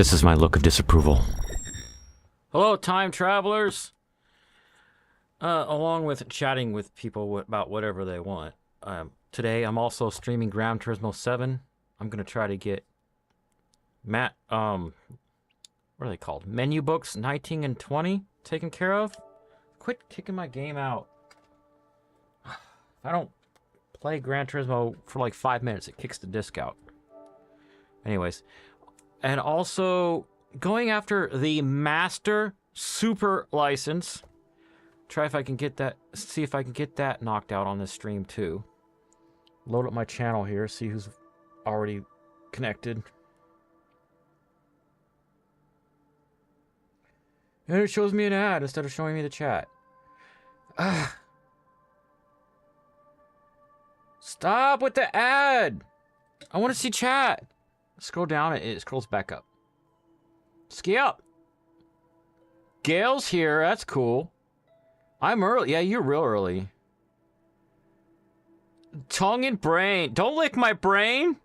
This is my look of disapproval. Hello, time travelers! Along with chatting with people about whatever they want. Today, I'm also streaming Gran Turismo 7. I'm gonna try to get what are they called? Menu books 19 and 20 taken care of. Quit kicking my game out. If I don't play Gran Turismo for like 5 minutes, it kicks the disc out. Anyways, and also going after the Master Super license. Try if I can get that, see if I can get that knocked out on this stream too. Load up my channel here, see who's already connected. And it shows me an ad instead of showing me the chat. Ah. Stop with the ad! I want to see chat! Scroll down, it scrolls back up. Ski up! Gail's here, that's cool. I'm early. Yeah, you're real early. Tongue and brain. Don't lick my brain!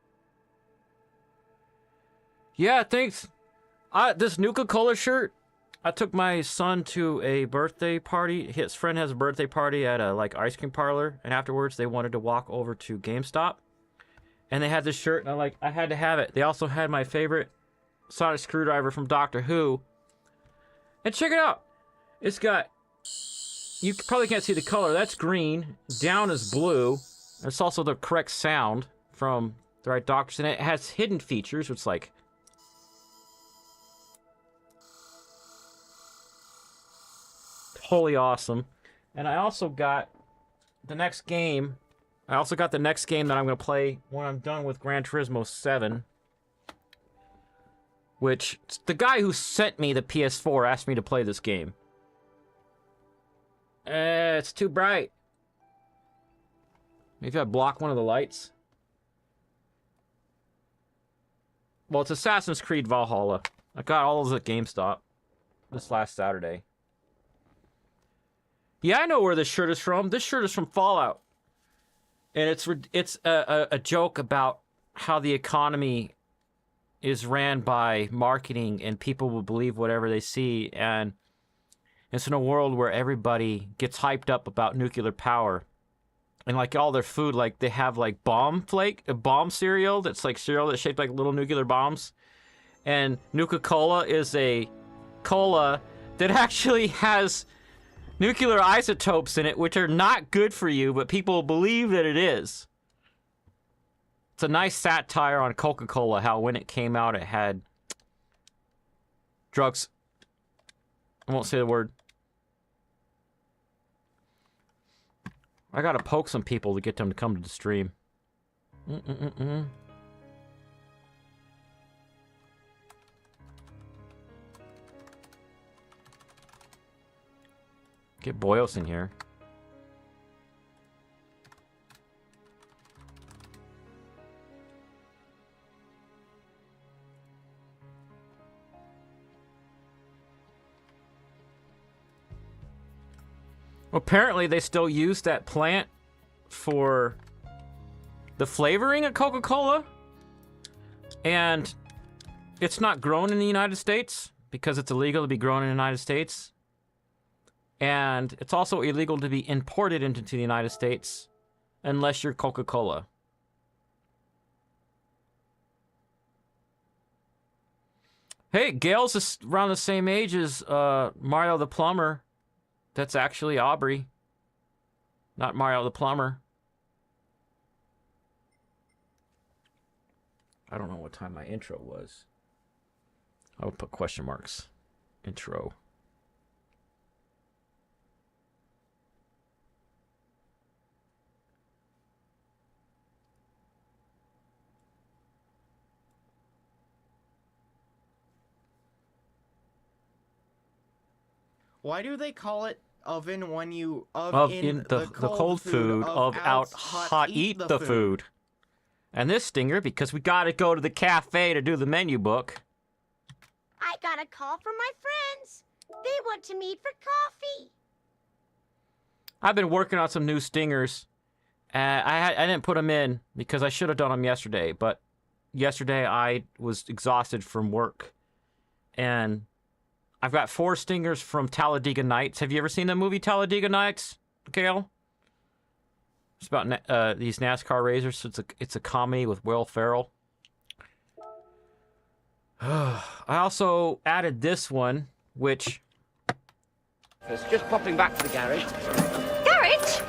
Yeah, thanks. This Nuka-Cola shirt, I took my son to a birthday party. His friend has a birthday party at a ice cream parlor, and afterwards they wanted to walk over to GameStop. And they had this shirt, and I had to have it. They also had my favorite sonic screwdriver from Doctor Who. And check it out. It's got, you probably can't see the color. That's green. Down is blue. It's also the correct sound from the right doctors. And it has hidden features, which is like, totally awesome. And I also got the next game. I also got the next game that I'm going to play when I'm done with Gran Turismo 7. Which, the guy who sent me the PS4 asked me to play this game. It's too bright. Maybe I block one of the lights. Well, it's Assassin's Creed Valhalla. I got all those at GameStop this last Saturday. Yeah, I know where this shirt is from. This shirt is from Fallout. And it's a joke about how the economy is ran by marketing and people will believe whatever they see. And it's in a world where everybody gets hyped up about nuclear power. And like all their food, like they have like bomb cereal that's like cereal that's shaped like little nuclear bombs. And Nuka-Cola is a cola that actually has nuclear isotopes in it, which are not good for you, but people believe that it is. It's a nice satire on Coca-Cola, how when it came out, it had drugs. I won't say the word. I gotta poke some people to get them to come to the stream. Get Boyos in here. Apparently, they still use that plant for the flavoring of Coca-Cola. And it's not grown in the United States because it's illegal to be grown in the United States. And it's also illegal to be imported into the United States unless you're Coca-Cola. Hey, Gail's is around the same age as Mario the Plumber. That's actually Aubrey, not Mario the Plumber. I don't know what time my intro was. I would put question marks. Intro. Why do they call it oven when you in the cold food of out hot eat the food? And this stinger because we gotta go to the cafe to do the menu book. I got a call from my friends. They want to meet for coffee. I've been working on some new stingers. I didn't put them in because I should have done them yesterday, but yesterday I was exhausted from work. And I've got 4 stingers from Talladega Nights. Have you ever seen the movie Talladega Nights, Gail? It's about these NASCAR racers. So it's a comedy with Will Ferrell. I also added this one, which... It's just popping back to the garage. Garage?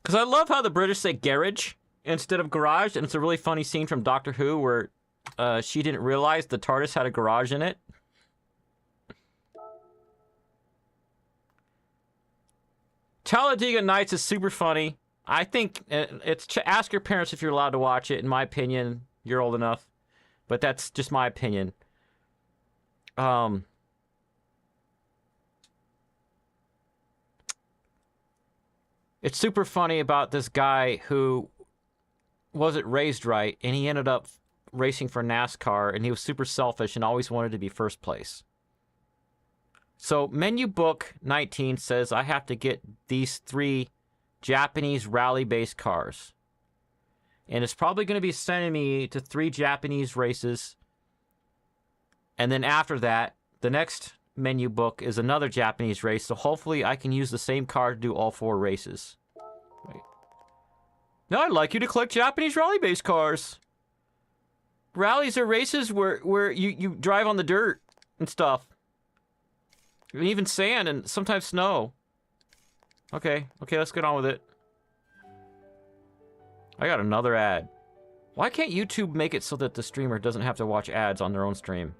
Because I love how the British say garage instead of garage, and it's a really funny scene from Doctor Who where she didn't realize the TARDIS had a garage in it. Talladega Nights is super funny. I think ask your parents if you're allowed to watch it. In my opinion, you're old enough, but that's just my opinion. It's super funny about this guy who wasn't raised right, and he ended up racing for NASCAR, and he was super selfish and always wanted to be first place. So menu book 19 says I have to get these 3 Japanese rally-based cars. And it's probably going to be sending me to 3 Japanese races. And then after that, the next menu book is another Japanese race. So hopefully I can use the same car to do all 4 races. Wait. Now I'd like you to collect Japanese rally-based cars. Rallies are races where you drive on the dirt and stuff. And even sand and sometimes snow. Okay, let's get on with it. I got another ad. Why can't YouTube make it so that the streamer doesn't have to watch ads on their own stream?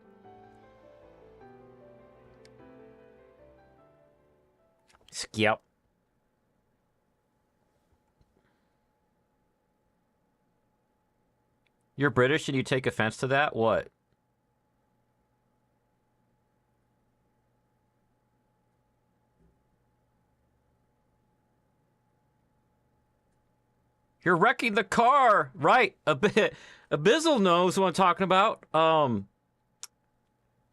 Skip. You're British and you take offense to that? What? You're wrecking the car! Right. Abyssal knows what I'm talking about.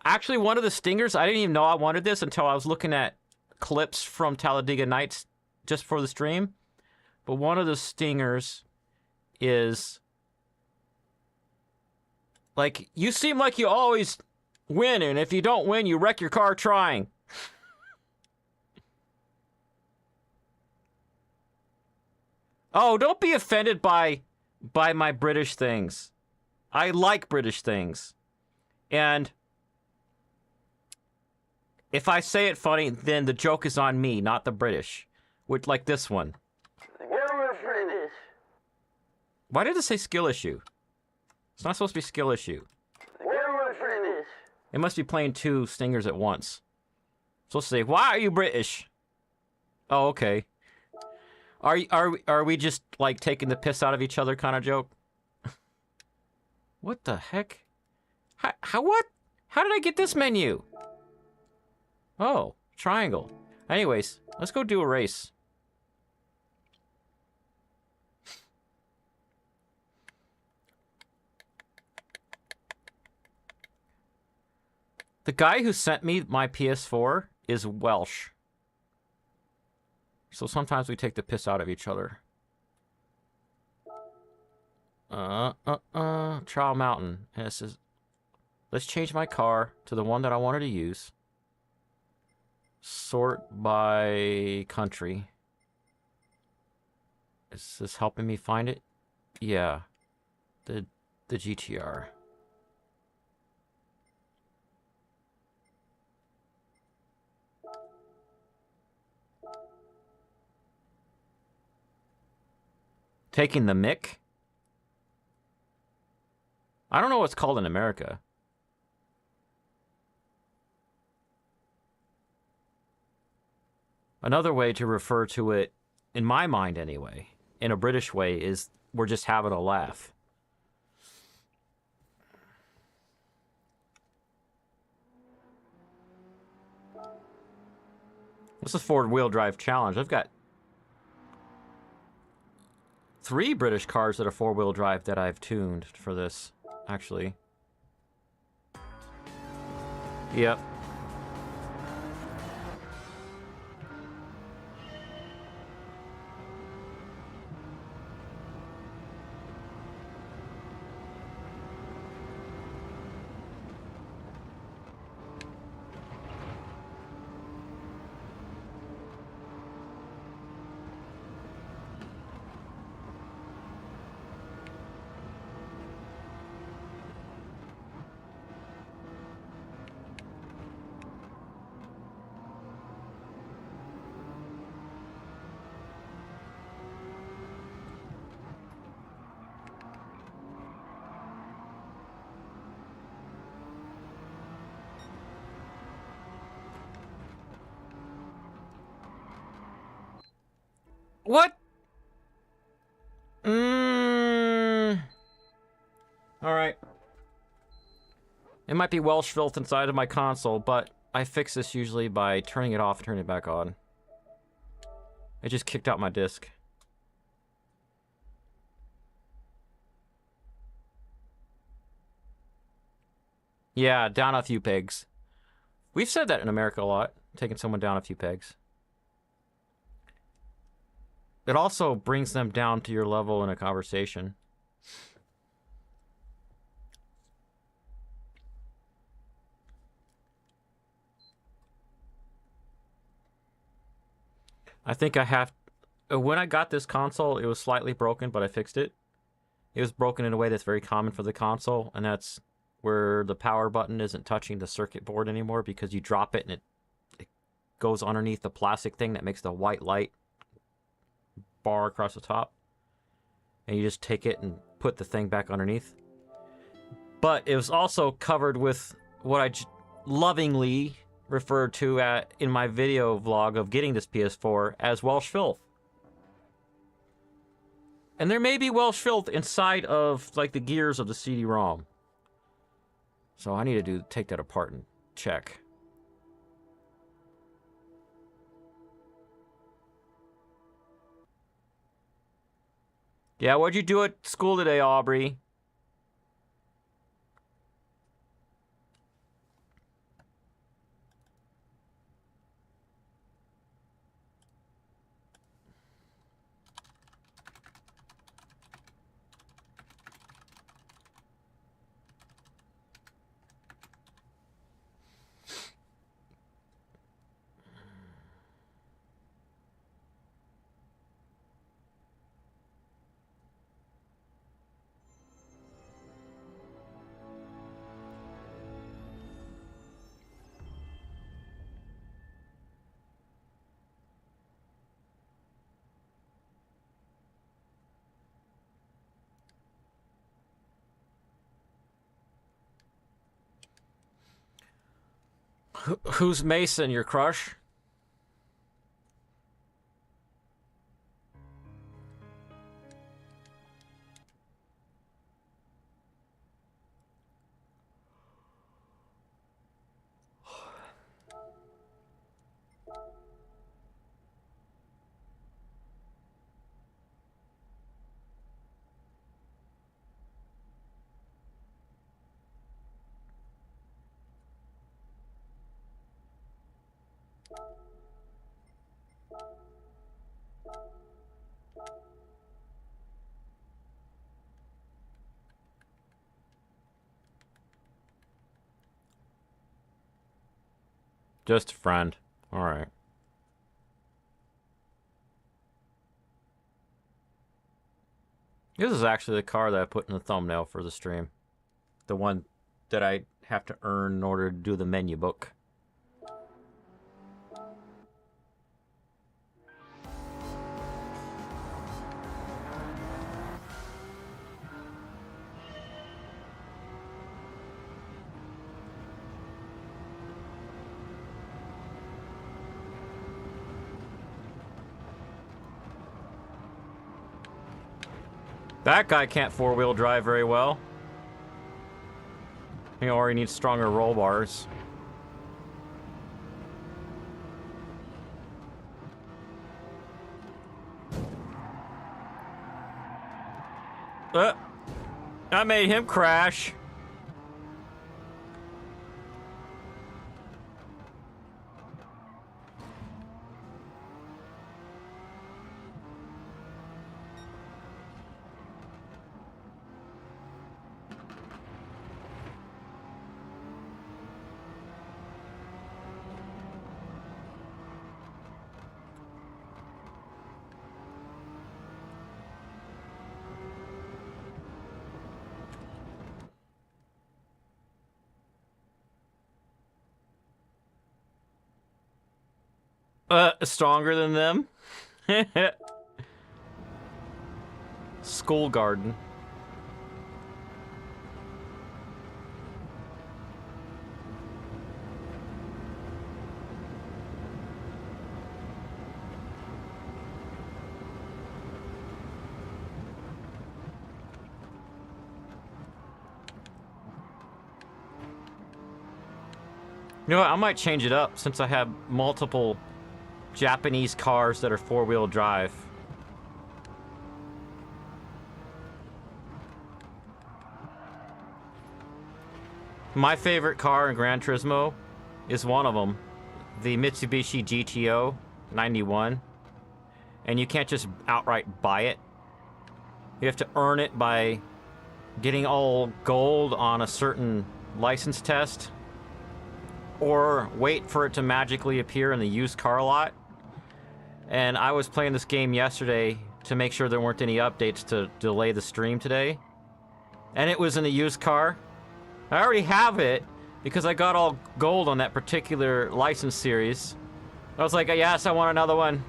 Actually, one of the stingers, I didn't even know I wanted this until I was looking at clips from Talladega Nights just for the stream. But one of the stingers is... like, you seem like you always win, and if you don't win, you wreck your car trying. Oh, don't be offended by my British things. I like British things. And if I say it funny, then the joke is on me, not the British. Which, like this one. Why did it say skill issue? It's not supposed to be skill issue. It must be playing 2 stingers at once. It's supposed to say, why are you British? Oh, okay. Are we just, like, taking the piss out of each other kind of joke? What the heck? What? How did I get this menu? Oh, triangle. Anyways, let's go do a race. The guy who sent me my PS4 is Welsh. So sometimes we take the piss out of each other. Trial Mountain. And it says, let's change my car to the one that I wanted to use. Sort by country. Is this helping me find it? Yeah. The GTR. Taking the mick? I don't know what it's called in America. Another way to refer to it, in my mind anyway, in a British way, is we're just having a laugh. What's the four-wheel drive challenge? I've got 3 British cars that are 4-wheel drive that I've tuned for this, actually. Yep. What? All right. It might be Welsh filth inside of my console, but I fix this usually by turning it off and turning it back on. It just kicked out my disc. Yeah, down a few pegs. We've said that in America a lot, taking someone down a few pegs. It also brings them down to your level in a conversation. I think I have... When I got this console, it was slightly broken, but I fixed it. It was broken in a way that's very common for the console, and that's where the power button isn't touching the circuit board anymore because you drop it and it goes underneath the plastic thing that makes the white light bar across the top. And you just take it and put the thing back underneath. But it was also covered with what I lovingly referred to in my video vlog of getting this PS4 as Welsh filth. And there may be Welsh filth inside of like the gears of the CD-ROM. So I need to take that apart and check. Yeah, what'd you do at school today, Aubrey? Who's Mason, your crush? Just a friend. Alright. This is actually the car that I put in the thumbnail for the stream. The one that I have to earn in order to do the menu book. That guy can't four-wheel drive very well. Or he needs stronger roll bars. I made him crash. Stronger than them? School garden. You know what? I might change it up since I have multiple Japanese cars that are four-wheel drive. My favorite car in Gran Turismo is one of them, the Mitsubishi GTO 91. And you can't just outright buy it. You have to earn it by getting all gold on a certain license test, or wait for it to magically appear in the used car lot. And I was playing this game yesterday to make sure there weren't any updates to delay the stream today. And it was in the used car. I already have it because I got all gold on that particular license series. I was like, yes, I want another one.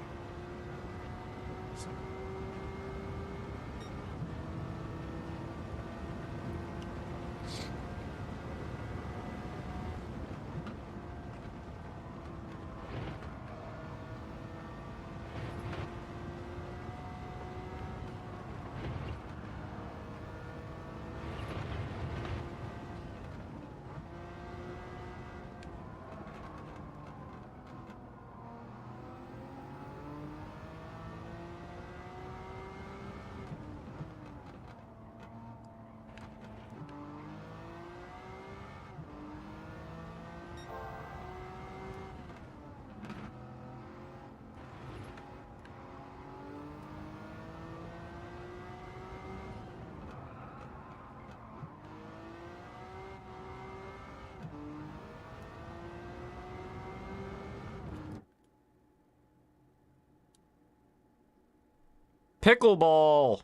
Pickleball.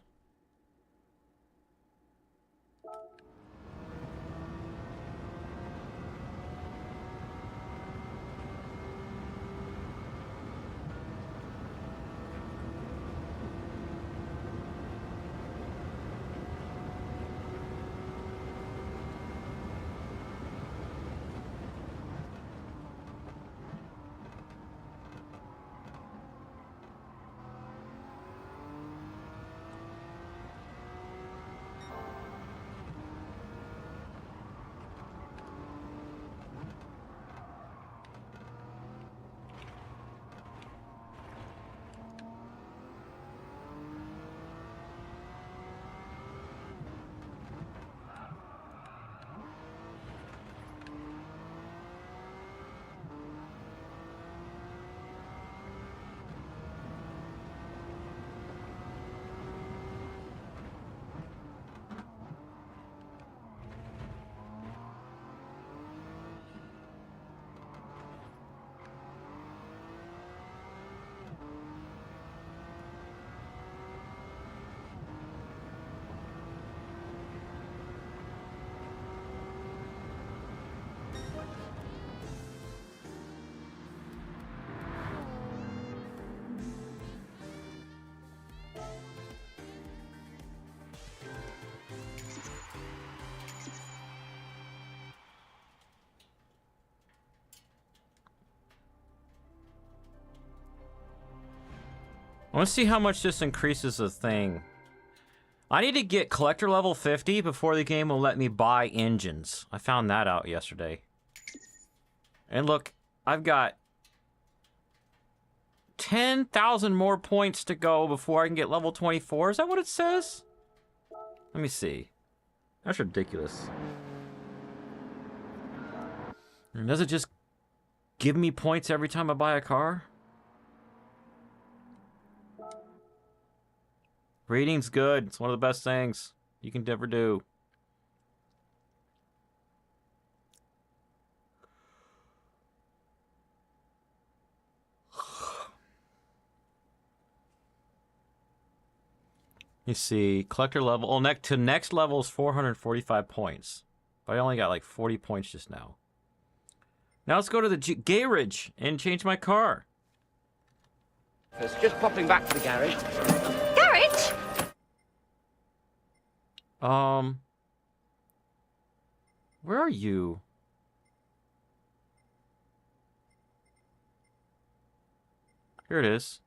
I want to see how much this increases the thing. I need to get collector level 50 before the game will let me buy engines. I found that out yesterday. And look, I've got 10,000 more points to go before I can get level 24. Is that what it says? Let me see. That's ridiculous. And does it just give me points every time I buy a car? Reading's good. It's one of the best things you can ever do. You see, collector level. Oh, next level is 445 points. But I only got like 40 points just now. Now let's go to the garage and change my car. It's just popping back to the garage. Garage? Where are you? Here it is.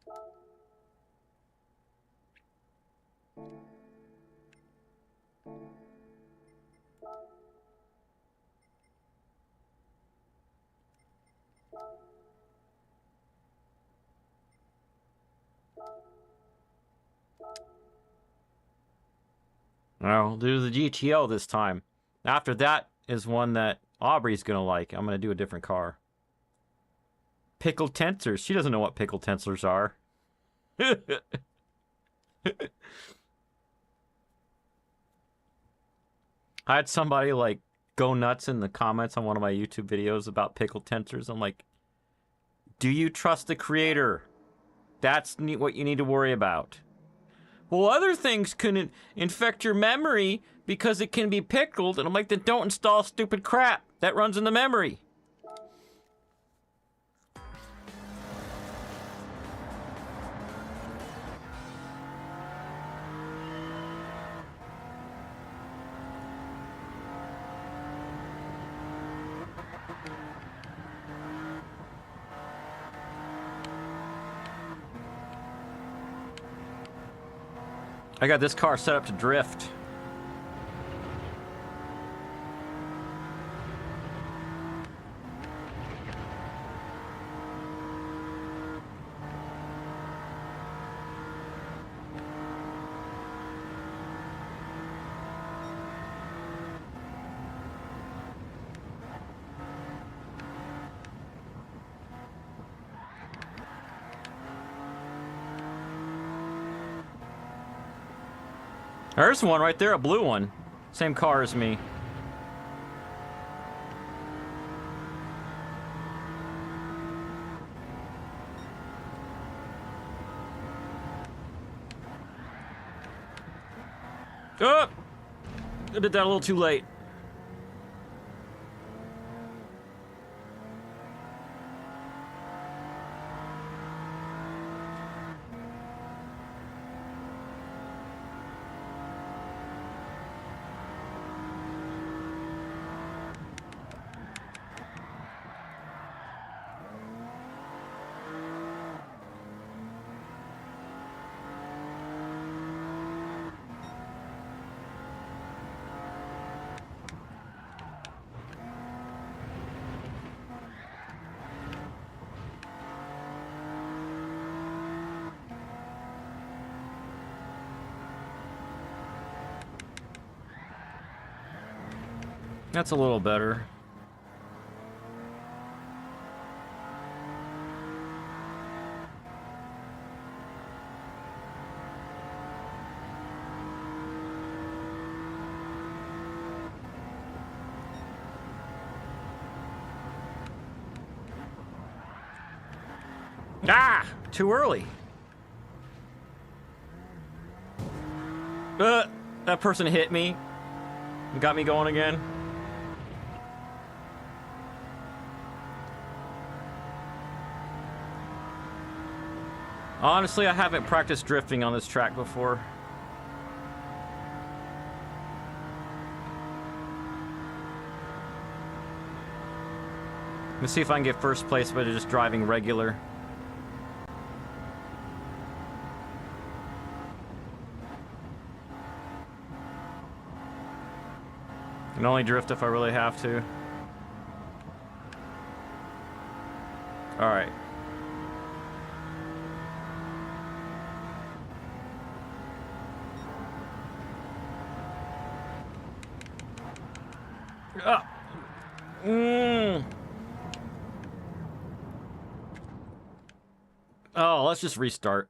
I'll do the GTO this time. After that is one that Aubrey's gonna like. I'm gonna do a different car. Pickled tensors. She doesn't know what pickled tensors are. I had somebody like go nuts in the comments on one of my YouTube videos about pickled tensors. I'm like, do you trust the creator? That's what you need to worry about. Well, other things can infect your memory because it can be pickled. And I'm like, then don't install stupid crap that runs in the memory. I got this car set up to drift. There's one right there, a blue one. Same car as me. Oh! I did that a little too late. That's a little better. Ah! Too early. That person hit me and got me going again. Honestly, I haven't practiced drifting on this track before. Let's see if I can get first place by just driving regular. I can only drift if I really have to. All right. Oh, let's just restart.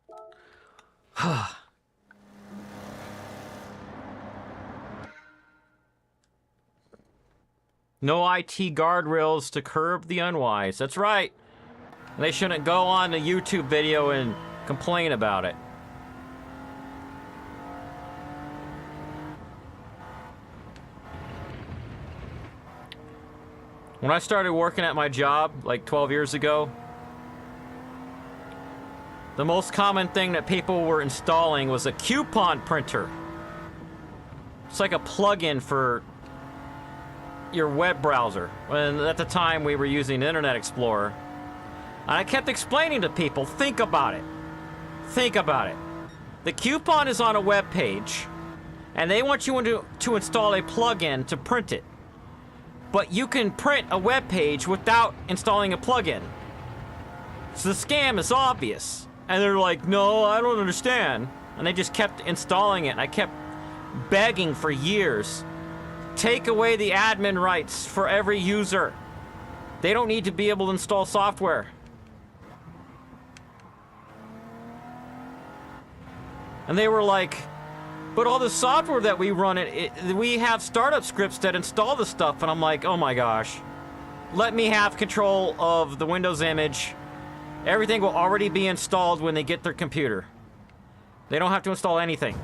No IT guardrails to curb the unwise. That's right. They shouldn't go on a YouTube video and complain about it. When I started working at my job like 12 years ago, the most common thing that people were installing was a coupon printer. It's like a plug-in for your web browser. And at the time we were using Internet Explorer. And I kept explaining to people, think about it. Think about it. The coupon is on a web page, and they want you to install a plug-in to print it. But you can print a web page without installing a plug-in. So the scam is obvious. And they're like, no, I don't understand. And they just kept installing it. And I kept begging for years. Take away the admin rights for every user. They don't need to be able to install software. And they were like, but all the software that we run, we have startup scripts that install the stuff. And I'm like, oh my gosh. Let me have control of the Windows image. Everything will already be installed when they get their computer. They don't have to install anything.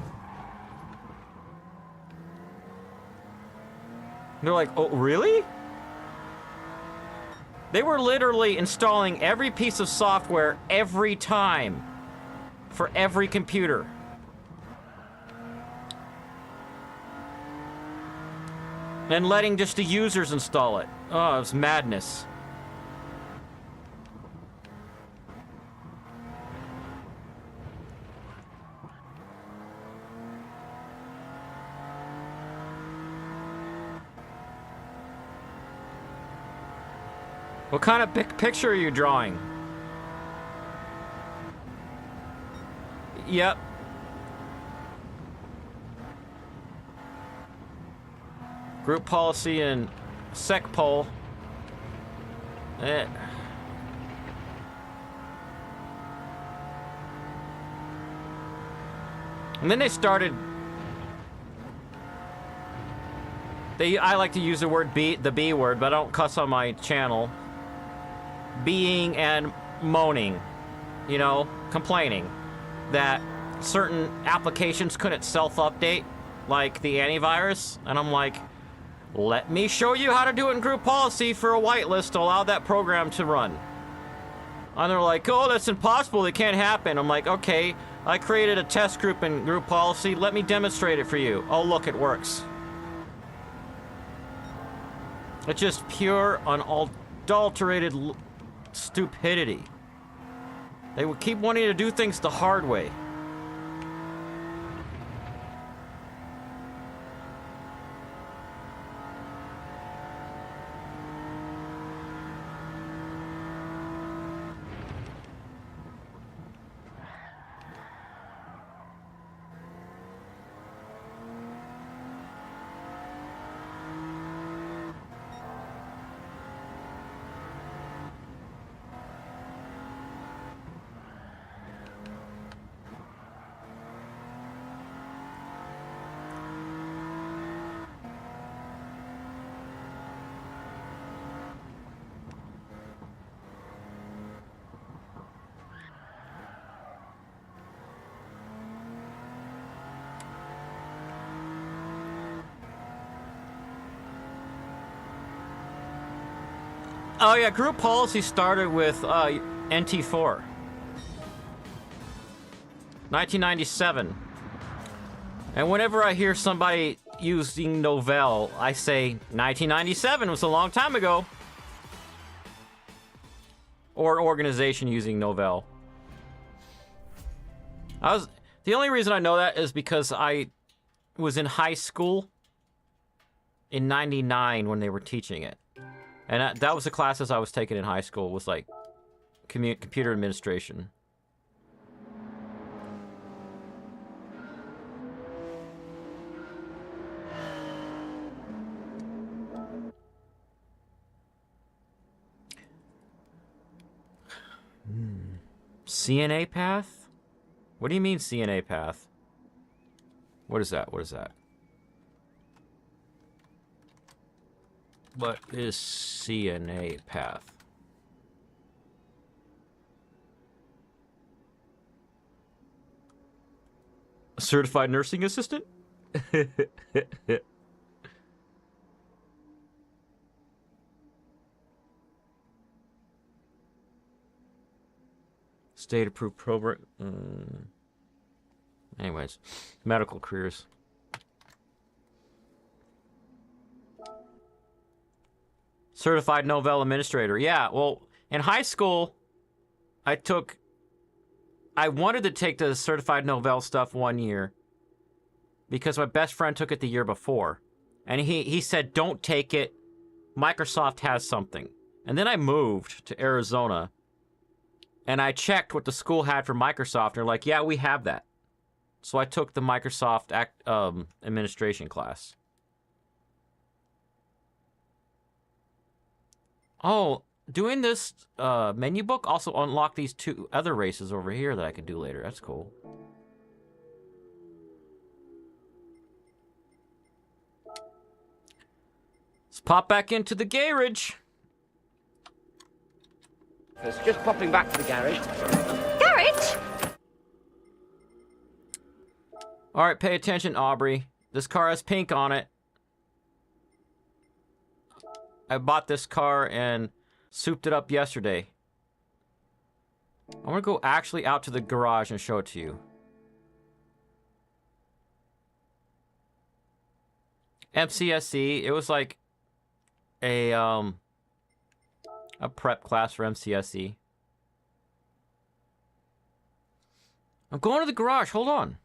They're like, oh, really? They were literally installing every piece of software every time for every computer. And letting just the users install it. Oh, it was madness. What kind of picture are you drawing? Yep. Group policy and sec poll. And then they started. I like to use the word the B word, but I don't cuss on my channel. Being and moaning, you know, complaining that certain applications couldn't self-update, like the antivirus, and I'm like, let me show you how to do it in group policy for a whitelist to allow that program to run. And they're like, oh, that's impossible, it can't happen. I'm like, okay, I created a test group in group policy, let me demonstrate it for you. Oh, look, it works. It's just pure, unadulterated stupidity. They would keep wanting to do things the hard way. Oh yeah, group policy started with NT4. 1997. And whenever I hear somebody using Novell, I say 1997 was a long time ago. Or an organization using Novell. The only reason I know that is because I was in high school in 99 when they were teaching it. And that was the classes I was taking in high school, was like computer administration. CNA path? What do you mean CNA path? What is that? What is that? What is CNA path? A certified nursing assistant? State approved program. Anyways, medical careers. Certified Novell administrator. Yeah, well, in high school, I wanted to take the certified Novell stuff 1 year because my best friend took it the year before. And he said, don't take it. Microsoft has something. And then I moved to Arizona and I checked what the school had for Microsoft. And they're like, yeah, we have that. So I took the Microsoft administration class. Oh, doing this menu book also unlocked these 2 other races over here that I can do later. That's cool. Let's pop back into the garage. It's just popping back to the garage. Garage? All right, pay attention, Aubrey. This car has pink on it. I bought this car and souped it up yesterday. I'm gonna go actually out to the garage and show it to you. MCSE, it was like a prep class for MCSE. I'm going to the garage, hold on.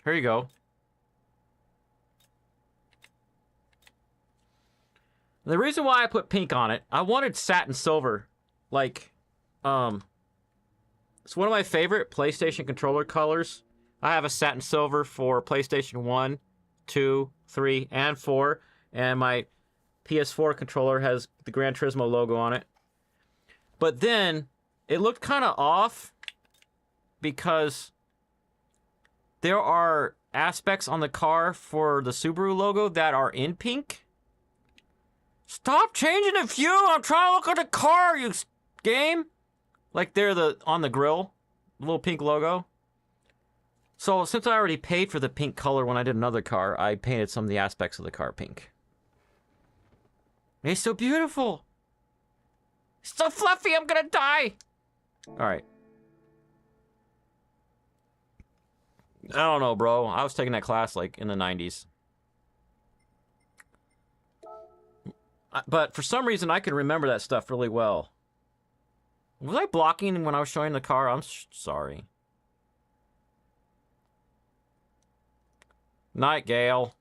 Here you go. The reason why I put pink on it, I wanted satin silver. Like, it's one of my favorite PlayStation controller colors. I have a satin silver for PlayStation 1, 2, 3, and 4. And my PS4 controller has the Gran Turismo logo on it. But then, it looked kind of off because there are aspects on the car for the Subaru logo that are in pink. Stop changing the view! I'm trying to look at the car, you game! Like they're on the grill. The little pink logo. So since I already paid for the pink color when I did another car, I painted some of the aspects of the car pink. It's so beautiful! It's so fluffy, I'm gonna die! Alright. I don't know, bro. I was taking that class like in the 90s. But for some reason, I can remember that stuff really well. Was I blocking when I was showing the car? I'm sorry. Night, Gale.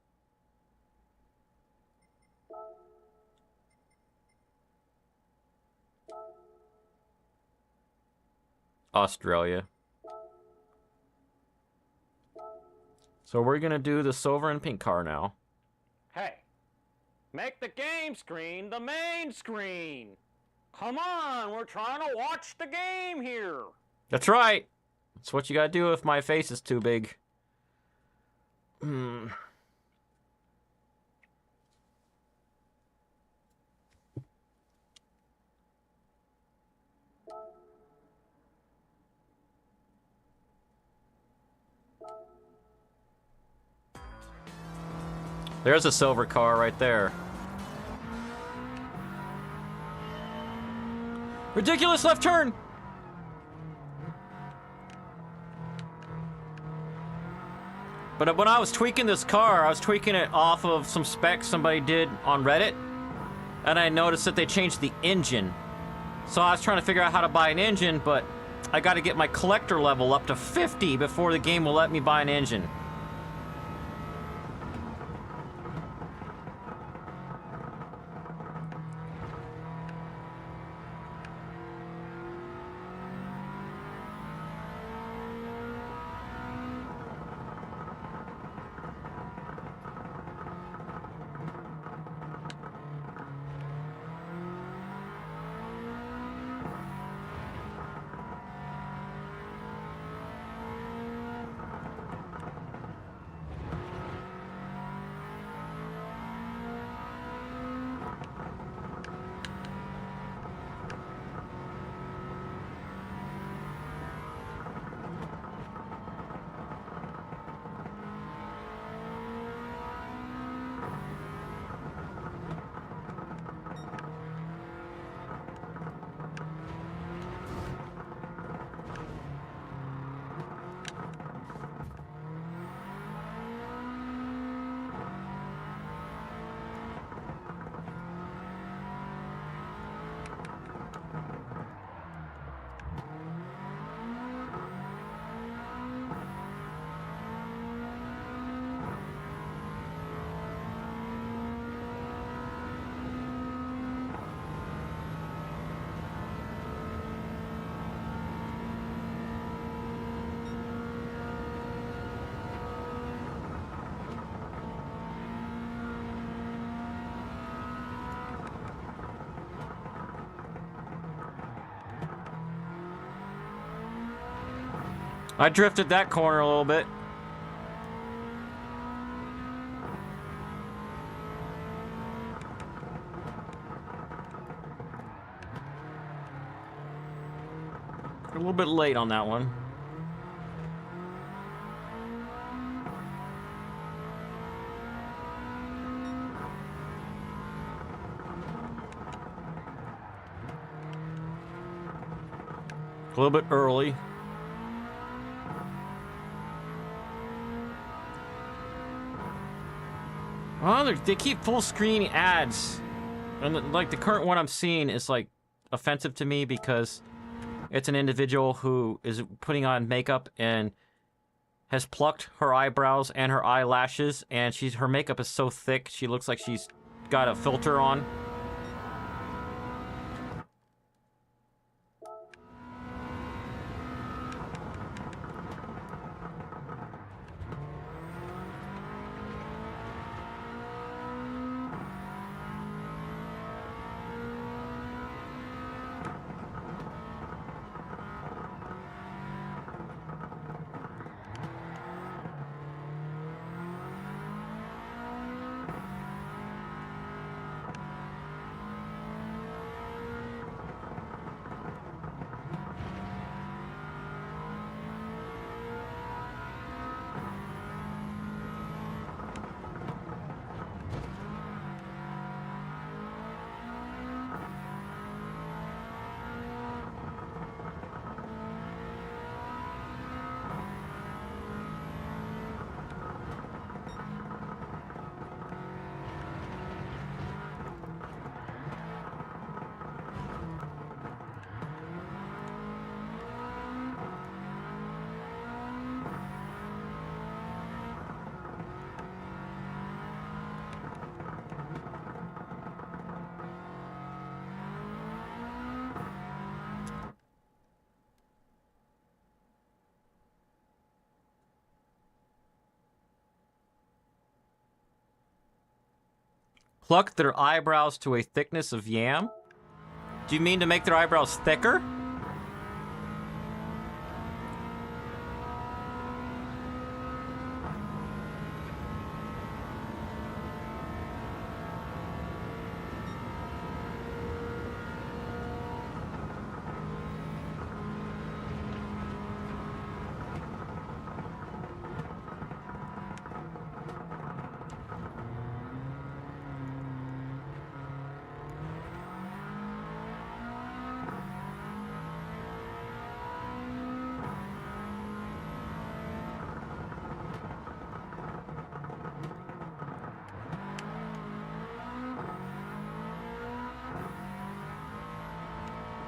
Australia. So we're gonna do the silver and pink car now. Hey, make the game screen the main screen. Come on, we're trying to watch the game here. That's right. That's what you gotta do if my face is too big. There's a silver car right there. Ridiculous left turn! But when I was tweaking this car, I was tweaking it off of some specs somebody did on Reddit. And I noticed that they changed the engine. So I was trying to figure out how to buy an engine, but I gotta get my collector level up to 50 before the game will let me buy an engine. I drifted that corner a little bit. A little bit late on that one. A little bit early. Well, they keep full screen ads. And like the current one I'm seeing is like offensive to me because it's an individual who is putting on makeup and has plucked her eyebrows and her eyelashes, and her makeup is so thick she looks like she's got a filter on. Pluck their eyebrows to a thickness of yam? Do you mean to make their eyebrows thicker?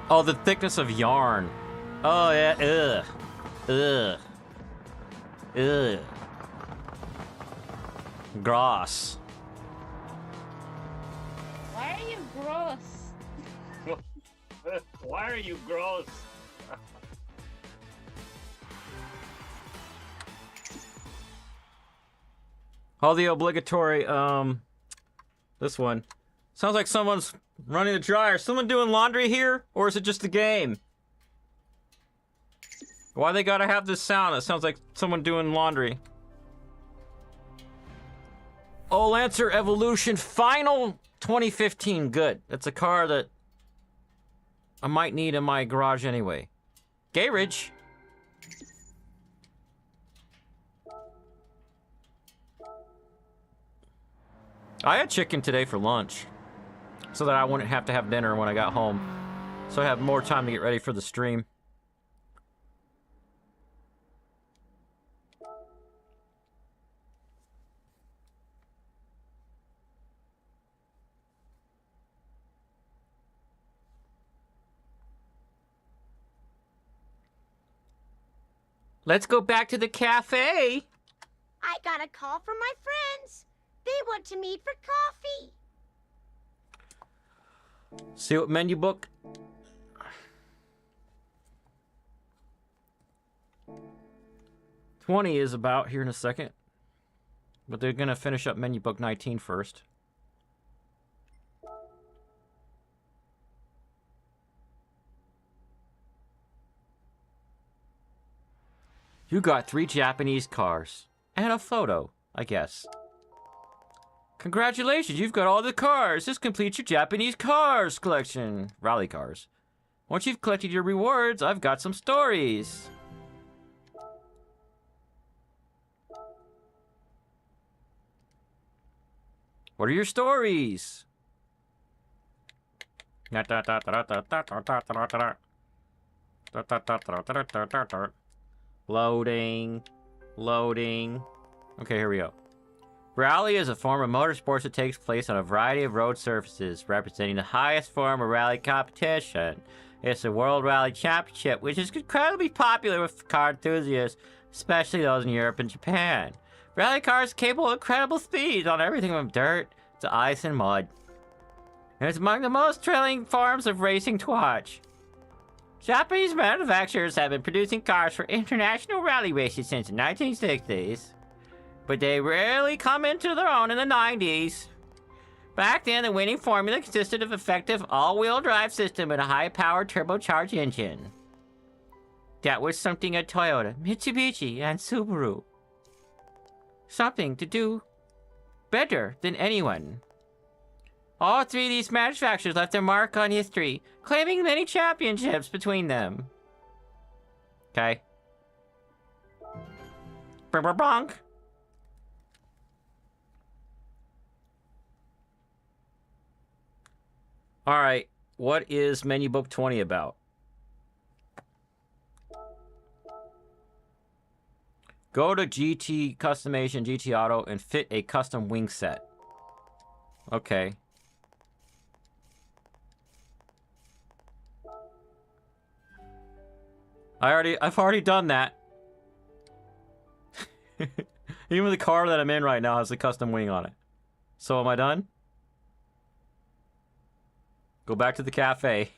Oh, the thickness of yarn. Oh, yeah, ugh. Gross. Why are you gross? Why are you gross? All the obligatory, this one. Sounds like someone's running the dryer. Someone doing laundry here? Or is it just a game? Why they gotta have this sound? It sounds like someone doing laundry. Oh, Lancer Evolution Final 2015. Good. That's a car that I might need in my garage anyway. Garage. I had chicken today for lunch, so that I wouldn't have to have dinner when I got home. So I have more time to get ready for the stream. Let's go back to the cafe. I got a call from my friends. They want to meet for coffee. See what menu book? $20 is about here in a second. But they're gonna finish up menu book 19 first. You got 3 Japanese cars. And a photo, I guess. Congratulations, you've got all the cars. This completes your Japanese cars collection. Rally cars. Once you've collected your rewards, I've got some stories. What are your stories? Loading. Loading. Okay, here we go. Rally is a form of motorsports that takes place on a variety of road surfaces, representing the highest form of rally competition. It's the World Rally Championship, which is incredibly popular with car enthusiasts, especially those in Europe and Japan. Rally cars are capable of incredible speeds on everything from dirt to ice and mud. And it's among the most thrilling forms of racing to watch. Japanese manufacturers have been producing cars for international rally races since the 1960s, but they rarely come into their own in the 90s. Back then, the winning formula consisted of effective all-wheel drive system and a high-powered turbocharged engine. That was something at Toyota, Mitsubishi, and Subaru. Something to do better than anyone. All 3 of these manufacturers left their mark on history, claiming many championships between them. Okay. Bonk. Alright, what is Menu Book 20 about? Go to GT Customation, GT Auto, and fit a custom wing set. Okay. I've already done that. Even the car that I'm in right now has a custom wing on it. So am I done? Go back to the cafe.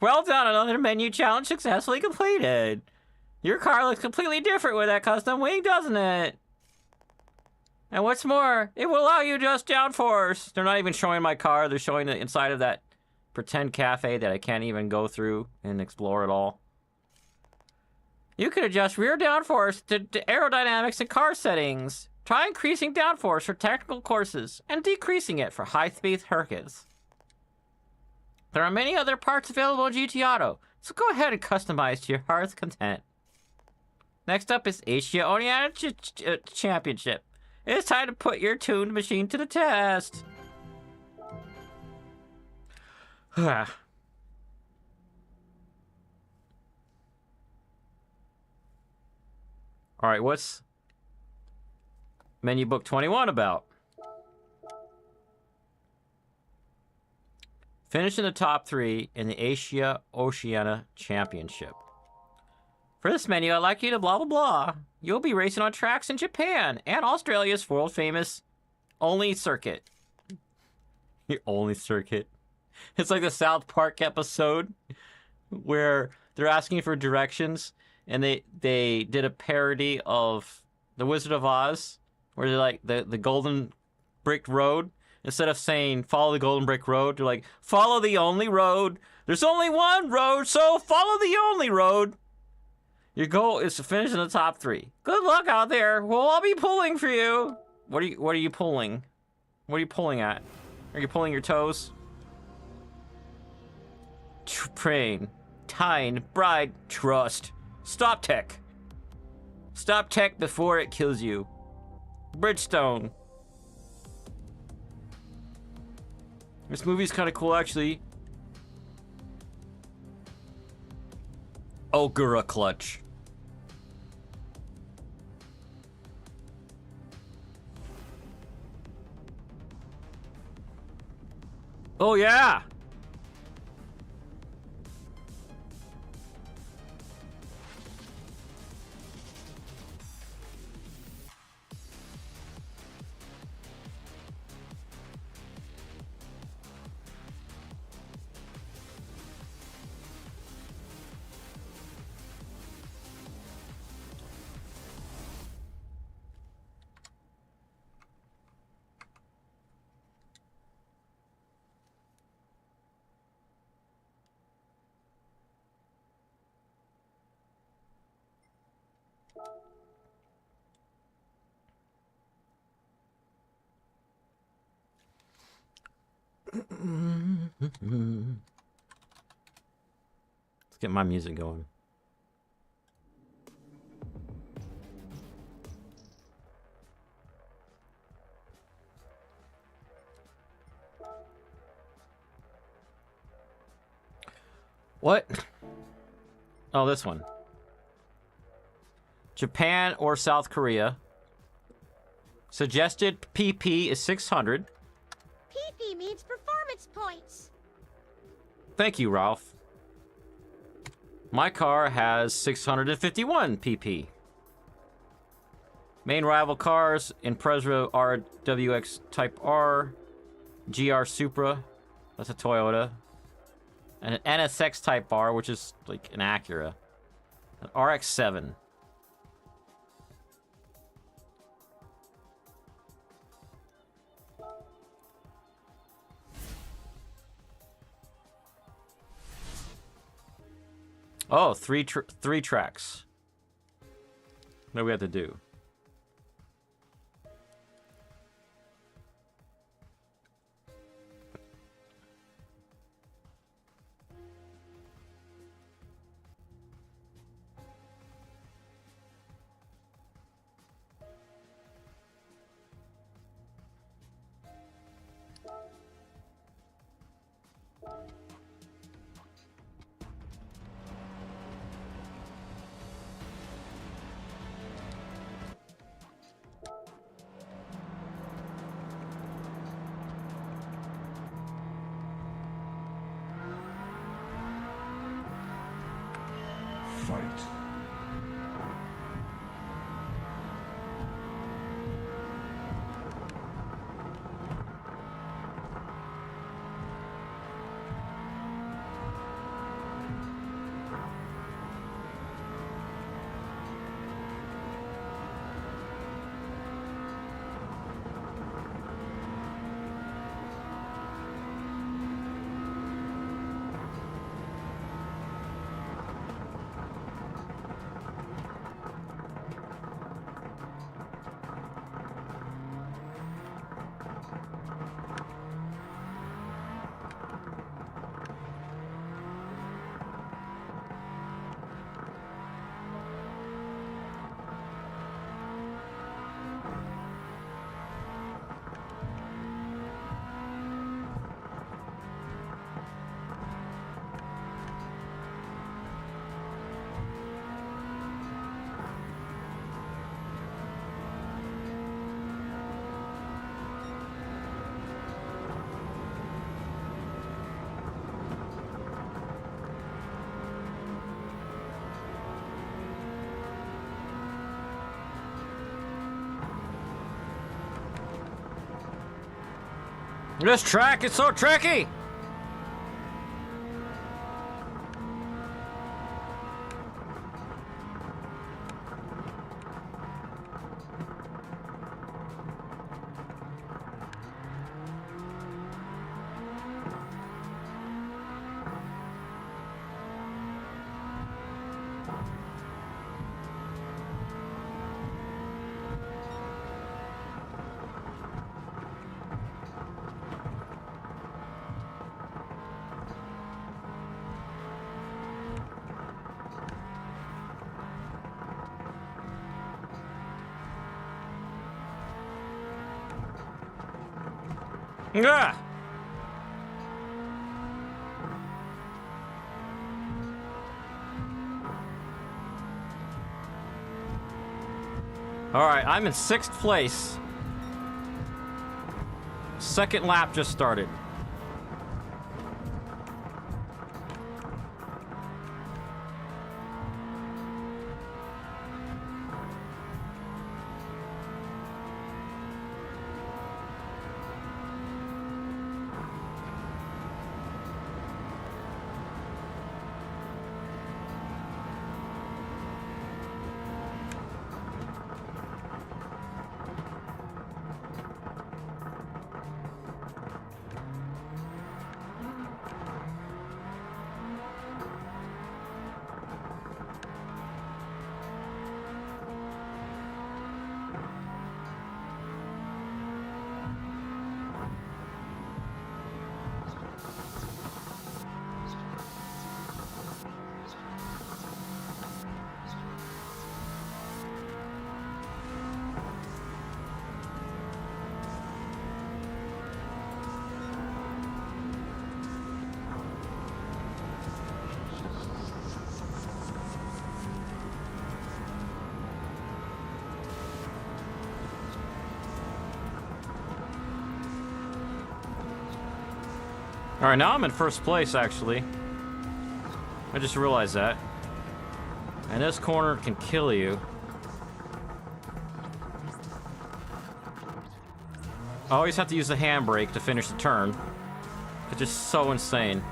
Well done, another menu challenge successfully completed. Your car looks completely different with that custom wing, doesn't it? And what's more, it will allow you to adjust downforce. They're not even showing my car, they're showing the inside of that pretend cafe that I can't even go through and explore at all. You can adjust rear downforce to aerodynamics and car settings. Try increasing downforce for technical courses and decreasing it for high-speed circuits. There are many other parts available in GT Auto, so go ahead and customize to your heart's content. Next up is Asia Oceania Championship. It's time to put your tuned machine to the test. Alright, what's Menu Book 21 about? Finish in the top 3 in the Asia Oceania Championship. For this menu, I'd like you to blah blah blah. You'll be racing on tracks in Japan and Australia's world famous only circuit. The only circuit. It's like the South Park episode where they're asking for directions and they did a parody of The Wizard of Oz where they're like the golden brick road. Instead of saying follow the golden brick road, they're like follow the only road. There's only one road, so follow the only road. Your goal is to finish in the top 3. Good luck out there. We'll all be pulling for you. What are you pulling? What are you pulling at? Are you pulling your toes? Train, Tyne, Bride, Trust. Stop tech. Stop tech before it kills you. Bridgestone. This movie's kind of cool, actually. Ogura Clutch. Oh, yeah! Let's get my music going. What? Oh, this one. Japan or South Korea. Suggested PP is 600. PP means performance points. Thank you, Ralph. My car has 651 PP. Main rival cars: Impreza RWX Type R, GR Supra, that's a Toyota, and an NSX Type R, which is like an Acura, an RX-7. Oh, three tracks. What do we have to do? Fight. This track is so tricky! Yeah. All right, I'm in 6th place. Second lap just started. All right, now I'm in first place, actually. I just realized that. And this corner can kill you. I always have to use the handbrake to finish the turn. It's just so insane.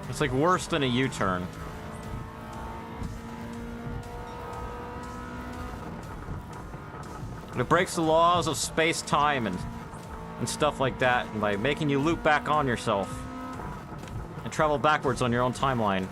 It's like worse than a U-turn. It breaks the laws of space-time and stuff like that by making you loop back on yourself and travel backwards on your own timeline.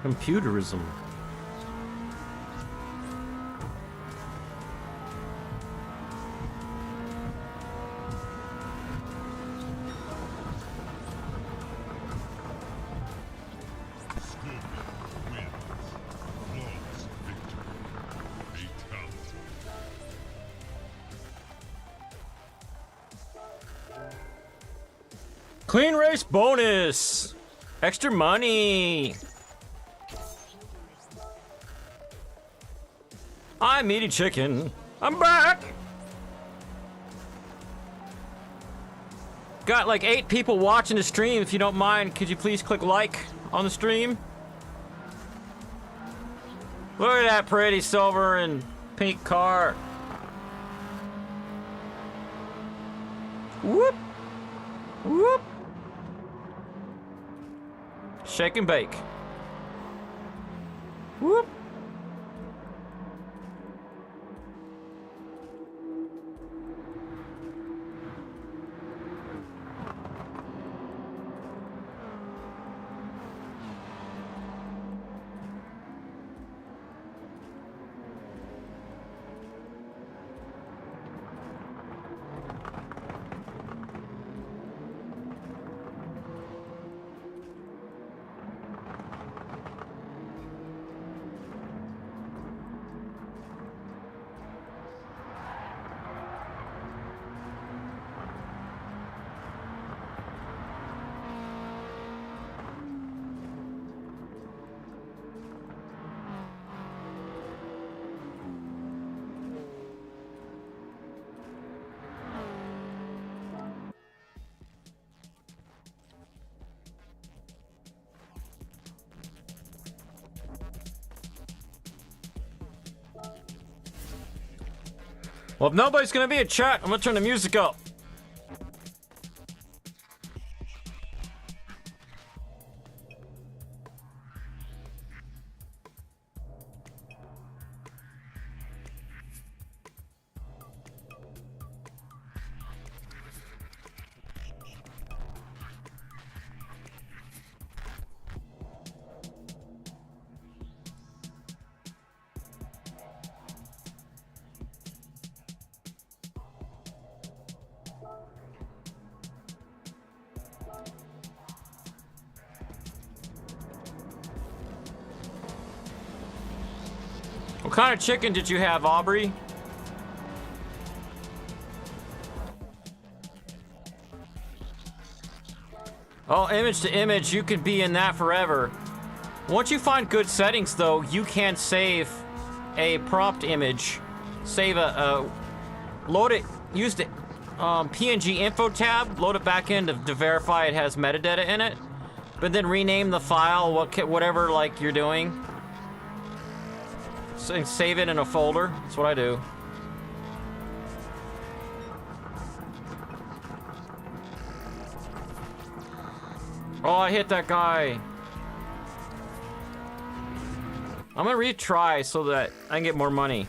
Computerism. Clean race bonus! Extra money! I'm eating chicken. I'm back! Got like 8 people watching the stream. If you don't mind, could you please click like on the stream? Look at that pretty silver and pink car. Whoop! Whoop! Shake and bake. Whoop! Well, if nobody's gonna be in chat, I'm gonna turn the music up. What kind of chicken did you have, Aubrey? Oh, image to image, you could be in that forever. Once you find good settings, though, you can save a prompt image. Save load it, use the PNG info tab, load it back in to verify it has metadata in it, but then rename the file, whatever like you're doing. Save it in a folder. That's what I do. Oh, I hit that guy. I'm gonna retry so that I can get more money.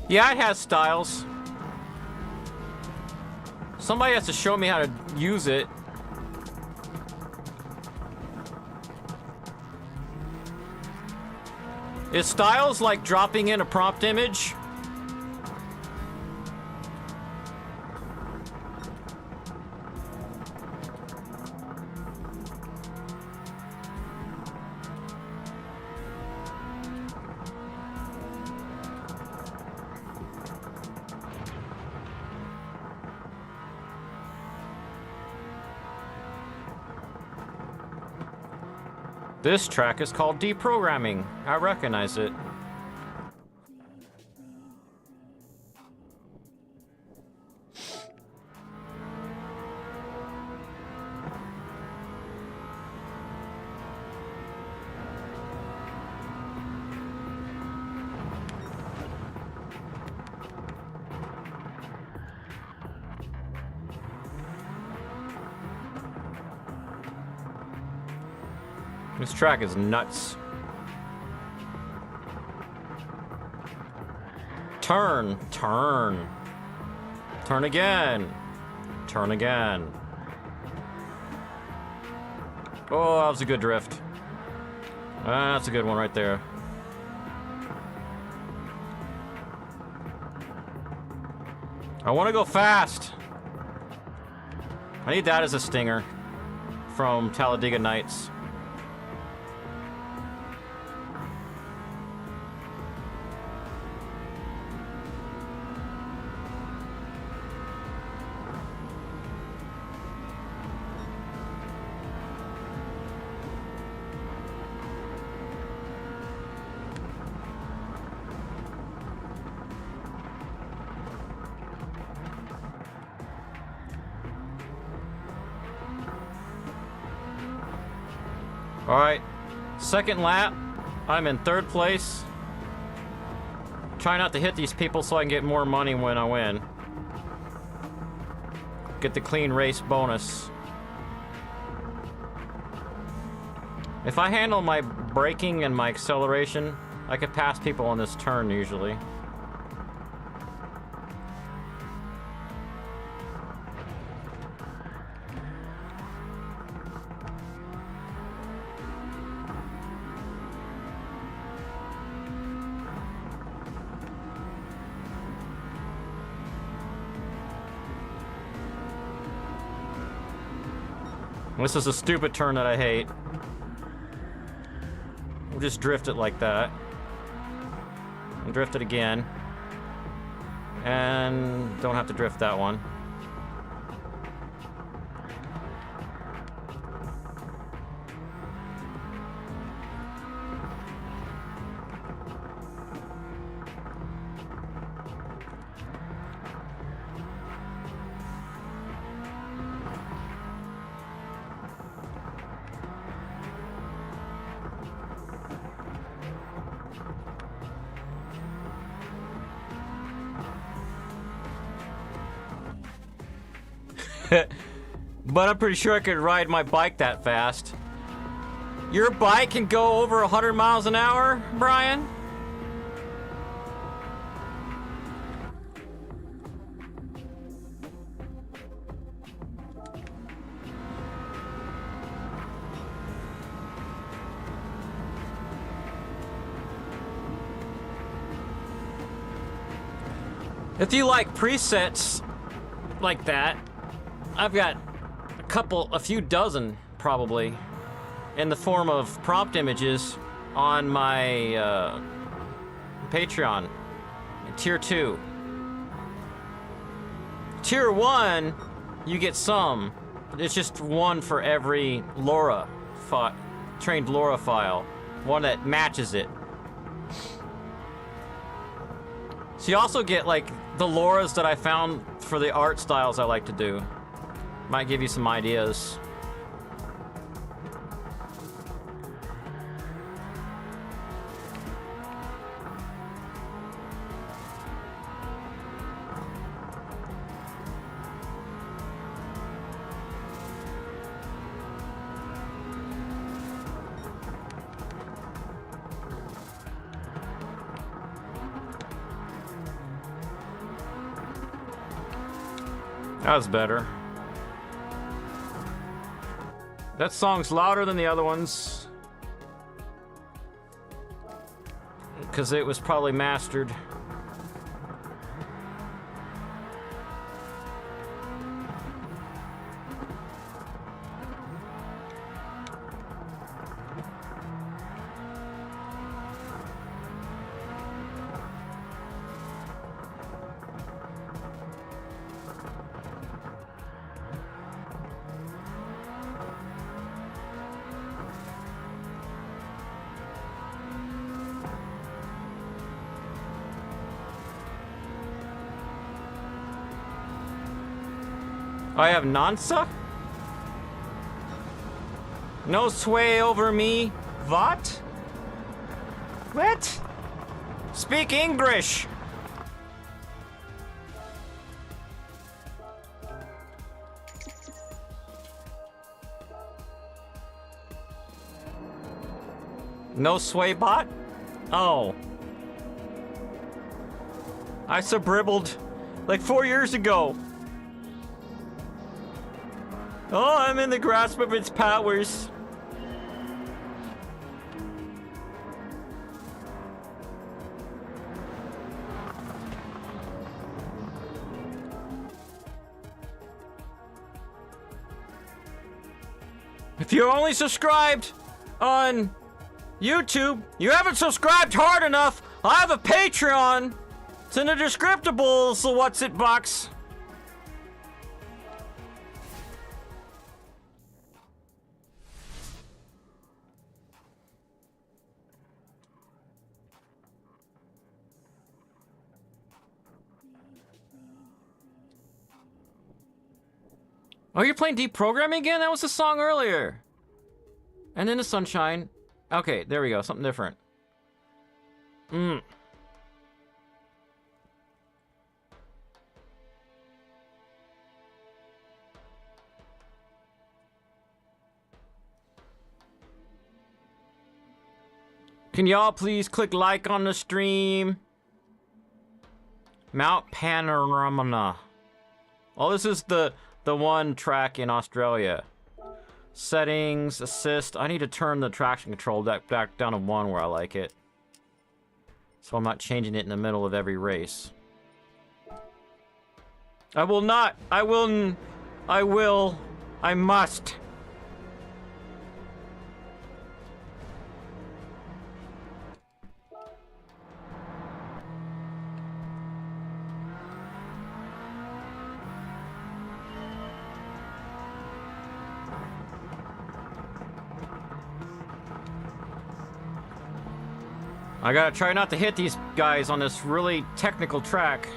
Yeah, it has styles. Somebody has to show me how to use it. Is styles like dropping in a prompt image? This track is called deprogramming. I recognize it. This track is nuts. Turn, turn. Turn again. Turn again. Oh, that was a good drift. That's a good one right there. I want to go fast. I need that as a stinger from Talladega Nights. All right, second lap. I'm in third place. Try not to hit these people so I can get more money when I win. Get the clean race bonus. If I handle my braking and my acceleration, I could pass people on this turn usually. This is a stupid turn that I hate. We'll just drift it like that. And drift it again. And don't have to drift that one. But I'm pretty sure I could ride my bike that fast. Your bike can go over 100 miles an hour, Brian? If you like presets like that, I've got a few dozen probably, in the form of prompt images on my Patreon, Tier 2. Tier 1, you get some. It's just one for every LoRa trained LoRa file, one that matches it. So you also get like the LoRa's that I found for the art styles I like to do. Might give you some ideas. That was better. That song's louder than the other ones, because it was probably mastered. I have Nansa? No sway over me. What? What? Speak English! No sway bot? Oh. I subribbled like 4 years ago. Oh, I'm in the grasp of its powers. If you're only subscribed on YouTube, you haven't subscribed hard enough. I have a Patreon. It's in the descriptables, the what's it box. Oh, you're playing Deep Programming again? That was the song earlier. And then the Sunshine. Okay, there we go. Something different. Can y'all please click like on the stream? Mount Panorama. Oh, this is the one track in Australia. Settings, assist. I need to turn the traction control back down to 1 where I like it, so I'm not changing it in the middle of every race. I will not. I will. I must. I gotta try not to hit these guys on this really technical track.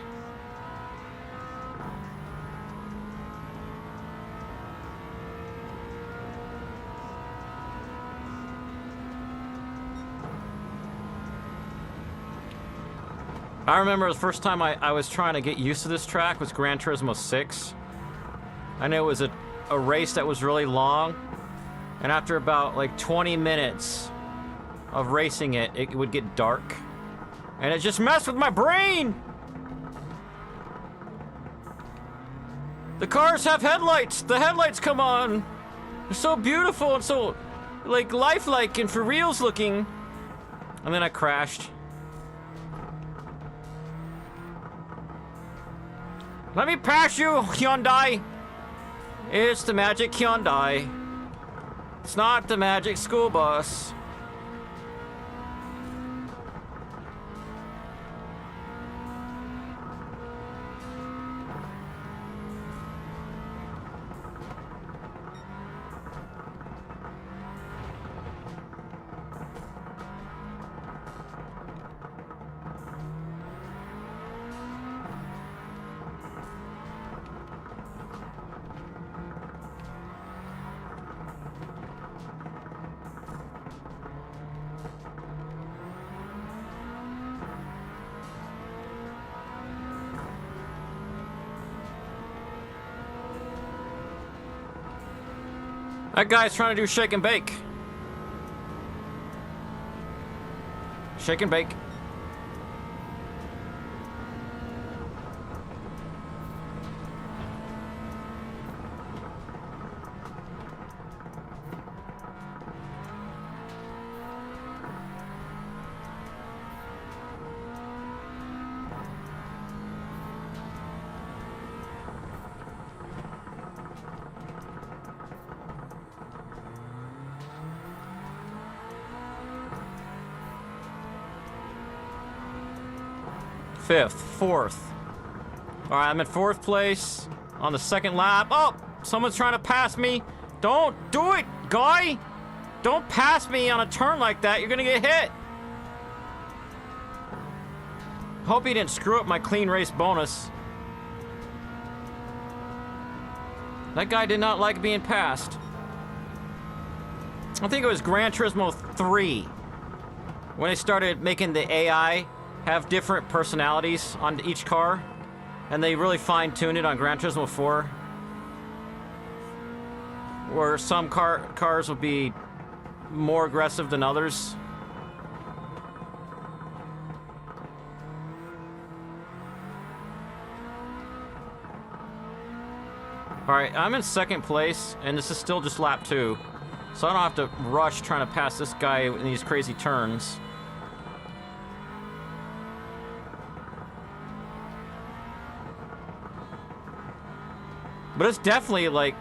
I remember the first time I was trying to get used to this track was Gran Turismo 6. I know it was a race that was really long, and after about like 20 minutes of racing it, it would get dark. And it just messed with my brain! The cars have headlights! The headlights come on! They're so beautiful and so, like, lifelike and for reals looking. And then I crashed. Let me pass you, Hyundai! It's the magic Hyundai. It's not the magic school bus. That guy's trying to do shake and bake. Shake and bake. Fifth, fourth. All right, I'm in fourth place on the second lap. Oh, someone's trying to pass me. Don't do it, guy. Don't pass me on a turn like that. You're gonna get hit. Hope he didn't screw up my clean race bonus. That guy did not like being passed. I think it was Gran Turismo 3 when they started making the AI have different personalities on each car, and they really fine-tuned it on Gran Turismo 4, where some cars will be more aggressive than others. Alright, I'm in second place, and this is still just lap 2, so I don't have to rush trying to pass this guy in these crazy turns. But it's definitely like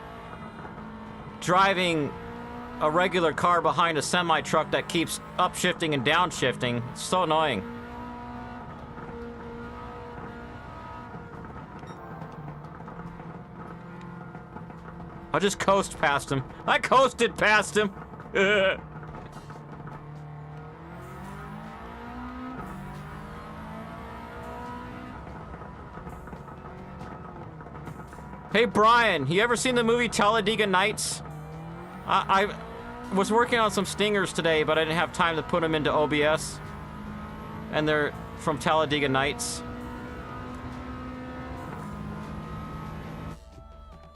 driving a regular car behind a semi-truck that keeps upshifting and downshifting. It's so annoying. I'll just coast past him. I coasted past him. Hey Brian, you ever seen the movie Talladega Nights? I was working on some stingers today, but I didn't have time to put them into OBS. And they're from Talladega Nights.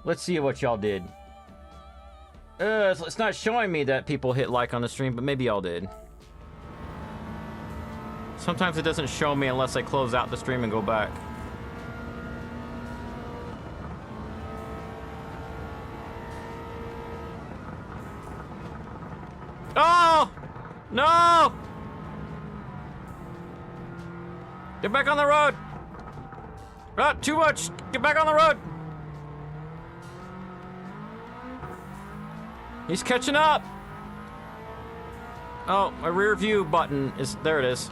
Let's see what y'all did. It's not showing me that people hit like on the stream, but maybe y'all did. Sometimes it doesn't show me unless I close out the stream and go back. Oh! No! Get back on the road! Ah, too much! Get back on the road! He's catching up! Oh, my rear view button is... there it is.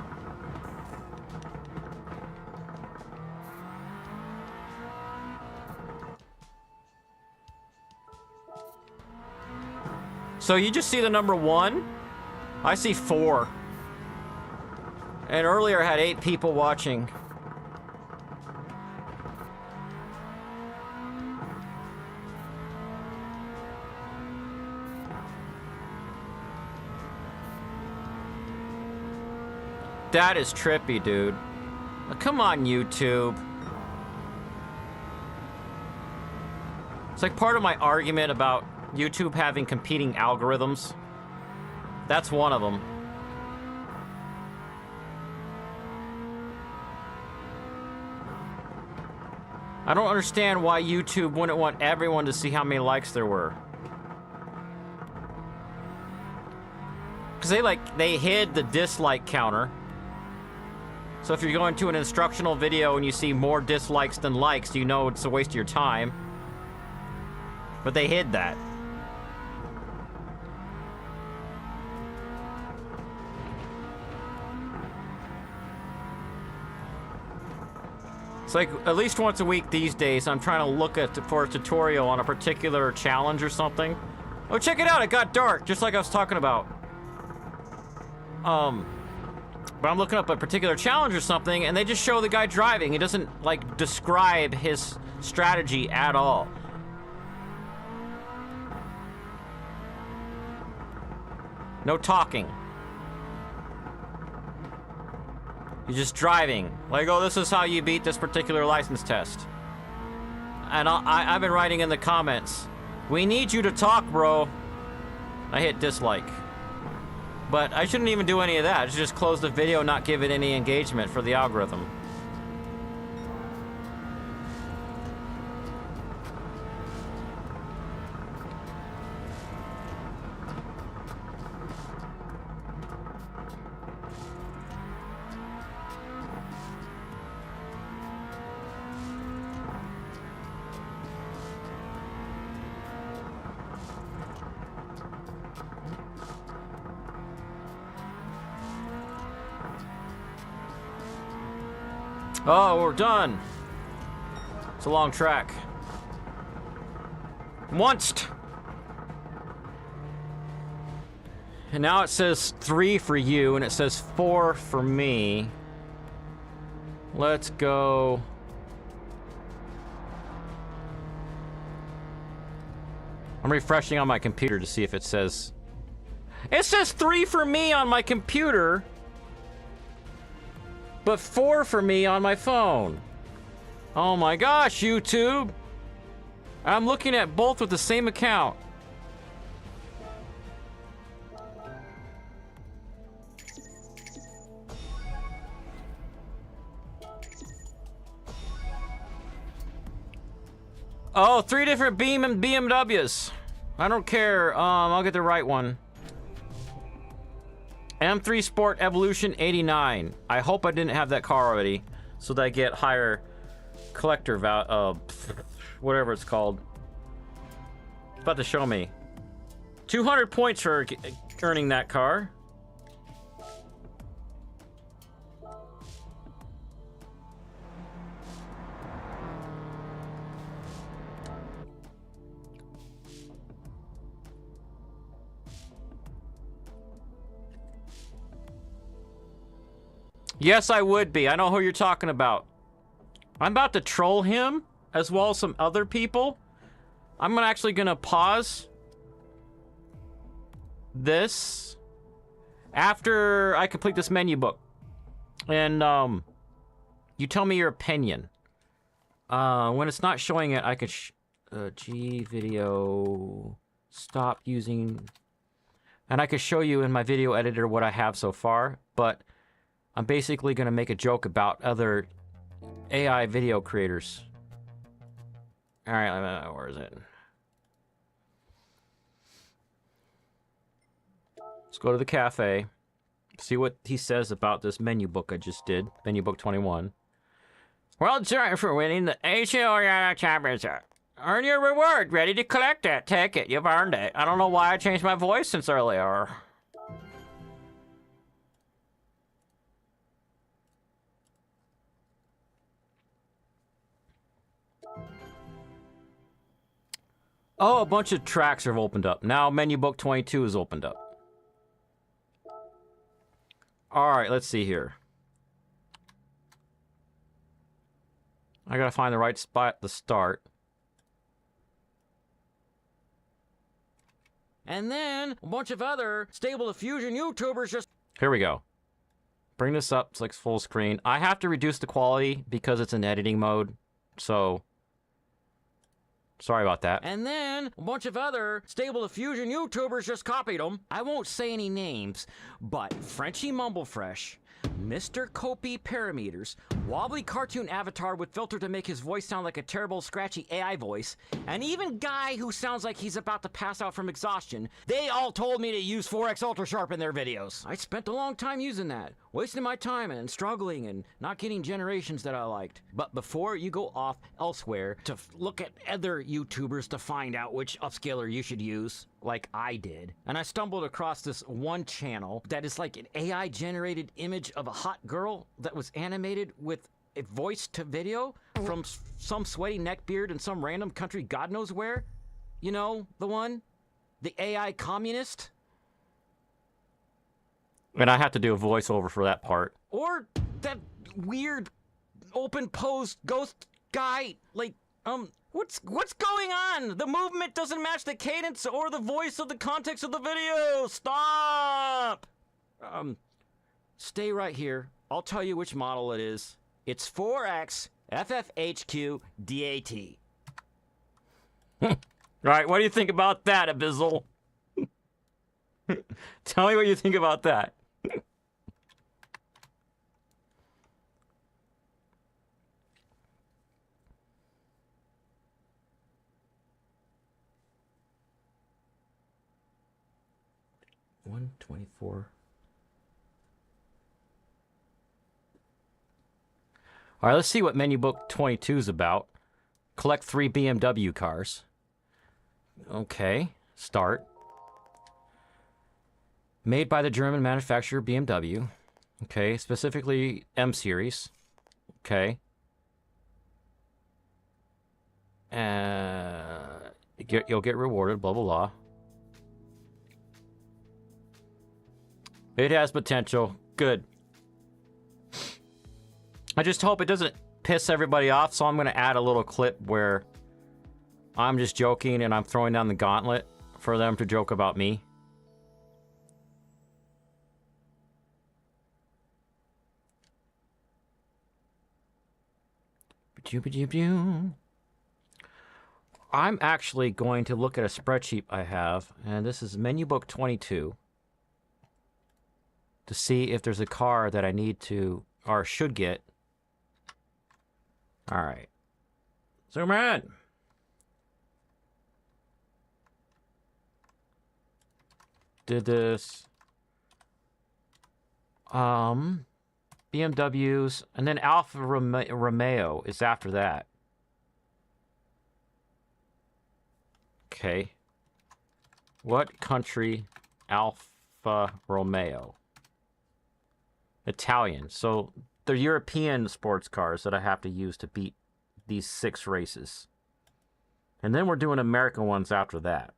So you just see the number 1? I see 4. And earlier I had 8 people watching. That is trippy, dude. Come on, YouTube. It's like part of my argument about YouTube having competing algorithms. That's one of them. I don't understand why YouTube wouldn't want everyone to see how many likes there were. Because they hid the dislike counter. So if you're going to an instructional video and you see more dislikes than likes, you know it's a waste of your time. But they hid that. It's like at least once a week these days, I'm trying to look for a tutorial on a particular challenge or something. Oh, check it out, it got dark, just like I was talking about. But I'm looking up a particular challenge or something, and they just show the guy driving. It doesn't, like, describe his strategy at all. No talking. He's just driving. Like, oh, this is how you beat this particular license test. And I've been writing in the comments, we need you to talk, bro. I hit dislike. But I shouldn't even do any of that. I should just close the video, not give it any engagement for the algorithm. Oh, we're done. It's a long track. Once. And now it says 3 for you, and it says 4 for me. Let's go. I'm refreshing on my computer to see if it says... It says 3 for me on my computer, but 4 for me on my phone. Oh my gosh, YouTube. I'm looking at both with the same account. Oh, 3 different BMWs. I don't care. I'll get the right one. M3 Sport Evolution 89. I hope I didn't have that car already, so that I get higher collector whatever it's called. It's about to show me. 200 points for earning that car. Yes, I would be. I know who you're talking about. I'm about to troll him, as well as some other people. I'm actually gonna pause this after I complete this menu book. And, you tell me your opinion. When it's not showing it, I could G video, stop using... And I could show you in my video editor what I have so far, but... I'm basically going to make a joke about other AI video creators. Alright, where is it? Let's go to the cafe. See what he says about this menu book I just did. Menu book 21. Well done for winning the ACO Championship. Earn your reward. Ready to collect it. Take it. You've earned it. I don't know why I changed my voice since earlier. Oh, a bunch of tracks have opened up. Now menu book 22 is opened up. Alright, let's see here. I gotta find the right spot to start. And then a bunch of other Stable Diffusion YouTubers just... Here we go. Bring this up, it's like full screen. I have to reduce the quality because it's in editing mode, so... Sorry about that. And then a bunch of other Stable Diffusion YouTubers just copied them. I won't say any names, but Frenchie Mumblefresh, Mr. Copy Parameters, Wobbly Cartoon Avatar with filter to make his voice sound like a terrible, scratchy AI voice, and even Guy who sounds like he's about to pass out from exhaustion, they all told me to use 4X Ultra Sharp in their videos. I spent a long time using that, wasting my time and struggling and not getting generations that I liked. But before you go off elsewhere to look at other YouTubers to find out which upscaler you should use, like I did, and I stumbled across this one channel that is like an AI generated image of a hot girl that was animated with a voice to video from some sweaty neckbeard in some random country God knows where. You know, the one? The AI communist? And I have to do a voiceover for that part. Or that weird open pose ghost guy, like, what's going on? The movement doesn't match the cadence or the voice of the context of the video. Stop! Stay right here. I'll tell you which model it is. It's 4X FFHQ DAT. All right, what do you think about that, Abyssal? Tell me what you think about that. $124. All right, let's see what menu book 22 is about. Collect 3 BMW cars. Okay, start. Made by the German manufacturer BMW. Okay, specifically M series. Okay. You'll get rewarded, blah, blah, blah. It has potential. Good. I just hope it doesn't piss everybody off, so I'm going to add a little clip where I'm just joking and I'm throwing down the gauntlet for them to joke about me. I'm actually going to look at a spreadsheet I have, and this is menu book 22, to see if there's a car that I need to, or should get. All right. Zoom in. Did this. BMWs, and then Alfa Romeo is after that. Okay. What country? Alfa Romeo. Italian. So they're European sports cars that I have to use to beat these 6 races. And then we're doing American ones after that.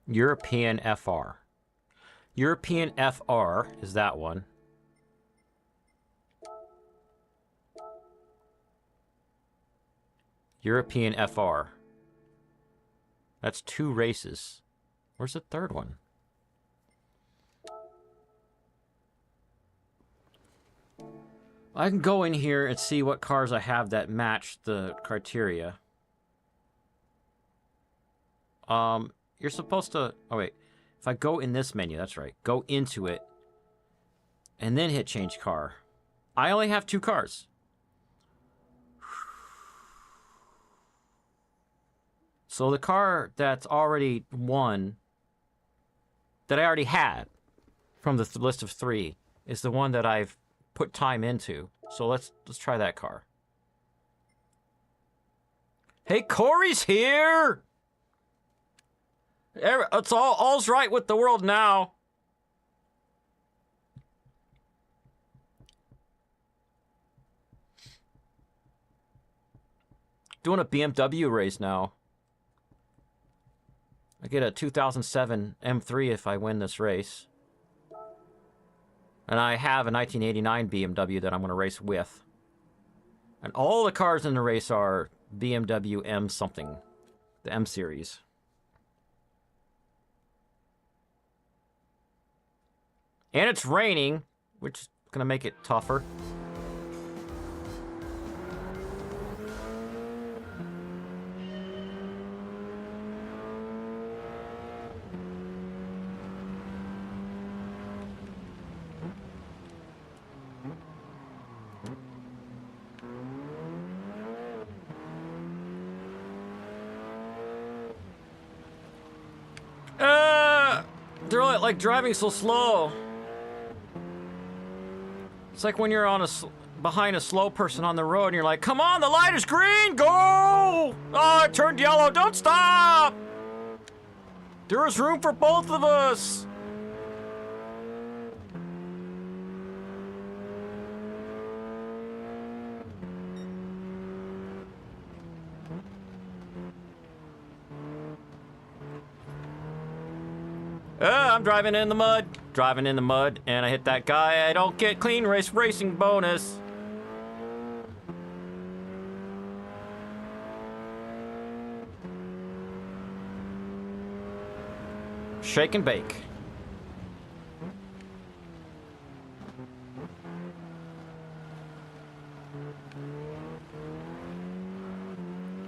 European FR. European FR is that one. European FR. That's 2 races. Where's the third one? I can go in here and see what cars I have that match the criteria. You're supposed to... Oh, wait. If I go in this menu, that's right. Go into it. And then hit change car. I only have 2 cars. So the car that's already won, that I already had from the list of 3, is the one that I've put time into. So let's try that car. Hey, Corey's here! It's all's right with the world now. Doing a BMW race now. I get a 2007 M3 if I win this race. And I have a 1989 BMW that I'm going to race with. And all the cars in the race are BMW M something. The M series. And it's raining, which is going to make it tougher. They're like driving so slow. It's like when you're on behind a slow person on the road and you're like, come on, the light is green, go! Oh, it turned yellow, don't stop! There is room for both of us! I'm driving in the mud, and I hit that guy. I don't get clean racing bonus. Shake and bake.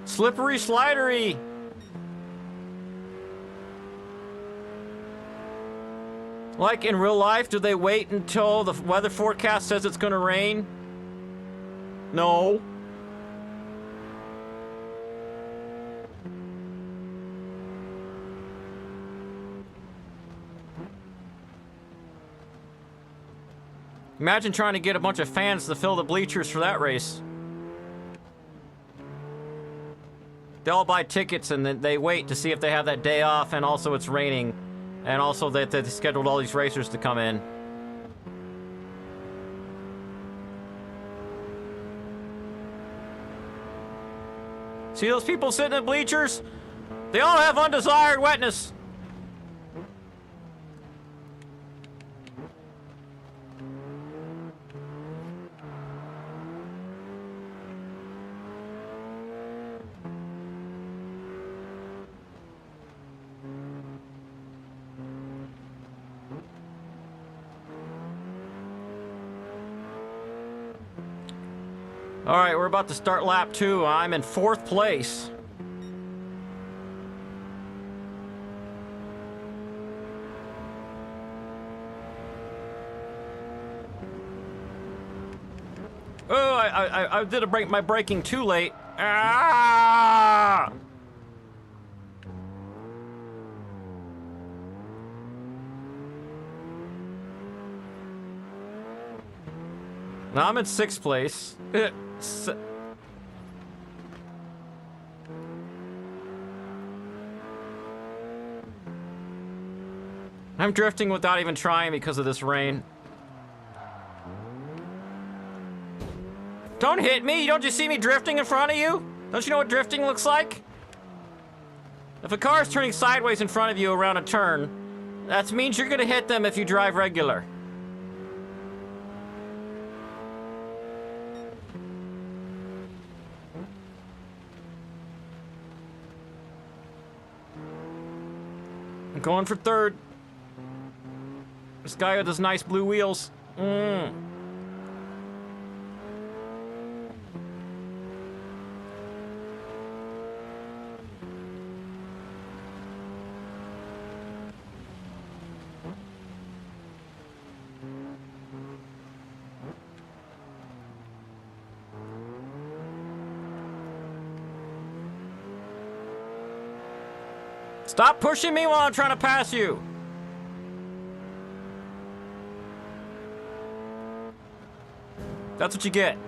Slippery slidery. Like in real life, do they wait until the weather forecast says it's gonna rain? No. Imagine trying to get a bunch of fans to fill the bleachers for that race. They all buy tickets and then they wait to see if they have that day off, and also it's raining. And also that they scheduled all these racers to come in. See those people sitting in bleachers? They all have undesired wetness. All right, we're about to start lap 2. I'm in 4th place. Oh, I did my braking too late. Ah! Now I'm in 6th place. I'm drifting without even trying because of this rain. Don't hit me! Don't you see me drifting in front of you? Don't you know what drifting looks like? If a car is turning sideways in front of you around a turn, that means you're gonna hit them if you drive regular. I'm going for 3rd. This guy with his nice blue wheels. Stop pushing me while I'm trying to pass you. That's what you get.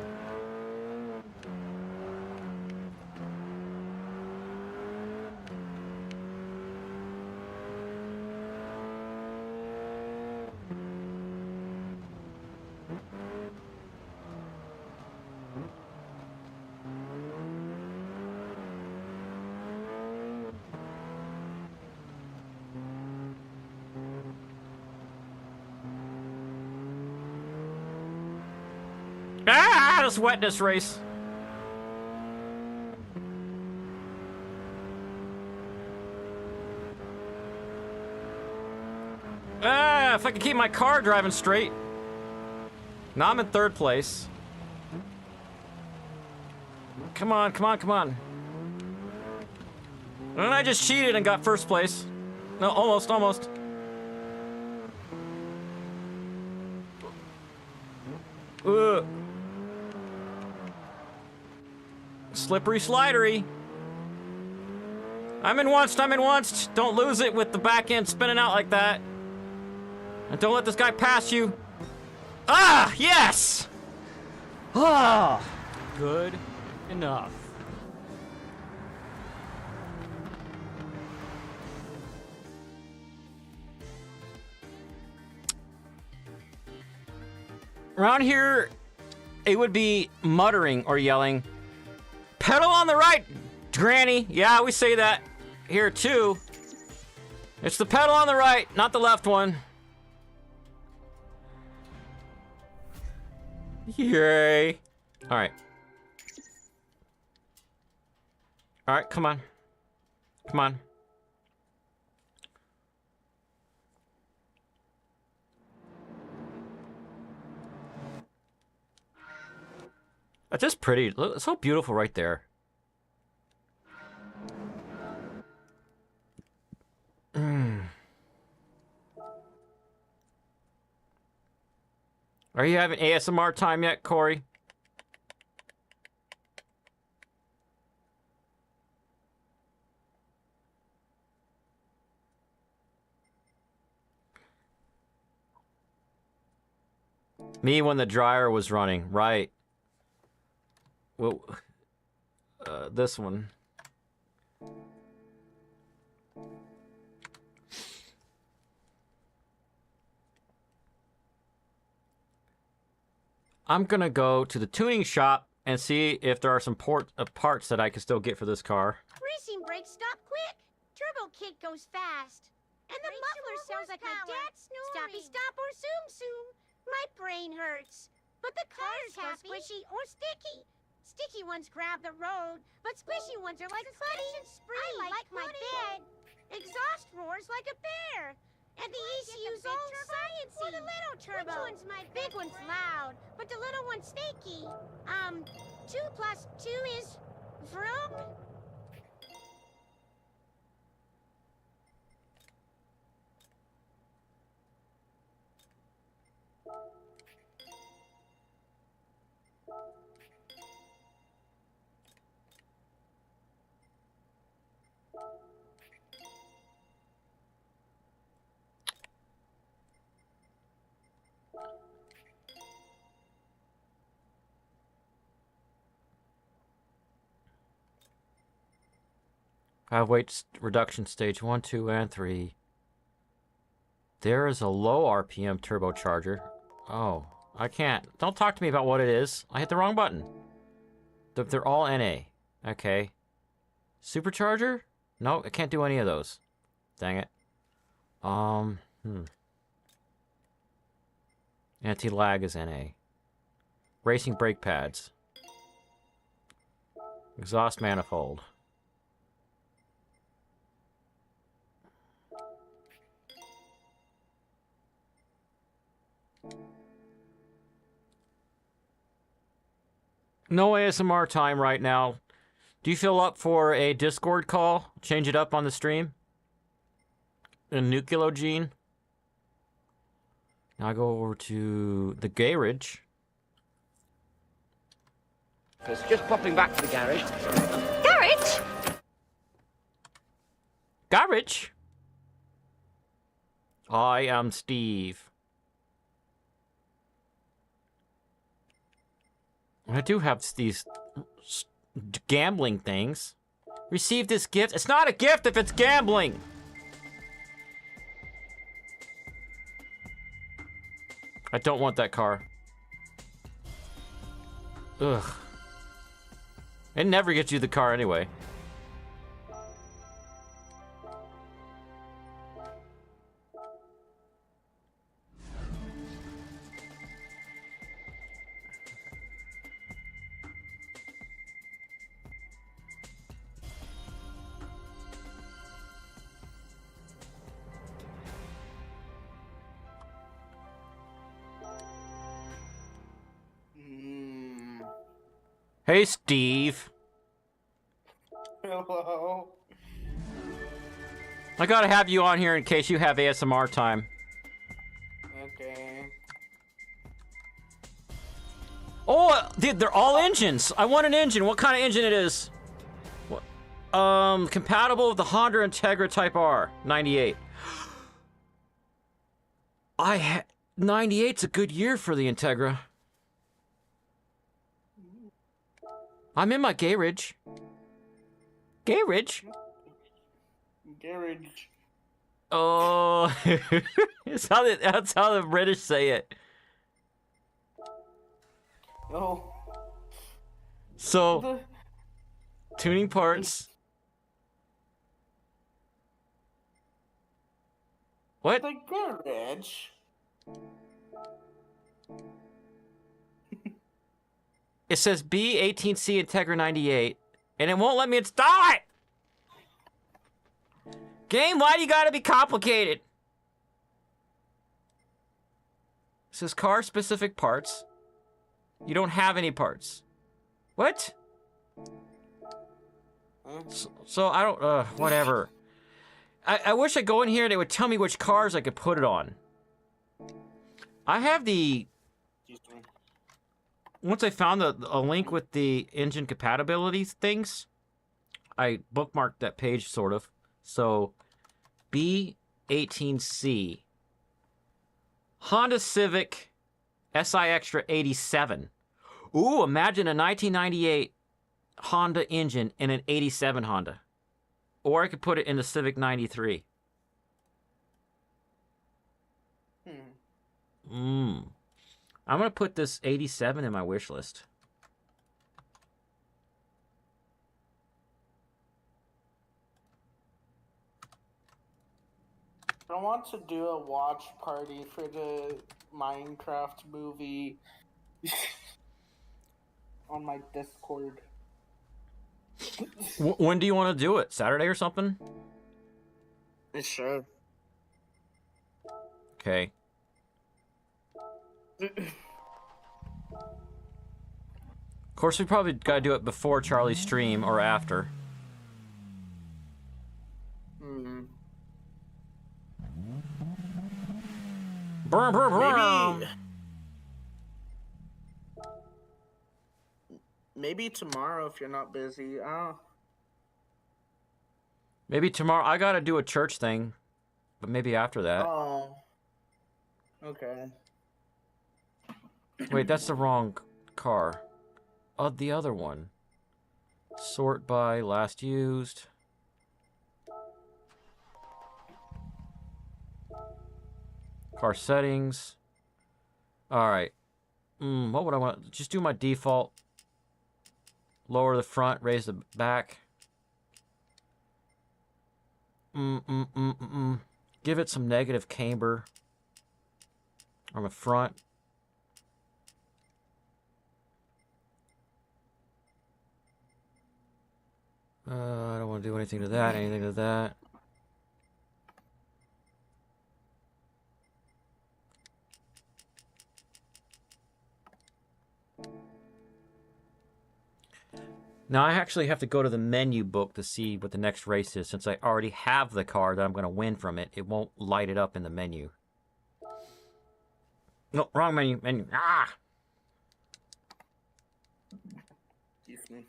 Ah, this wetness race. Ah, if I could keep my car driving straight. Now I'm in third place. Come on, come on, come on. And I just cheated and got first place. No, almost, almost. Ugh. Slippery slidery. I'm in once, I'm in once. Don't lose it with the back end spinning out like that. And don't let this guy pass you. Ah, yes! Ah, Good enough. around here, it would be muttering or yelling, pedal on the right, Granny. Yeah, we say that here too. It's the pedal on the right, not the left one. Yay. All right. All right, come on. Come on. That's just pretty. Look, it's so beautiful right there. Are you having ASMR time yet, Corey? Me when the dryer was running, right. Well, this one. I'm gonna go to the tuning shop and see if there are some parts that I can still get for this car. Racing brakes stop quick. Turbo kick goes fast. And the muffler sounds like my dad's snoring. Stoppy stop or zoom zoom. My brain hurts. But the cars go squishy or sticky. Sticky ones grab the road, but squishy ones are like putty. I like my bed. Exhaust roars like a bear. And the ECU's all sciencey. Or the little turbo. Which one's my big one's loud, but the little one's snaky. 2 plus 2 is vroom. I have weight reduction stage 1, 2, and 3. There is a low RPM turbocharger. Oh, I can't. Don't talk to me about what it is. I hit the wrong button. They're all NA. Okay. Supercharger? No, I can't do any of those. Dang it. Anti-lag is NA. Racing brake pads. Exhaust manifold. No ASMR time right now. Do you feel up for a Discord call? Change it up on the stream? A Nucleolo Gene? Now I go over to the garage. It's just popping back to the garage. Garage? Garage? I am Steve. I do have these gambling things. Receive this gift. It's not a gift if it's gambling. I don't want that car. Ugh. It never gets you the car anyway. Hey, Steve. Hello. I gotta have you on here in case you have ASMR time. Okay. Oh, dude, they're all engines. I want an engine. What kind of engine it is? What? Compatible with the Honda Integra Type R 98. 98's a good year for the Integra. I'm in my garage. Garage? Garage. Oh, that's how the British say it. Oh. So, tuning parts. What? The garage. It says B18C Integra 98, and it won't let me install it! Game, why do you gotta be complicated? It says car-specific parts. You don't have any parts. What? So I don't, whatever. I wish I go in here and it would tell me which cars I could put it on. I have the... Once I found a link with the engine compatibility things, I bookmarked that page, sort of. So, B18C. Honda Civic SI Extra 87. Ooh, imagine a 1998 Honda engine in an 87 Honda. Or I could put it in the Civic 93. I'm going to put this 87 in my wish list. I want to do a watch party for the Minecraft movie on my Discord. When do you want to do it? Saturday or something? Sure. Okay. Of course, we probably gotta do it before Charlie's stream or after. Brr, brr, brr. Maybe tomorrow if you're not busy. Maybe tomorrow. I gotta do a church thing, but maybe after that. Oh. Okay. Wait, that's the wrong car. The other one. Sort by last used. Car settings. Alright. What would I want? Just do my default. Lower the front, raise the back. Give it some negative camber on the front. I don't want to do anything to that, anything to that. Now I actually have to go to the menu book to see what the next race is. Since I already have the car that I'm going to win from it, it won't light it up in the menu. No, wrong menu. Menu. Ah! Excuse me.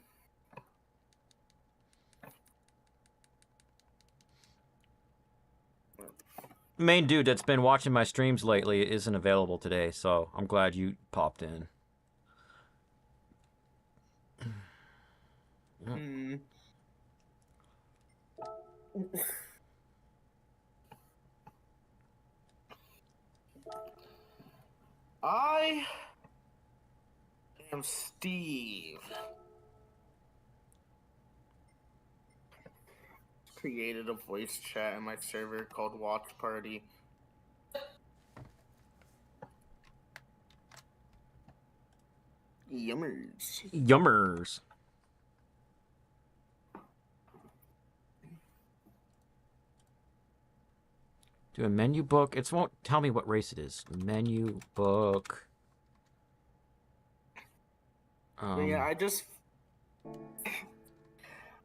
Main dude that's been watching my streams lately isn't available today, so I'm glad you popped in. I am Steve. Created a voice chat in my server called Watch Party. Yummers. Yummers. Do a menu book. It won't tell me what race it is. Menu book. But yeah, I just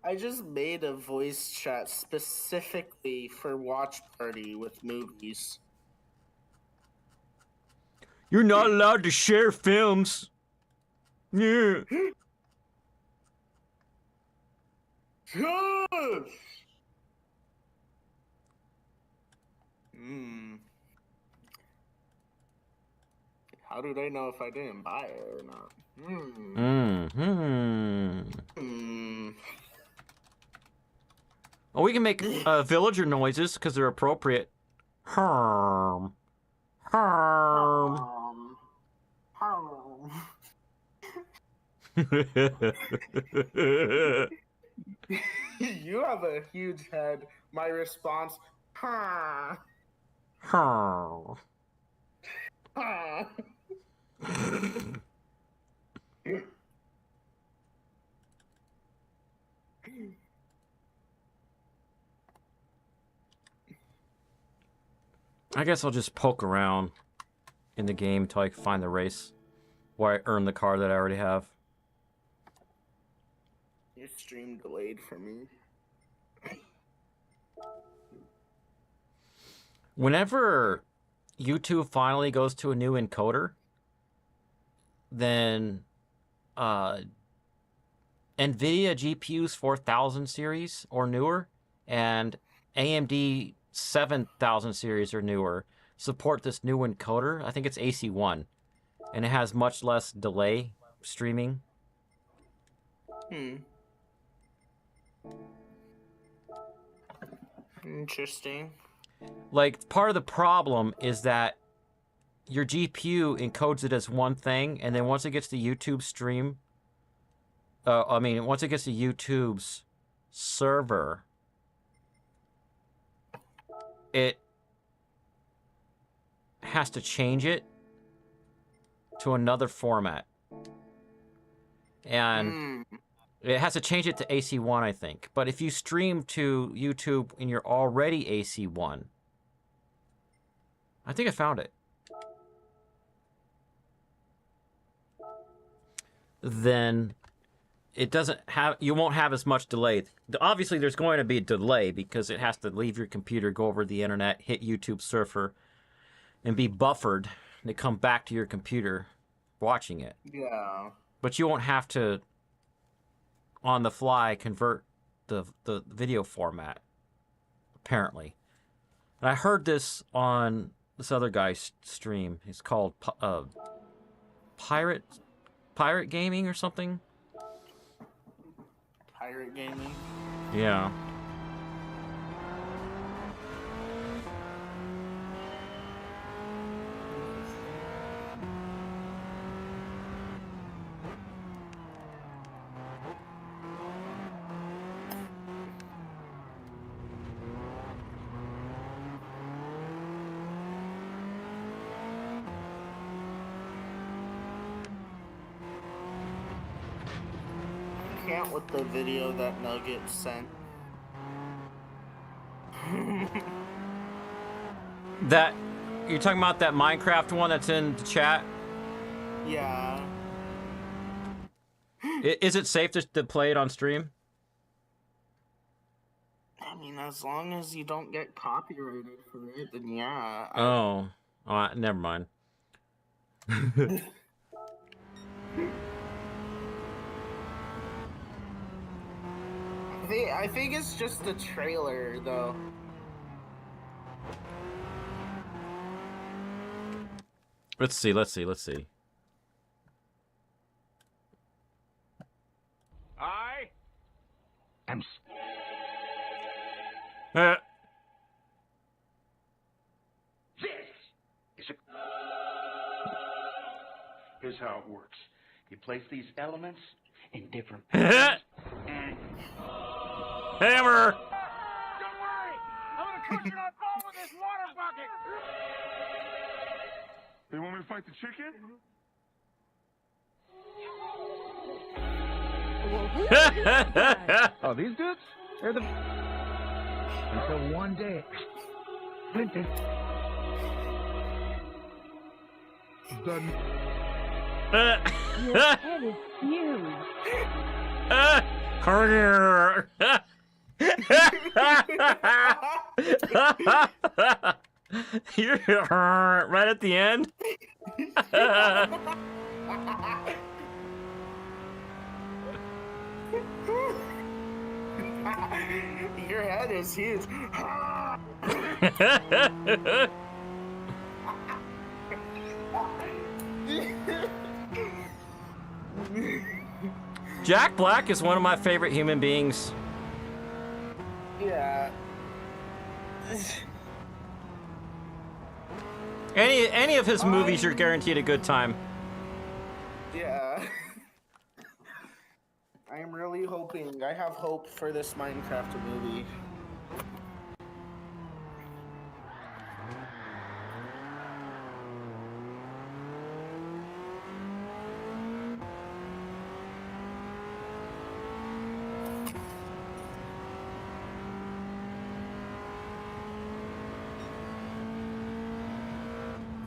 I just made a voice chat specifically for watch party with movies. You're not allowed to share films. Yeah. Yes! How do they know if I didn't buy it or not? Well, we can make villager noises because they're appropriate. Harm. You have a huge head. My response, huh. Harm. Huh. I guess I'll just poke around in the game until I can find the race where I earn the car that I already have. Your stream delayed for me. Whenever YouTube finally goes to a new encoder, then NVIDIA GPUs 4000 series or newer and AMD 7000 series or newer support this new encoder. I think it's AC1, and it has much less delay streaming. Interesting. Like, part of the problem is that your GPU encodes it as one thing, and then once it gets to YouTube stream, once it gets to YouTube's server, it has to change it to another format. And it has to change it to AC1, I think. But if you stream to YouTube and you're already AC1, I think I found it. Then it doesn't have, you won't have as much delay. Obviously, there's going to be a delay because it has to leave your computer, go over the internet, hit YouTube surfer, and be buffered to come back to your computer watching it. Yeah. But you won't have to, on the fly, convert the video format, apparently. And I heard this on this other guy's stream. It's called Pirate Gaming or something. Pirate gaming? Yeah. Can't with the video that Nugget sent. That, you're talking about that Minecraft one that's in the chat? Yeah. Is it safe to play it on stream? I mean, as long as you don't get copyrighted for it, then yeah. Oh, never mind. I think it's just the trailer, though. Let's see. I I'm This is a... Here's how it works. You place these elements in different patterns, and... Hammer! Don't worry! I'm gonna crush it on bone with this water bucket! You want me to fight the chicken? Oh, these dudes? They're the... Until one day... Clinton... Your head is huge. You're right at the end. Your head is huge. Jack Black is one of my favorite human beings. Yeah. Any of his movies, you're guaranteed a good time. Yeah. I'm really hoping. I have hope for this Minecraft movie.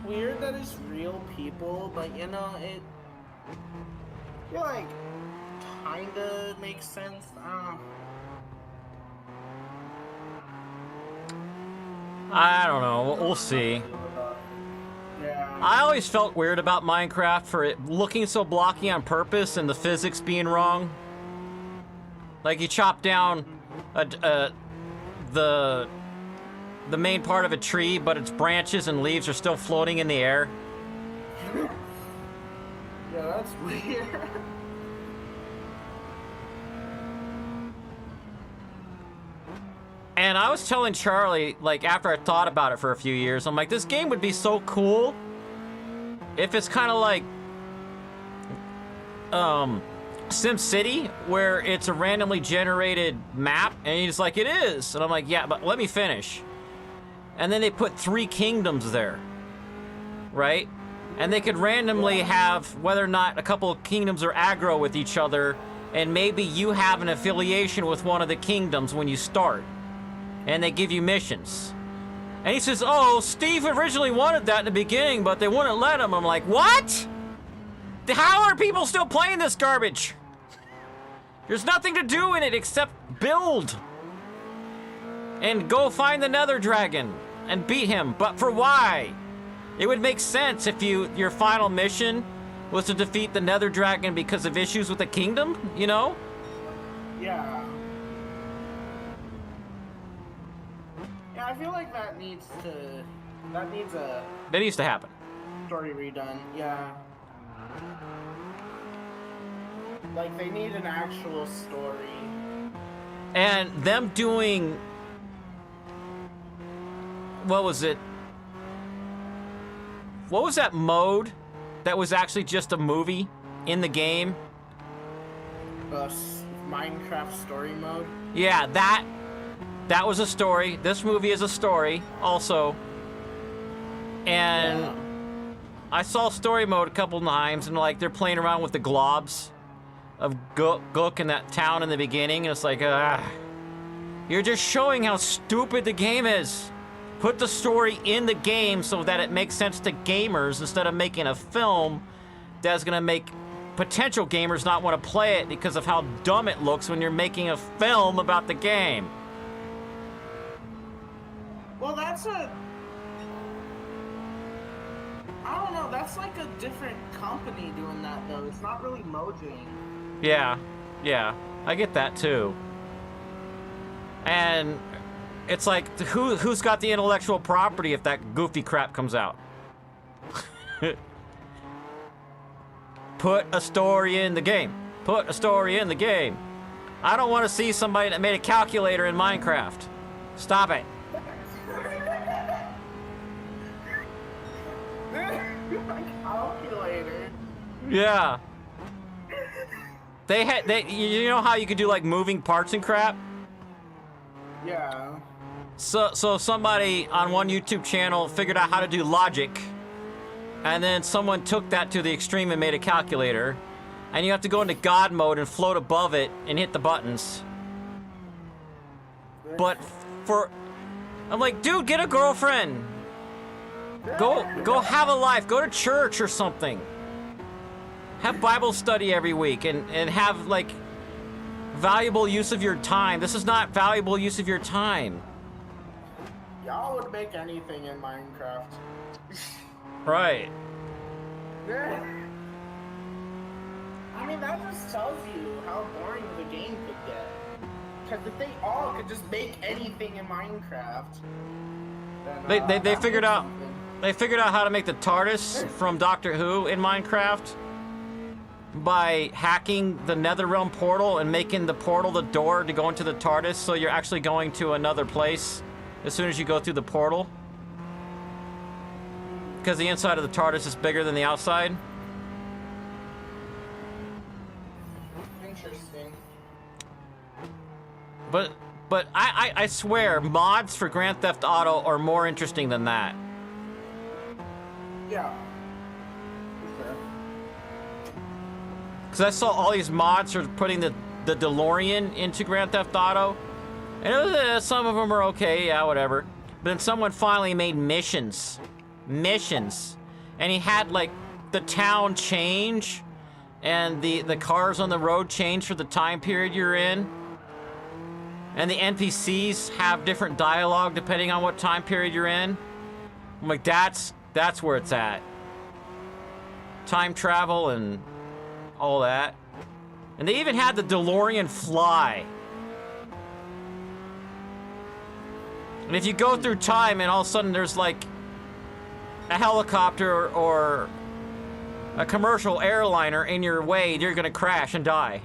Weird that it's real people, but you know, it I feel like kinda makes sense. I don't know. We'll see. Yeah. I always felt weird about Minecraft for it looking so blocky on purpose and the physics being wrong. Like you chop down the main part of a tree, but its branches and leaves are still floating in the air. Yeah, that's weird. And I was telling Charlie, like, after I thought about it for a few years, I'm like, this game would be so cool if it's kind of like Sim City, where it's a randomly generated map, and he's like, it is. And I'm like, yeah, but let me finish. And then they put 3 kingdoms there, right? And they could randomly have whether or not a couple of kingdoms are aggro with each other, and maybe you have an affiliation with one of the kingdoms when you start. And they give you missions. And he says, oh, Steve originally wanted that in the beginning, but they wouldn't let him. I'm like, what? How are people still playing this garbage? There's nothing to do in it except build. And go find the Nether Dragon and beat him. But for why? It would make sense if your final mission was to defeat the Nether Dragon because of issues with the kingdom, you know? Yeah. Yeah, I feel like that needs to happen. Story redone, yeah. Like, they need an actual story. And them doing... What was it? What was that mode that was actually just a movie in the game? Minecraft story mode? Yeah, that was a story. This movie is a story also. And Yeah. I saw story mode a couple times, and like they're playing around with the globs of Gook in that town in the beginning, and it's like, you're just showing how stupid the game is. Put the story in the game so that it makes sense to gamers instead of making a film that's gonna make potential gamers not want to play it because of how dumb it looks when you're making a film about the game. Well, I don't know, that's like a different company doing that, though. It's not really Mojang. Yeah, I get that too. And it's like, who's got the intellectual property if that goofy crap comes out? Put a story in the game. Put a story in the game. I don't want to see somebody that made a calculator in Minecraft. Stop it. Calculator. Yeah. You know how you could do like moving parts and crap? Yeah. So somebody on one YouTube channel figured out how to do logic, and then someone took that to the extreme and made a calculator, and you have to go into God mode and float above it and hit the buttons. But I'm like, dude, get a girlfriend. Go have a life. Go to church or something. Have Bible study every week and have like valuable use of your time. This is not valuable use of your time. Y'all would make anything in Minecraft. Right. Yeah. I mean, that just tells you how boring the game could get. Because if they all could just make anything in Minecraft, then, They figured out how to make the TARDIS from Doctor Who in Minecraft by hacking the Netherrealm portal and making the portal the door to go into the TARDIS, so you're actually going to another place as soon as you go through the portal. Because the inside of the TARDIS is bigger than the outside. Interesting. But I swear, mods for Grand Theft Auto are more interesting than that. Yeah. For sure. Because I saw all these mods for putting the DeLorean into Grand Theft Auto. And it was, some of them are okay, yeah, whatever. But then someone finally made missions. And he had, like, the town change. And the cars on the road change for the time period you're in. And the NPCs have different dialogue depending on what time period you're in. I'm like, that's where it's at. Time travel and all that. And they even had the DeLorean fly. And if you go through time and all of a sudden there's like a helicopter or a commercial airliner in your way, you're gonna crash and die.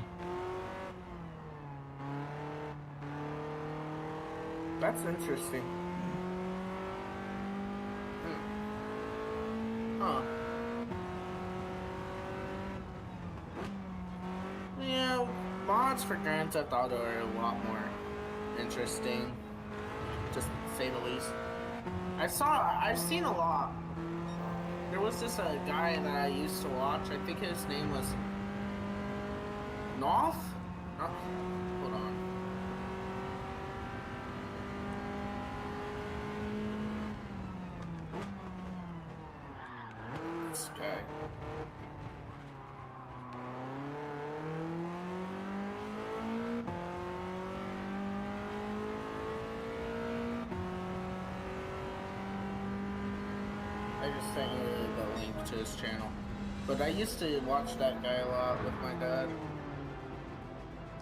That's interesting. Huh. Yeah, mods for Grand Theft Auto are a lot more interesting, just to say the least. I've seen a lot. There was this guy that I used to watch. I think his name was Noth? Hold on. This guy. I just sent you the link to his channel. But I used to watch that guy a lot with my dad.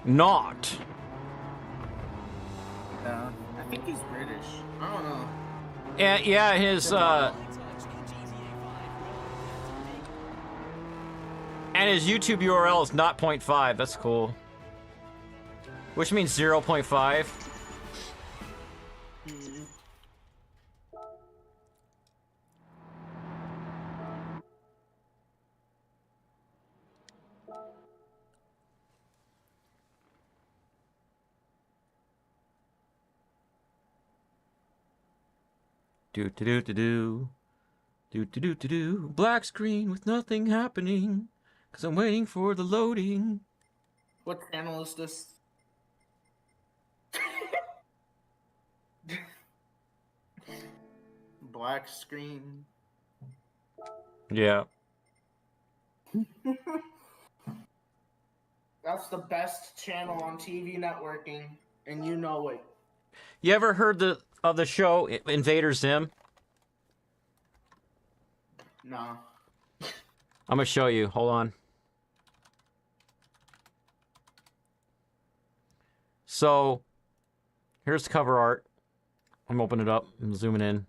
Not. Yeah. I think he's British. I don't know. Yeah, his, and his YouTube URL is not 0.5. That's cool. Which means 0.5. Do do do do do. Do do do do do. Black screen with nothing happening. Cause I'm waiting for the loading. What channel is this? Black screen. Yeah. That's the best channel on TV networking, and you know it. You ever heard of the show Invader Zim? No. I'm gonna show you. Hold on. So, here's the cover art. I'm opening it up. I'm zooming in.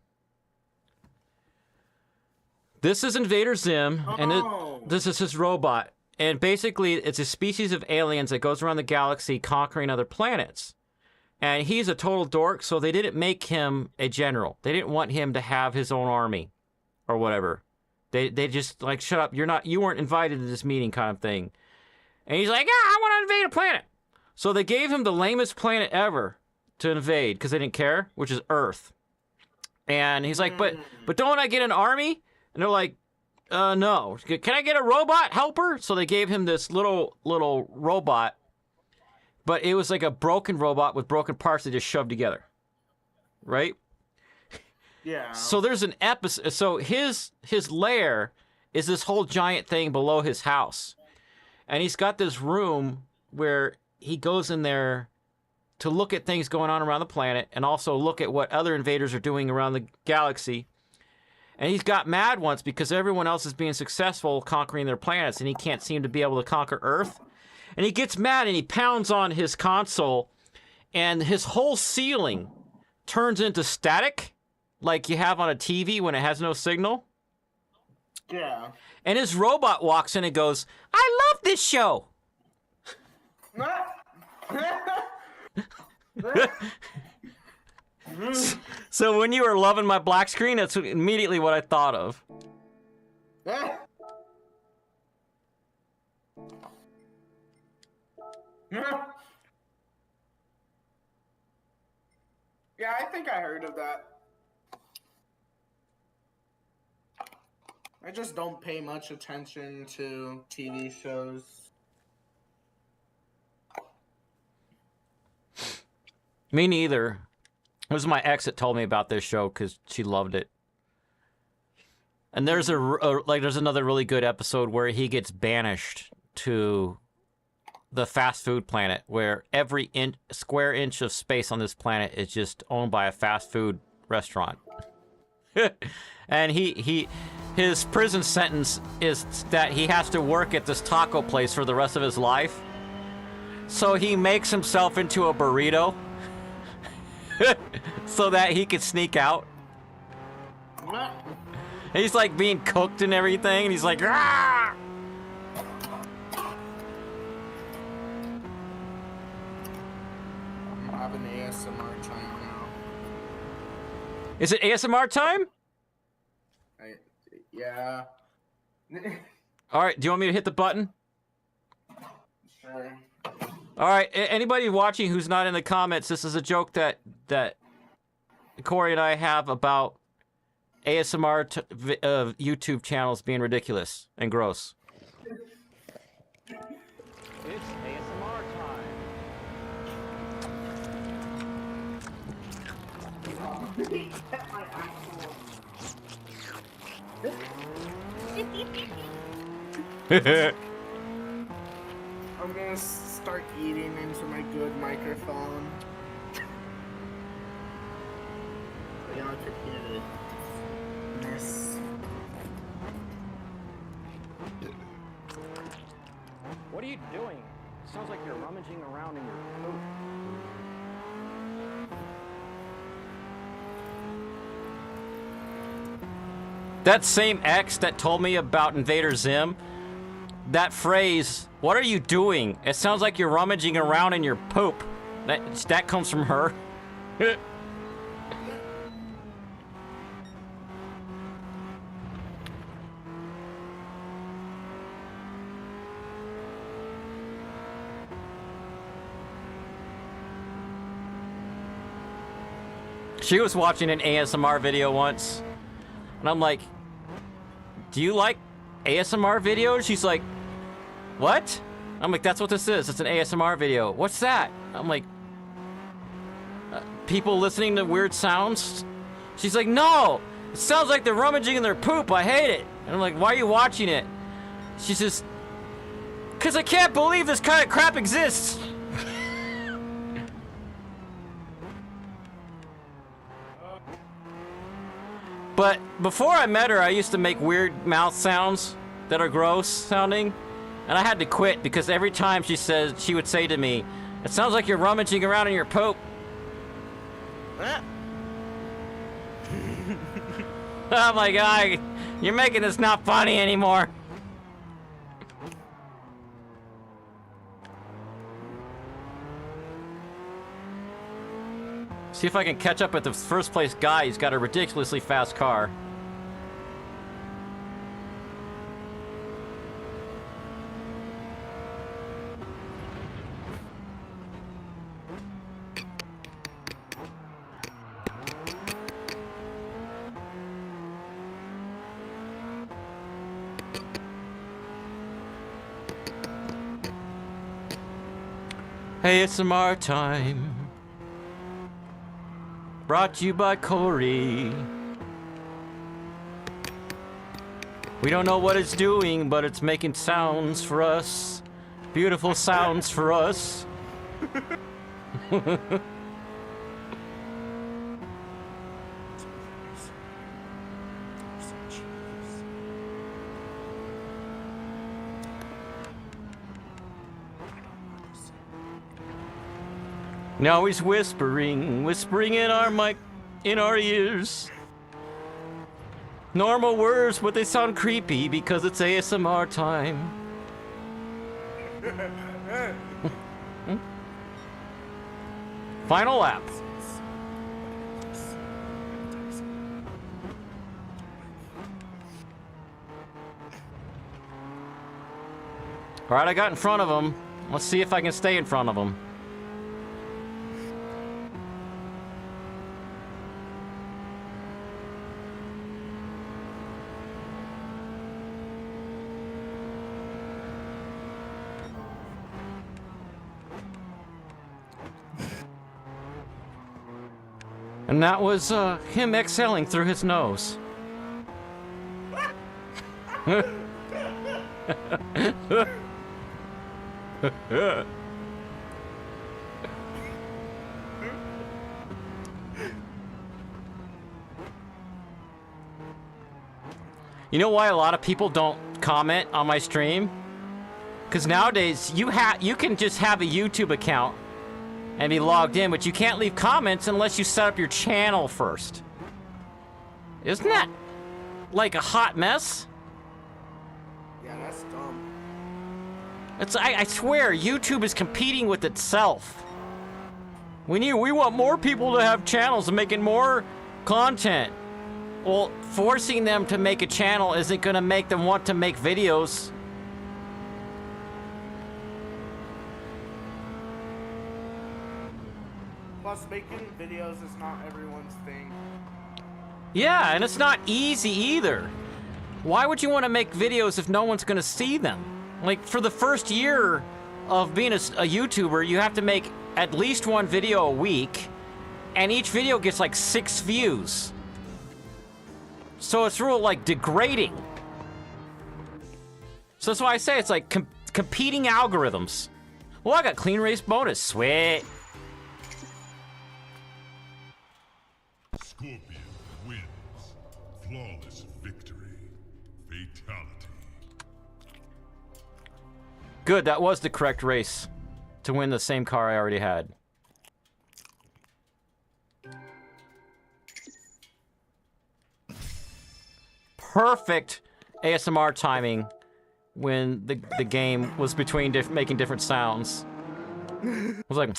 This is Invader Zim, and this is his robot. And basically, it's a species of aliens that goes around the galaxy conquering other planets. And he's a total dork, so they didn't make him a general. They didn't want him to have his own army or whatever. They just like, shut up, you weren't invited to this meeting kind of thing. And he's like, yeah, I want to invade a planet. So they gave him the lamest planet ever to invade because they didn't care, which is Earth. And he's like, but don't I get an army? And they're like, no. Can I get a robot helper? So they gave him this little robot. But it was like a broken robot with broken parts they just shoved together. Right? Yeah. So there's an episode. So his lair is this whole giant thing below his house. And he's got this room where he goes in there to look at things going on around the planet and also look at what other invaders are doing around the galaxy. And he's got mad once because everyone else is being successful conquering their planets and he can't seem to be able to conquer Earth. And he gets mad and he pounds on his console and his whole ceiling turns into static like you have on a TV when it has no signal. Yeah. And his robot walks in and goes, "I love this show." So when you were loving my black screen, that's immediately what I thought of. Yeah, I think I heard of that. I just don't pay much attention to TV shows. Me neither. It was my ex that told me about this show because she loved it. And there's there's another really good episode where he gets banished to the fast food planet, where every square inch of space on this planet is just owned by a fast food restaurant. And his prison sentence is that he has to work at this taco place for the rest of his life. So he makes himself into a burrito so that he could sneak out. And he's like being cooked and everything, and he's like, "Ah!" I'm having ASMR time now. Is it ASMR time? Yeah. All right, do you want me to hit the button? Sure. All right, anybody watching who's not in the comments, this is a joke that Corey and I have about ASMR YouTube channels being ridiculous and gross. It's ASMR time. I'm gonna start eating into my good microphone. So y'all could hear it. Nice. What are you doing? Sounds like you're rummaging around in your poop. That same ex that told me about Invader Zim, that phrase, "What are you doing? It sounds like you're rummaging around in your poop." That comes from her. She was watching an ASMR video once, and I'm like, "Do you like ASMR videos?" She's like, "What?" I'm like, "That's what this is. It's an ASMR video." "What's that?" I'm like, "People listening to weird sounds?" She's like, "No, it sounds like they're rummaging in their poop. I hate it." And I'm like, "Why are you watching it?" She says, "'Cause I can't believe this kind of crap exists." But before I met her, I used to make weird mouth sounds that are gross sounding. And I had to quit because every time she would say to me, "It sounds like you're rummaging around in your poop." Oh my God, you're making this not funny anymore. See if I can catch up with the first place guy. He's got a ridiculously fast car. Hey, it's ASMR time. Brought to you by Corey. We don't know what it's doing, but it's making sounds for us. Beautiful sounds for us. Now he's whispering, whispering in our mic, in our ears. Normal words, but they sound creepy because it's ASMR time. Final lap. All right, I got in front of him. Let's see if I can stay in front of him. And that was him exhaling through his nose. You know why a lot of people don't comment on my stream? Because nowadays you can just have a YouTube account and be logged in, but you can't leave comments unless you set up your channel first. Isn't that like a hot mess? Yeah, that's dumb. I swear, YouTube is competing with itself. We want more people to have channels and making more content. Well, forcing them to make a channel isn't gonna make them want to make videos. Plus, making videos is not everyone's thing. Yeah, and it's not easy either. Why would you want to make videos if no one's gonna see them? Like, for the first year of being a YouTuber, you have to make at least one video a week, and each video gets like 6 views. So it's real, like, degrading. So that's why I say it's like competing algorithms. Well, I got clean race bonus. Sweet. Scorpion wins. Flawless victory. Fatality. Good, that was the correct race to win the same car I already had. Perfect ASMR timing when the game was between making different sounds. I was like...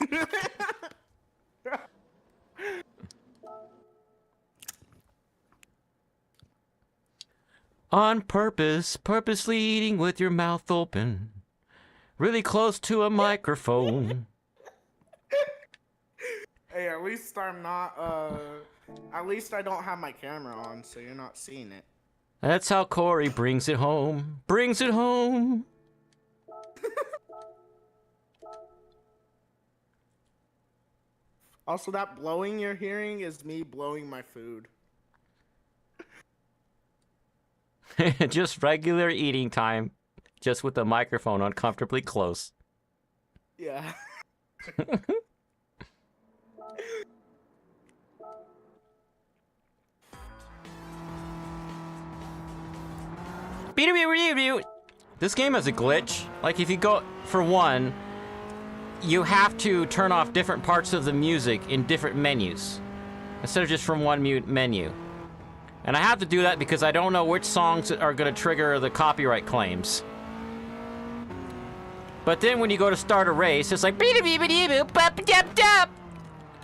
On purpose, purposely eating with your mouth open. Really close to a microphone. Hey, at least I'm not, at least I don't have my camera on, so you're not seeing it. That's how Corey brings it home. Brings it home. Also, that blowing you're hearing is me blowing my food. Just regular eating time. Just with the microphone uncomfortably close. Yeah. This game has a glitch. Like, if you go for one, you have to turn off different parts of the music in different menus instead of just from one menu. And I have to do that because I don't know which songs are going to trigger the copyright claims. But then when you go to start a race, it's like...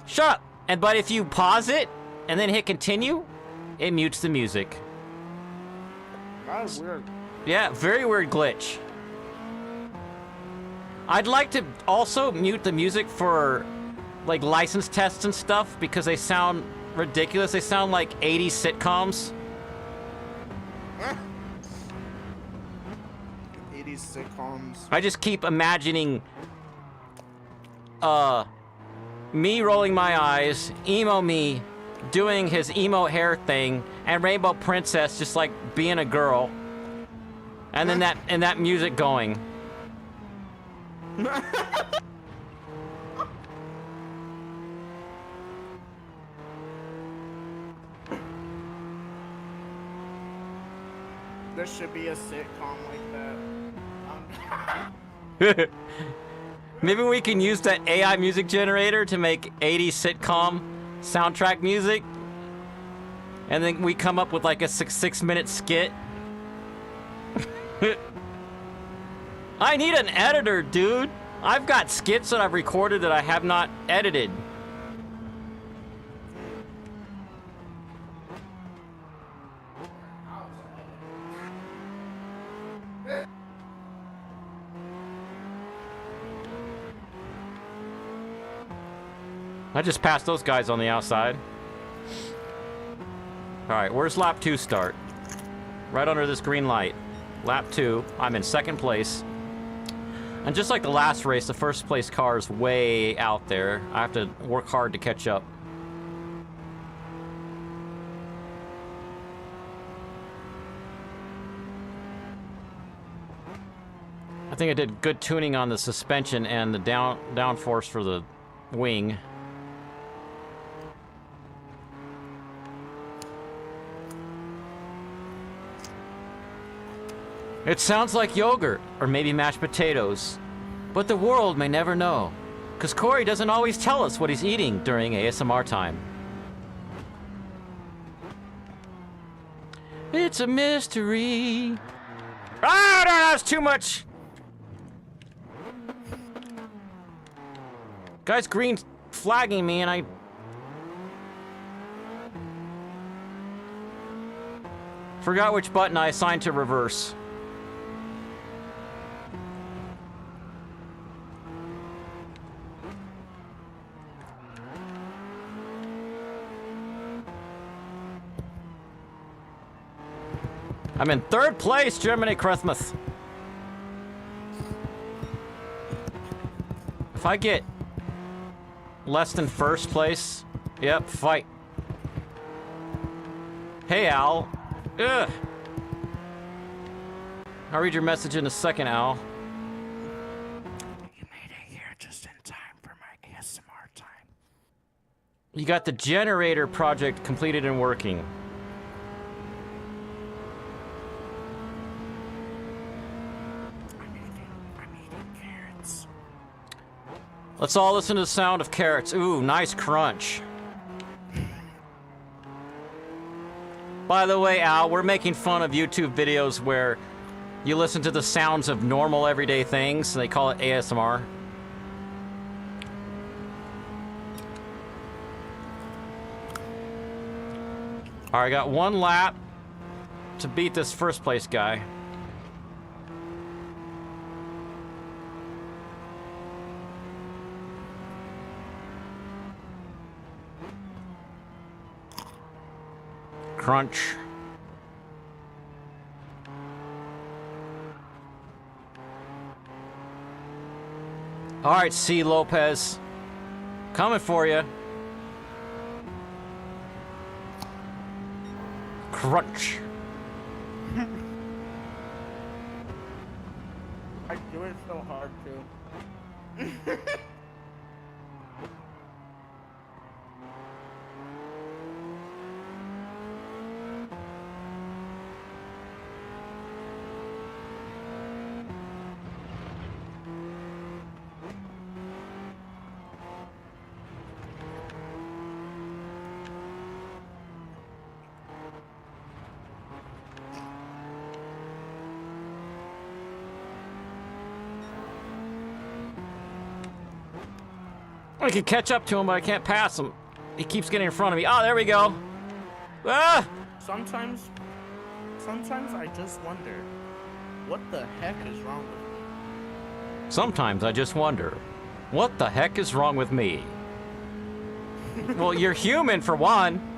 Shut up! But if you pause it and then hit continue, it mutes the music. That is weird. Yeah, very weird glitch. I'd like to also mute the music for, like, license tests and stuff because they sound ridiculous. They sound like 80s sitcoms. 80s sitcoms. I just keep imagining, me rolling my eyes, emo me doing his emo hair thing, and Rainbow Princess just, like, being a girl. And then that music going. There should be a sitcom like that. Maybe we can use that AI music generator to make 80s sitcom soundtrack music. And then we come up with like a six-minute skit. I need an editor, dude. I've got skits that I've recorded that I have not edited. I just passed those guys on the outside. Alright, where's lap 2 start? Right under this green light. Lap 2. I'm in second place. And just like the last race, the first place car is way out there. I have to work hard to catch up. I think I did good tuning on the suspension and the downforce for the wing. It sounds like yogurt, or maybe mashed potatoes. But the world may never know, because Corey doesn't always tell us what he's eating during ASMR time. It's a mystery. Ah, no, that's too much. Guy's green flagging me, and I... forgot which button I assigned to reverse. I'm in third place, Germany Christmas. If I get less than first place, yep, fight. Hey, Al. Ugh. I'll read your message in a second, Al. You made it here just in time for my ASMR time. You got the generator project completed and working. I'm eating carrots. Let's all listen to the sound of carrots. Ooh, nice crunch. By the way, Al, we're making fun of YouTube videos where you listen to the sounds of normal everyday things, and they call it ASMR. All right, I got one lap to beat this first place guy. Crunch. All right, C. Lopez. Coming for you. Crunch. I do it so hard too. I can catch up to him, but I can't pass him. He keeps getting in front of me. Oh, there we go. Ah! Sometimes I just wonder, what the heck is wrong with me? Sometimes I just wonder, what the heck is wrong with me? Well, you're human for one.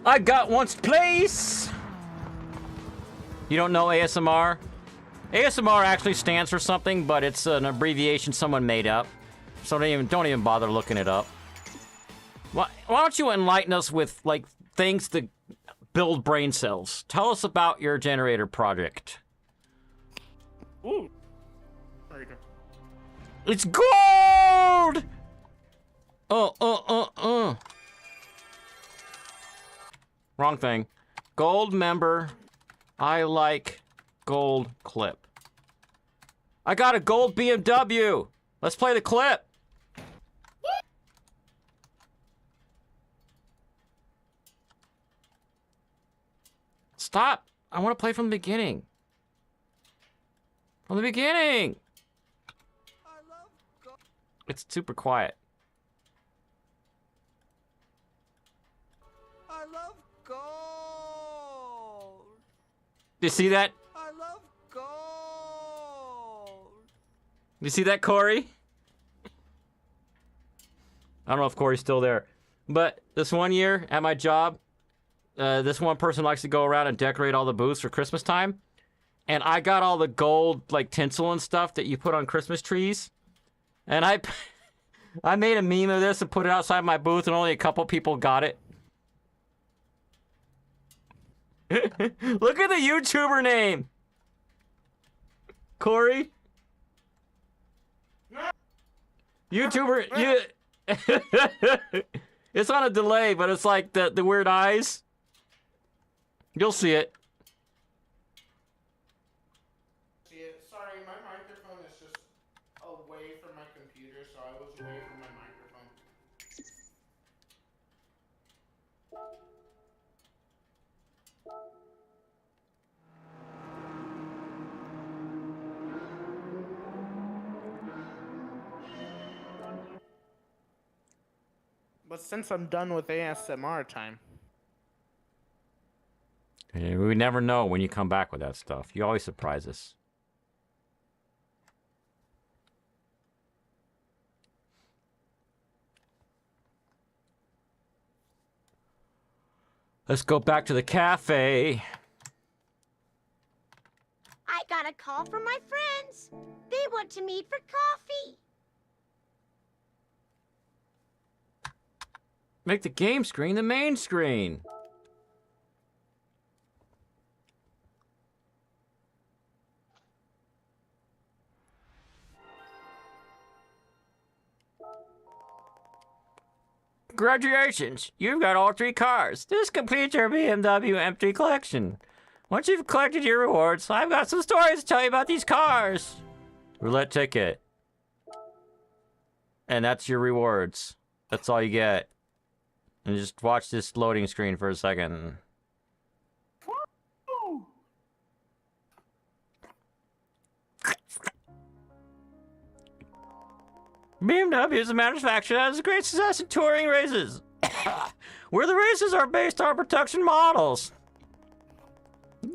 I got once place. You don't know ASMR? ASMR actually stands for something, but it's an abbreviation someone made up. So don't even bother looking it up. Why don't you enlighten us with, like, things to build brain cells? Tell us about your generator project. Ooh. There you go. It's gold! Wrong thing. Gold member. I like gold clip. I got a gold BMW. Let's play the clip. Stop. I want to play from the beginning. From the beginning. It's super quiet. I love gold. You see that? I love gold. You see that, Corey? I don't know if Corey's still there. But this one year at my job, this one person likes to go around and decorate all the booths for Christmas time. And I got all the gold, like, tinsel and stuff that you put on Christmas trees. And I made a meme of this and put it outside my booth, and only a couple people got it. Look at the YouTuber name. Corey. YouTuber, it's on a delay, but it's like the weird eyes. You'll see it. Sorry, my microphone is just away from my computer, so I was away from my microphone. But since I'm done with ASMR time. Yeah, we never know when you come back with that stuff. You always surprise us. Let's go back to the cafe. I got a call from my friends. They want to meet for coffee. Make the game screen the main screen. Congratulations, you've got all 3 cars. This completes your BMW M3 collection. Once you've collected your rewards, I've got some stories to tell you about these cars. Roulette ticket. And that's your rewards. That's all you get. And just watch this loading screen for a second. BMW is a manufacturer that has a great success in touring races, where the races are based on production models.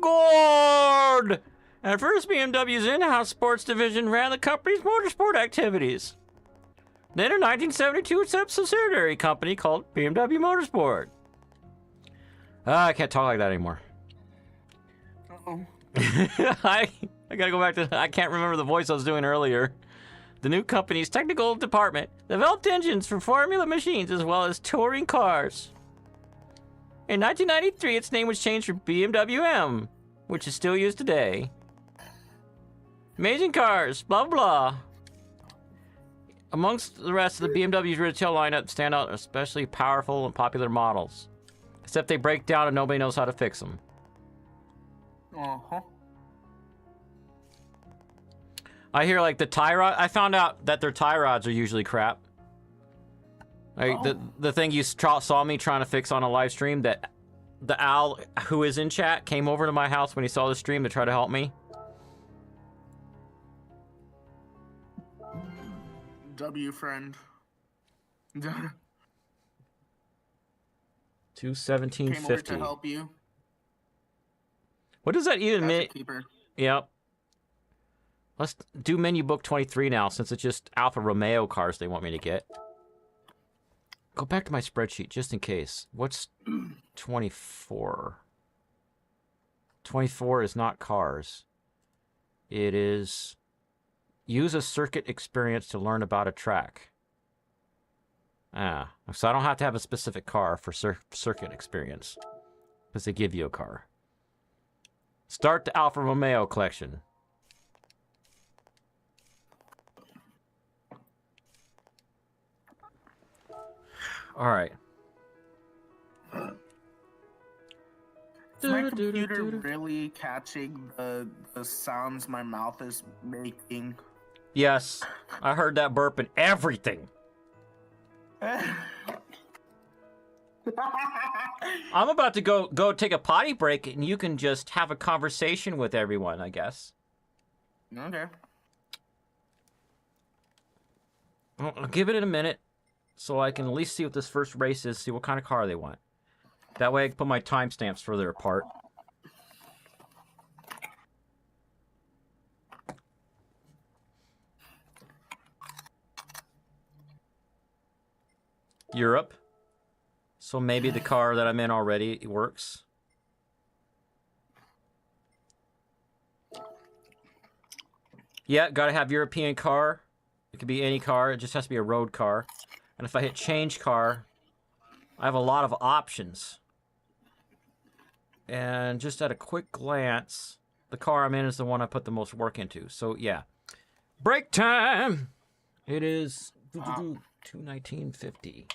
Gord! At first, BMW's in-house sports division ran the company's motorsport activities. Then in 1972, it set up a subsidiary company called BMW Motorsport. I can't talk like that anymore. Uh-oh. I gotta go back to... I can't remember the voice I was doing earlier. The new company's technical department developed engines for Formula machines as well as touring cars. In 1993, its name was changed for BMW M, which is still used today. Amazing cars, blah blah. Amongst the rest of the BMW's retail lineup stand out especially powerful and popular models. Except they break down and nobody knows how to fix them. Uh-huh. I hear like the tie rod. I found out that their tie rods are usually crap. Like the thing you saw me trying to fix on a live stream, that the Al who is in chat came over to my house when he saw the stream to try to help me. W friend. 217.50. Came over to help you. What does that even mean? Keeper. Yep. Let's do menu book 23 now, since it's just Alfa Romeo cars they want me to get. Go back to my spreadsheet, just in case. What's 24? 24 is not cars. It is use a circuit experience to learn about a track. So I don't have to have a specific car for circuit experience. Because they give you a car. Start the Alfa Romeo collection. All right. Is my computer really catching the sounds my mouth is making? Yes, I heard that burp and everything. I'm about to go take a potty break, and you can just have a conversation with everyone, I guess. Okay. I'll give it in a minute, so I can at least see what this first race is, see what kind of car they want. That way I can put my timestamps further apart. Europe. So maybe the car that I'm in already works. Yeah, gotta have European car. It could be any car, it just has to be a road car. And if I hit change car, I have a lot of options. And just at a quick glance, the car I'm in is the one I put the most work into. So yeah. Break time! It is 2:19:50.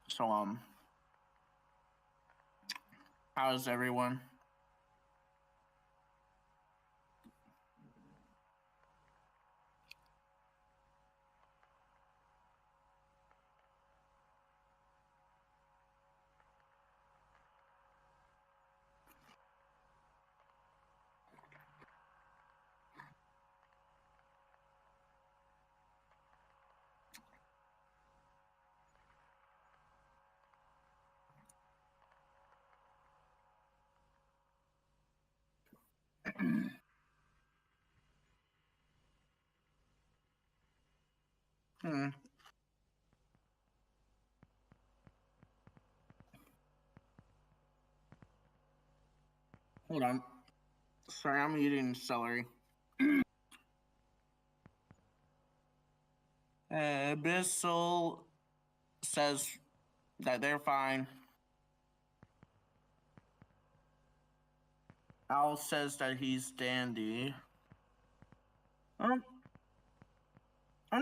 So, how's everyone? Hold on. Sorry, I'm eating celery. Bissell says that they're fine. Al says that he's dandy. I'm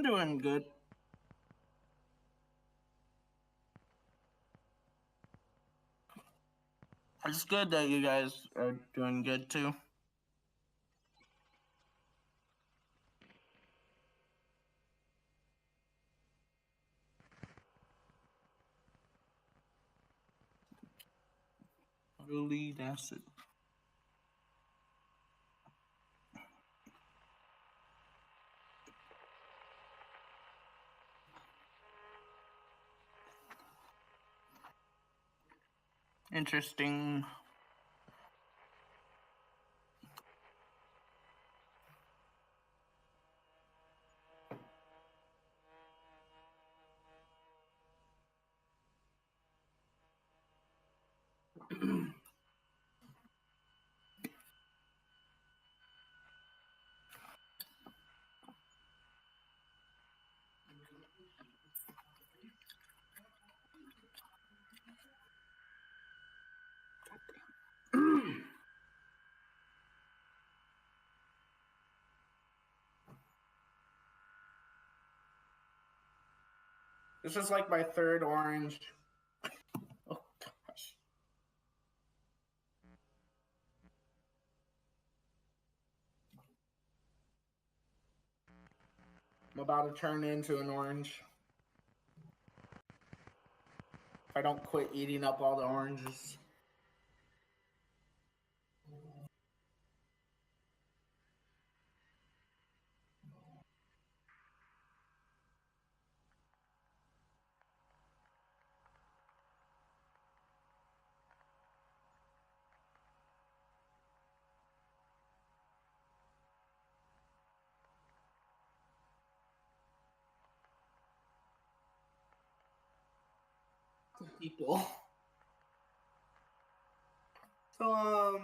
doing good. It's good that you guys are doing good too. Lead acid. Interesting. This is like my third orange. Oh gosh. I'm about to turn into an orange. If I don't quit eating up all the oranges. people. So,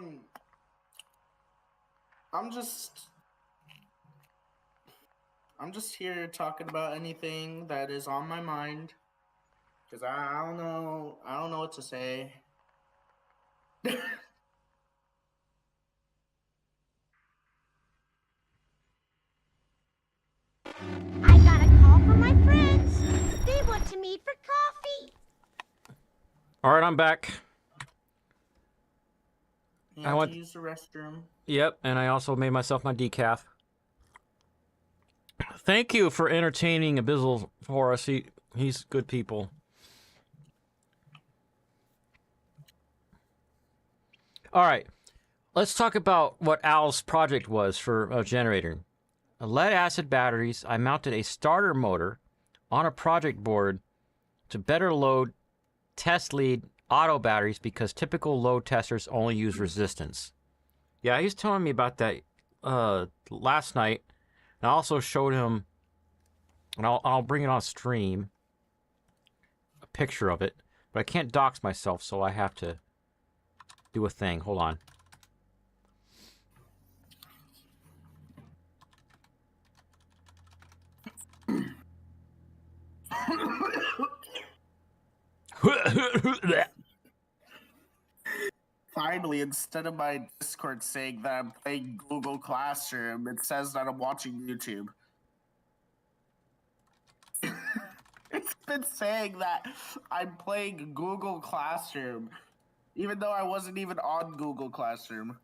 I'm just here talking about anything that is on my mind. Cause I don't know what to say. I got a call from my friends. They want to meet for coffee. All right, I'm back. You have to use the restroom. Yep, and I also made myself my decaf. Thank you for entertaining Abyssal for us. He's good people. All right, let's talk about what Al's project was for a generator. Lead-acid batteries. I mounted a starter motor on a project board to better load test lead auto batteries because typical load testers only use resistance. Yeah, he was telling me about that last night. And I also showed him, and I'll bring it on stream, a picture of it. But I can't dox myself, so I have to do a thing. Hold on. Finally, instead of my Discord saying that I'm playing Google Classroom, it says that I'm watching YouTube. It's been saying that I'm playing Google Classroom, even though I wasn't even on Google Classroom.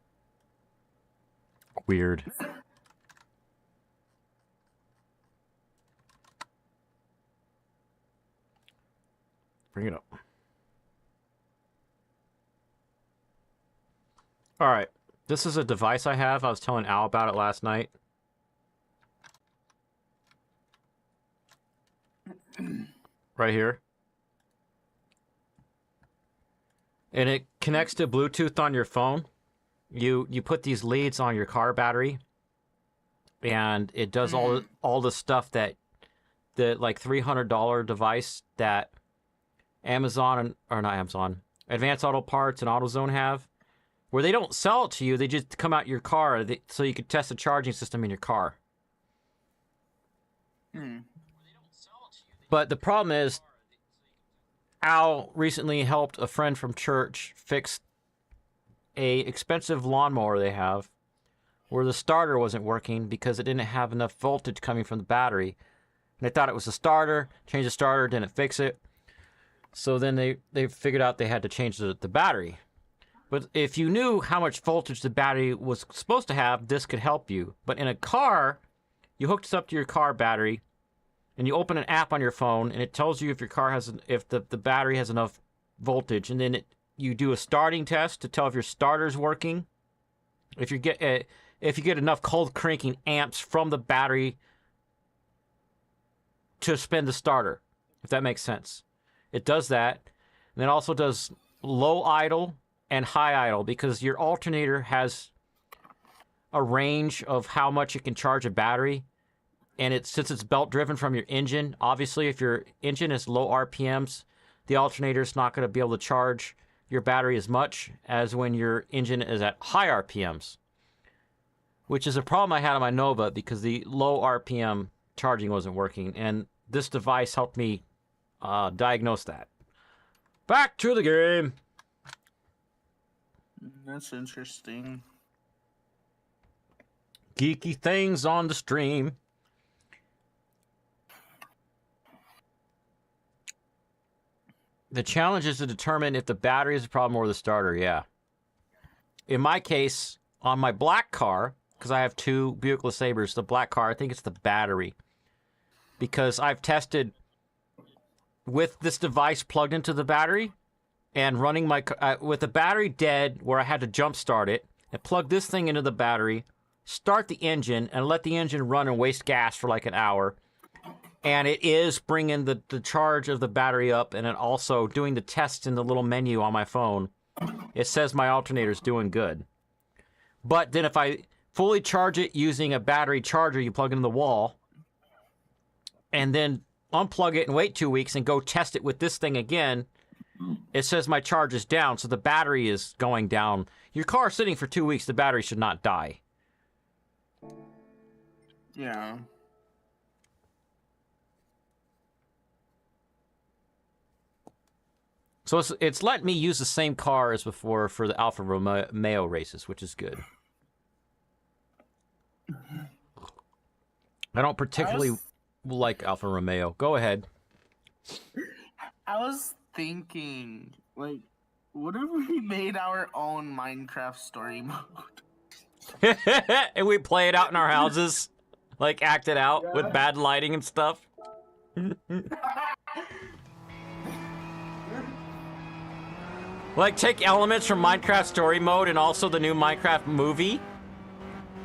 Weird. Bring it up. All right. This is a device I have. I was telling Al about it last night. Right here. And it connects to Bluetooth on your phone. You put these leads on your car battery, and it does all the stuff that the like $300 device that Amazon or not Amazon, Advanced Auto Parts and AutoZone have, where they don't sell it to you. They just come out your car so you can test the charging system in your car. But the problem is, Al recently helped a friend from church fix a expensive lawnmower they have where the starter wasn't working because it didn't have enough voltage coming from the battery. And they thought it was the starter, changed the starter, didn't fix it. So then they figured out they had to change the battery. But if you knew how much voltage the battery was supposed to have, this could help you. But in a car, you hook this up to your car battery, and you open an app on your phone, and it tells you if your car has, if the battery has enough voltage, and then you do a starting test to tell if your starter's working. If you get enough cold cranking amps from the battery to spin the starter, if that makes sense. It does that, and it also does low idle and high idle because your alternator has a range of how much it can charge a battery. And since it's belt driven from your engine, obviously if your engine is low RPMs, the alternator is not going to be able to charge your battery as much as when your engine is at high RPMs, which is a problem I had on my Nova because the low RPM charging wasn't working. And this device helped me diagnose that. Back to the game. That's interesting. Geeky things on the stream. The challenge is to determine if the battery is a problem or the starter, yeah. In my case, on my black car, because I have two Buick LeSabres, the black car, I think it's the battery. Because I've tested with this device plugged into the battery and running my with the battery dead where I had to jump start it and plug this thing into the battery, start the engine, and let the engine run and waste gas for like an hour. And it is bringing the charge of the battery up, and it also doing the tests in the little menu on my phone. It says my alternator's doing good. But then if I fully charge it using a battery charger you plug into the wall, and then unplug it and wait 2 weeks and go test it with this thing again, it says my charge is down, so the battery is going down. Your car is sitting for 2 weeks, the battery should not die. Yeah. So it's letting me use the same car as before for the Alfa Romeo races, which is good. I don't particularly like Alfa Romeo. Go ahead. I was thinking, like, what if we made our own Minecraft story mode? And we play it out in our houses, like act it out with bad lighting and stuff. Like take elements from Minecraft story mode and also the new Minecraft movie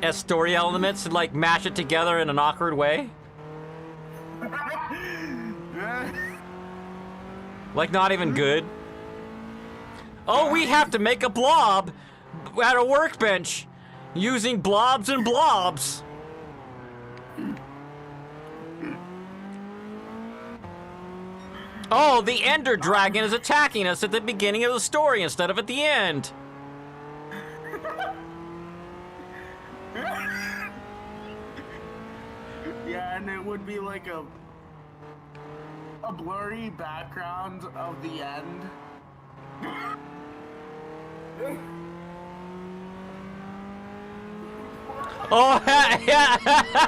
as story elements and like mash it together in an awkward way. Like not even good. Oh, we have to make a blob at a workbench using blobs and blobs. Oh, the Ender Dragon is attacking us at the beginning of the story instead of at the end. Yeah, and it would be like a blurry background of the end. Oh, yeah,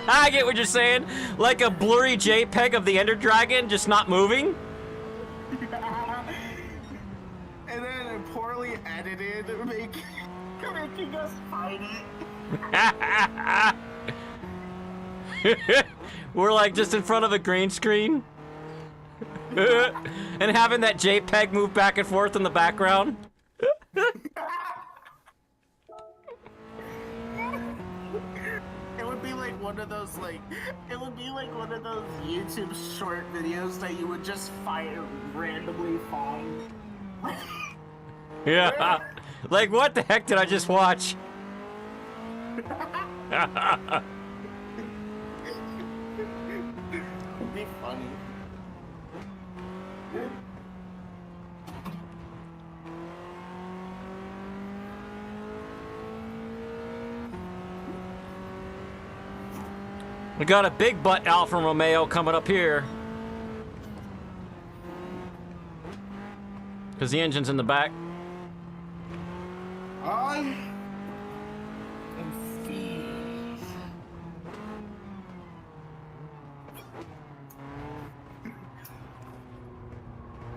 I get what you're saying. Like a blurry JPEG of the Ender Dragon just not moving. And then poorly edited, making us fight it. We're like just in front of a green screen. And having that JPEG move back and forth in the background. It would be like one of those YouTube short videos that you would just randomly find. Yeah. Like what the heck did I just watch? It'd be funny. We got a big butt Alfa Romeo coming up here. Because the engine's in the back.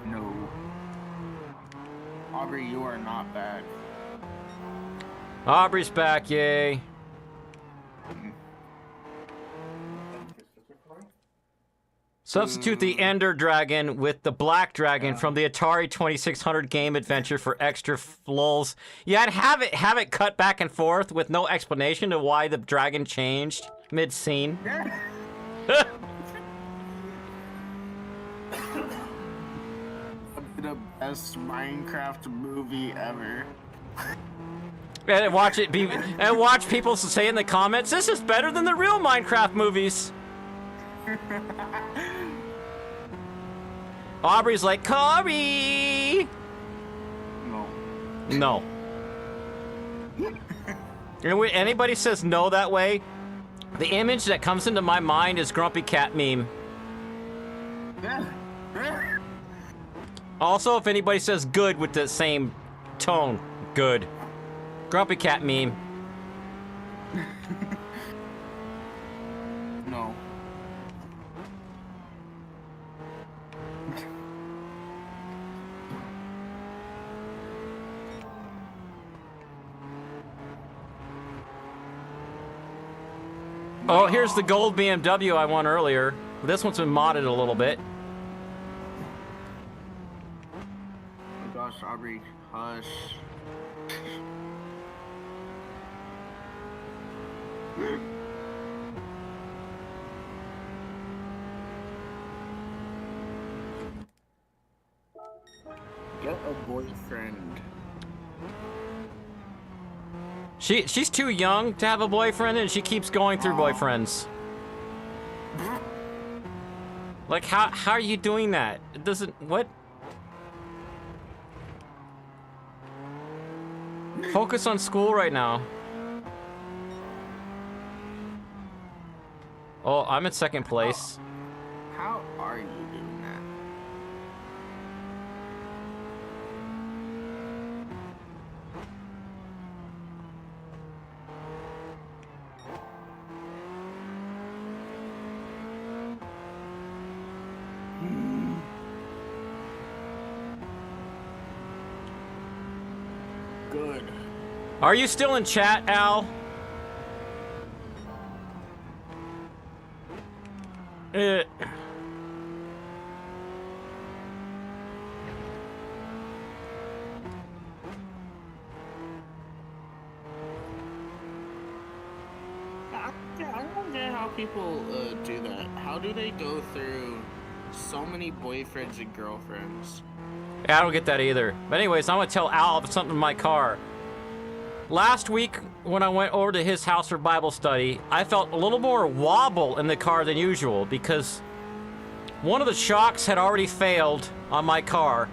No. Aubrey, you are not back. Aubrey's back, yay. Substitute the Ender Dragon with the Black Dragon from the Atari 2600 game adventure for extra lulz. Yeah, I'd have it cut back and forth with no explanation to why the dragon changed mid-scene. The best Minecraft movie ever. And watch people say in the comments, this is better than the real Minecraft movies. Aubrey's like, Corey! No. And when anybody says no that way, the image that comes into my mind is Grumpy Cat meme. Also, if anybody says good with the same tone, good. Grumpy Cat meme. No. Oh, here's the gold BMW I won earlier. This one's been modded a little bit. Oh my gosh, Aubrey, hush. Get a boyfriend. She's too young to have a boyfriend, and she keeps going through boyfriends. Like, how are you doing that? It doesn't... What? Focus on school right now. Oh, I'm in second place. How are you doing that? Good. Are you still in chat, Al? I don't get how people do that. How do they go through so many boyfriends and girlfriends? Yeah, I don't get that either. But anyways, I'm gonna tell Al something in my car. Last week, when I went over to his house for Bible study, I felt a little more wobble in the car than usual because one of the shocks had already failed on my car.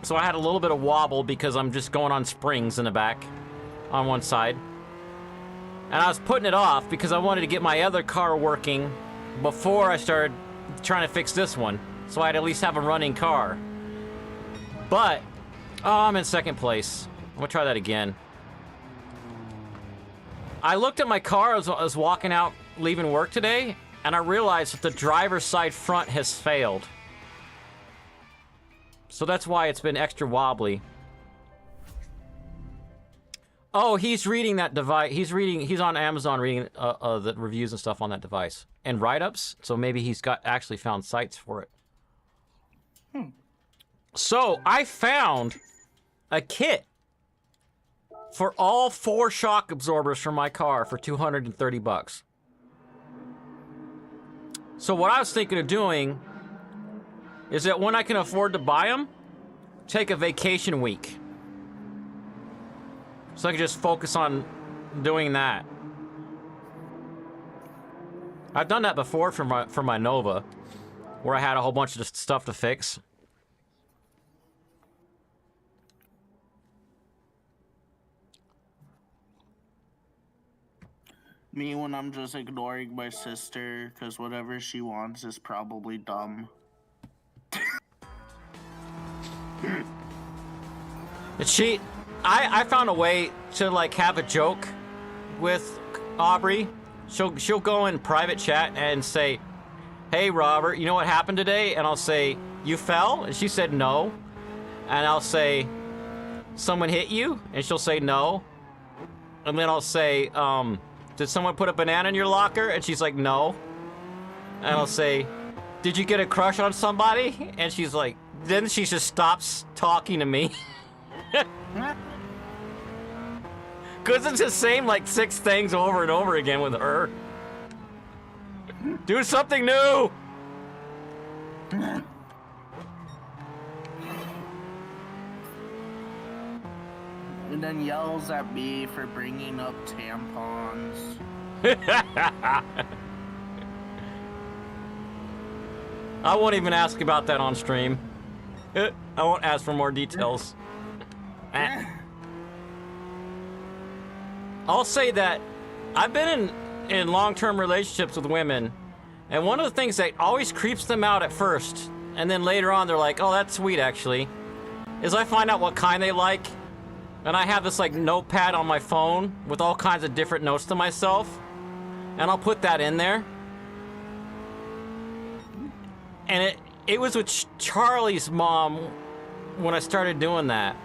So I had a little bit of wobble because I'm just going on springs in the back on one side. And I was putting it off because I wanted to get my other car working before I started trying to fix this one. So I'd at least have a running car. But, oh, I'm in second place. I'm gonna try that again. I looked at my car as I was walking out, leaving work today, and I realized that the driver's side front has failed. So that's why it's been extra wobbly. Oh, he's reading that device. He's on Amazon reading the reviews and stuff on that device. And write-ups, so maybe he's actually found sites for it. So, I found a kit for all 4 shock absorbers for my car for $230. So what I was thinking of doing is that when I can afford to buy them, take a vacation week. So I can just focus on doing that. I've done that before for my Nova, where I had a whole bunch of stuff to fix. Me when I'm just ignoring my sister because whatever she wants is probably dumb. I found a way to like have a joke with Aubrey. She'll go in private chat and say, "Hey Robert, you know what happened today?" And I'll say, "You fell?" And she said no. And I'll say, "Someone hit you?" And she'll say no. And then I'll say, "Did someone put a banana in your locker?" And she's like, "No." And I'll say, "Did you get a crush on somebody?" And she's like, then she just stops talking to me. Cause it's the same like 6 things over and over again with her. Do something new. And then yells at me for bringing up tampons. I won't even ask about that on stream. I won't ask for more details. I'll say that I've been in long-term relationships with women, and one of the things that always creeps them out at first, and then later on they're like, "Oh, that's sweet actually," is I find out what kind they like, and I have this like notepad on my phone with all kinds of different notes to myself, and I'll put that in there. And it was with Charlie's mom when I started doing that.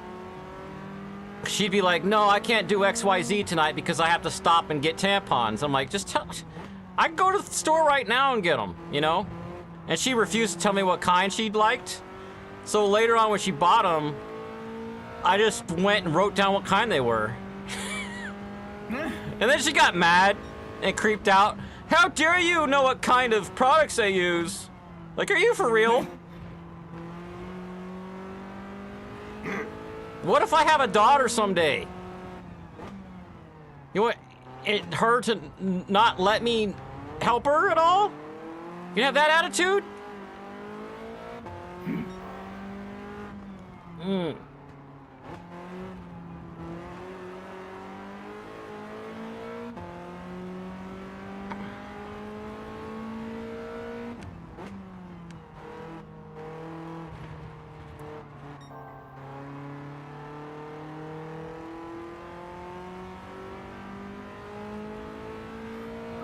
She'd be like, "No, I can't do XYZ tonight because I have to stop and get tampons." I'm like, just tell... I can go to the store right now and get them, you know? And she refused to tell me what kind she'd liked. So later on when she bought them, I just went and wrote down what kind they were. And then she got mad and creeped out. "How dare you know what kind of products I use? Like, are you for real? What if I have a daughter someday? You want her to not let me help her at all? You have that attitude?"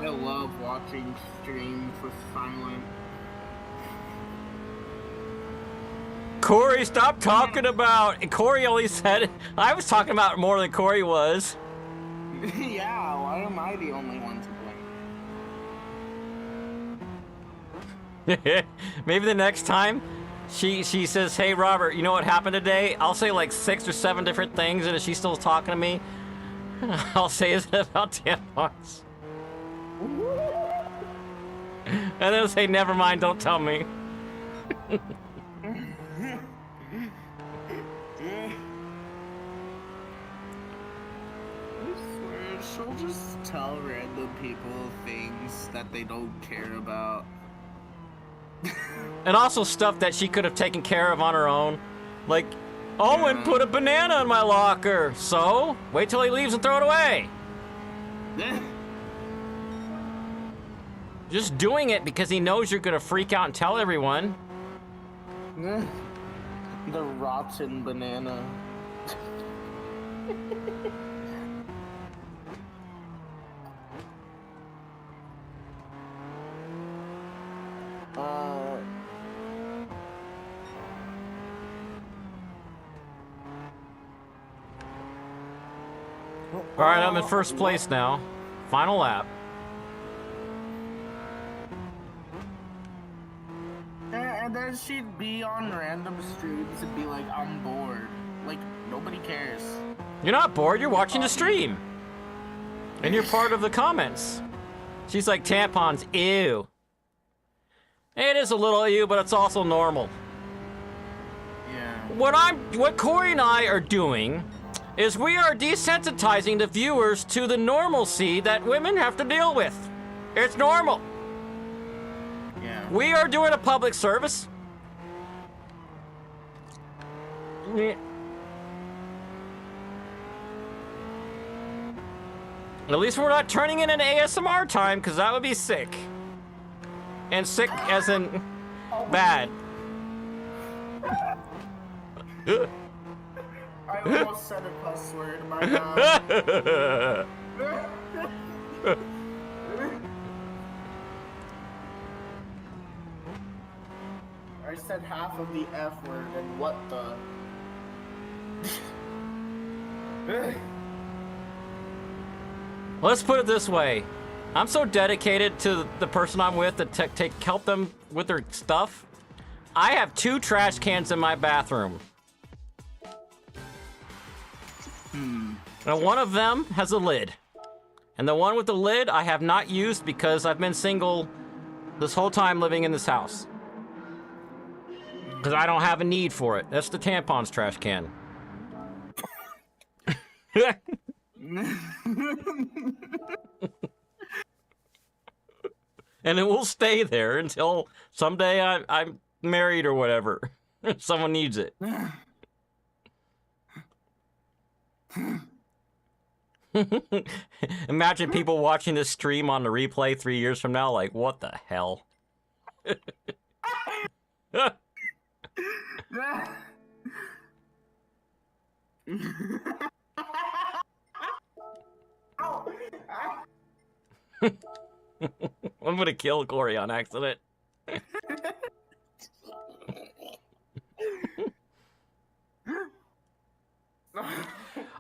I love watching streams with silent. Corey, stop talking about. Corey only said. I was talking about more than Corey was. Yeah, why am I the only one to blame? Maybe the next time she says, "Hey Robert, you know what happened today?" I'll say like 6 or 7 different things, and if she's still talking to me, I'll say, "Is it about tampons?" And then I'll say, "Never mind, don't tell me." She'll just tell random people things that they don't care about. And also stuff that she could have taken care of on her own. Like, Owen put a banana in my locker, so wait till he leaves and throw it away. Just doing it because he knows you're gonna freak out and tell everyone. The rotten banana. All right, I'm in first place now. Final lap. And then she'd be on random streams and be like, I'm bored. Like, nobody cares. You're not bored, you're watching the stream. And you're part of the comments. She's like, tampons, ew. It is a little ew, but it's also normal. Yeah. What Corey and I are doing is we are desensitizing the viewers to the normalcy that women have to deal with. It's normal. Yeah. We are doing a public service. At least we're not turning in an ASMR time, because that would be sick. And sick as in bad. I almost said a cuss word, my God. I said half of the F word, and what the? Let's put it this way. I'm so dedicated to the person I'm with to help them with their stuff. I have 2 trash cans in my bathroom. And one of them has a lid. And the one with the lid I have not used because I've been single this whole time living in this house. Because I don't have a need for it. That's the tampons trash can. And it will stay there until someday I'm married or whatever. Someone needs it. Imagine people watching this stream on the replay 3 years from now, like, what the hell? I'm gonna kill Corey on accident.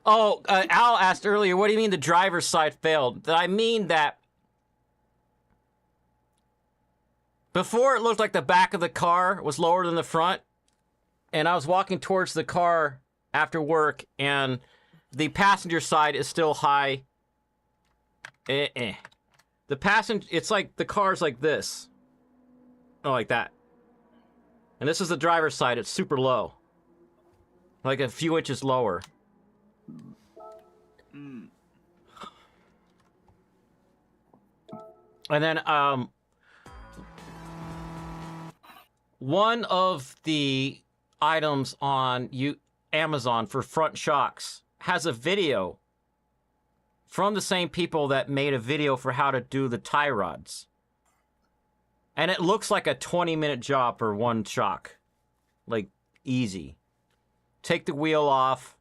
Oh, Al asked earlier, what do you mean the driver's side failed? I mean that before it looked like the back of the car was lower than the front, and I was walking towards the car after work, and the passenger side is still high. The passenger, it's like the car's like this. Oh, like that. And this is the driver's side, it's super low. Like a few inches lower. And then, one of the items on Amazon for front shocks has a video from the same people that made a video for how to do the tie rods. And it looks like a 20-minute job for one shock. Like, easy. Take the wheel off.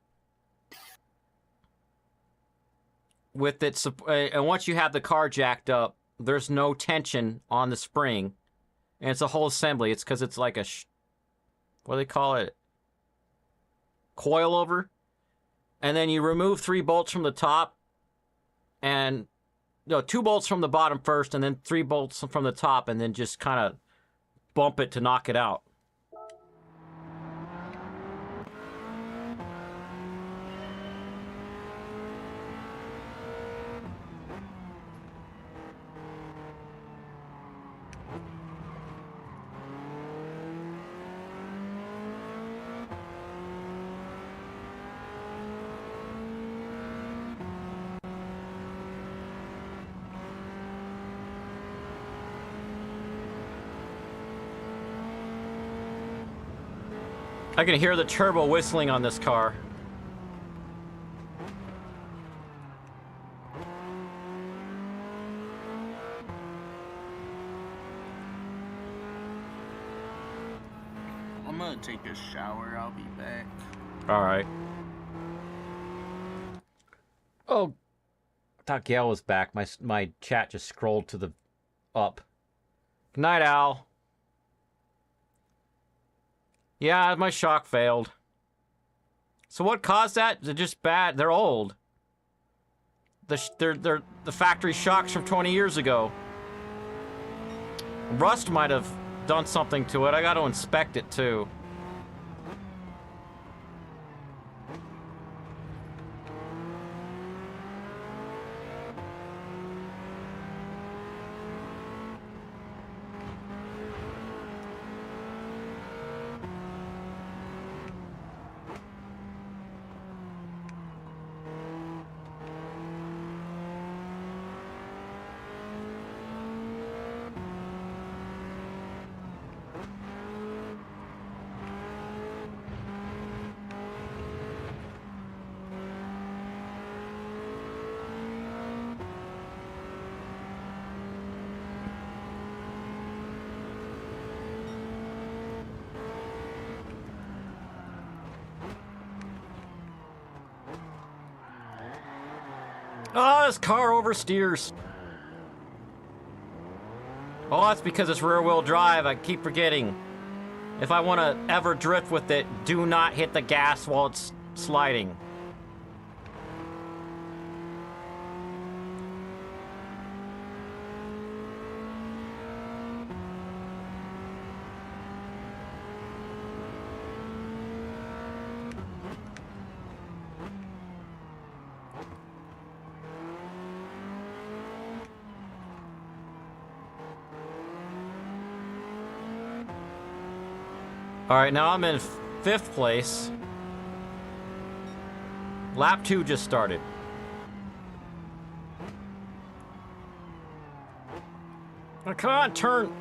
With it, and once you have the car jacked up, there's no tension on the spring, and it's a whole assembly. It's because it's like a, what do they call it? Coilover. And then you remove 3 bolts from the top, and no, 2 bolts from the bottom first, and then 3 bolts from the top, and then just kind of bump it to knock it out. I can hear the turbo whistling on this car. I'm gonna take a shower. I'll be back. All right. Oh, I thought Gail was back. My chat just scrolled to the up. Good night, Al. Yeah, my shock failed. So what caused that? They're just bad. They're old. They're the factory shocks from 20 years ago. Rust might have done something to it. I got to inspect it too. Oh, this car oversteers. Oh, that's because it's rear-wheel drive. I keep forgetting. If I want to ever drift with it, do not hit the gas while it's sliding. All right, now I'm in 5th place. Lap 2 just started. Oh, come on, turn.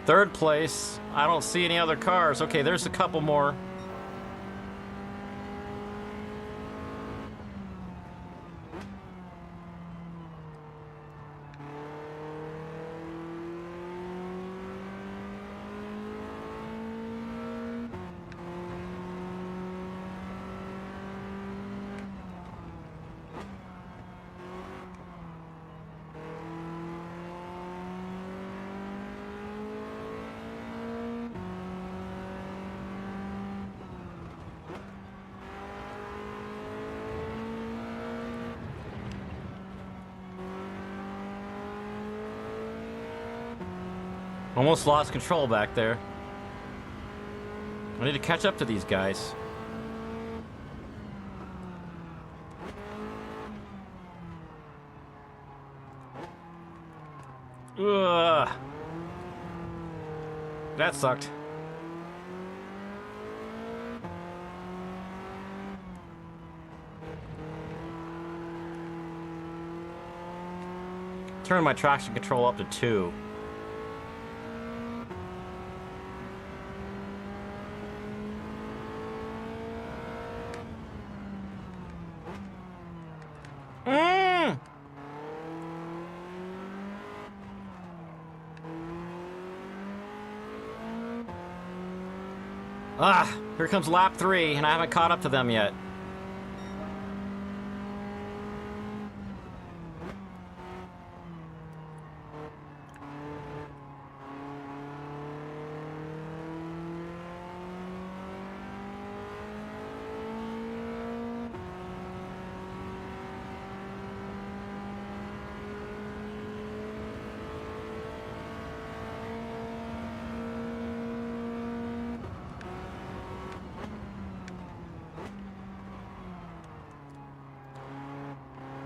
Third place. I don't see any other cars. Okay, there's a couple more. Almost lost control back there. I need to catch up to these guys. Ugh. That sucked. Turn my traction control up to 2. Ah, here comes lap 3, and I haven't caught up to them yet.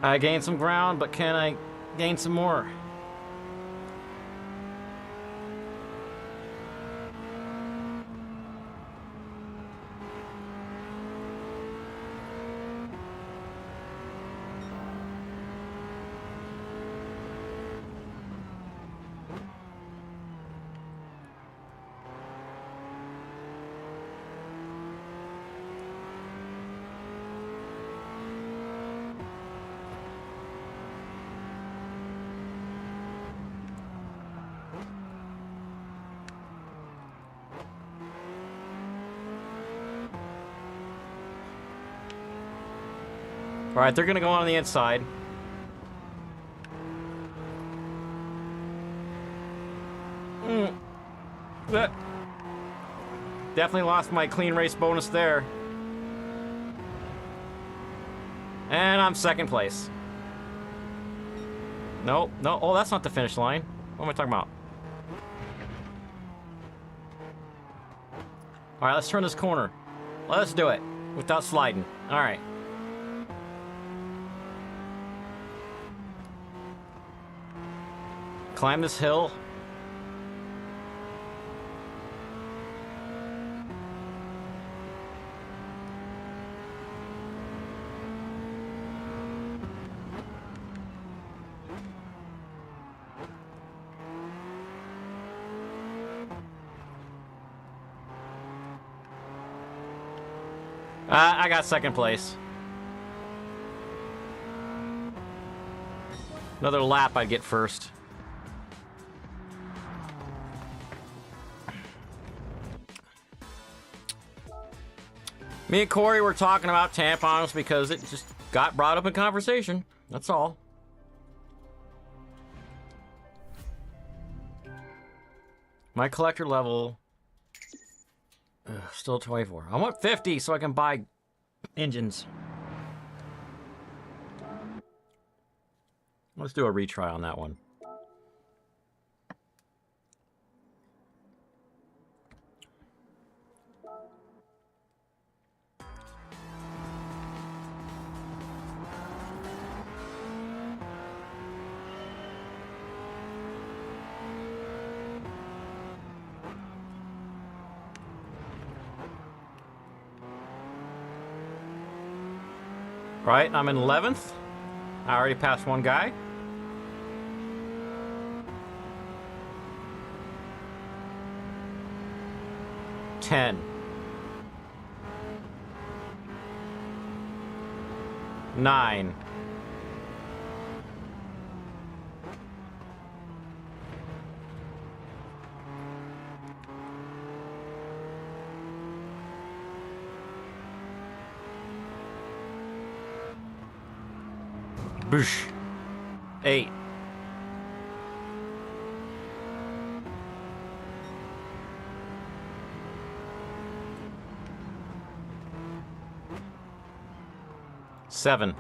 I gained some ground, but can I gain some more? All right, they're gonna go on the inside. Definitely lost my clean race bonus there. And I'm second place. No, no. Oh, that's not the finish line. What am I talking about? All right, let's turn this corner. Let's do it without sliding. All right. Climb this hill. I got second place. Another lap I'd get first. Me and Corey were talking about tampons because it just got brought up in conversation. That's all. My collector level... still 24. I want 50 so I can buy engines. Let's do a retry on that one. Right, I'm in 11th. I already passed one guy. Ten. 9. Boosh. 8. 7.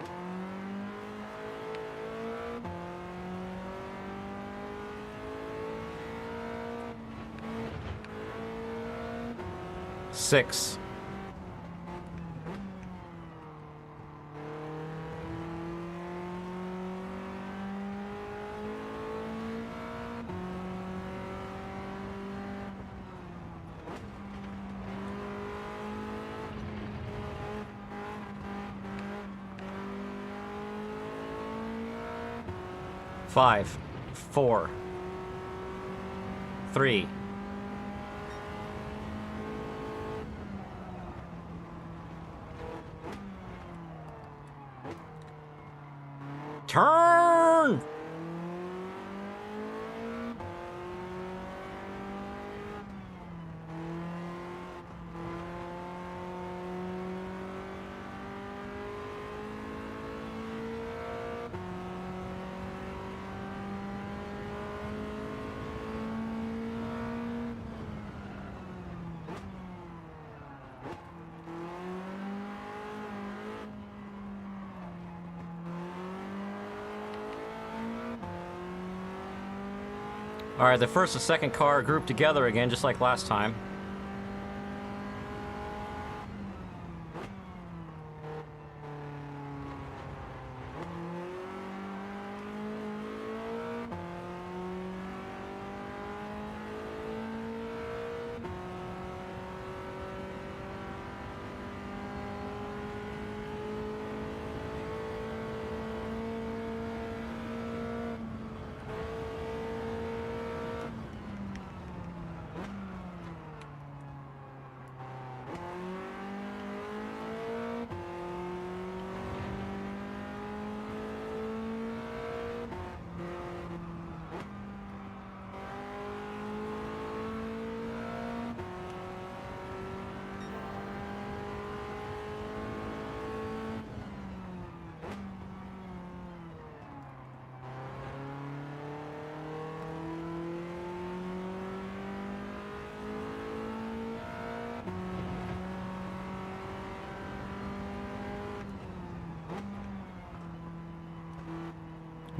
6. 5, 4, 3. Turn! Alright, the first and second car are grouped together again, just like last time.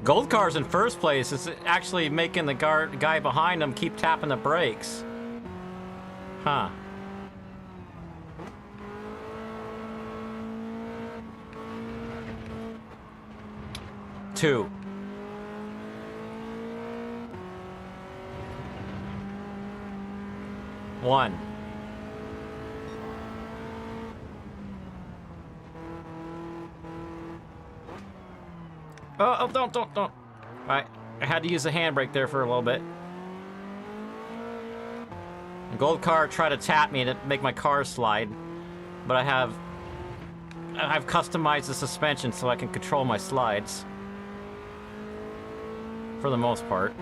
Gold car's in first place. It's actually making the guy behind him keep tapping the brakes. Huh. Two. One. Oh, don't. I had to use the handbrake there for a little bit. The gold car tried to tap me to make my car slide, but I've customized the suspension so I can control my slides. For the most part.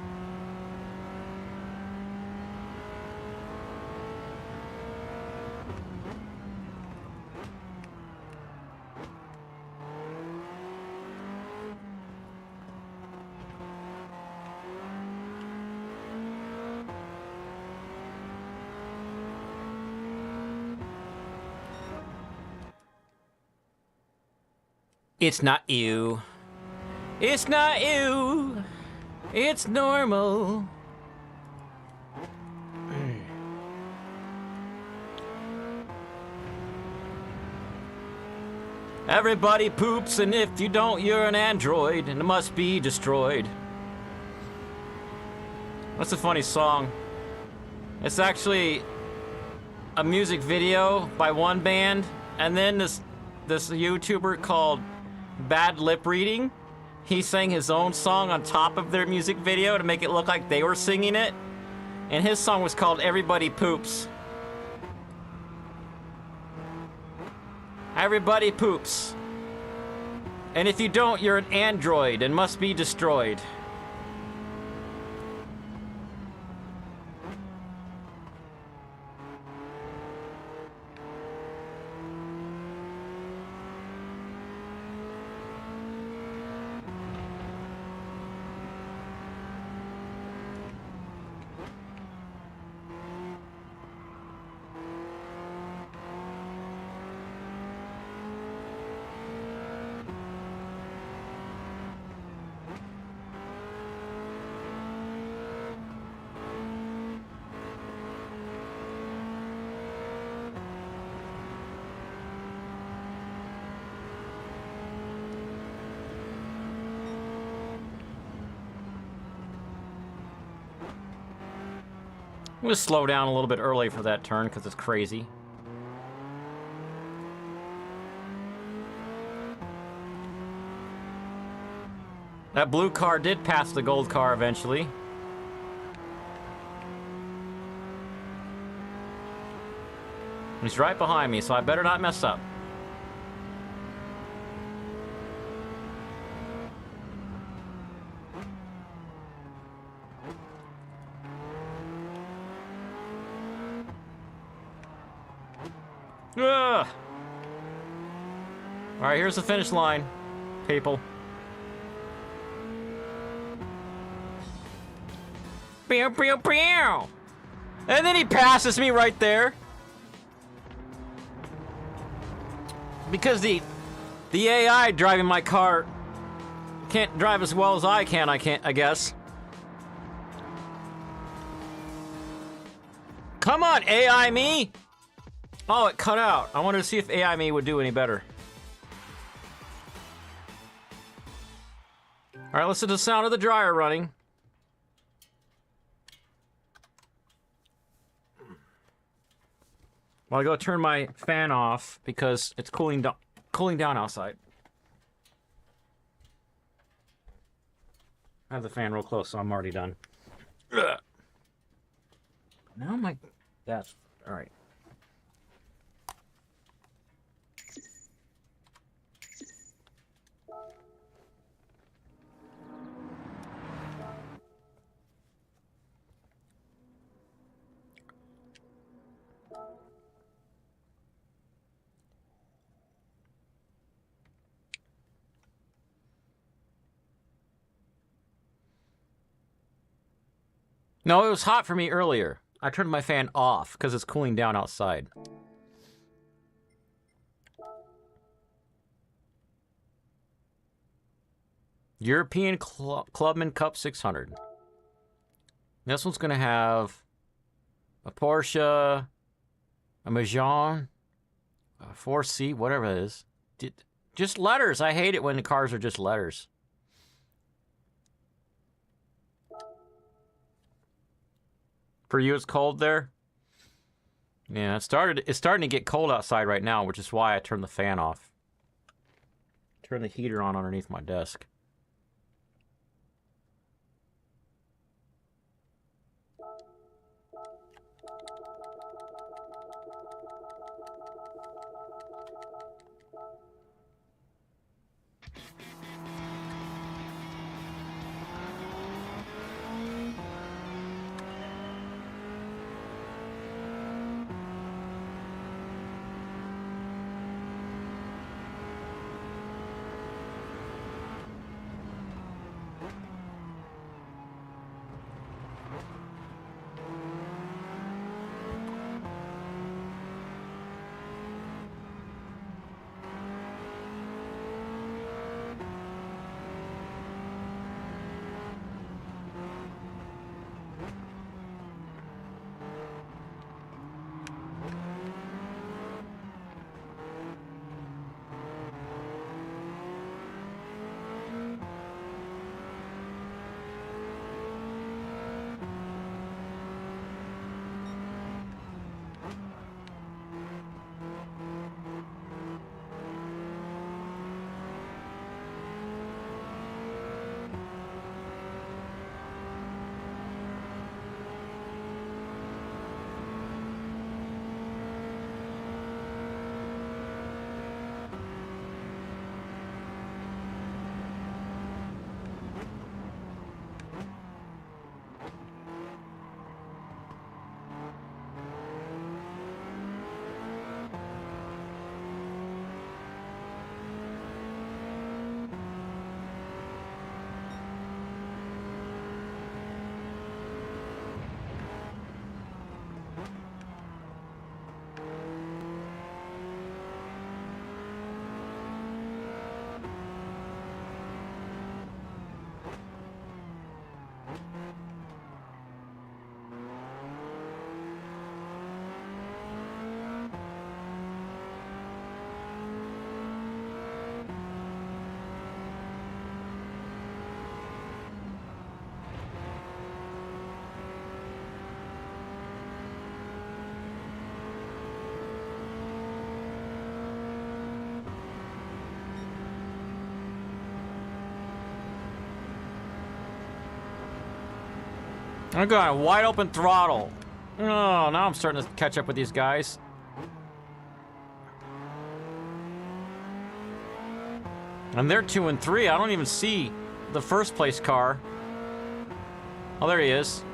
It's not you. It's not you. It's normal. Everybody poops, and if you don't, you're an android, and it must be destroyed. That's a funny song. It's actually a music video by one band, and then this YouTuber called Bad Lip Reading, he sang his own song on top of their music video to make it look like they were singing it. And his song was called Everybody Poops. Everybody poops. And if you don't, you're an android and must be destroyed. I'm gonna slow down a little bit early for that turn because it's crazy. That blue car did pass the gold car eventually. He's right behind me, so I better not mess up. Ugh. All right, here's the finish line, people. Pew, pew, pew. And then he passes me right there. Because the AI driving my car can't drive as well as I can, I guess. Come on, AI me! Oh, it cut out. I wanted to see if AI me would do any better. Alright, listen to the sound of the dryer running. Well, I go turn my fan off because it's cooling down outside. I have the fan real close, so I'm already done. Ugh. Now that's all right. No, it was hot for me earlier. I turned my fan off because it's cooling down outside. European Clubman Cup 600. This one's going to have a Porsche, a Macan, a 4C, whatever it is. Just letters. I hate it when the cars are just letters. For you, it's cold there? Yeah, it's starting to get cold outside right now, which is why I turned the fan off. Turn the heater on underneath my desk. I'm going wide open throttle. Oh, now I'm starting to catch up with these guys. And they're 2 and 3. I don't even see the first place car. Oh, there he is.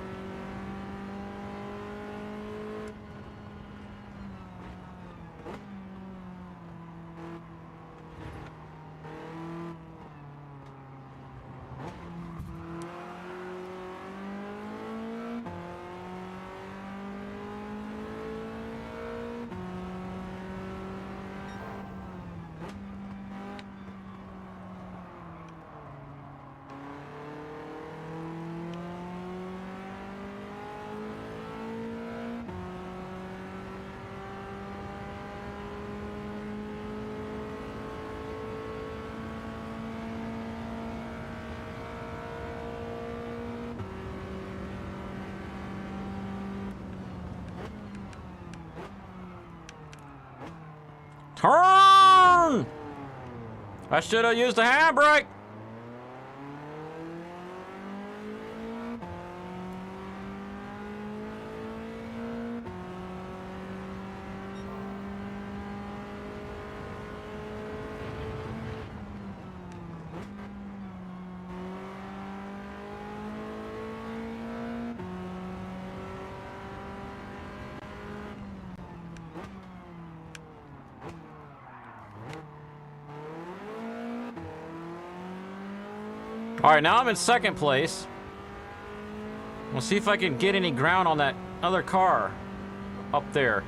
Turn! I should have used the handbrake. All right, now I'm in second place. We'll see if I can get any ground on that other car up there.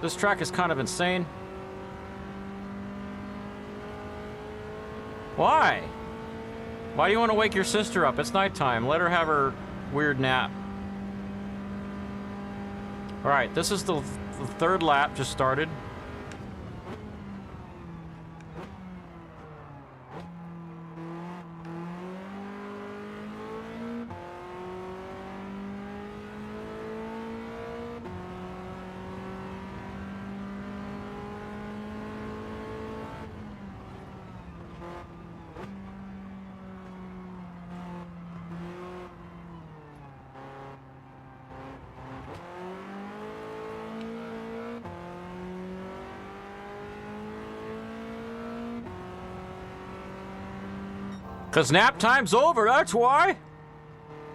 This track is kind of insane. Why? Why do you want to wake your sister up? It's nighttime. Let her have her weird nap. All right, this is the third lap just started. Cause nap time's over, that's why.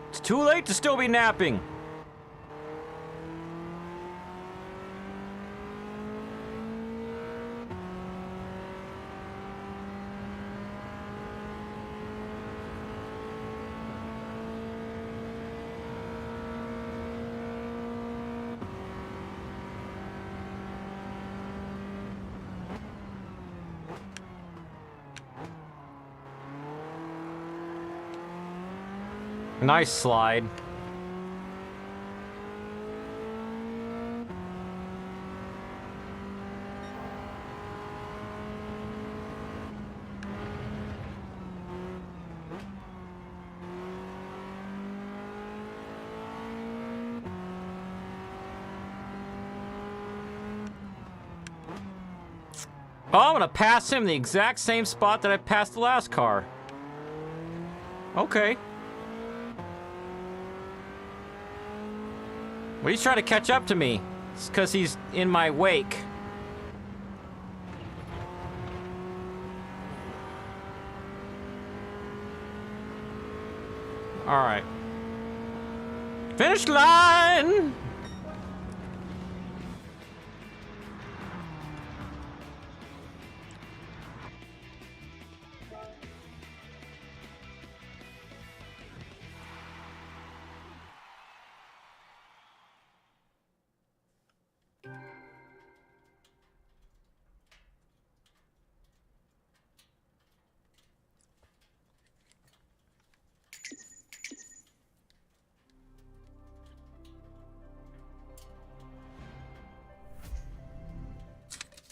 It's too late to still be napping. Nice slide. Oh, I'm gonna pass him the exact same spot that I passed the last car. Okay. Well, he's trying to catch up to me. It's because he's in my wake. All right. Finish line!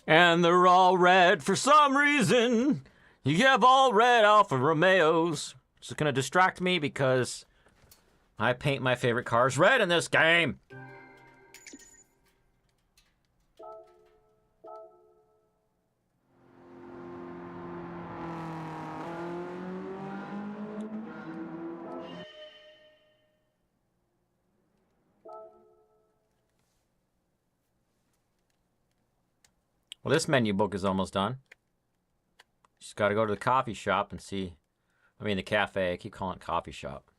And they're all red for some reason. You have all red Alfa Romeos. It's just gonna distract me because I paint my favorite cars red in this game. Well, this menu book is almost done. Just got to go to the coffee shop and see. I mean, the cafe. I keep calling it coffee shop.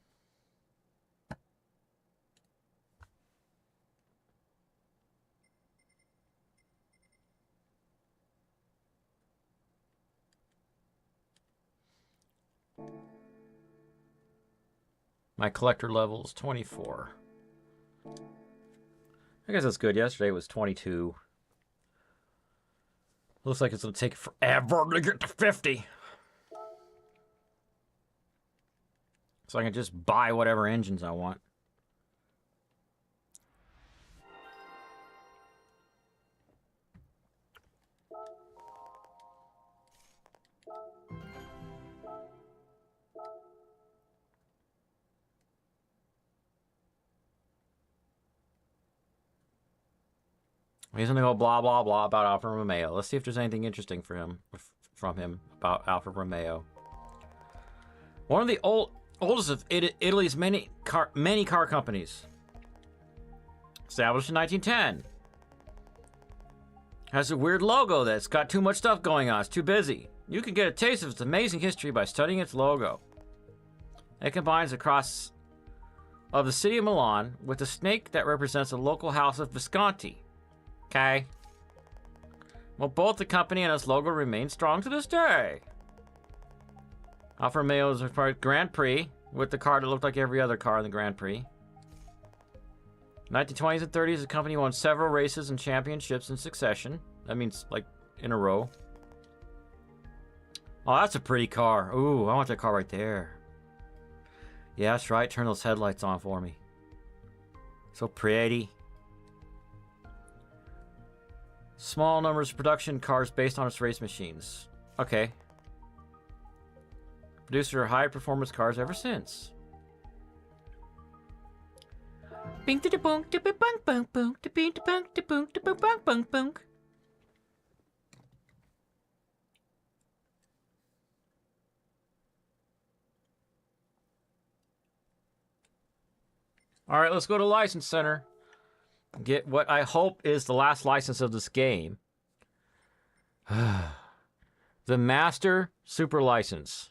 My collector level is 24. I guess that's good. Yesterday was 22. Looks like it's going to take forever to get to 50. So I can just buy whatever engines I want. He's gonna go blah blah blah about Alfa Romeo. Let's see if there's anything interesting for him from him about Alfa Romeo. One of the oldest of Italy's many car companies, established in 1910, has a weird logo that's got too much stuff going on. It's too busy. You can get a taste of its amazing history by studying its logo. It combines the cross of the city of Milan with a snake that represents a local house of Visconti. Okay. Well, both the company and its logo remain strong to this day. Alfa Romeo is a Grand Prix with the car that looked like every other car in the Grand Prix. 1920s and 30s, the company won several races and championships in succession. That means, like, in a row. Oh, that's a pretty car. Ooh, I want that car right there. Yeah, that's right. Turn those headlights on for me. So pretty. Small numbers of production cars based on its race machines. Okay. Producer of high performance cars ever since. Bing to the bunk to bunk bunk bunk to bing to bunk to bunk to bunk bunk bunk. All right, let's go to License Center. Get what I hope is the last license of this game. The Master Super License.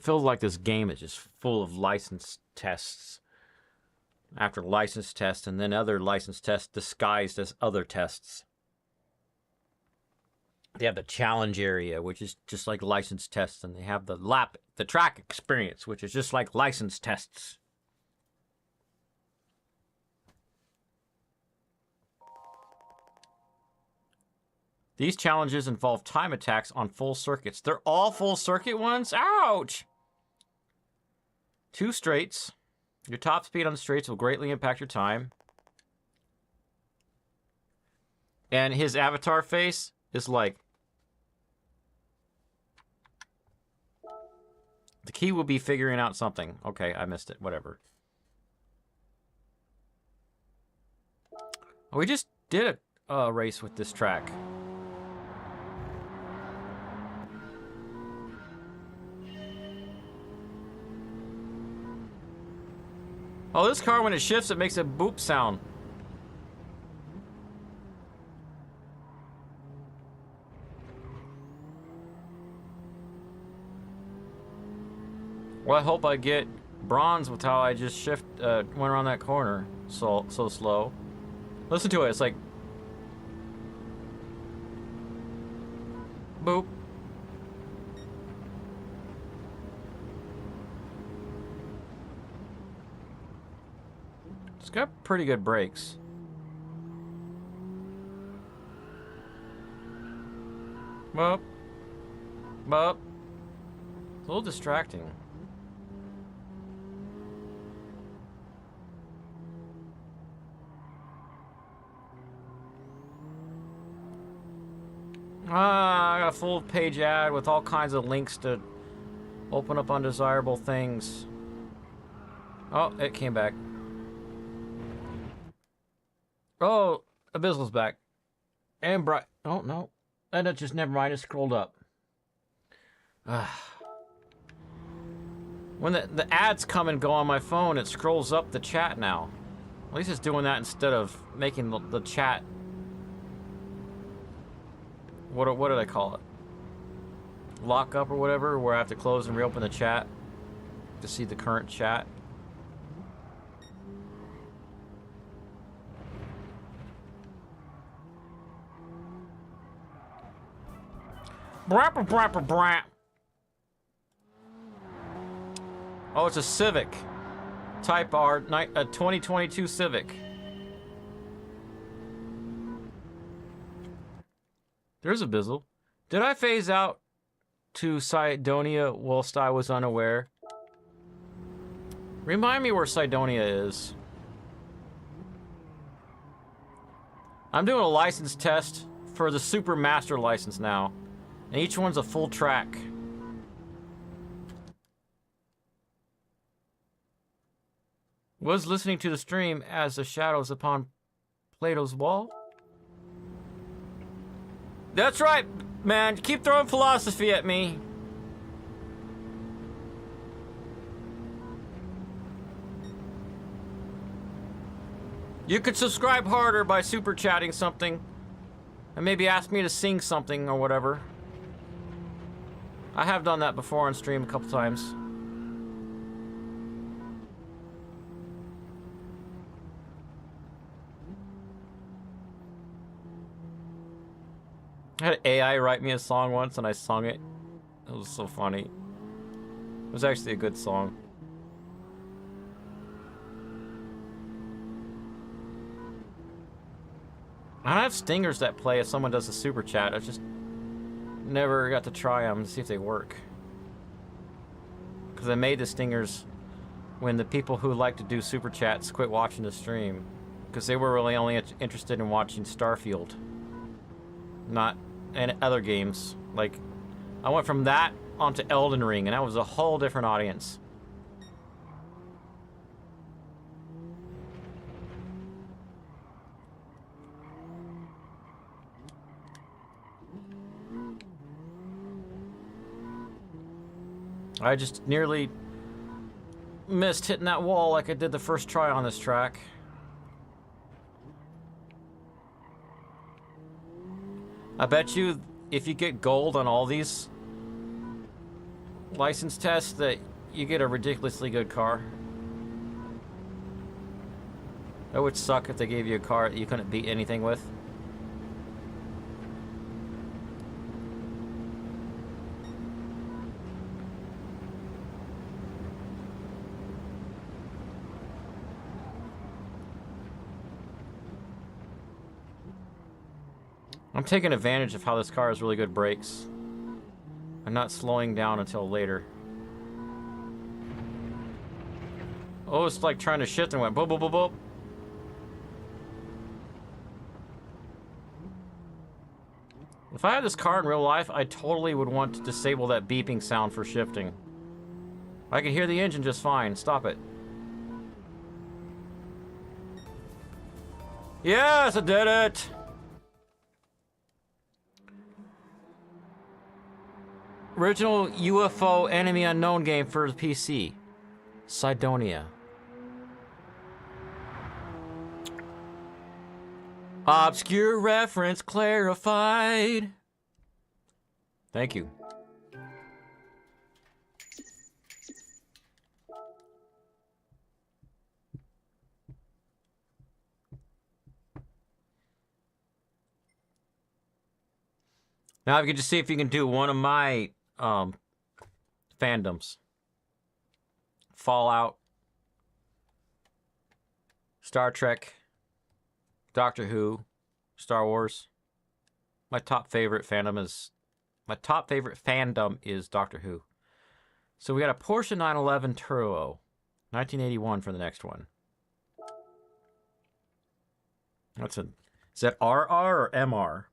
Feels like this game is just full of license tests. After license tests, and then other license tests disguised as other tests. They have the challenge area, which is just like license tests, and they have the track experience, which is just like license tests. These challenges involve time attacks on full circuits. They're all full circuit ones? Ouch! 2 straights. Your top speed on the straights will greatly impact your time. And his avatar face is like... The key will be figuring out something. Okay, I missed it. Whatever. Oh, we just did a race with this track. Oh, this car, when it shifts, it makes a boop sound. Well, I hope I get bronze with how I just went around that corner so slow. Listen to it. It's like boop. It's got pretty good brakes. Boop. Boop. It's a little distracting. I got a full page ad with all kinds of links to open up undesirable things. Oh, it came back. Oh, Abyssal's back. And Bright. Oh, no. And it just, never mind, it scrolled up. When the ads come and go on my phone, it scrolls up the chat now. At least it's doing that instead of making the chat. What did I call it? Lock up or whatever, where I have to close and reopen the chat to see the current chat. Brap, brap, brap, brap. Oh, it's a Civic. Type R, a 2022 Civic. There's a Bizzle. Did I phase out to Cydonia whilst I was unaware? Remind me where Cydonia is. I'm doing a license test for the Super Master license now. And each one's a full track. Was listening to the stream as the shadows upon Plato's wall. That's right, man. Keep throwing philosophy at me. You could subscribe harder by super chatting something. And maybe ask me to sing something or whatever. I have done that before on stream a couple times. I had AI write me a song once and I sung it. It was so funny. It was actually a good song. I have stingers that play if someone does a super chat. I just never got to try them to see if they work. Because I made the stingers when the people who like to do super chats quit watching the stream. Because they were really only interested in watching Starfield. Not in other games. Like, I went from that onto Elden Ring, and that was a whole different audience. I just nearly missed hitting that wall like I did the first try on this track. I bet you if you get gold on all these license tests that you get a ridiculously good car. That would suck if they gave you a car that you couldn't beat anything with. I'm taking advantage of how this car has really good brakes. I'm not slowing down until later. Oh, it's like trying to shift and went boop, boop, boop, boop. If I had this car in real life, I totally would want to disable that beeping sound for shifting. I can hear the engine just fine. Stop it. Yes, I did it! Original UFO Enemy Unknown game for the PC. Cydonia. Obscure reference clarified. Thank you. Now you can just see if you can do one of my fandoms. Fallout, Star Trek, Doctor Who, Star Wars. My top favorite fandom is Doctor Who. So we got a Porsche 911 Turbo, 1981 for the next one. Is that RR or MR?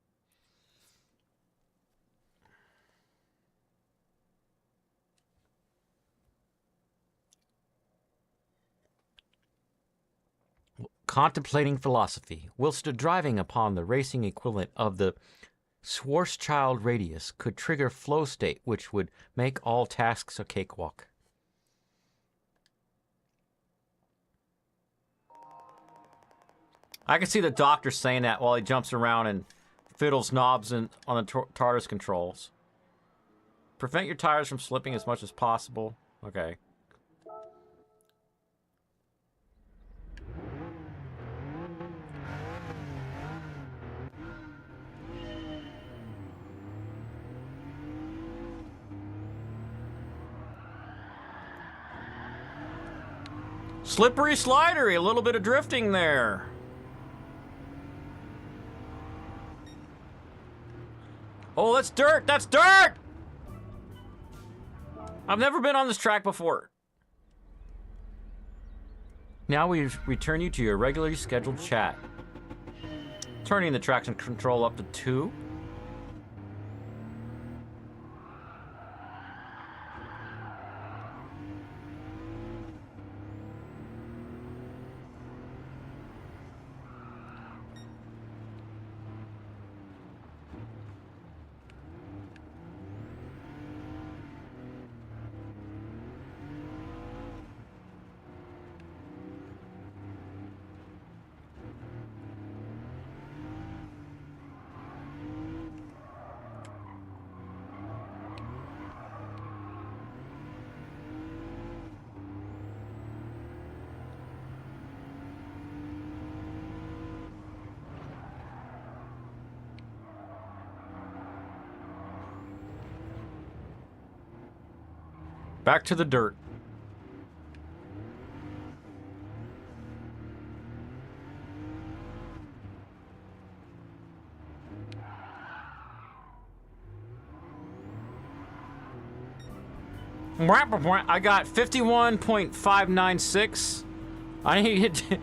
Contemplating philosophy, whilst driving upon the racing equivalent of the Schwarzschild radius could trigger flow state which would make all tasks a cakewalk. I can see the doctor saying that while he jumps around and fiddles knobs on the TARDIS controls. Prevent your tires from slipping as much as possible. Okay. Slippery slidery, a little bit of drifting there. Oh, that's dirt! That's dirt! I've never been on this track before. Now we return you to your regularly scheduled chat. Turning the traction control up to 2. Back to the dirt. I got 51.596. I need to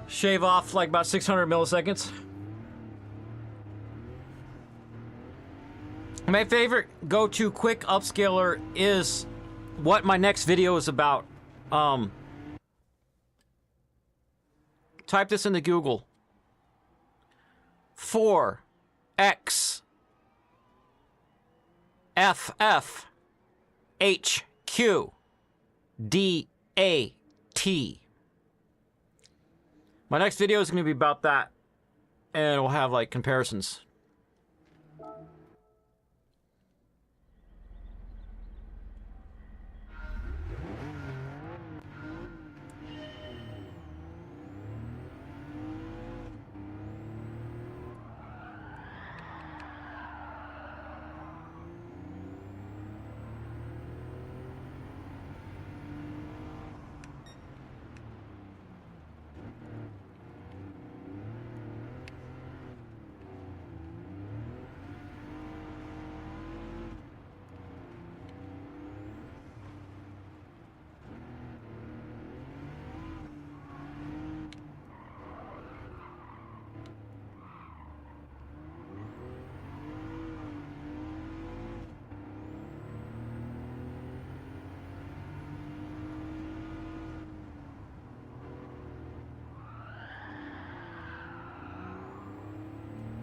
shave off like about 600 milliseconds. My favorite go-to quick upscaler is what my next video is about. Type this into Google. 4x FF HQ DAT. My next video is going to be about that, and we'll have like comparisons.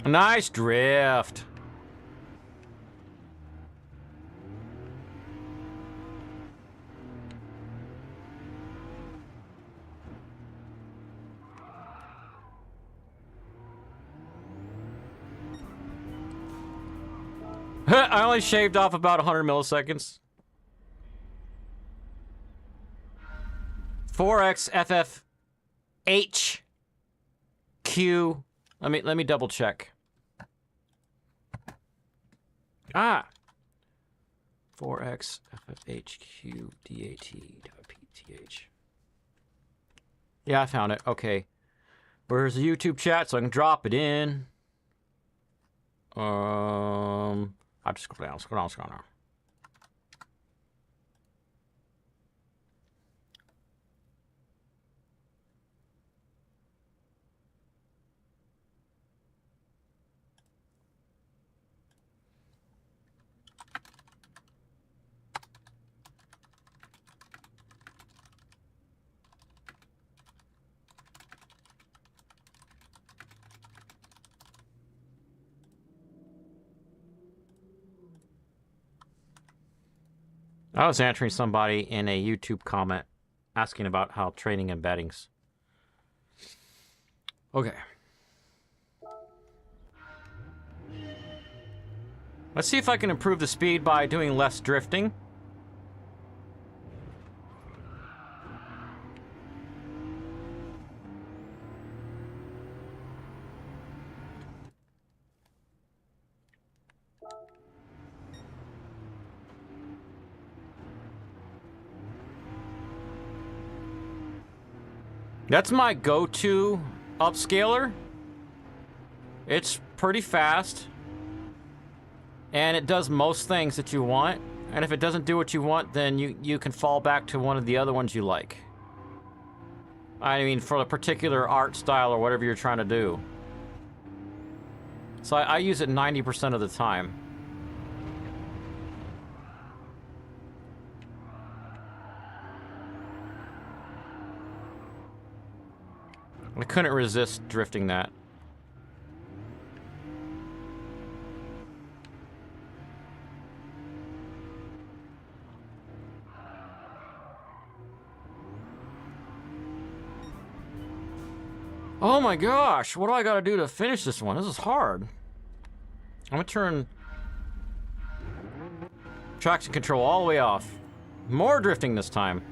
Nice drift. I only shaved off about 100 milliseconds. 4x FF HQ. Let me double check. 4x FFHQ DAT.pth. Yeah, I found it. Okay. Where's the YouTube chat so I can drop it in? I'll just scroll down, scroll down. I was answering somebody in a YouTube comment asking about how training embeddings. Okay. Let's see if I can improve the speed by doing less drifting. That's my go-to upscaler. It's pretty fast. And it does most things that you want. And if it doesn't do what you want, then you can fall back to one of the other ones you like. I mean, for a particular art style or whatever you're trying to do. So I use it 90% of the time. I couldn't resist drifting that. Oh my gosh, what do I gotta do to finish this one? This is hard. I'm gonna turn traction control all the way off. More drifting this time.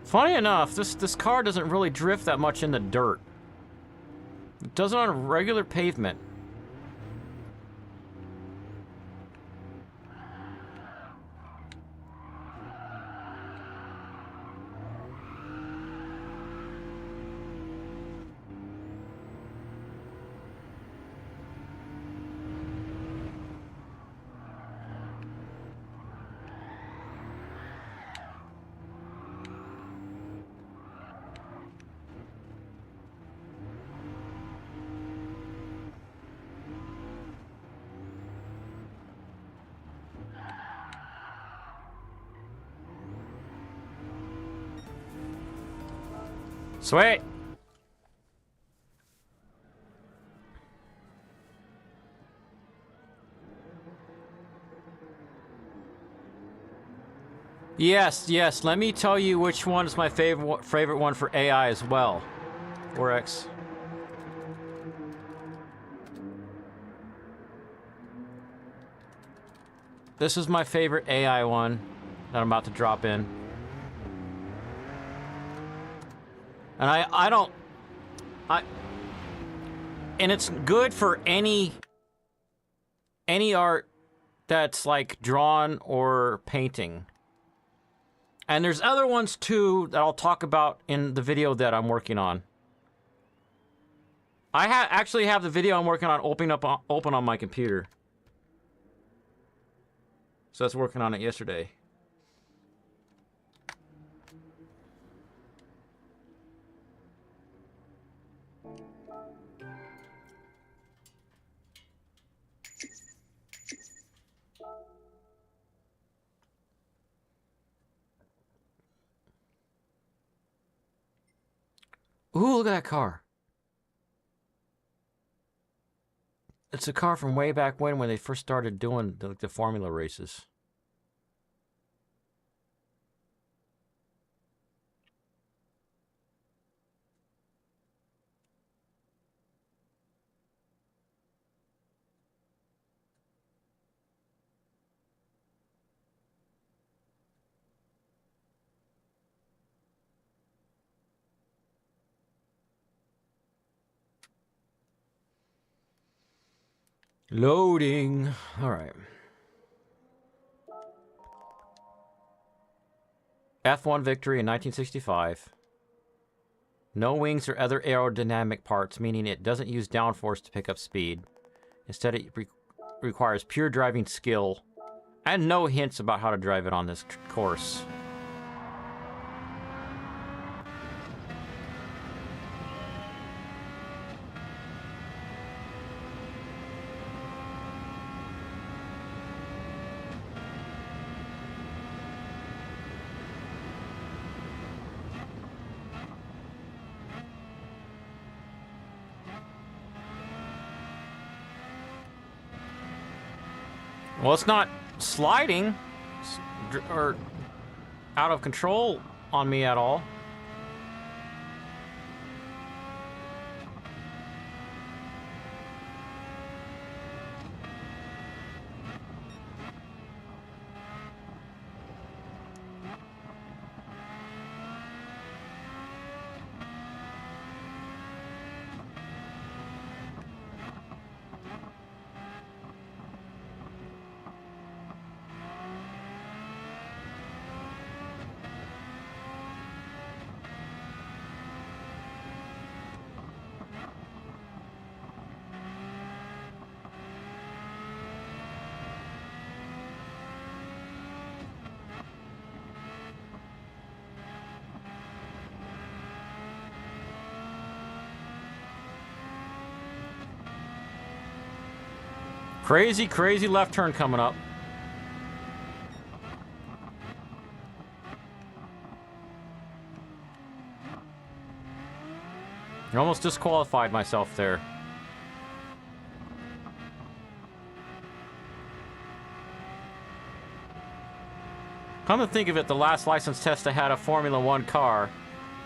Funny enough, this car doesn't really drift that much in the dirt. It does it on a regular pavement. Sweet. Yes. Let me tell you which one is my favorite one for AI as well. Or X. This is my favorite AI one that I'm about to drop in. And and it's good for any art that's like drawn or painting. And there's other ones too that I'll talk about in the video that I'm working on. I actually have the video I'm working on open on my computer. So I was working on it yesterday. Ooh, look at that car. It's a car from way back when they first started doing the formula races. Loading. All right. F1 victory in 1965. No wings or other aerodynamic parts, meaning it doesn't use downforce to pick up speed. Instead, it requires pure driving skill and no hints about how to drive it on this course. Well, it's not sliding or out of control on me at all. Crazy, crazy left turn coming up. I almost disqualified myself there. Come to think of it, the last license test I had a Formula One car.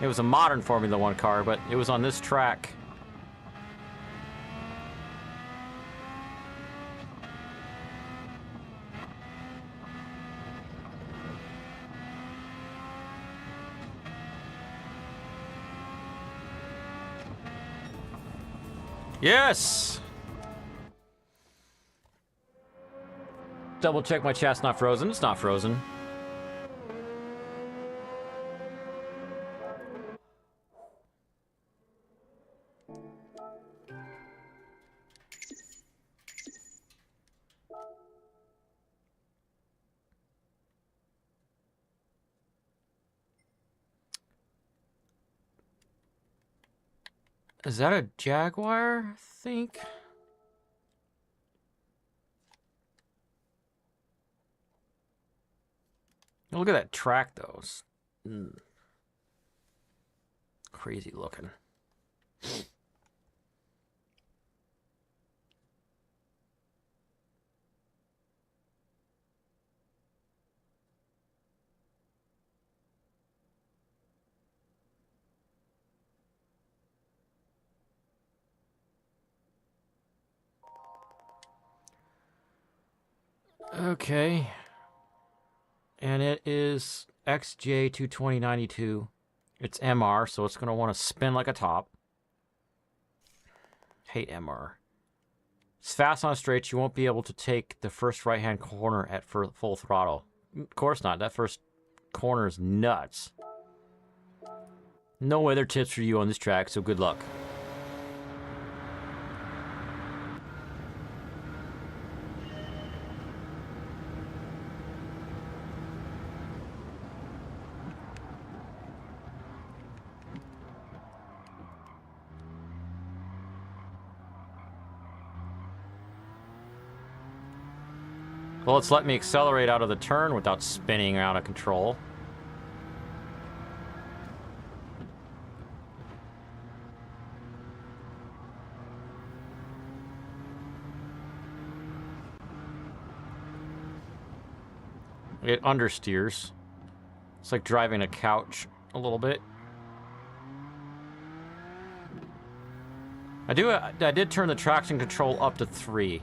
It was a modern Formula One car, but it was on this track. Yes! Double check my chat's not frozen. It's not frozen. Is that a Jaguar, I think? Look at that track, though. Crazy looking. Okay. And it is XJ22092. It's MR, so it's going to want to spin like a top. Hate MR. It's fast on straights. You won't be able to take the first right-hand corner at full throttle. Of course not. That first corner is nuts. No weather tips for you on this track, so good luck. Well, it's let me accelerate out of the turn without spinning out of control. It understeers. It's like driving a couch a little bit. I did turn the traction control up to 3.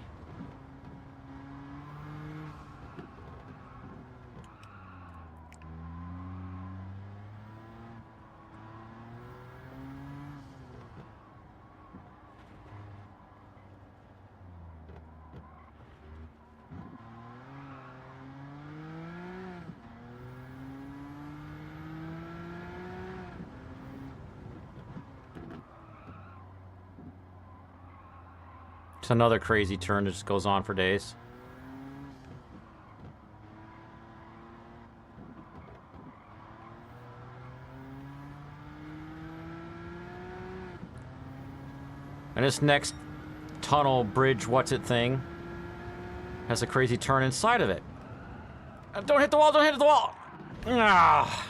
It's another crazy turn that just goes on for days. And this next tunnel, bridge, what's it thing, has a crazy turn inside of it. Don't hit the wall, don't hit the wall! Ah.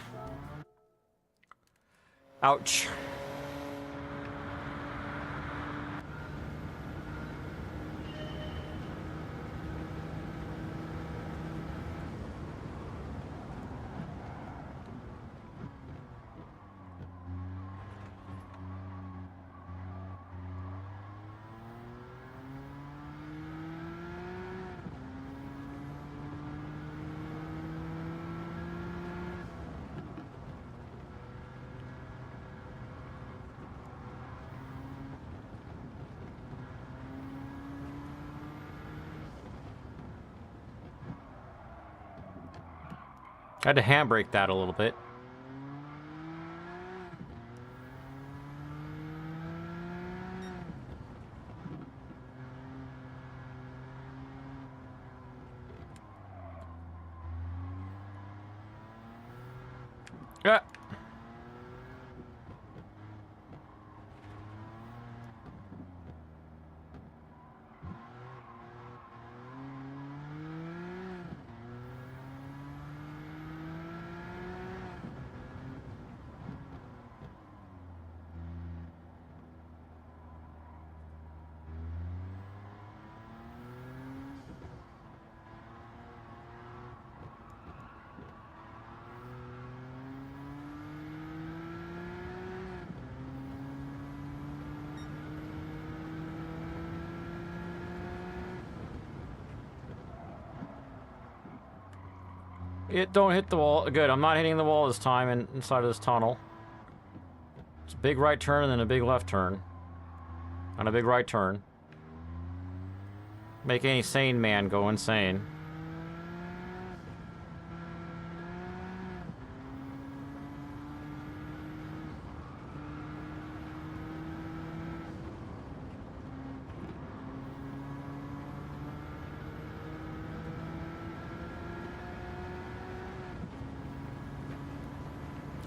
Ouch. I had to handbrake that a little bit. Yeah. Don't hit the wall. Good, I'm not hitting the wall this time inside of this tunnel. It's a big right turn and then a big left turn. And a big right turn. Make any sane man go insane.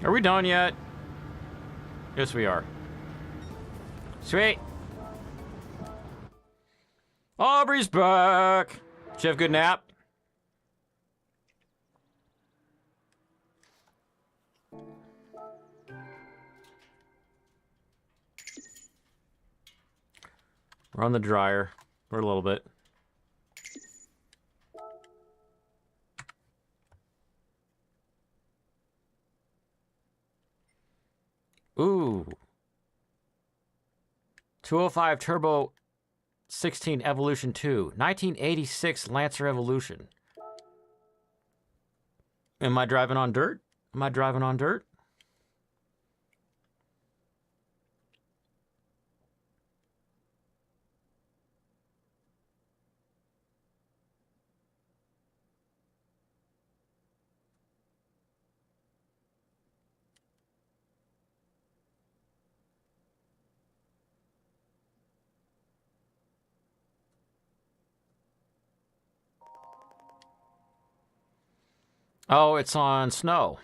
Are we done yet? Yes, we are. Sweet. Aubrey's back. Did you have a good nap? We're on the dryer for a little bit. Ooh. 205 Turbo 16 Evolution 2. 1986 Lancer Evolution. Am I driving on dirt? Am I driving on dirt? Oh, it's on snow.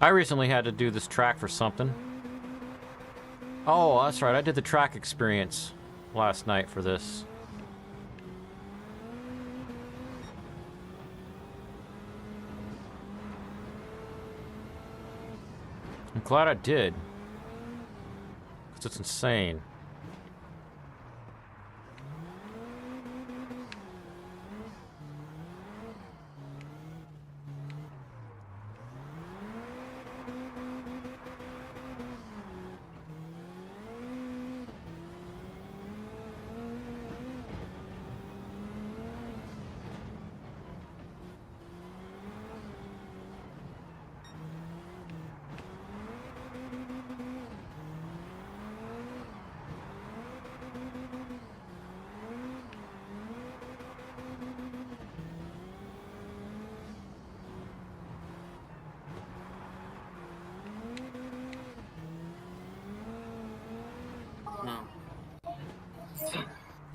I recently had to do this track for something. Oh, that's right. I did the track experience last night for this. I'm glad I did. Because it's insane.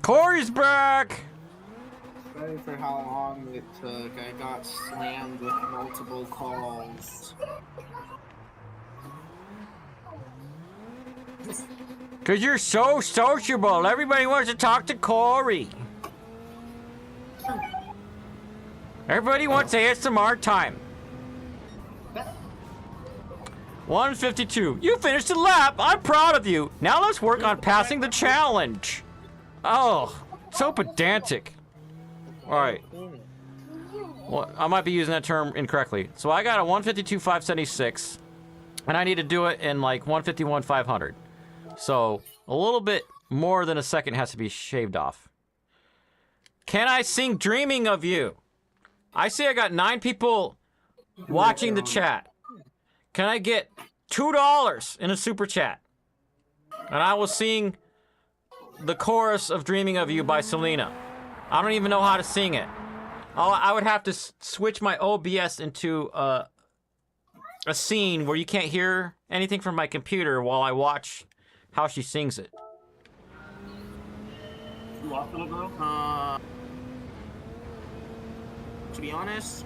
Corey's back! Sorry for how long it took. I got slammed with multiple calls. Cause you're so sociable. Everybody wants to talk to Corey. Everybody wants ASMR time. 152. You finished the lap. I'm proud of you. Now let's work on passing the challenge. Oh, so pedantic. All right. Well, I might be using that term incorrectly. So I got a 152.576, and I need to do it in like 151.500. So a little bit more than a second has to be shaved off. Can I sing Dreaming of You? I see I got 9 people watching the chat. Can I get $2 in a super chat? And I will sing the chorus of Dreaming of You by Selena. I don't even know how to sing it. I would have to switch my OBS into a scene where you can't hear anything from my computer while I watch how she sings it. You lost, little girl? To be honest,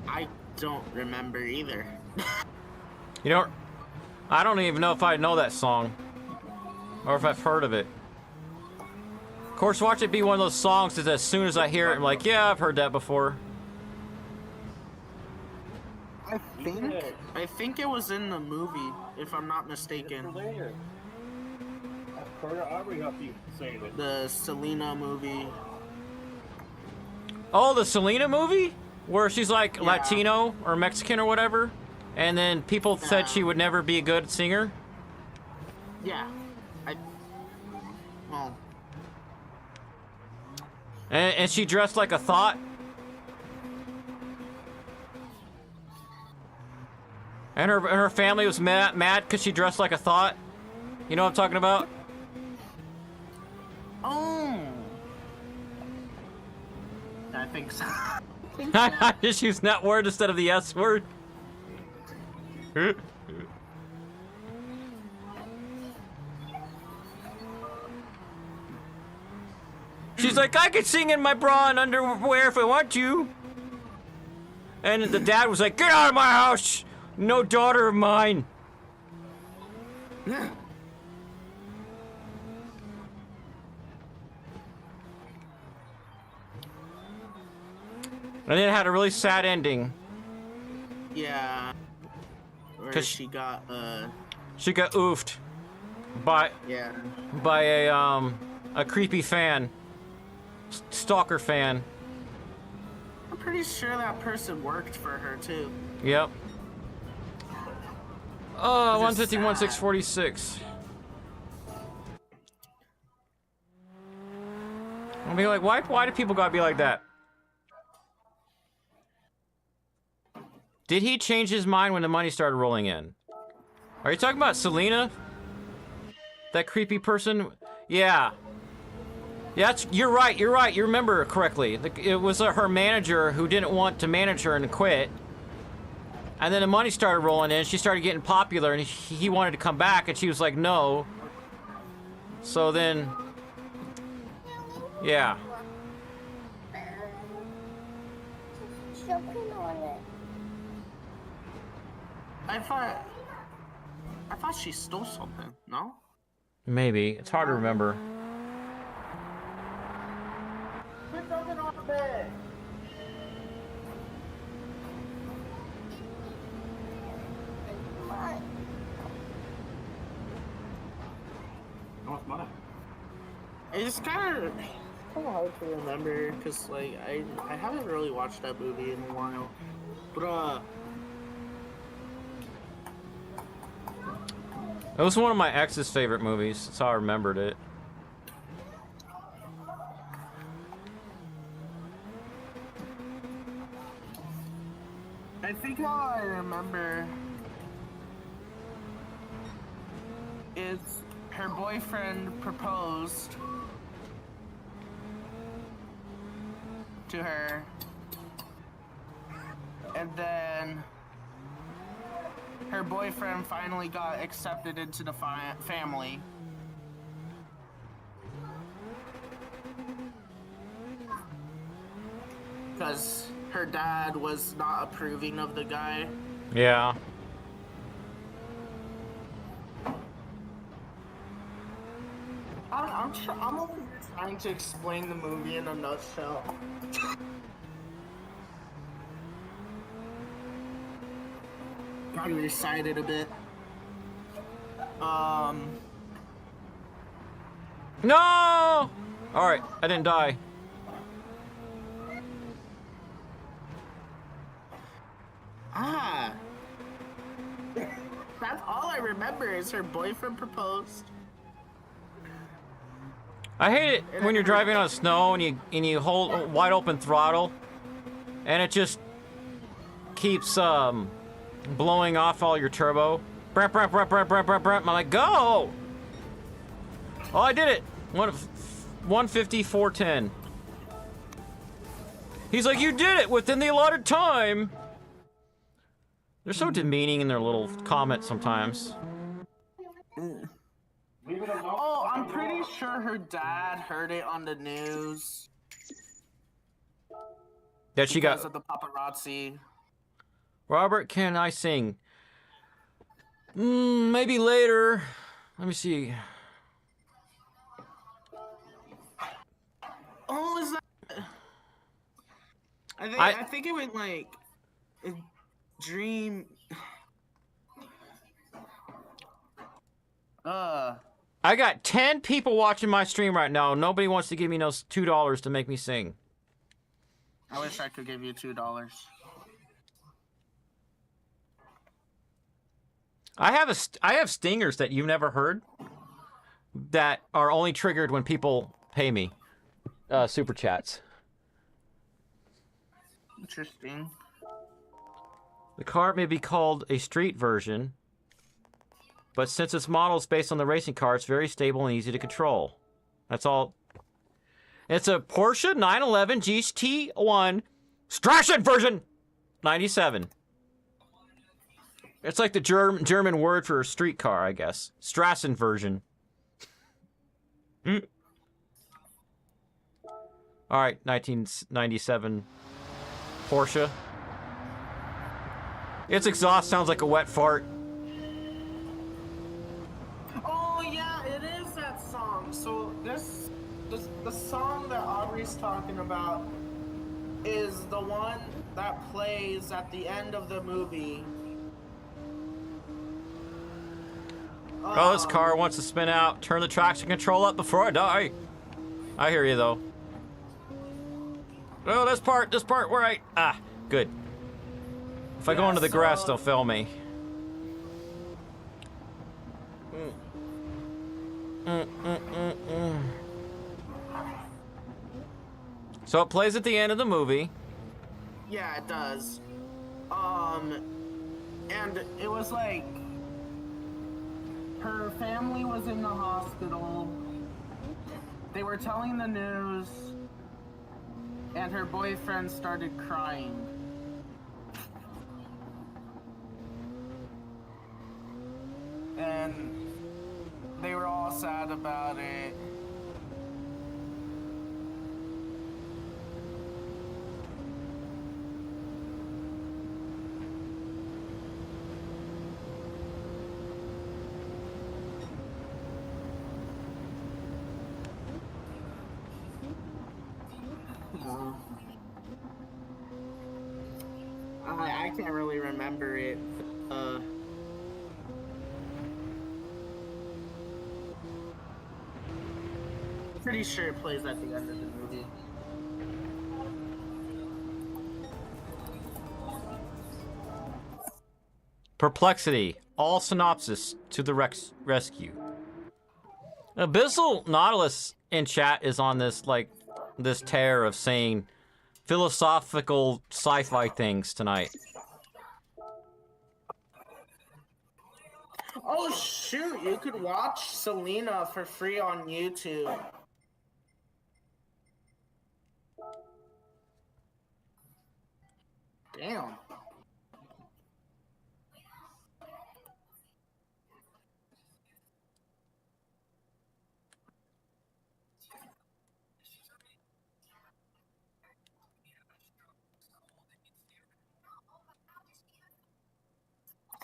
I don't remember either. You know, I don't even know if I know that song or if I've heard of it. Of course, watch it be one of those songs that as soon as I hear it, I'm like, yeah, I've heard that before. I think it was in the movie, if I'm not mistaken. The Selena movie. Oh, the Selena movie? Where she's like Latino or Mexican or whatever? And then people said she would never be a good singer? Yeah. Well. And she dressed like a thought? And her family was mad because she dressed like a thought? You know what I'm talking about? Oh. I think so. I just used that word instead of the S word. She's like, I could sing in my bra and underwear if I want to. And the dad was like, get out of my house! No daughter of mine. Yeah. And then it had a really sad ending. Yeah. Where she got oofed by a creepy fan. Stalker fan. I'm pretty sure that person worked for her too. Yep. Oh, 151, 646. I'll be like, why do people gotta be like that? Did he change his mind when the money started rolling in? Are you talking about Selena? That creepy person? Yeah. Yeah, you're right. You remember correctly. It was her manager who didn't want to manage her and quit. And then the money started rolling in. She started getting popular, and he wanted to come back, and she was like, no. So then, yeah. I thought she stole something. No? Maybe. It's hard to remember. Put something on the bed. It's kind of hard to remember because, like, I haven't really watched that movie in a while. But it was one of my ex's favorite movies. That's how I remembered it. I think all I remember is her boyfriend proposed to her, and then her boyfriend finally got accepted into the family. Because her dad was not approving of the guy. Yeah. I'm only trying to explain the movie in a nutshell. Probably recited a bit. No! Alright, I didn't die. Ah. That's all I remember is her boyfriend proposed. I hate it when you're driving on snow and you hold a wide open throttle and it just keeps blowing off all your turbo. Brap, brap, brap, brap, brap, brap, brap. I'm like, go! Oh, I did it! 150, 410. He's like, you did it within the allotted time! They're so demeaning in their little comments sometimes. Oh, I'm pretty sure her dad heard it on the news. That she because got... of the paparazzi. Robert, can I sing? Maybe later. Let me see. Oh, is that... I think it went like... Dream... I got 10 people watching my stream right now. Nobody wants to give me those $2 to make me sing. I wish I could give you $2. I have stingers that you've never heard that are only triggered when people pay me super chats. Interesting. The car may be called a street version, but since its model is based on the racing car, it's very stable and easy to control. That's all. It's a Porsche 911 GT1 Strassen version 97. It's like the German word for a street car, I guess. Strassen version. All right, 1997 Porsche. Its exhaust sounds like a wet fart. Oh yeah, it is that song. So the song that Aubrey's talking about is the one that plays at the end of the movie. Oh, this car wants to spin out. Turn the traction control up before I die. I hear you though. Oh, this part where I good. If I go into the grass, they'll fail me. So it plays at the end of the movie. Yeah, it does. And it was like her family was in the hospital. They were telling the news, and her boyfriend started crying. And they were all sad about it. I can't really remember it. Pretty sure it plays at the end of the movie. Perplexity. All synopsis to the rescue. Abyssal Nautilus in chat is on this this tear of saying philosophical sci-fi things tonight. Oh shoot, you could watch Selena for free on YouTube. Damn.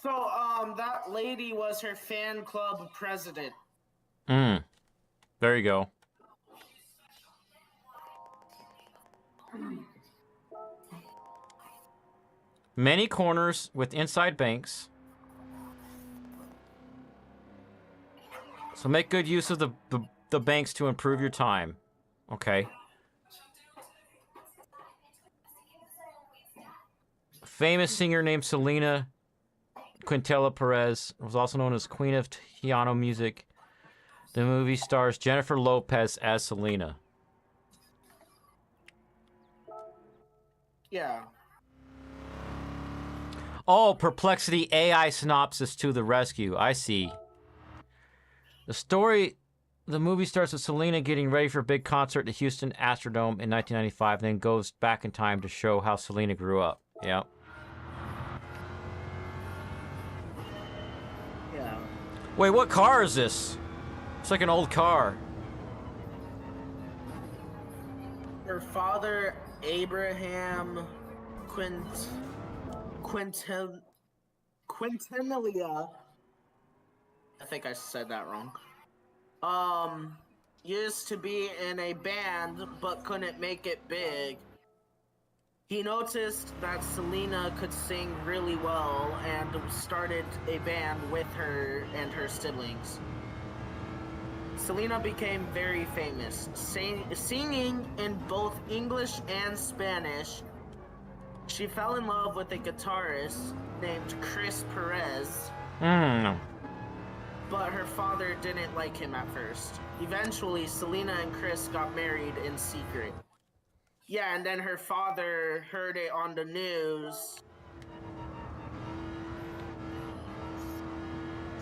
So, that lady was her fan club president. There you go. Many corners with inside banks. So make good use of the banks to improve your time. Okay. A famous singer named Selena Quintela Perez was also known as Queen of Piano Music. The movie stars Jennifer Lopez as Selena. Yeah. Oh, Perplexity AI synopsis to the rescue. I see. The movie starts with Selena getting ready for a big concert at the Houston Astrodome in 1995, then goes back in time to show how Selena grew up. Yeah. Yeah. Wait, what car is this? It's like an old car. Her father, Abraham Quintilia. I think I said that wrong. Used to be in a band but couldn't make it big. He noticed that Selena could sing really well and started a band with her and her siblings. Selena became very famous, singing in both English and Spanish. She fell in love with a guitarist named Chris Perez. But her father didn't like him at first. Eventually, Selena and Chris got married in secret. Yeah, and then her father heard it on the news.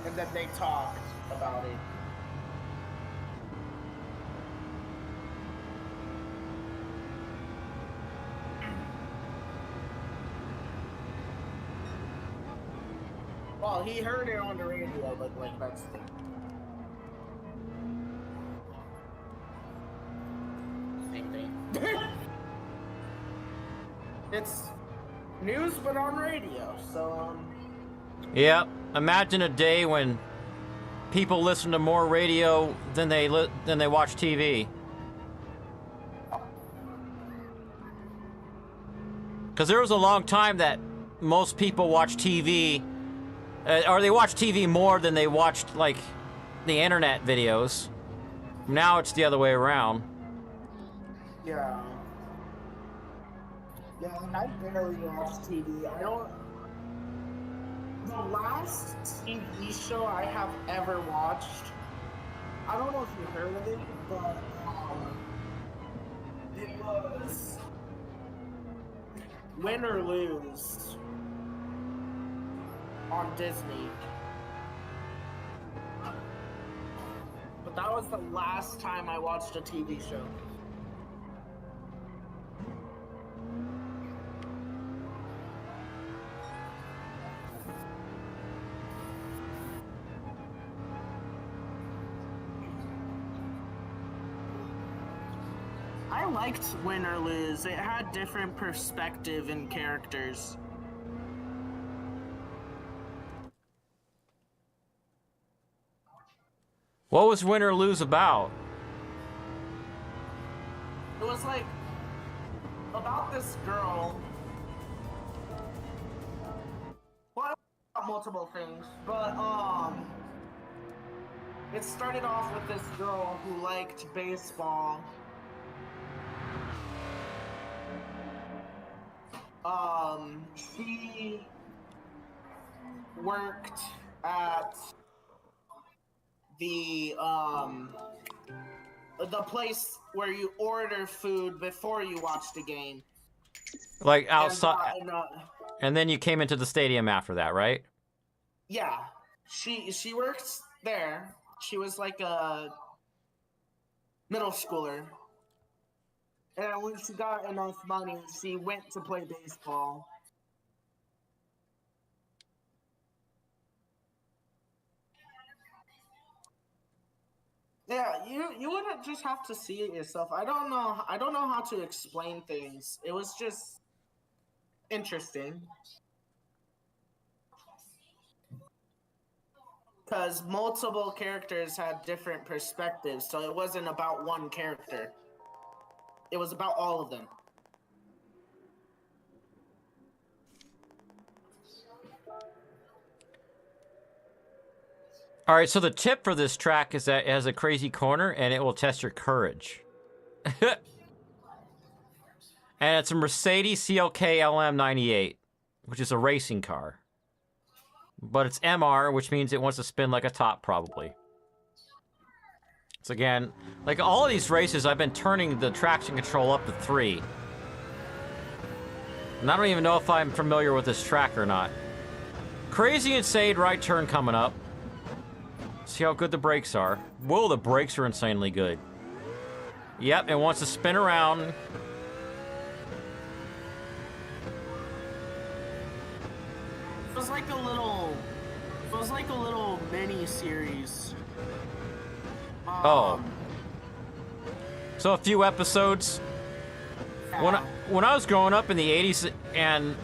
And then they talked about it. Well, he heard it on the radio, but like that's the same thing. It's news, but on radio. So Yep. Imagine a day when people listen to more radio than they watch TV. Because there was a long time that most people watch TV, or they watch TV more than they watched like the internet videos. Now it's the other way around. yeah. Yeah, I barely watch TV. I don't. The last TV show I have ever watched, I don't know if you heard of it, but it was Win or Lose on Disney. But that was the last time I watched a TV show. I liked Win or Lose. It had different perspective and characters. What was Win or Lose about? It was like about this girl. Well, about multiple things, but it started off with this girl who liked baseball. She worked at the place where you order food before you watch the game. Like outside, And and then you came into the stadium after that, right? yeah, she worked there. She was like a middle schooler. And when she got enough money, she went to play baseball. Yeah, you wouldn't just have to see it yourself. I don't know how to explain things. It was just interesting. Because multiple characters had different perspectives, so it wasn't about one character. It was about all of them. All right, so the tip for this track is that it has a crazy corner and it will test your courage. And it's a Mercedes CLK LM98, which is a racing car. But it's MR, which means it wants to spin like a top, probably. So again, like all of these races, I've been turning the traction control up to 3. And I don't even know if I'm familiar with this track or not. Crazy insane right turn coming up. See how good the brakes are. Whoa, the brakes are insanely good. Yep, it wants to spin around. It was like a little. It was like a little mini series. Oh. So a few episodes. When I was growing up in the 80s, and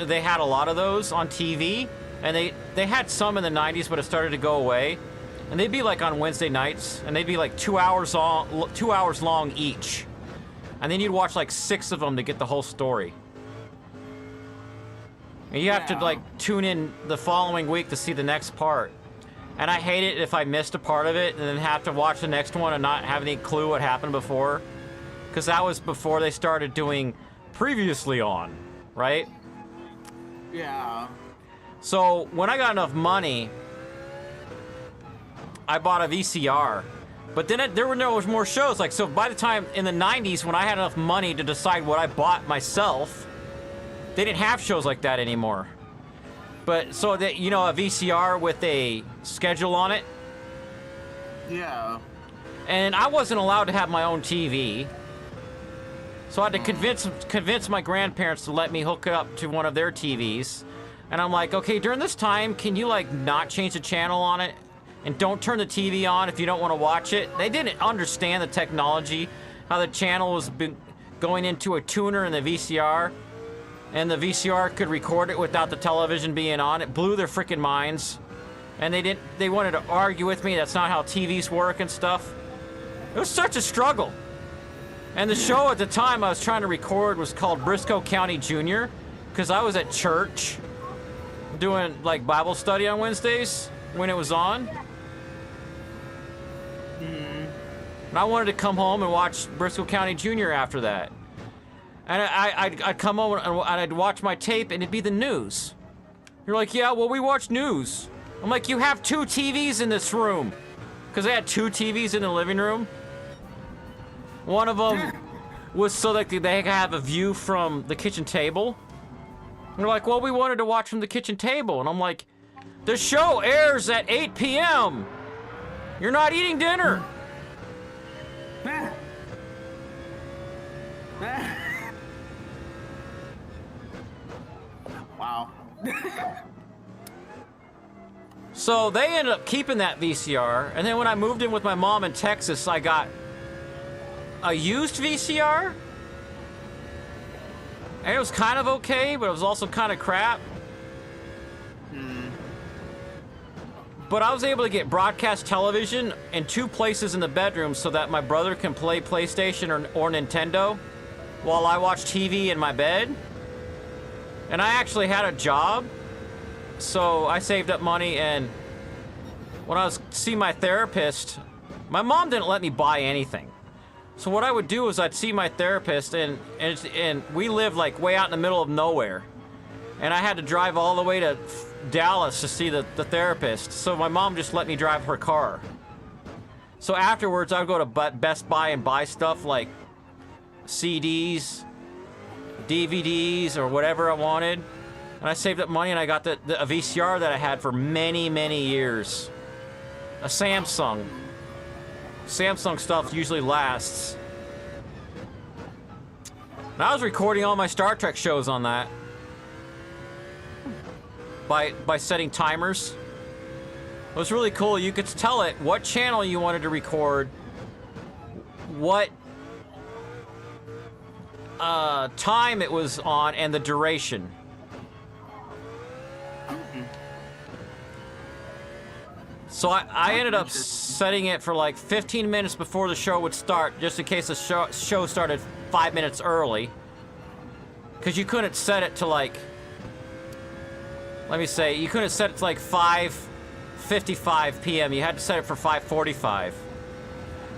they had a lot of those on TV, and they had some in the 90s, but it started to go away. And they'd be like on Wednesday nights, and they'd be like 2 hours long each. And then you'd watch like 6 of them to get the whole story. And you have to like tune in the following week to see the next part. And I hate it if I missed a part of it and then have to watch the next one and not have any clue what happened before. Because that was before they started doing previously on, right? Yeah. So when I got enough money, I bought a VCR. But then there were no more shows. Like, so by the time in the 90s, when I had enough money to decide what I bought myself, they didn't have shows like that anymore. But so that, you know, a VCR with a schedule on it. Yeah. And I wasn't allowed to have my own TV. So I had to convince my grandparents to let me hook it up to one of their TVs. And I'm like, okay, during this time, can you like not change the channel on it? And don't turn the TV on if you don't want to watch it. They didn't understand the technology, how the channel was going into a tuner in the VCR, and the VCR could record it without the television being on. It blew their freaking minds. And they wanted to argue with me that's not how TVs work and stuff. It was such a struggle. And the show at the time I was trying to record was called Briscoe County Jr., because I was at church doing like Bible study on Wednesdays when it was on. And I wanted to come home and watch Briscoe County Jr. after that. And I'd come home and I'd watch my tape and it'd be the news. You're like, yeah, well, we watch news. I'm like, you have 2 TVs in this room. Because I had 2 TVs in the living room. One of them was so that they could have a view from the kitchen table. And they're like, well, we wanted to watch from the kitchen table. And I'm like, the show airs at 8 p.m. You're not eating dinner. Wow. So they ended up keeping that VCR, and then when I moved in with my mom in Texas, I got a used VCR. And it was kind of okay, but it was also kind of crap. But I was able to get broadcast television in 2 places in the bedroom so that my brother can play PlayStation or Nintendo while I watch TV in my bed. And I actually had a job, so I saved up money, and when I was seeing my therapist, my mom didn't let me buy anything. So what I would do is I'd see my therapist, and we lived like way out in the middle of nowhere. And I had to drive all the way to Dallas to see the therapist. So my mom just let me drive her car. So afterwards, I would go to Best Buy and buy stuff like CDs, DVDs, or whatever I wanted. And I saved up money and I got a VCR that I had for many, many years. A Samsung. Samsung stuff usually lasts. And I was recording all my Star Trek shows on that. By setting timers. It was really cool. You could tell it what channel you wanted to record, what time it was on, and the duration. So I ended up setting it for like 15 minutes before the show would start, just in case the show started 5 minutes early. Because you couldn't set it to like, let me say, you couldn't set it to like 5 5:55 p.m. You had to set it for 5:45.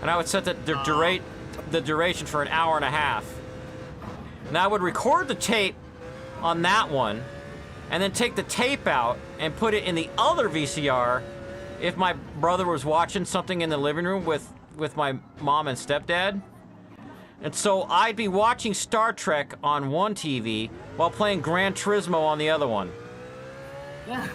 And I would set the duration for an hour and a half. And I would record the tape on that one, and then take the tape out and put it in the other VCR if my brother was watching something in the living room with my mom and stepdad. And so I'd be watching Star Trek on one TV while playing Gran Turismo on the other one. Yeah.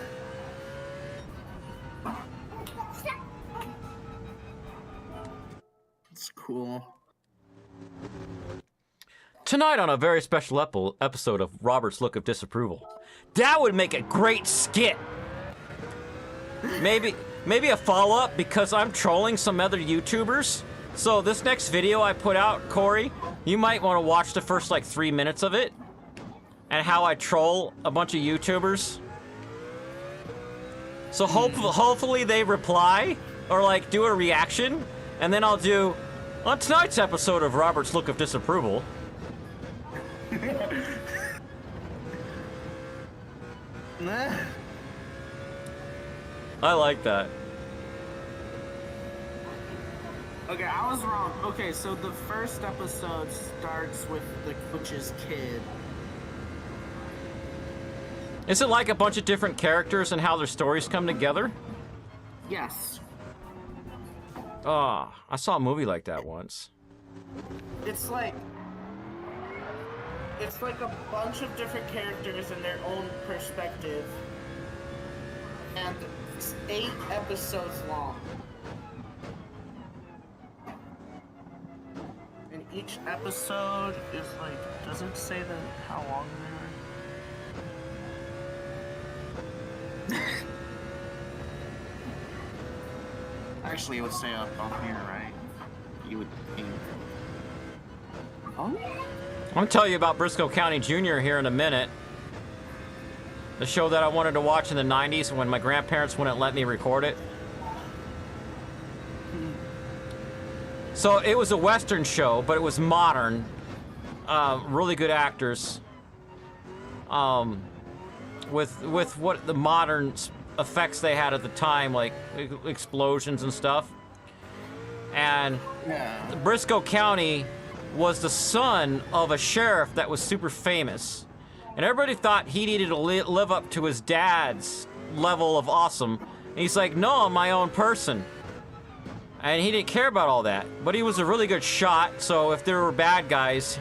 It's cool. Tonight on a very special episode of Robert's Look of Disapproval. That would make a great skit. Maybe a follow-up because I'm trolling some other YouTubers. So this next video I put out, Corey, you might want to watch the first like 3 minutes of it and how I troll a bunch of YouTubers. So hopefully they reply or like do a reaction, and then I'll do on tonight's episode of Robert's Look of Disapproval. I like that. Okay, I was wrong. Okay, so the first episode starts with the coach's kid. Is it like a bunch of different characters and how their stories come together? Yes. Oh, I saw a movie like that once. It's like a bunch of different characters in their own perspective, and it's 8 episodes long. And each episode is like, does it say how long they are? Actually, it would say up here, right? You would. Oh? I'm gonna tell you about Briscoe County Jr. here in a minute. The show that I wanted to watch in the 90s when my grandparents wouldn't let me record it. So it was a Western show, but it was modern. Really good actors. With what the modern effects they had at the time, like explosions and stuff. And Briscoe County was the son of a sheriff that was super famous. And everybody thought he needed to live up to his dad's level of awesome. And he's like, no, I'm my own person. And he didn't care about all that. But he was a really good shot, so if there were bad guys,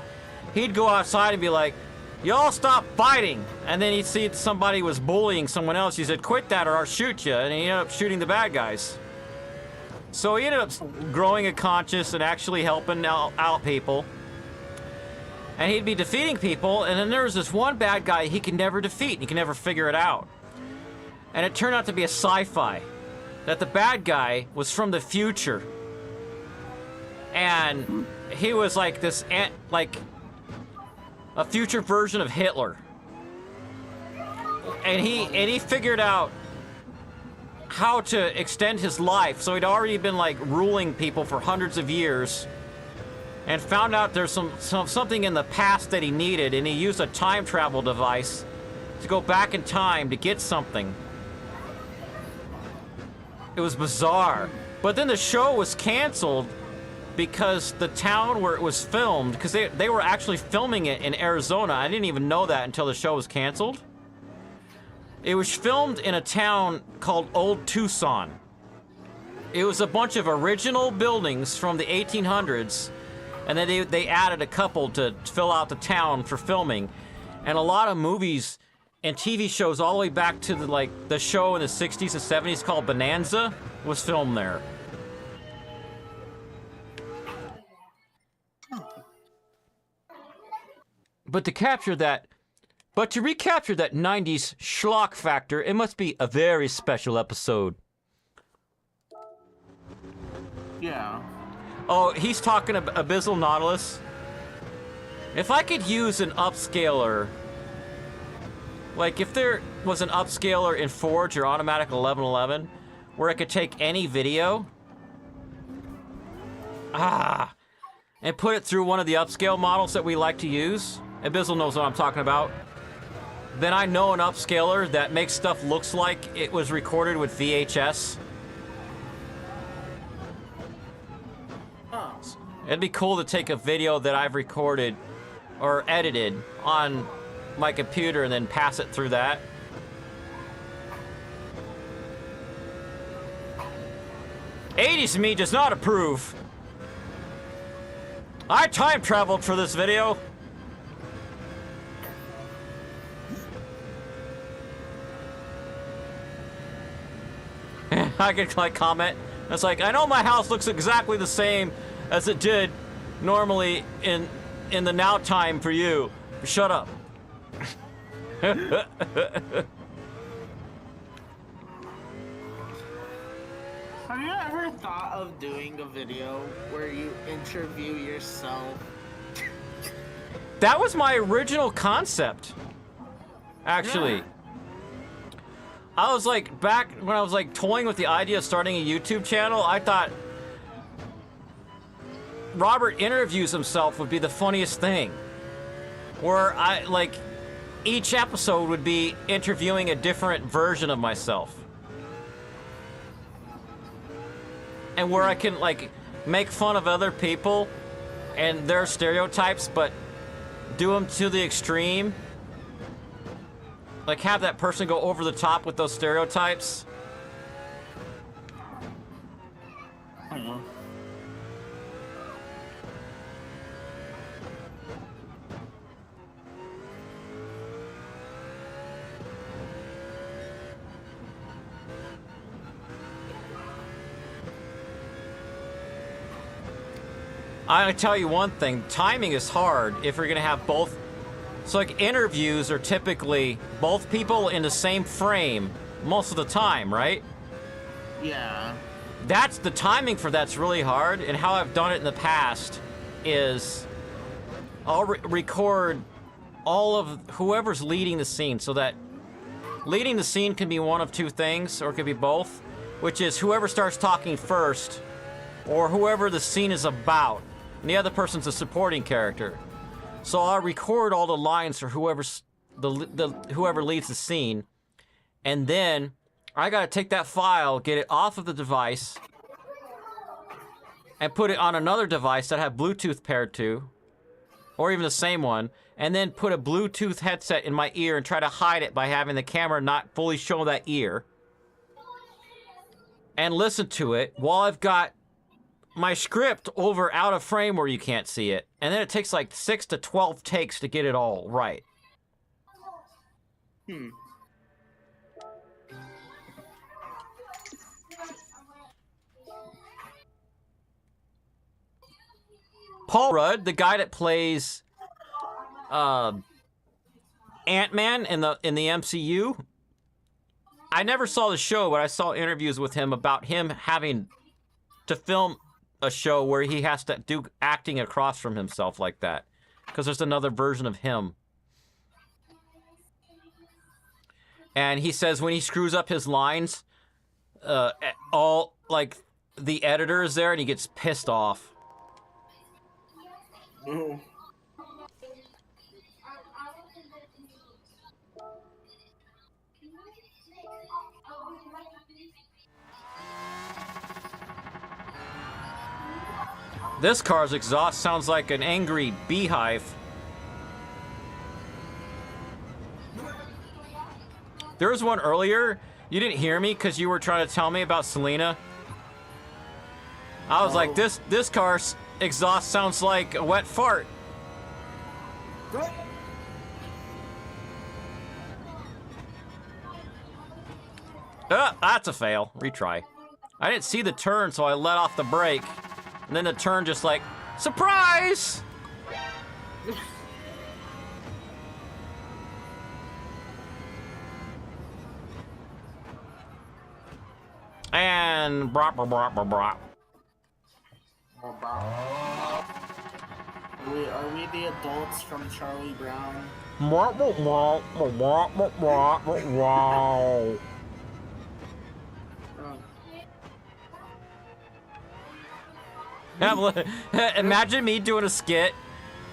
he'd go outside and be like, y'all stop fighting. And then he'd see somebody was bullying someone else. He said, quit that or I'll shoot you. And he ended up shooting the bad guys. So he ended up growing a conscience and actually helping out people. And he'd be defeating people, and then there was this one bad guy he could never defeat. He could never figure it out. And it turned out to be a sci-fi. That the bad guy was from the future. And he was like this, like a future version of Hitler. And he figured out how to extend his life. So he'd already been like ruling people for hundreds of years. And found out there's something in the past that he needed, and he used a time travel device to go back in time to get something. It was bizarre. But then the show was canceled because the town where it was filmed, because they were actually filming it in Arizona. I didn't even know that until the show was canceled. It was filmed in a town called Old Tucson. It was a bunch of original buildings from the 1800s. And then they added a couple to fill out the town for filming. And a lot of movies and TV shows all the way back to the show in the 60s and 70s called Bonanza was filmed there. But to recapture that 90s schlock factor, it must be a very special episode. Yeah. Oh, he's talking about Abyssal Nautilus. If I could use an upscaler, like if there was an upscaler in Forge or Automatic 1111, where I could take any video, and put it through one of the upscale models that we like to use. Abyssal knows what I'm talking about. then I know an upscaler that makes stuff looks like it was recorded with VHS. Huh. It'd be cool to take a video that I've recorded or edited on my computer and then pass it through that. '80s me does not approve. I time traveled for this video. I could like comment. It's like, I know my house looks exactly the same as it did normally in the now time for you. Shut up. Have you ever thought of doing a video where you interview yourself? That was my original concept. Actually. Yeah. I was like, back when I was like toying with the idea of starting a YouTube channel, I thought Robert interviews himself would be the funniest thing. Where I, like, each episode would be interviewing a different version of myself. And where I can, like, make fun of other people and their stereotypes, but do them to the extreme. Like, have that person go over the top with those stereotypes. I don't know. I tell you one thing, timing is hard if you're gonna have both. So like interviews are typically both people in the same frame most of the time, right? Yeah. That's the timing for that's really hard, and how I've done it in the past is I'll record all of whoever's leading the scene, so that leading the scene can be one of two things, or it could be both, which is whoever starts talking first, or whoever the scene is about, and the other person's a supporting character. So I'll record all the lines for whoever's whoever leads the scene, and then I gotta take that file, get it off of the device, and put it on another device that I have Bluetooth paired to, or even the same one, and then put a Bluetooth headset in my ear and try to hide it by having the camera not fully show that ear, and listen to it while I've got my script over out of frame where you can't see it. And then it takes like 6 to 12 takes to get it all right. Paul Rudd, the guy that plays Ant-Man in the MCU, I never saw the show, but I saw interviews with him about him having to film a show where he has to do acting across from himself like that, because there's another version of him. And he says when he screws up his lines, all like the editor is there and he gets pissed off. Oh. This car's exhaust sounds like an angry beehive. There was one earlier. You didn't hear me because you were trying to tell me about Selena. I was like, this car's exhaust sounds like a wet fart. That's a fail. Retry. I didn't see the turn, so I let off the brake. And then the turn just like, surprise! And brop, brop, brop, brop, brop. Are we the adults from Charlie Brown? Brop, brop, brop, brop, brop, brop, brop. Imagine me doing a skit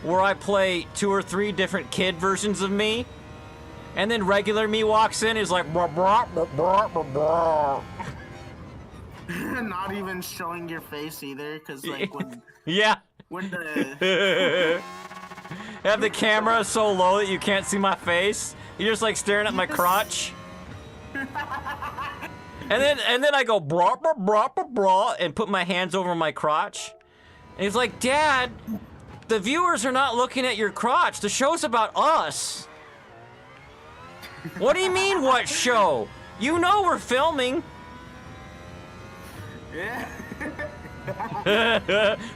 where I play 2 or 3 different kid versions of me, And then regular me walks in, is like, blah, blah, blah, blah, blah, blah. Not even showing your face either, because like when Yeah. the Have the camera so low that you can't see my face. You're just like staring at my crotch. And then I go blah blah blah blah blah and put my hands over my crotch. And he's like, Dad, the viewers are not looking at your crotch. The show's about us. What do you mean, what show? You know we're filming. yeah.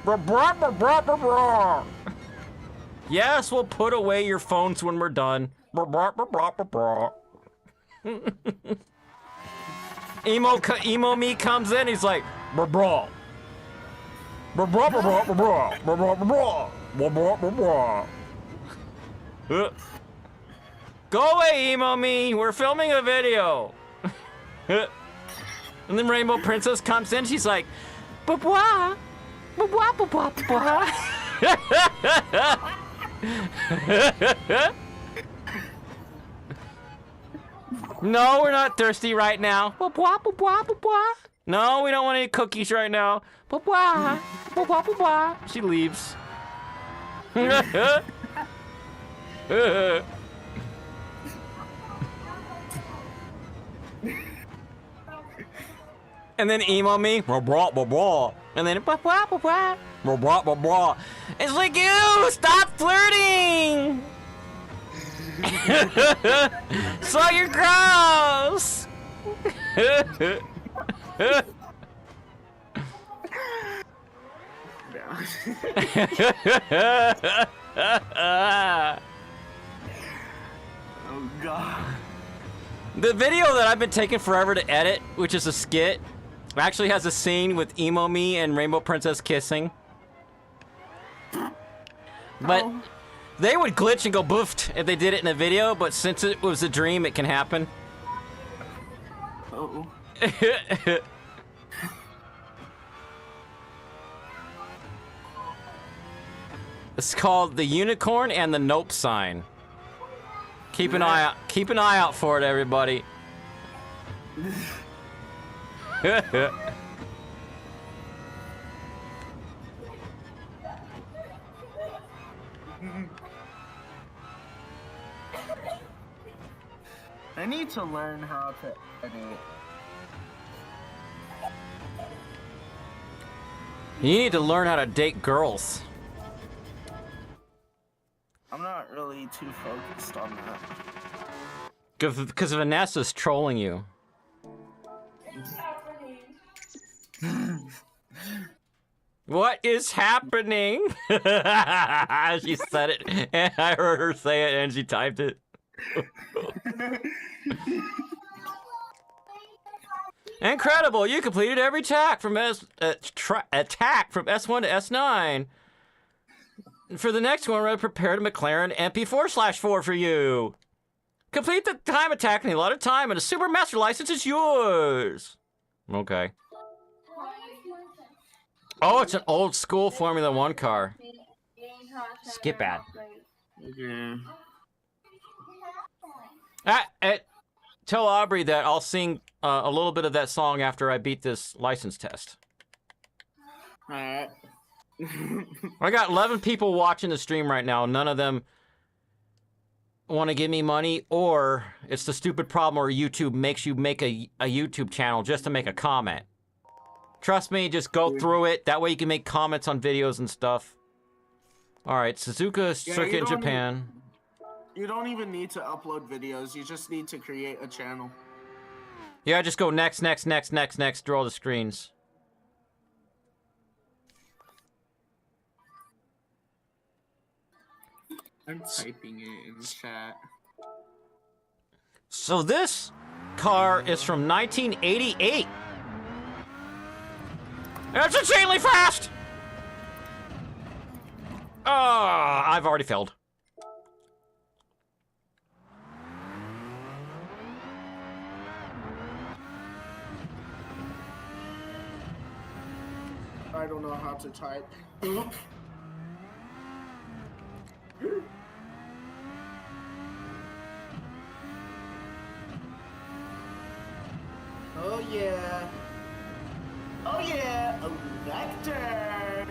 Blah, blah, blah, blah, blah, blah. Yes, we'll put away your phones when we're done. Blah, blah, blah, blah, blah, blah. Emo me comes in, he's like, blah, blah. Blah, blah, blah, blah, blah, blah, blah, blah, blah, blah, blah, blah. Go away, Emo me. We're filming a video. And then Rainbow Princess comes in, she's like, blah, blah, blah, blah, blah, blah. No, we're not thirsty right now. Blah, blah, blah, blah, blah, blah. No, we don't want any cookies right now. Blah, blah, blah, blah, blah, blah. She leaves. And then emo me, blah, blah, blah, blah. And then blah, blah, blah, blah, blah, blah, blah, blah. It's like, ew, stop flirting. So you're gross. Oh god. The video that I've been taking forever to edit, which is a skit, actually has a scene with Emo Me and Rainbow Princess kissing. But they would glitch and go boofed if they did it in a video, but since it was a dream, it can happen. Oh. It's called the unicorn and the nope sign. Keep an eye out for it, everybody. I need to learn how to edit. You need to learn how to date girls. I'm not really too focused on that. Because Vanessa's trolling you. What is happening? She said it, and I heard her say it, and she typed it. Incredible! You completed every attack from attack from S1 to S9. For the next one, we're gonna prepare a McLaren MP4/4 for you. Complete the time attack in a lot of time, and a Super Master license is yours. Okay. Oh, it's an old school Formula 1 car. Skip ad. Yeah. Tell Aubrey that I'll sing a little bit of that song after I beat this license test. Alright. I got 11 people watching the stream right now. None of them want to give me money, or it's the stupid problem where YouTube makes you make a YouTube channel just to make a comment. Trust me, just go through it. That way you can make comments on videos and stuff. Alright, Suzuka Circuit in Japan. You don't even need to upload videos. You just need to create a channel. Yeah, just go next, next, next, next, next through all the screens. I'm typing it in the chat. So this car is from 1988. It's insanely fast! I've already failed. I don't know how to type. yeah. Oh yeah, a vector.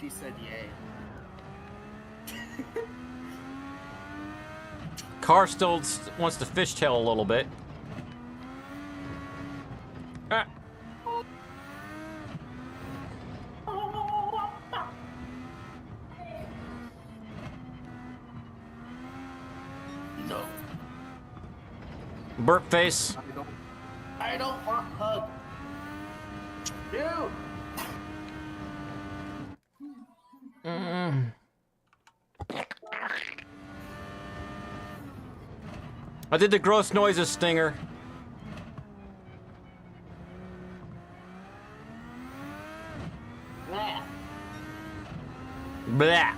She said yay. Car still wants to fishtail a little bit. Ah. No. Burp face. I don't want hug. Dude. I did the gross noises stinger. Blah. Blah.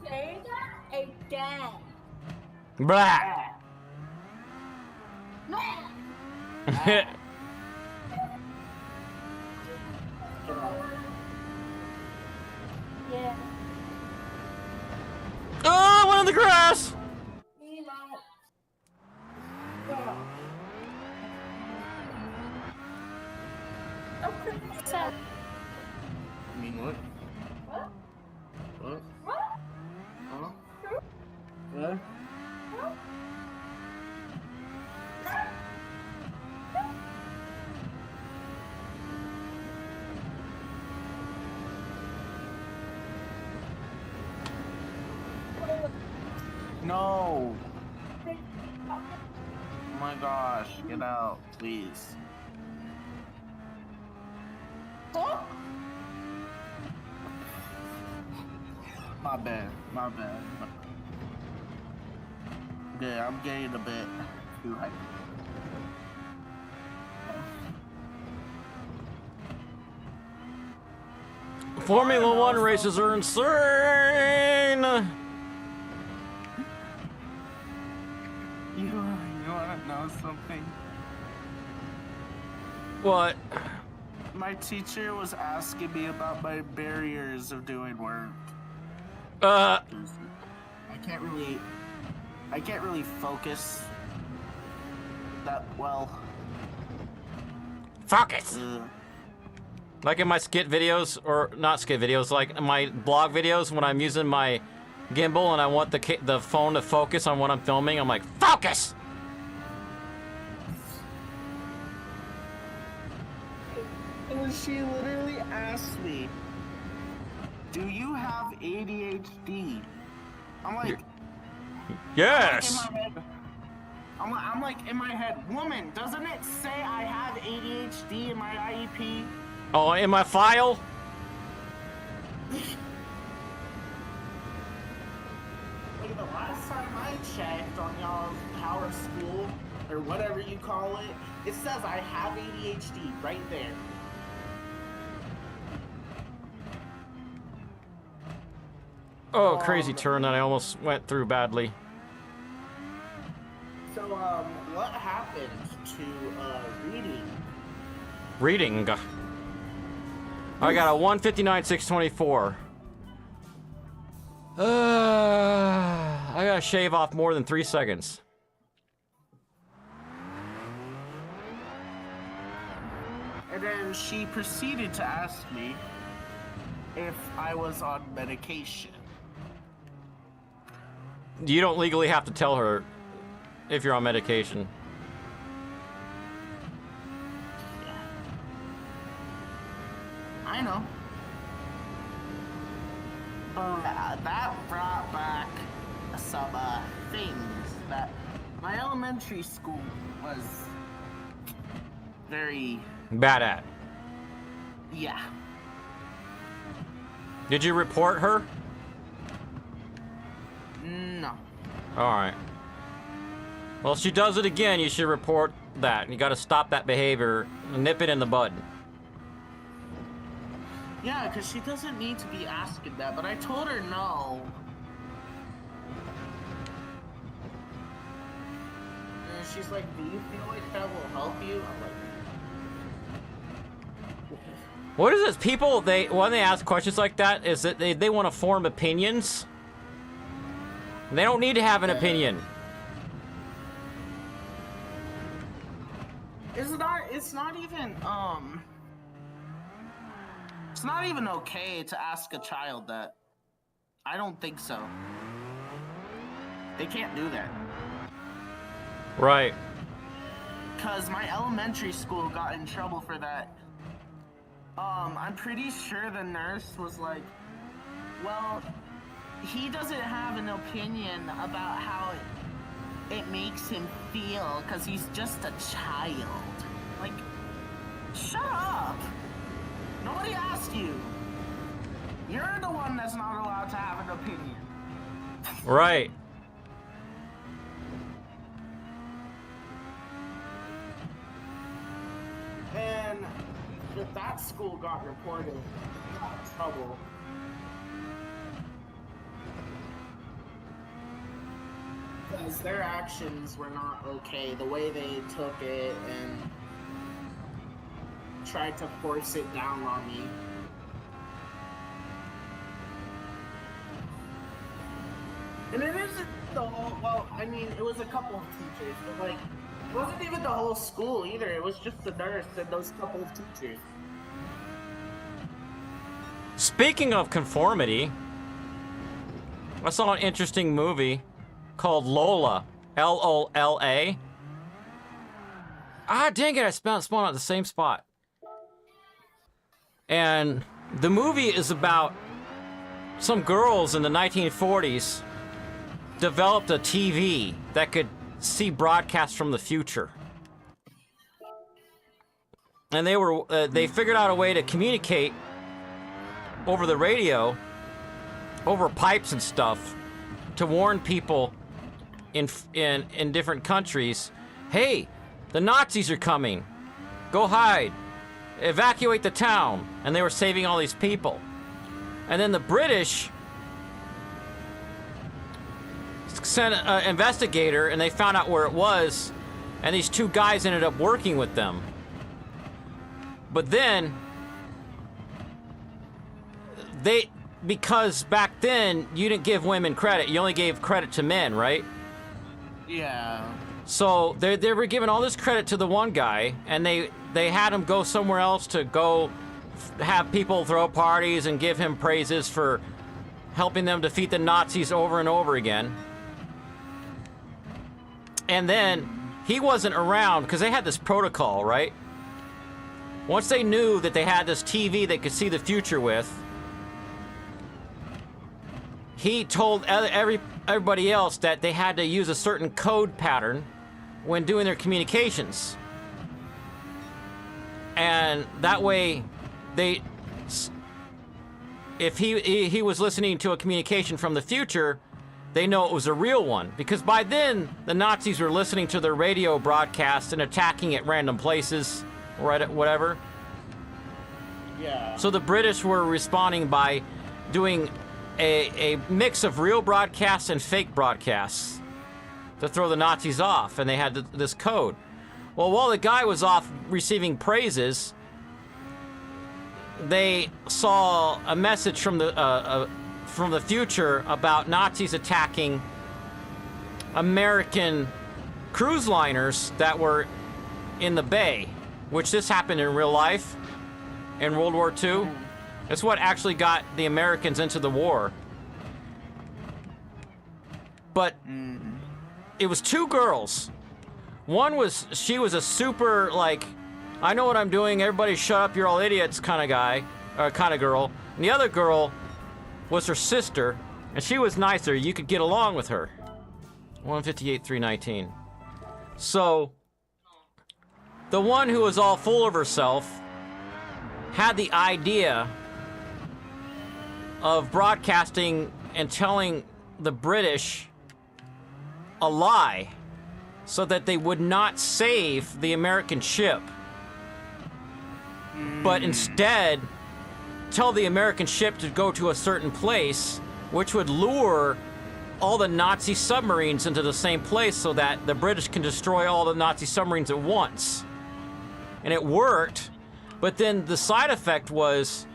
Say that again. Blah. Yeah. Oh, one in the grass. I mean, what? What? Huh? What? No! Oh my gosh, get out, please. My bad, my bad. Yeah, I'm getting a bit too hyped. Formula One races are insane. You wanna know something? What? My teacher was asking me about my barriers of doing work. Uh. I can't really focus that well. Focus. Like in my skit videos, or not skit videos, like in my blog videos, when I'm using my gimbal and I want the phone to focus on what I'm filming, I'm like, focus! And she literally asked me, "Do you have ADHD?" I'm like, yes! I'm like in my head, woman, doesn't it say I have ADHD in my IEP? Oh, in my file? Like the last time I checked on y'all's Power School, or whatever you call it, it says I have ADHD right there. Oh, crazy turn that I almost went through badly. So, what happened to, reading? Reading. I got a 159,624. I gotta shave off more than 3 seconds. And then she proceeded to ask me if I was on medication. You don't legally have to tell her if you're on medication. I know. That brought back some things that my elementary school was very Bad at. Yeah. Did you report her? No. Alright. Well, if she does it again, you should report that. You gotta stop that behavior and nip it in the bud. Yeah, because she doesn't need to be asking that, but I told her no. And she's like, do you feel like that will help you? I'm like, What is this? People, when they ask questions like that, is that they want to form opinions. They don't need to have an opinion. It's not even okay to ask a child that. I don't think so. They can't do that. Right. Because my elementary school got in trouble for that. I'm pretty sure the nurse was like, well, he doesn't have an opinion about how it makes him feel because he's just a child. Like, shut up! Nobody asked you. You're the one that's not allowed to have an opinion. Right. And if that school got reported, got in trouble. Because their actions were not okay. The way they took it and tried to force it down on me. And it isn't the whole, well, I mean, it was a couple of teachers, but like, it wasn't even the whole school either. It was just the nurse and those couple of teachers. Speaking of conformity, I saw an interesting movie called Lola. Lola. Ah, dang it, I spawned at the same spot. And the movie is about some girls in the 1940s developed a TV that could see broadcasts from the future. And they figured out a way to communicate over the radio, over pipes and stuff, to warn people in different countries, hey, the Nazis are coming, go hide, evacuate the town. And they were saving all these people. And then the British sent an investigator, and they found out where it was, and these two guys ended up working with them. But then because back then you didn't give women credit, you only gave credit to men, right? Yeah. So they were giving all this credit to the one guy, and they had him go somewhere else to go have people throw parties and give him praises for helping them defeat the Nazis over and over again. And then he wasn't around because they had this protocol, right? Once they knew that they had this TV they could see the future with, he told everybody else that they had to use a certain code pattern when doing their communications. And that way, if he was listening to a communication from the future, they know it was a real one. Because by then, the Nazis were listening to their radio broadcast and attacking at random places, or whatever. Yeah. So the British were responding by doing a mix of real broadcasts and fake broadcasts to throw the Nazis off, and they had this code. Well, while the guy was off receiving praises, they saw a message from the future about Nazis attacking American cruise liners that were in the bay, which this happened in real life in World War II. It's what actually got the Americans into the war. But it was two girls. She was a super, like, I know what I'm doing, everybody shut up, you're all idiots kind of guy, or kind of girl. And the other girl was her sister, and she was nicer. You could get along with her. 158, 319. So, the one who was all full of herself had the idea of broadcasting and telling the British a lie so that they would not save the American ship, but instead tell the American ship to go to a certain place, which would lure all the Nazi submarines into the same place so that the British can destroy all the Nazi submarines at once. And it worked, But then the side effect was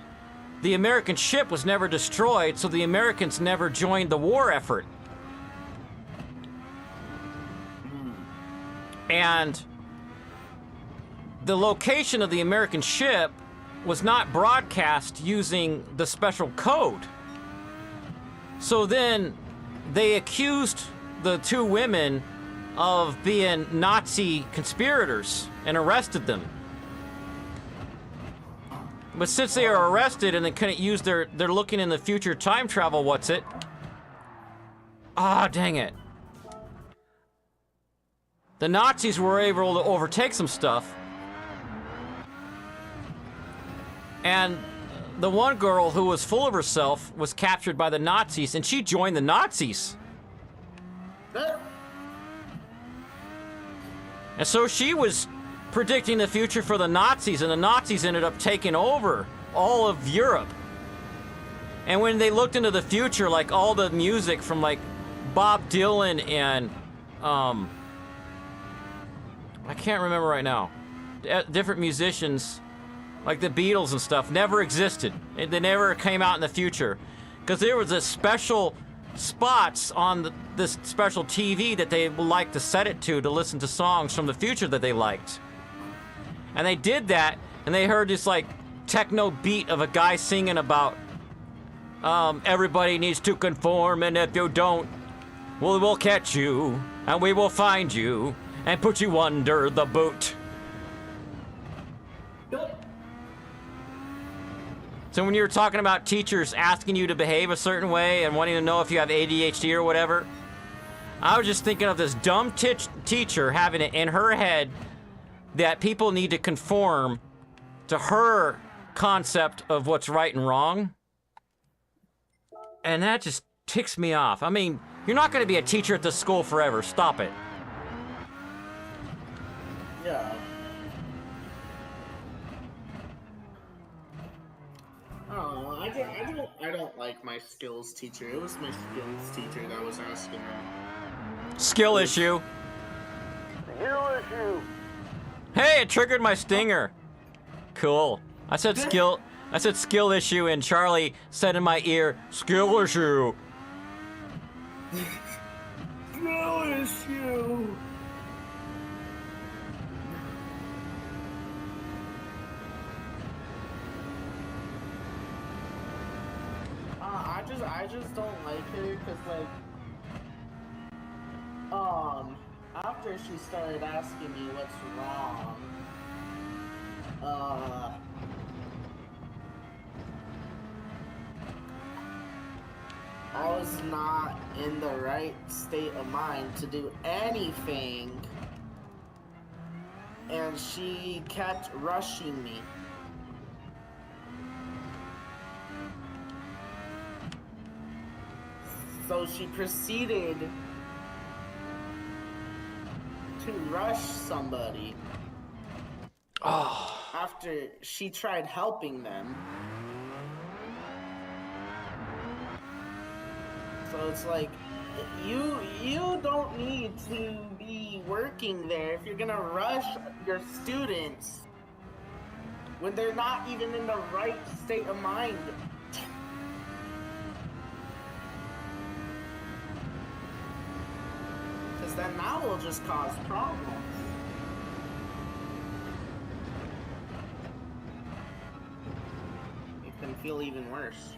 the American ship was never destroyed, so the Americans never joined the war effort. And the location of the American ship was not broadcast using the special code. So then they accused the two women of being Nazi conspirators and arrested them. But since they are arrested and they couldn't use they're looking in the future time travel, what's it? Ah, dang it. The Nazis were able to overtake some stuff. And the one girl who was full of herself was captured by the Nazis, and she joined the Nazis. And so she was predicting the future for the Nazis, and the Nazis ended up taking over all of Europe. And when they looked into the future, like all the music from like Bob Dylan and I can't remember right now, different musicians like the Beatles and stuff never existed. They never came out in the future because there was a special spots on this special TV that they liked to set it to listen to songs from the future that they liked. And they did that, and they heard this like techno beat of a guy singing about everybody needs to conform, and if you don't, we'll catch you, and we will find you, and put you under the boot. So when you're talking about teachers asking you to behave a certain way and wanting to know if you have ADHD or whatever, I was just thinking of this dumb teacher having it in her head that people need to conform to her concept of what's right and wrong. And that just ticks me off. I mean, you're not going to be a teacher at this school forever. Stop it. Yeah. Oh, I don't like my skills teacher. It was my skills teacher that was asking me. Skill issue. Skill issue. Hey, it triggered my stinger. Cool. I said skill issue, and Charlie said in my ear, skill issue. Skill issue. I just don't like her because after she started asking me what's wrong, I was not in the right state of mind to do anything, and she kept rushing me. So she proceeded to rush somebody after she tried helping them. So it's like, you don't need to be working there if you're gonna rush your students when they're not even in the right state of mind. Because then that will just cause problems. It can feel even worse.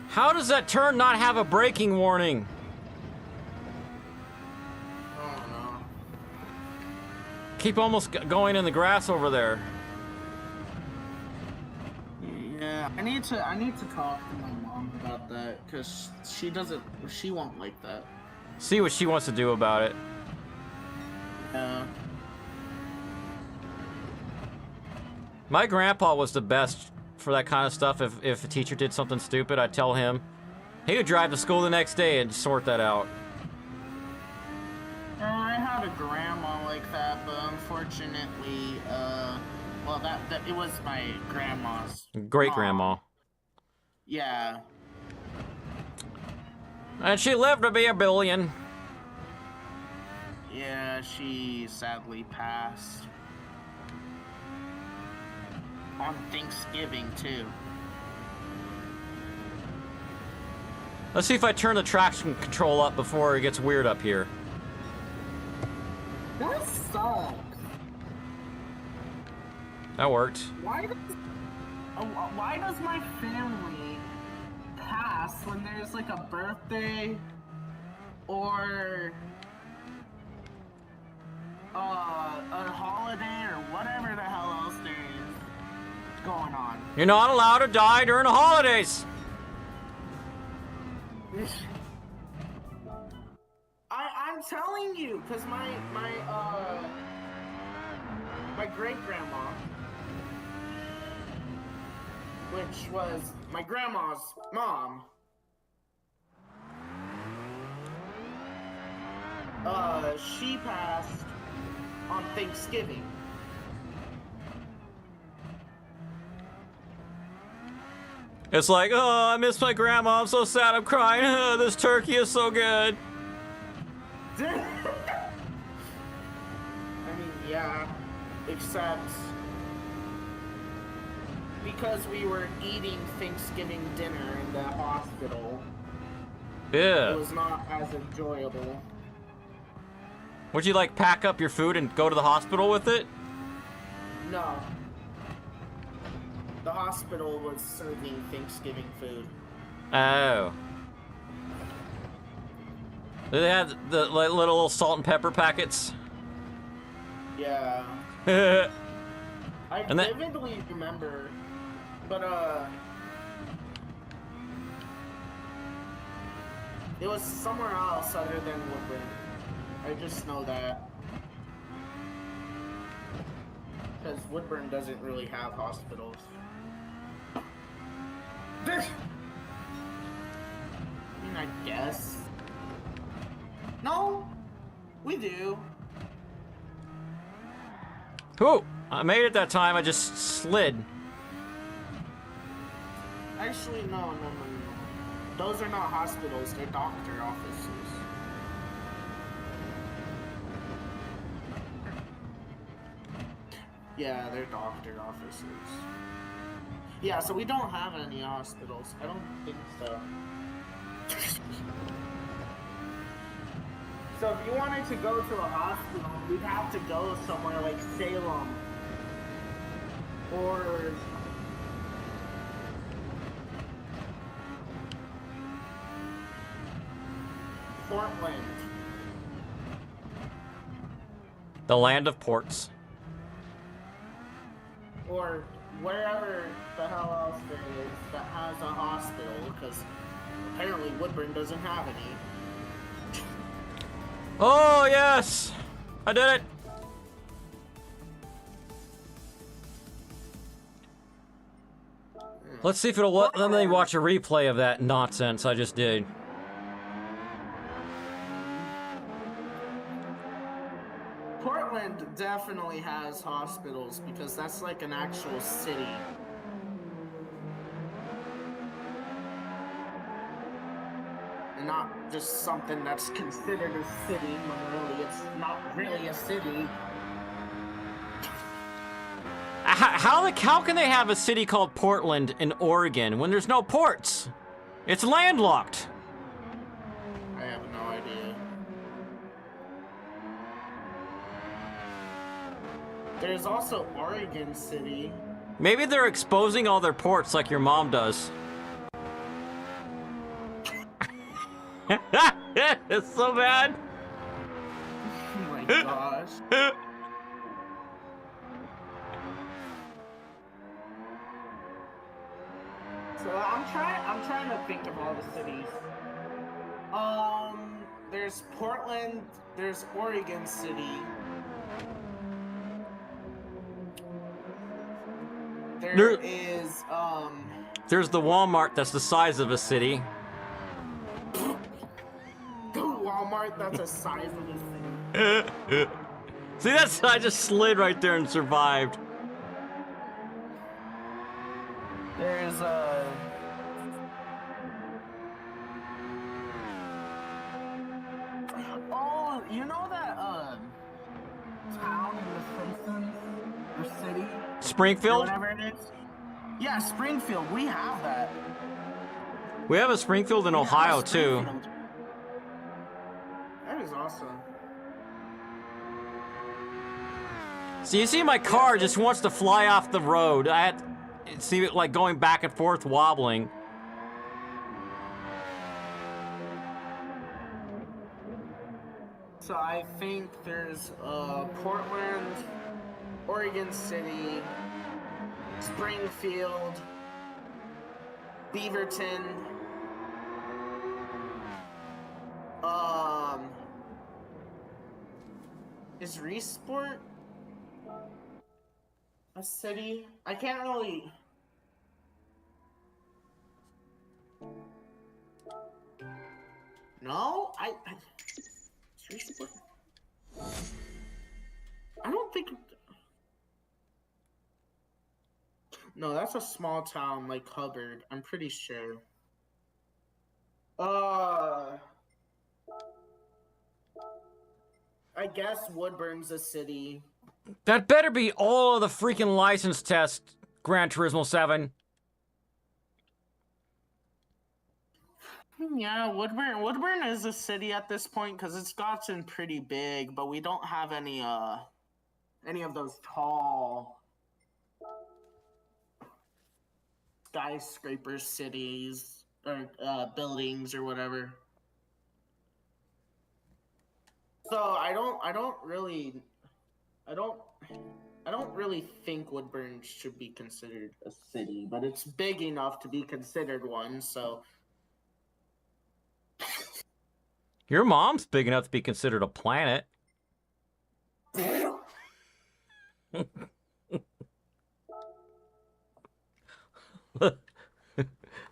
How does that turn not have a braking warning? Oh no. Keep almost going in the grass over there. Yeah, I need to talk to my mom about that because she won't like that. See what she wants to do about it. Yeah. My grandpa was the best for that kind of stuff. If a teacher did something stupid, I'd tell him. He would drive to school the next day and sort that out. I had a grandma like like that, but unfortunately, well, that it was my grandma's. Great grandma. Yeah. And she lived to be a billion. Yeah, she sadly passed. On Thanksgiving, too. Let's see if I turn the traction control up before it gets weird up here. That sucks. That worked. Why does my family pass when there's like a birthday or a holiday or whatever the hell else there is going on? You're not allowed to die during the holidays. I'm telling you, cause my great grandma, which was my grandma's mom, she passed on Thanksgiving. It's like, oh, I miss my grandma. I'm so sad. I'm crying. Oh, this turkey is so good. I mean, yeah, except because we were eating Thanksgiving dinner in the hospital, Yeah. it was not as enjoyable. Would you like pack up your food and go to the hospital with it? No. The hospital was serving Thanksgiving food. Oh. They had the like, little salt and pepper packets. Yeah. I And that- vividly remember, but it was somewhere else other than Woodburn. I just know that. Because Woodburn doesn't really have hospitals. I mean, I guess. No, we do. Whew, I made it that time. I just slid. Actually, no. Those are not hospitals, they're doctor offices. Yeah, they're doctor offices. Yeah, so we don't have any hospitals. I don't think so. So if you wanted to go to a hospital, you'd have to go somewhere like Salem. Or Portland. The land of ports. Or wherever the hell else there is that has a hospital, because apparently Woodburn doesn't have any. Oh, yes! I did it! Let's see if it'll let me watch a replay of that nonsense I just did. Portland definitely has hospitals because that's like an actual city. And not just something that's considered a city when really it's not really a city. How can they have a city called Portland in Oregon when there's no ports? It's landlocked. I have no idea. There's also Oregon City. Maybe they're exposing all their ports like your mom does. It's so bad. Oh my gosh. So I'm trying to think of all the cities. There's Portland, there's Oregon City. There is There's the Walmart that's the size of a city. the Walmart that's the size of a city. See, that's I just slid right there and survived. There's oh, you know that town in the Simpsons or city? Or Springfield? whatever it is. Yeah, Springfield. We have that. We have a Springfield in We have Ohio, a too. Springfield. That is awesome. So you see my car just wants to fly off the road. I had see it like going back and forth wobbling. So I think there's Portland, Oregon City, Springfield, Beaverton, is Resport a city? I can't really. No, is Resport? I don't think. No, that's a small town like Hubbard. I'm pretty sure. I guess Woodburn's a city. That better be all of the freaking license tests, Gran Turismo 7. Yeah, Woodburn is a city at this point because it's gotten pretty big, but we don't have any of those tall skyscraper cities or buildings or whatever. So I don't really think Woodburn should be considered a city, but it's big enough to be considered one. So Your mom's big enough to be considered a planet.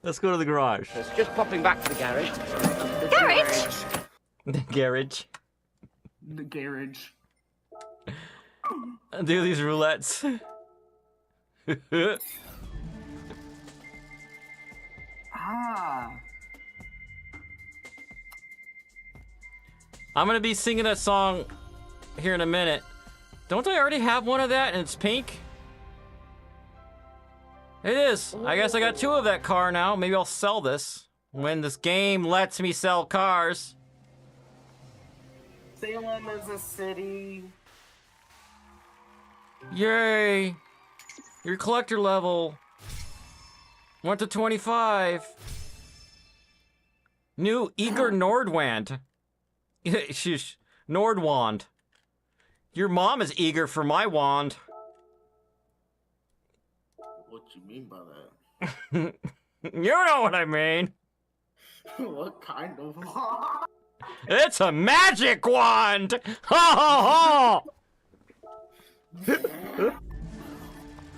Let's go to the garage. It's just popping back to the garage. The garage. The garage. Do these roulettes. I'm gonna be singing that song here in a minute. Don't I already have one of that and it's pink? It is. I guess I got two of that car now. Maybe I'll sell this when this game lets me sell cars. Salem is a city. Yay! Your collector level went to 25. New Eager Nordwand. Shush. Nordwand. Your mom is eager for my wand. What you mean by that? You know what I mean. What kind of wand? It's a magic wand! Ha ha ha!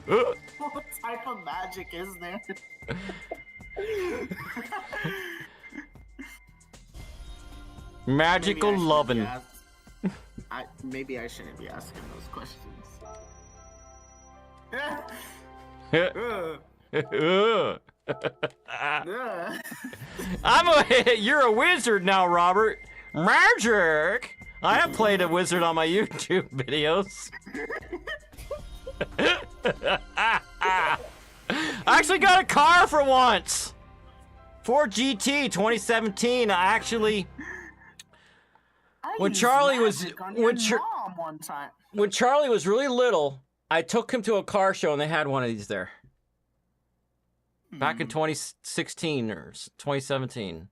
What type of magic is there? Magical lovin'. Maybe I shouldn't be asking those questions. You're a wizard now, Robert. Magic! I have played a wizard on my YouTube videos. I actually got a car for once. Ford GT 2017. When Charlie was really little, I took him to a car show and they had one of these there. Back in 2016 or 2017.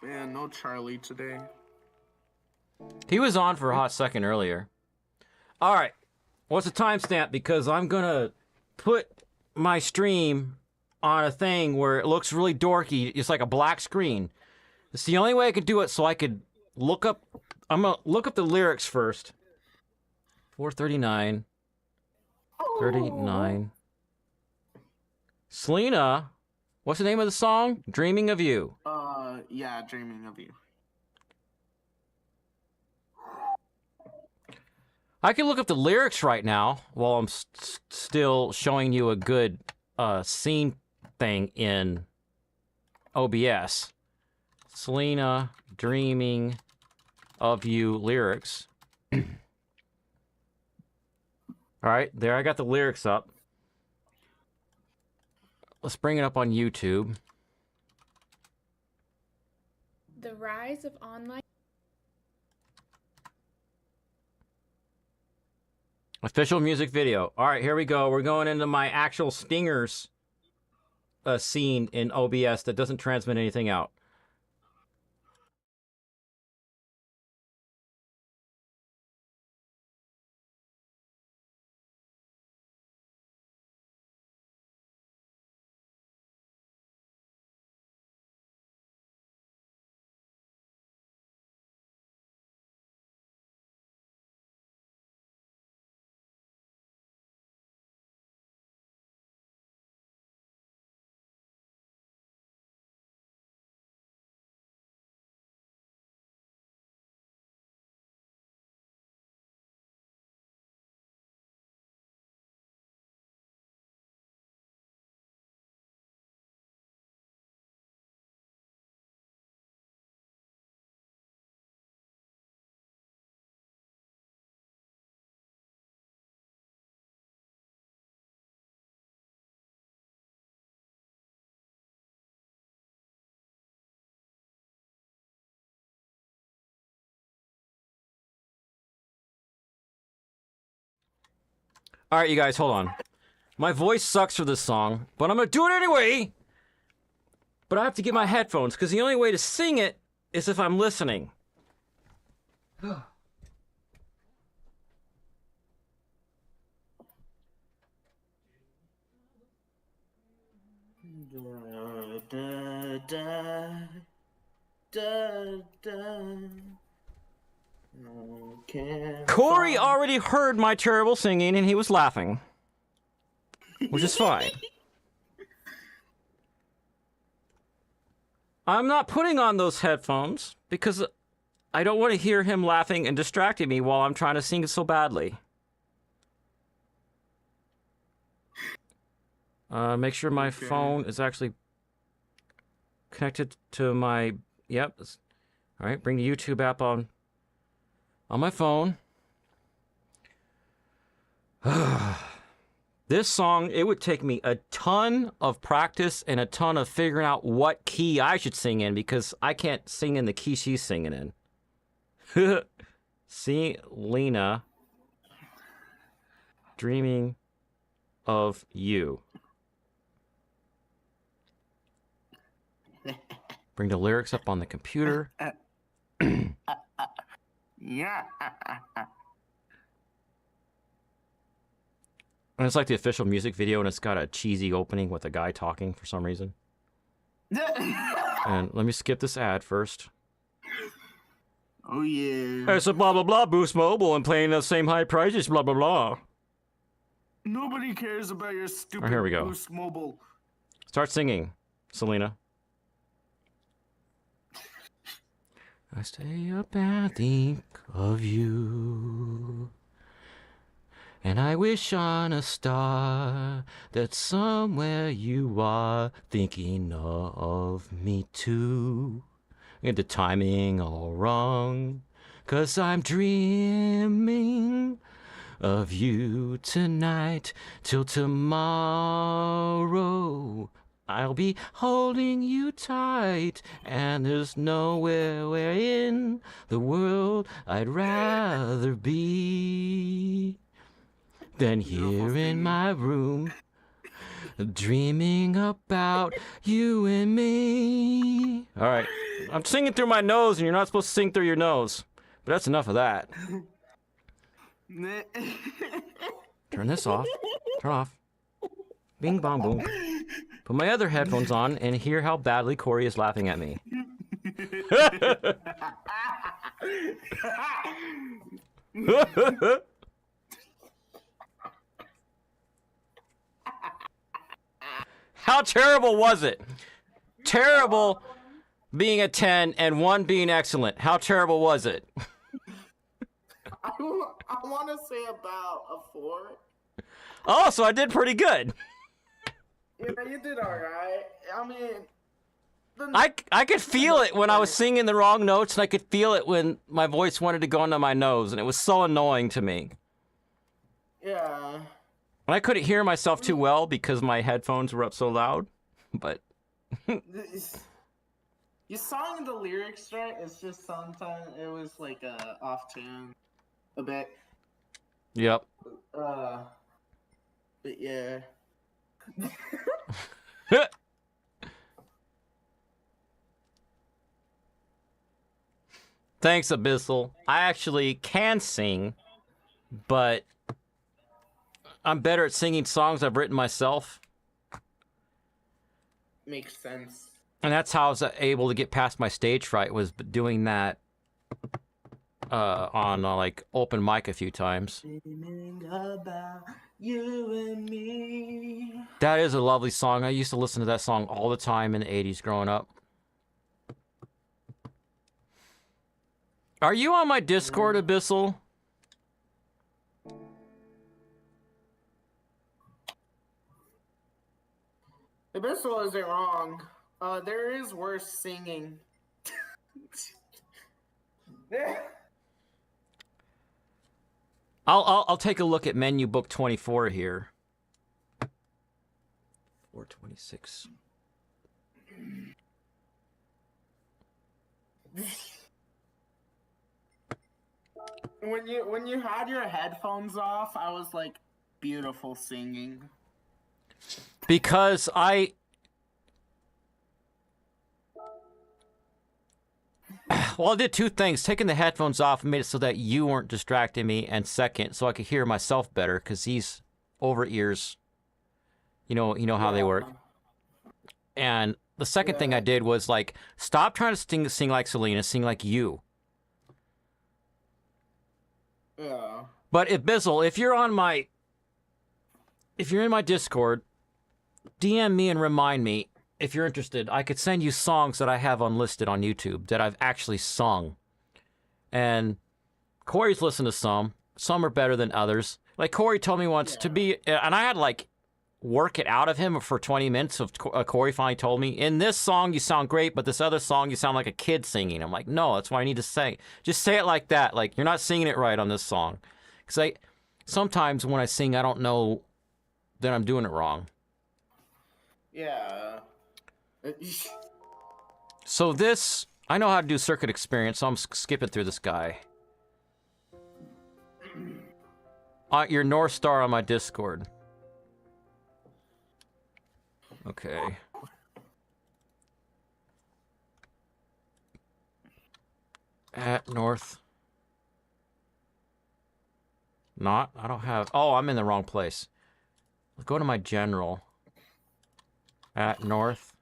Man, no Charlie today. He was on for a hot second earlier. All right. What's the timestamp? Because I'm going to put my stream on a thing where it looks really dorky. It's like a black screen. It's the only way I could do it so I could look up. I'm going to look up the lyrics first. 439. 39. Selena, what's the name of the song? Dreaming of You. Yeah, Dreaming of You. I can look up the lyrics right now while I'm still showing you a good scene thing in OBS. Selena, Dreaming of You lyrics. All right, there, I got the lyrics up. Let's bring it up on YouTube. The rise of online. Official music video. All right, here we go. We're going into my actual Stingers scene in OBS that doesn't transmit anything out. All right, you guys, hold on. My voice sucks for this song, but I'm gonna do it anyway. But I have to get my headphones, because the only way to sing it is if I'm listening. Corey already heard my terrible singing, and he was laughing. Which is fine. I'm not putting on those headphones because I don't want to hear him laughing and distracting me while I'm trying to sing it so badly. Make sure my phone is actually connected to my... Yep. All right, bring the YouTube app on my phone. This song, it would take me a ton of practice and a ton of figuring out what key I should sing in because I can't sing in the key she's singing in. Selena, Dreaming of You. Bring the lyrics up on the computer. Yeah. And it's like the official music video, and it's got a cheesy opening with a guy talking for some reason. And let me skip this ad first. Oh, yeah. It's a blah, blah, blah, Boost Mobile, and playing the same high prices, blah, blah, blah. Nobody cares about your stupid Here we go. Boost Mobile. Start singing, Selena. I stay up and think of you, and I wish on a star that somewhere you are thinking of me too. Get the timing all wrong, 'cause I'm dreaming of you tonight till tomorrow. I'll be holding you tight, and there's nowhere in the world I'd rather be than here in my room, dreaming about you and me. All right, I'm singing through my nose, and you're not supposed to sing through your nose, but that's enough of that. Turn this off. Turn off. Bing, bong, boom. Put my other headphones on and hear how badly Corey is laughing at me. How terrible was it? Terrible being a 10 and 1 being excellent. How terrible was it? I want to say about a 4. Oh, so I did pretty good. Yeah, you did alright. I mean... I could feel it when I was singing the wrong notes, and I could feel it when my voice wanted to go into my nose, and it was so annoying to me. Yeah. And I couldn't hear myself too well because my headphones were up so loud, but... You sang the lyrics right, it's just sometimes it was like off tune a bit. Yep. But yeah. Thanks, Abyssal. I actually can sing, but I'm better at singing songs I've written myself. Makes sense. And that's how I was able to get past my stage fright, was doing that on like open mic a few times. About you and me. That is a lovely song. I used to listen to that song all the time in the 80s growing up. Are you on my Discord, Abyssal? Abyssal isn't wrong. There is worse singing. I'll take a look at menu book 24 here. 426. When you had your headphones off, I was like, beautiful singing. Because well, I did two things. Taking the headphones off made it so that you weren't distracting me, and second, so I could hear myself better, because these over ears, you know how they work. And the second thing I did was like, stop trying to sing like Selena, sing like you. Yeah. But Abyssal, if you're in my Discord, DM me and remind me if you're interested. I could send you songs that I have unlisted on YouTube that I've actually sung. And Corey's listened to some. Some are better than others. Like Corey told me once to be, and I had to like work it out of him for 20 minutes. Of Corey finally told me, in this song you sound great, but this other song you sound like a kid singing. I'm like, no, that's what I need to say. Just say it like that. Like, you're not singing it right on this song. Because sometimes when I sing, I don't know that I'm doing it wrong. Yeah. So this, I know how to do circuit experience, so I'm skipping through this guy. Your North Star on my Discord. Okay. At North. Not? I don't have... Oh, I'm in the wrong place. Let's go to my general. At North.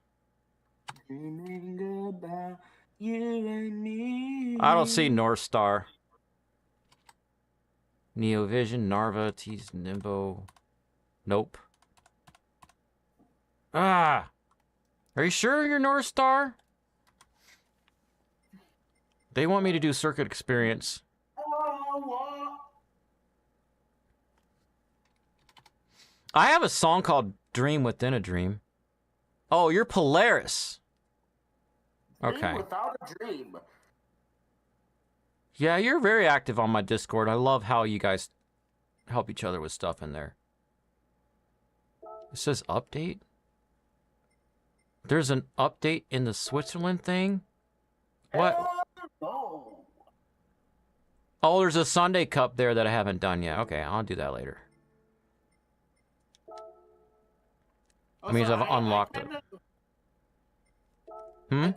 About you and me. I don't see North Star. Neovision, Narva, T's, Nimbo. Nope. Ah! Are you sure you're North Star? They want me to do circuit experience. I have a song called Dream Within a Dream. Oh, you're Polaris. Okay. Dream without a dream. Yeah, you're very active on my Discord. I love how you guys help each other with stuff in there. It says update? There's an update in the Switzerland thing? What? No. Oh, there's a Sunday Cup there that I haven't done yet. Okay, I'll do that later. That means I've unlocked it. I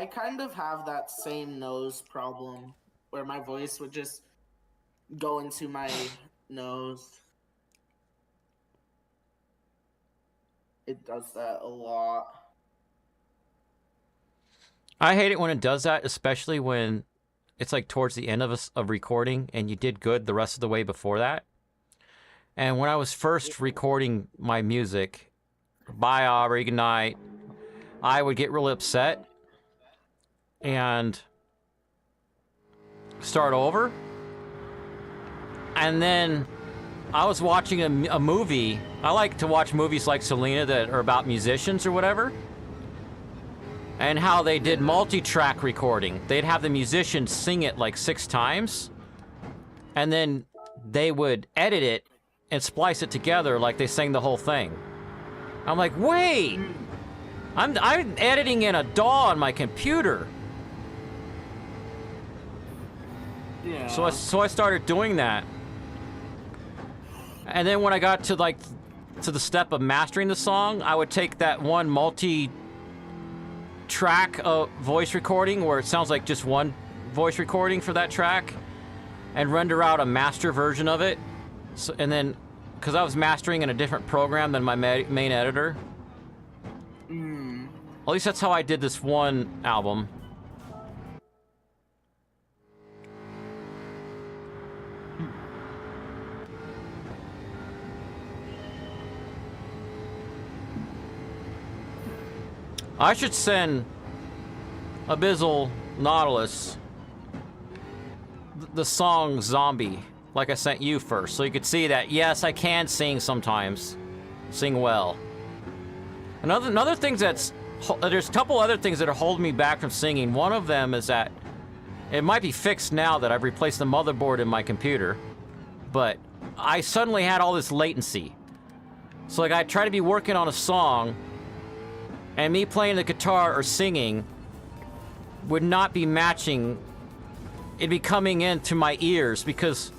kind of have that same nose problem where my voice would just go into my nose. It does that a lot. I hate it when it does that, especially when it's like towards the end of a recording and you did good the rest of the way before that. And when I was first recording my music, bye Aubrey, good night, I would get really upset and start over. And then I was watching a movie. I like to watch movies like Selena that are about musicians or whatever. And how they did multi-track recording. They'd have the musicians sing it like 6 times. And then they would edit it and splice it together like they sang the whole thing. I'm like, wait! I'm editing in a DAW on my computer. Yeah. So I started doing that. And then when I got to like to the step of mastering the song, I would take that one multi-track voice recording where it sounds like just one voice recording for that track and render out a master version of it. So, and then, because I was mastering in a different program than my main editor. At least that's how I did this one album. I should send Abyssal Nautilus the song Zombie, like I sent you first, so you could see that, yes, I can sing sometimes. Sing well. Another thing there's a couple other things that are holding me back from singing. One of them is that it might be fixed now that I've replaced the motherboard in my computer, but I suddenly had all this latency. So like I try to be working on a song, and me playing the guitar or singing would not be matching. It'd be coming into my ears because,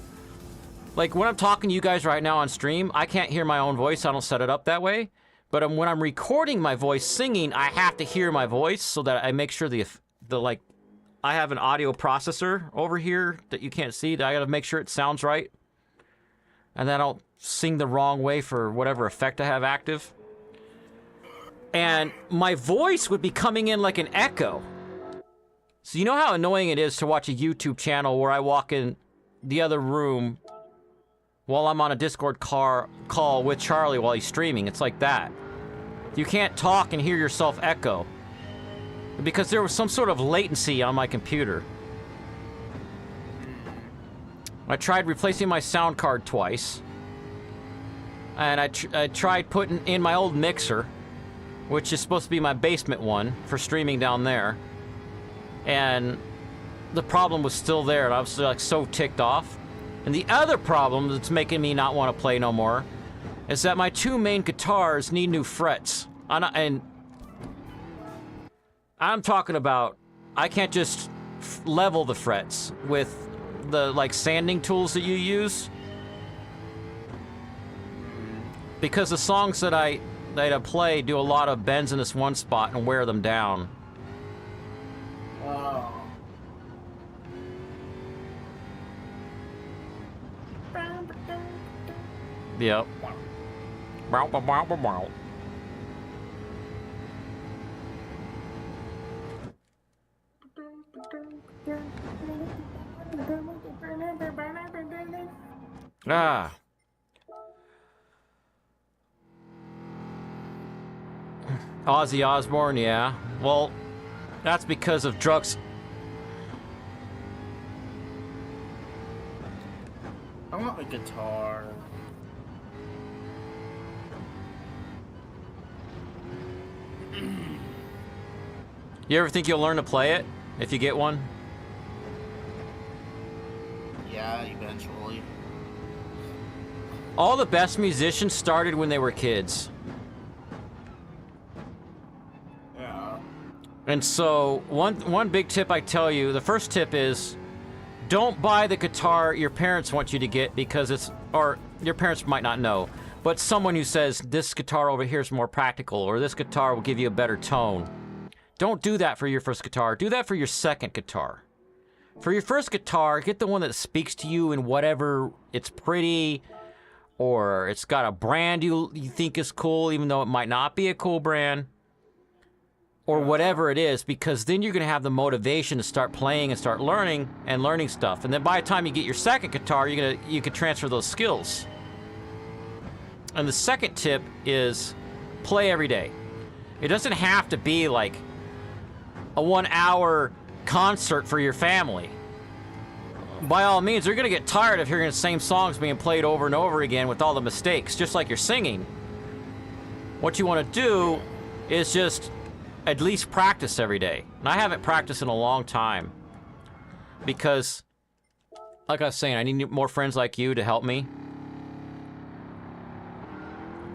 like, when I'm talking to you guys right now on stream, I can't hear my own voice. I don't set it up that way. But when I'm recording my voice singing, I have to hear my voice so that I make sure like, I have an audio processor over here that you can't see. That I gotta make sure it sounds right. And then I'll sing the wrong way for whatever effect I have active. And my voice would be coming in like an echo. So you know how annoying it is to watch a YouTube channel where I walk in the other room while I'm on a Discord call with Charlie while he's streaming? It's like that. You can't talk and hear yourself echo. Because there was some sort of latency on my computer. I tried replacing my sound card twice. And I tried putting in my old mixer, which is supposed to be my basement one for streaming down there. And the problem was still there, and I was like so ticked off. And the other problem that's making me not want to play no more is that my 2 main guitars need new frets. And I'm talking about, I can't just level the frets with the like sanding tools that you use. Because the songs that I play do a lot of bends in this one spot and wear them down. Oh. Yep. Ah. Ozzy Osbourne, yeah. Well, that's because of drugs. I want a guitar. You ever think you'll learn to play it if you get one? Yeah, eventually. All the best musicians started when they were kids. Yeah. And so, one big tip I tell you, the first tip is, don't buy the guitar your parents want you to get because it's, or your parents might not know, but someone who says, this guitar over here is more practical, or this guitar will give you a better tone. Don't do that for your first guitar. Do that for your second guitar. For your first guitar, get the one that speaks to you in whatever, it's pretty, or it's got a brand you think is cool, even though it might not be a cool brand, or whatever it is, because then you're going to have the motivation to start playing and start learning stuff. And then by the time you get your second guitar, you can transfer those skills. And the second tip is, play every day. It doesn't have to be like a 1-hour concert for your family. By all means, you're going to get tired of hearing the same songs being played over and over again with all the mistakes, just like you're singing. What you want to do is just at least practice every day. And I haven't practiced in a long time because, like I was saying, I need more friends like you to help me.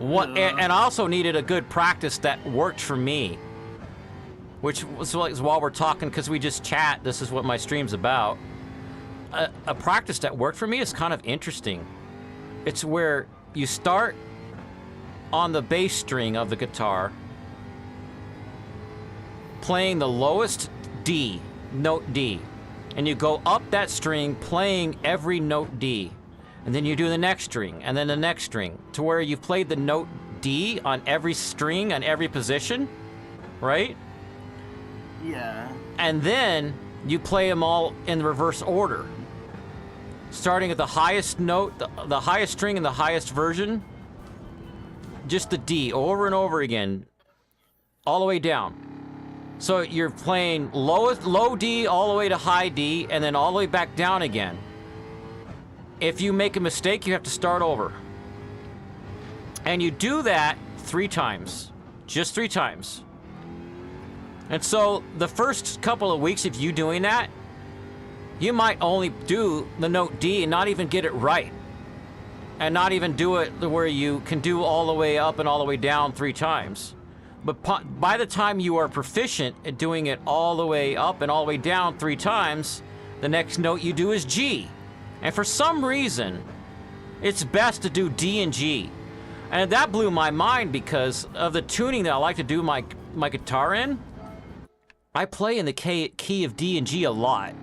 And I also needed a good practice that worked for me, which was like, while we're talking, because we just chat, this is what my stream's about. A practice that worked for me is kind of interesting. It's where you start on the bass string of the guitar, playing the lowest D, note D, and you go up that string playing every note D, and then you do the next string, and then the next string, to where you've played the note D on every string, on every position, right? Yeah. And then you play them all in reverse order. Starting at the highest note, the highest string in the highest version, just the D over and over again, all the way down. So you're playing low D all the way to high D, and then all the way back down again. If you make a mistake, you have to start over. And you do that 3 times, just 3 times. And so the first couple of weeks of you doing that, you might only do the note D and not even get it right. And not even do it where you can do all the way up and all the way down 3 times. But by the time you are proficient at doing it all the way up and all the way down 3 times, the next note you do is G. And for some reason, it's best to do D and G. And that blew my mind because of the tuning that I like to do my guitar in. I play in the key of D and G a lot.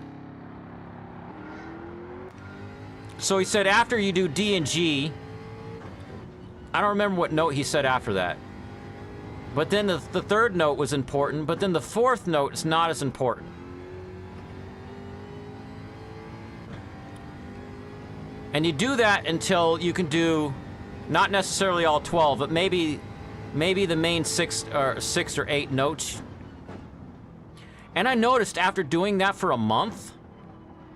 So he said after you do D and G, I don't remember what note he said after that. But then the third note was important, but then the fourth note is not as important. And you do that until you can do, not necessarily all 12, but maybe the main 6 or 8 notes. And I noticed after doing that for a month,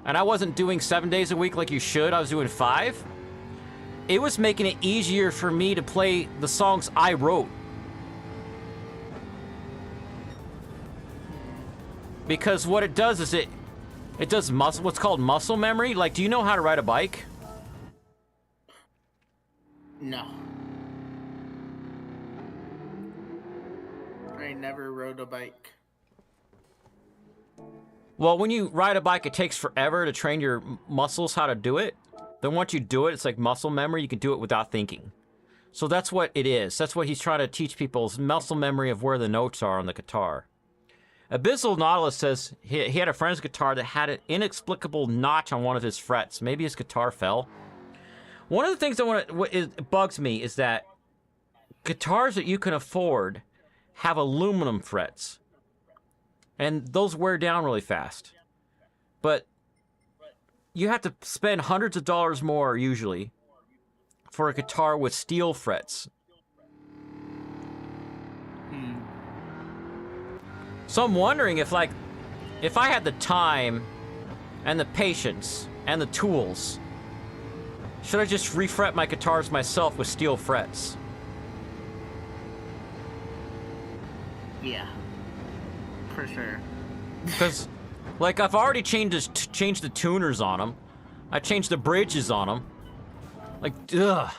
and I wasn't doing 7 days a week like you should, I was doing 5, it was making it easier for me to play the songs I wrote. Because what it does is it does what's called muscle memory. Like, do you know how to ride a bike? No. I never rode a bike. Well, when you ride a bike, it takes forever to train your muscles how to do it. Then once you do it, it's like muscle memory. You can do it without thinking. So that's what it is. That's what he's trying to teach people, is muscle memory of where the notes are on the guitar. Abyssal Nautilus says he had a friend's guitar that had an inexplicable notch on one of his frets. Maybe his guitar fell. One of the things it bugs me is that guitars that you can afford have aluminum frets. And those wear down really fast. But you have to spend hundreds of dollars more, usually, for a guitar with steel frets. So I'm wondering if I had the time and the patience and the tools, should I just refret my guitars myself with steel frets? Yeah. For sure. Because, like, I've already changed the tuners on them. I changed the bridges on them. Like, ugh.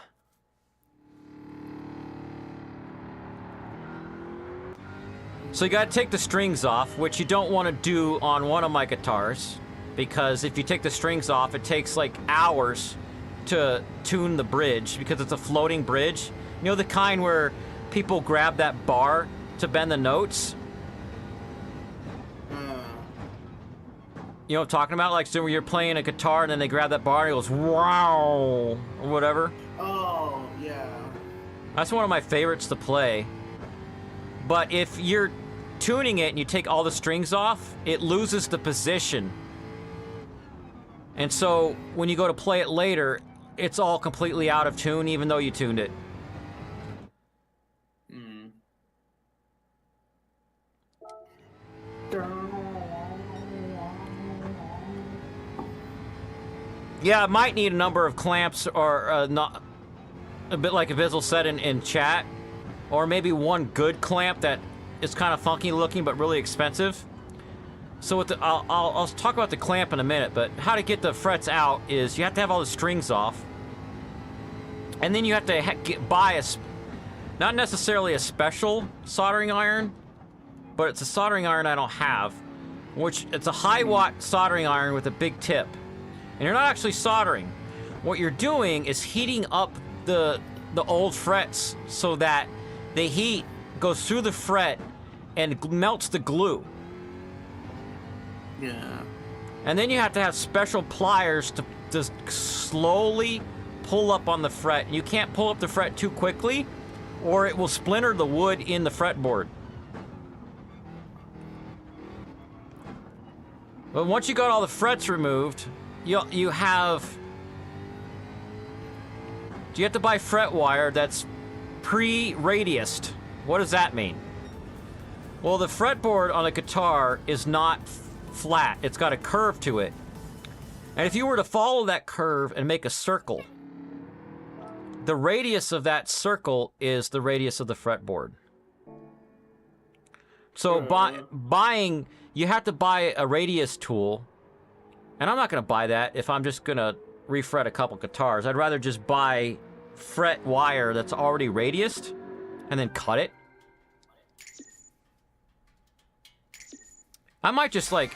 So you gotta take the strings off, which you don't want to do on one of my guitars, because if you take the strings off, it takes like hours to tune the bridge, because it's a floating bridge. You know, the kind where people grab that bar to bend the notes? You know what I'm talking about? Like, so where you're playing a guitar and then they grab that bar and it goes, wow, or whatever. Oh, yeah. That's one of my favorites to play. But if you're tuning it and you take all the strings off, it loses the position. And so when you go to play it later, it's all completely out of tune, even though you tuned it. Yeah, I might need a number of clamps or not a bit like Abyssal said in chat, or maybe one good clamp that is kind of funky looking but really expensive. So with the, I'll talk about the clamp in a minute, but how to get the frets out is you have to have all the strings off, and then you have to buy a, not necessarily a special soldering iron, but it's a soldering iron I don't have, which it's a high watt soldering iron with a big tip. And you're not actually soldering. What you're doing is heating up the old frets so that the heat goes through the fret and melts the glue. Yeah. And then you have to have special pliers to slowly pull up on the fret. You can't pull up the fret too quickly or it will splinter the wood in the fretboard. But once you got all the frets removed, you have to buy fret wire that's pre-radiused. What does that mean? Well, the fretboard on a guitar is not flat. It's got a curve to it. And if you were to follow that curve and make a circle, the radius of that circle is the radius of the fretboard. So buying, you have to buy a radius tool. And I'm not going to buy that if I'm just going to refret a couple guitars. I'd rather just buy fret wire that's already radiused and then cut it. I might just like,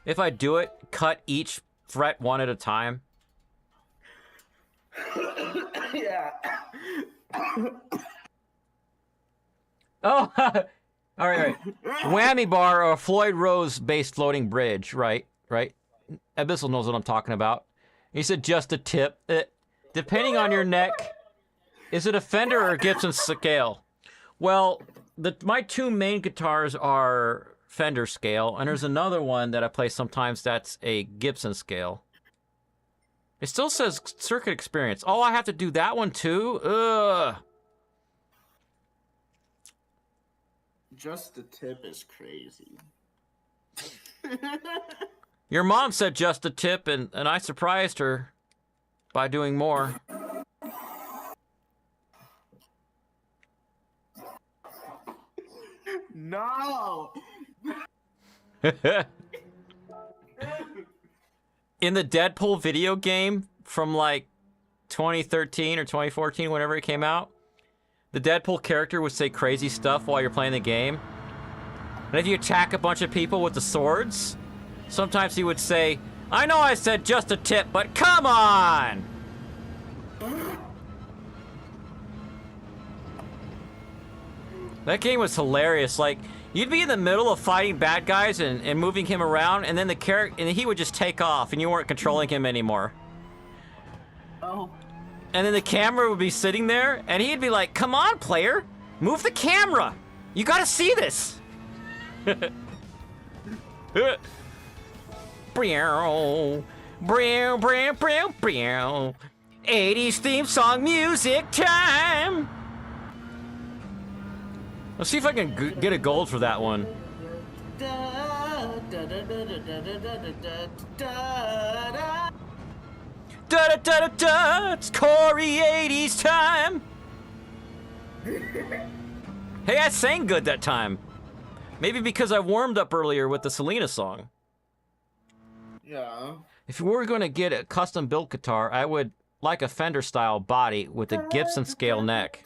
if I do it, cut each fret one at a time. Yeah. Oh, all right. Whammy bar or Floyd Rose based floating bridge, right? Abyssal knows what I'm talking about. He said just a tip. Depending on your neck, is it a Fender or a Gibson scale? Well, my two main guitars are Fender scale, and there's another one that I play sometimes that's a Gibson scale. It still says circuit experience. Oh, I have to do that one too? Ugh. Just the tip is crazy. Your mom said just a tip, and I surprised her by doing more. No! In the Deadpool video game from like 2013 or 2014, whenever it came out, the Deadpool character would say crazy stuff while you're playing the game. And if you attack a bunch of people with the swords, sometimes he would say, I know I said just a tip, but come on! That game was hilarious. Like, you'd be in the middle of fighting bad guys and moving him around, and then he would just take off, and you weren't controlling him anymore. Oh. And then the camera would be sitting there, and he'd be like, come on, player! Move the camera! You gotta see this! 80s theme song music time! Let's see if I can get a gold for that one. Da da da da da! It's Corey 80s time! Hey, I sang good that time. Maybe because I warmed up earlier with the Selena song. Yeah. If we were going to get a custom built guitar, I would like a Fender style body with a Gibson scale neck.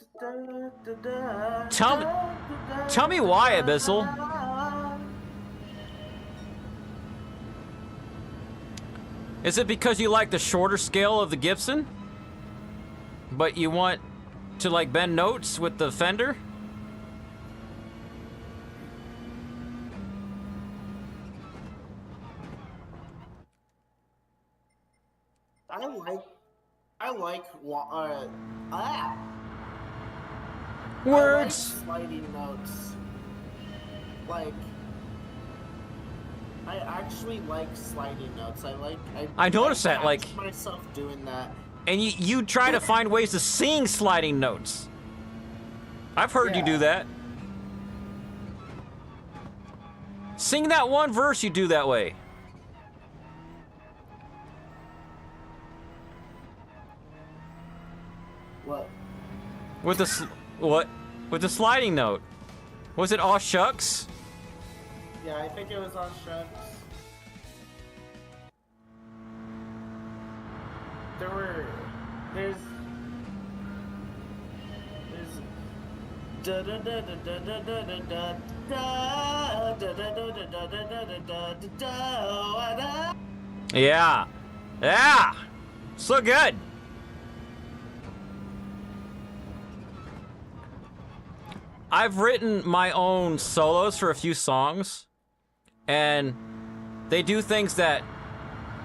Tell me why, Abyssal. Is it because you like the shorter scale of the Gibson? But you want to like bend notes with the Fender? I like words. Sliding notes. Like, I actually like sliding notes. I noticed that, like, myself doing that. And you try to find ways to sing sliding notes. I've heard you do that. Sing that one verse you do that way. What? With the what? With the sliding note. Was it Aw Shucks? Yeah, I think it was on Shucks. There's da da da da da da da da da da da da da da. Yeah. Yeah. So good. I've written my own solos for a few songs, and they do things that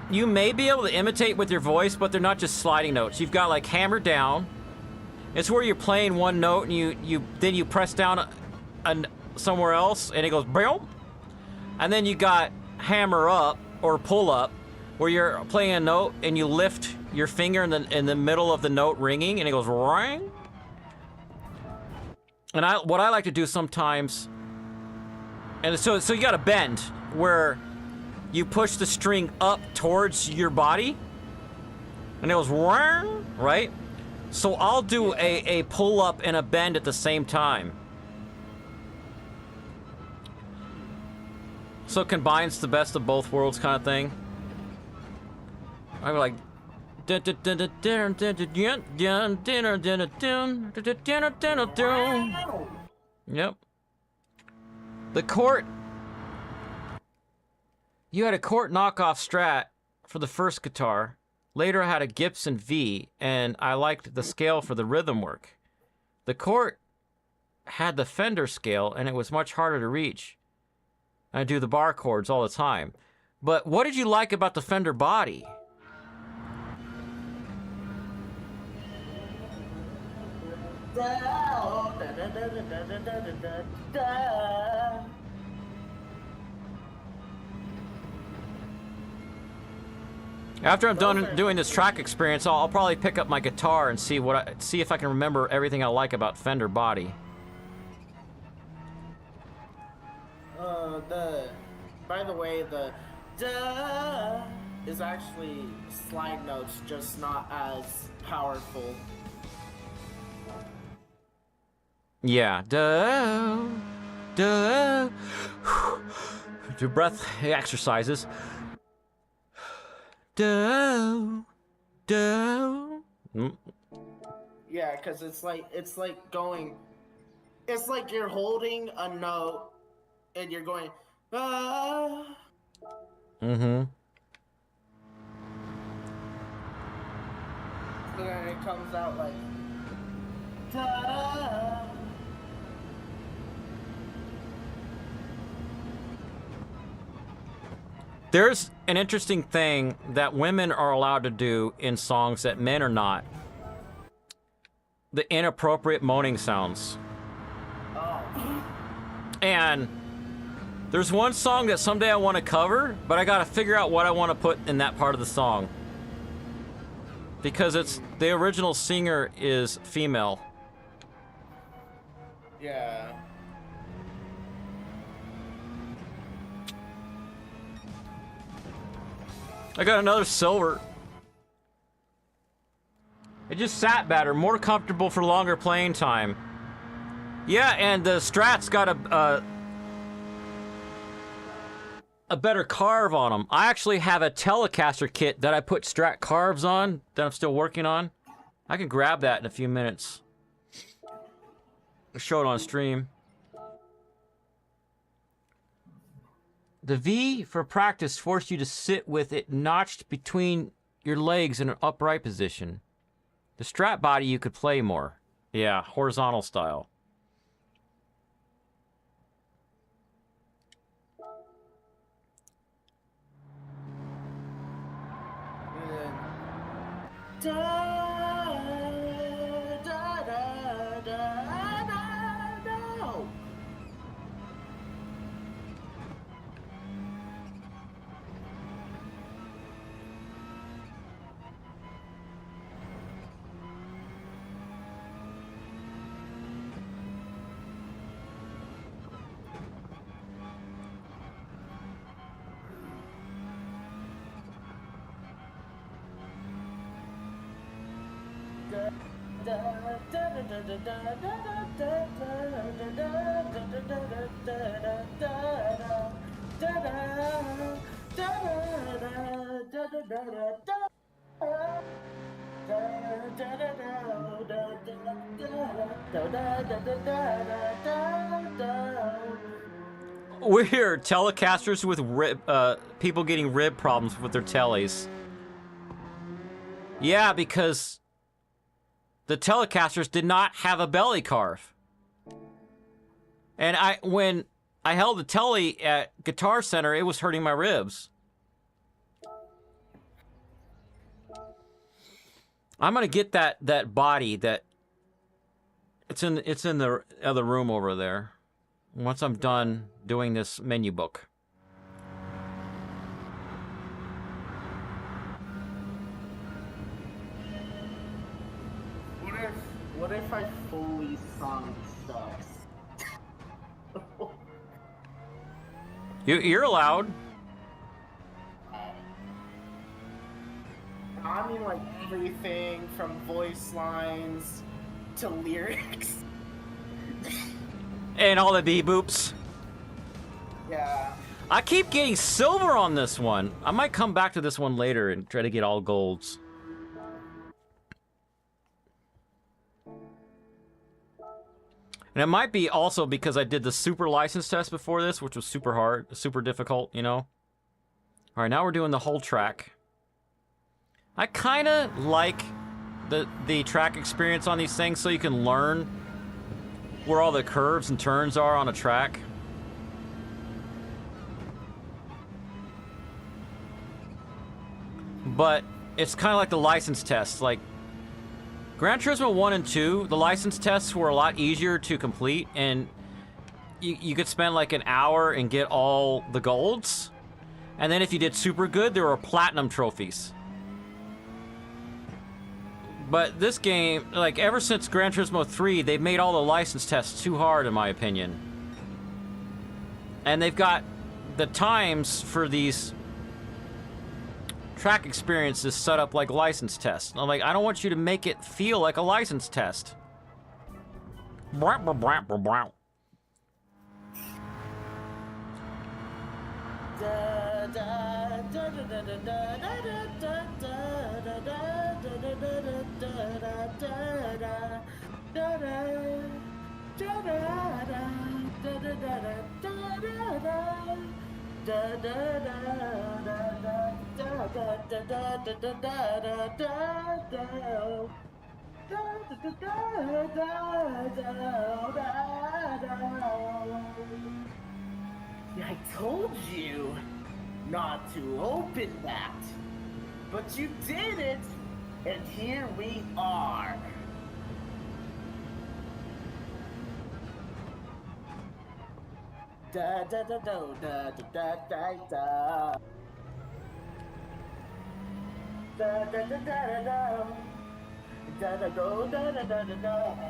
you may be able to imitate with your voice, but they're not just sliding notes. You've got like hammer down. It's where you're playing one note and you press down somewhere else and it goes boom. And then you got hammer up or pull up, where you're playing a note and you lift your finger in the middle of the note ringing and it goes ring. And what I like to do sometimes, and so you got to bend where you push the string up towards your body, and it goes ring, right? So I'll do a pull up and a bend at the same time. So it combines the best of both worlds kind of thing. I'm like. Yep. The Court. You had a Court knockoff Strat for the first guitar. Later I had a Gibson V, and I liked the scale for the rhythm work. The Court had the Fender scale, and it was much harder to reach. I do the bar chords all the time. But what did you like about the Fender body? After I'm done doing this track experience, I'll probably pick up my guitar and see if I can remember everything I like about Fender body. By the way, the da is actually slide notes, just not as powerful. Yeah, duh. Do breath exercises. Do. Yeah, because it's like going. It's like you're holding a note and you're going. Ah. Mm-hmm. So then it comes out like. Da. There's an interesting thing that women are allowed to do in songs that men are not. The inappropriate moaning sounds. Oh. And there's one song that someday I want to cover, but I gotta figure out what I want to put in that part of the song. Because the original singer is female. Yeah. I got another silver. It just sat better, more comfortable for longer playing time. Yeah, and the Strat's got a better carve on them. I actually have a Telecaster kit that I put Strat carves on that I'm still working on. I can grab that in a few minutes. I'll show it on stream. The V for practice forced you to sit with it notched between your legs in an upright position. The Strat body you could play more. Yeah, horizontal style. We're telecasters with people getting rib problems with their tellies. Yeah, because the telecasters did not have a belly carve. And when I held the telly at Guitar Center, it was hurting my ribs. I'm gonna get that body that it's in the other room over there. Once I'm done doing this menu book. What if I fully sung stuff? You're allowed. I mean, like everything from voice lines to lyrics. And all the bee-boops. Yeah. I keep getting silver on this one. I might come back to this one later and try to get all golds. And it might be also because I did the super license test before this, which was super hard, super difficult, you know? All right, now we're doing the whole track. I kind of like the track experience on these things so you can learn where all the curves and turns are on a track. But it's kind of like the license test. Like, Gran Turismo 1 and 2, the license tests were a lot easier to complete, and you could spend like an hour and get all the golds. And then if you did super good, there were platinum trophies. But this game, like ever since Gran Turismo 3, they've made all the license tests too hard, in my opinion. And they've got the times for these track experiences set up like license tests. I'm like, I don't want you to make it feel like a license test. I told you not to open that, but you did it, and here we are. Da da da da da da da da. Da da da da da. Da da go da da da da da.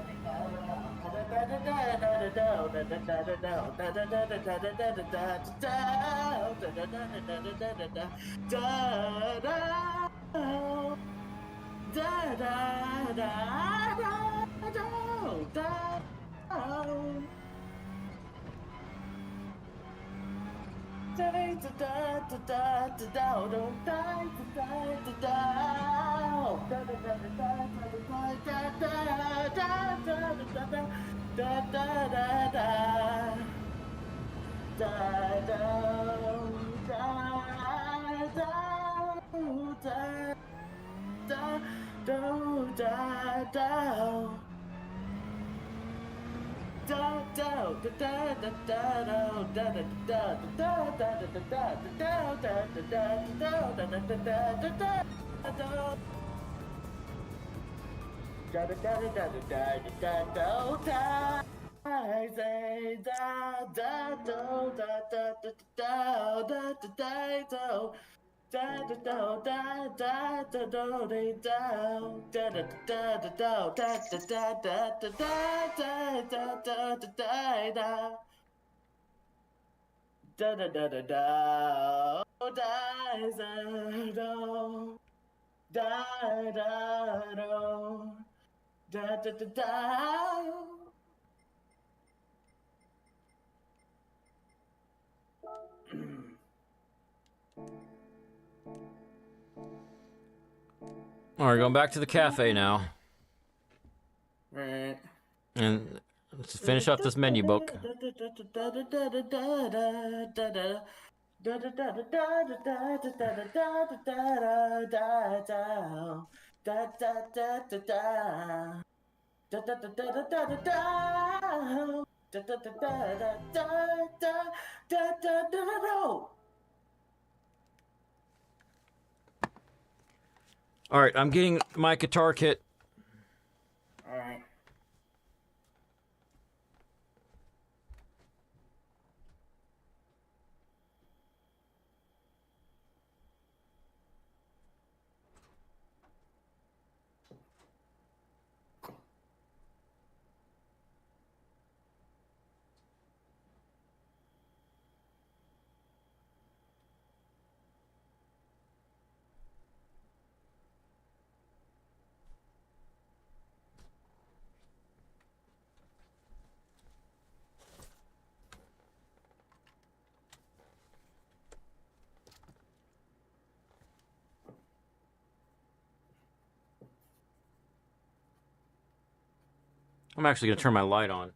Da da da da. All right, going back to the cafe now. Right. And let's finish up this menu book. All right, I'm getting my guitar kit. All right. I'm actually going to turn my light on.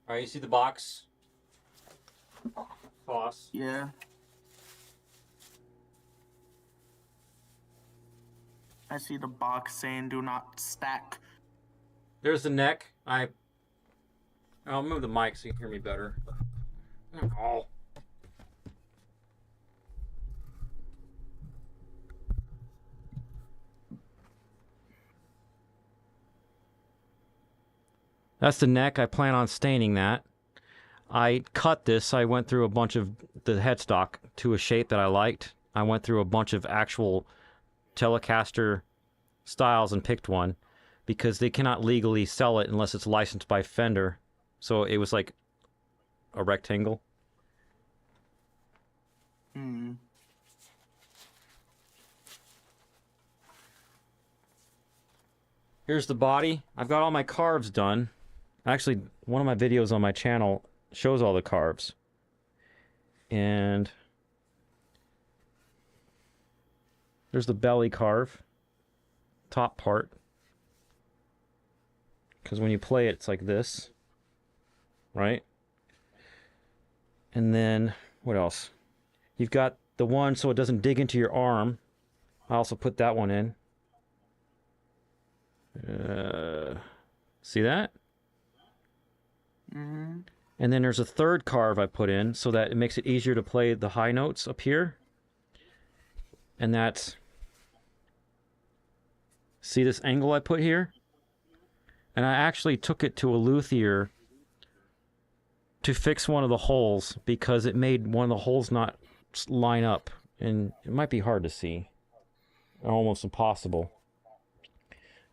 All right, you see the box? Boss. Yeah. I see the box saying do not stack. There's the neck. I'll move the mic so you can hear me better. Oh. That's the neck. I plan on staining that. I cut this. I went through a bunch of the headstock to a shape that I liked. I went through a bunch of actual Telecaster styles and picked one because they cannot legally sell it unless it's licensed by Fender. So it was like a rectangle. Hmm. Here's the body. I've got all my carves done. Actually, one of my videos on my channel shows all the carves. And there's the belly carve, top part. Because when you play it, it's like this, right? And then, what else? You've got the one so it doesn't dig into your arm. I also put that one in. See that? Mm-hmm. And then there's a third carve I put in so that it makes it easier to play the high notes up here. And that's... See this angle I put here? And I actually took it to a luthier to fix one of the holes because it made one of the holes not line up. And it might be hard to see. Almost impossible.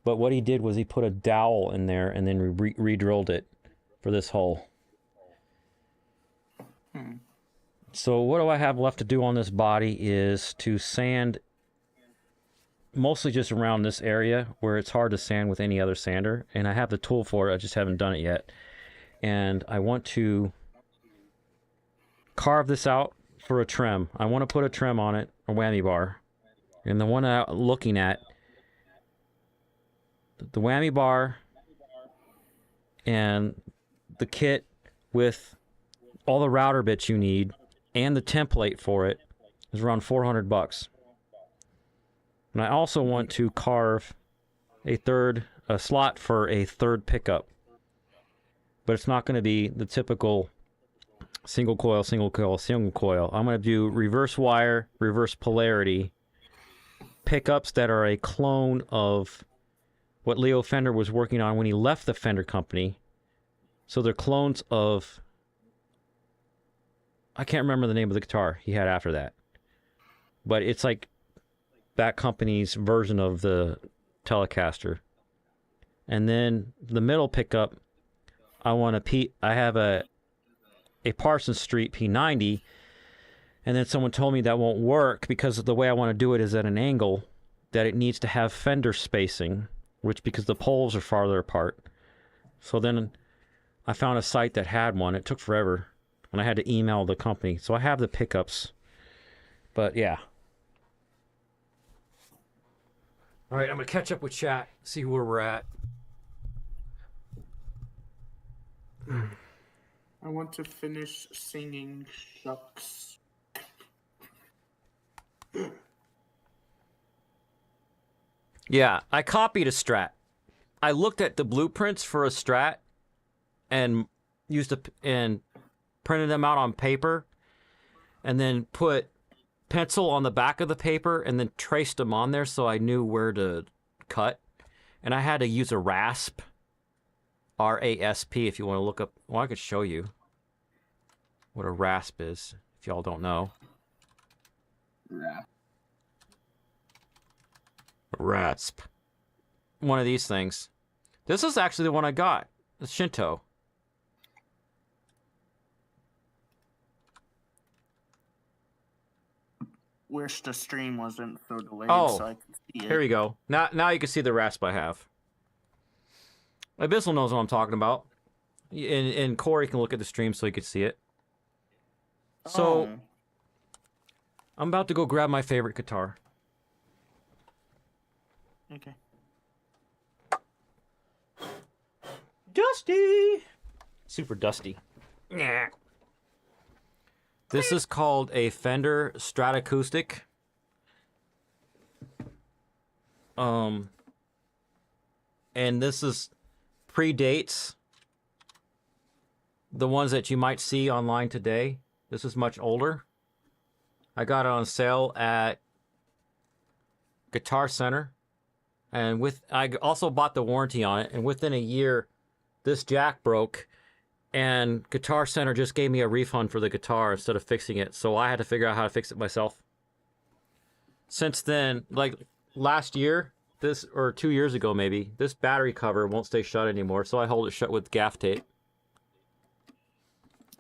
But what he did was he put a dowel in there and then re-drilled it for this hole. So what do I have left to do on this body is to sand mostly just around this area where it's hard to sand with any other sander. And I have the tool for it, I just haven't done it yet. And I want to carve this out for a trim. I want to put a trim on it, a whammy bar. And the one I'm looking at, the whammy bar and the kit with all the router bits you need and the template for it is around $400. And I also want to carve a slot for a third pickup. But it's not going to be the typical single coil, single coil, single coil. I'm going to do reverse wire, reverse polarity pickups that are a clone of what Leo Fender was working on when he left the Fender company. So they're clones of... I can't remember the name of the guitar he had after that. But it's like that company's version of the Telecaster. And then the middle pickup, I have a Parsons Street P90, and then someone told me that won't work because the way I want to do it is at an angle. that it needs to have fender spacing, which because the poles are farther apart. So then I found a site that had one. It took forever, and I had to email the company. So I have the pickups, but yeah. All right, I'm gonna catch up with chat, see where we're at. I want to finish singing Shucks. Yeah, I copied a Strat. I looked at the blueprints for a Strat and and printed them out on paper, and then put pencil on the back of the paper and then traced them on there so I knew where to cut. And I had to use a rasp. R-A-S-P if you want to look up. Well, I could show you what a rasp is if y'all don't know. Yeah. Rasp. One of these things. This is actually the one I got. The Shinto. Wish the stream wasn't so delayed so I could see it. Here we go. Now you can see the rasp I have. Abyssal knows what I'm talking about. And Corey can look at the stream so he can see it. So, I'm about to go grab my favorite guitar. Okay. Dusty! Super dusty. Yeah. This is called a Fender Stratocaustic. And this is predates the ones that you might see online today. This is much older. I got it on sale at Guitar Center, and I also bought the warranty on it. And within a year, this jack broke, and Guitar Center just gave me a refund for the guitar instead of fixing it. So I had to figure out how to fix it myself. Since then, like last year, or 2 years ago maybe, this battery cover won't stay shut anymore, so I hold it shut with gaff tape.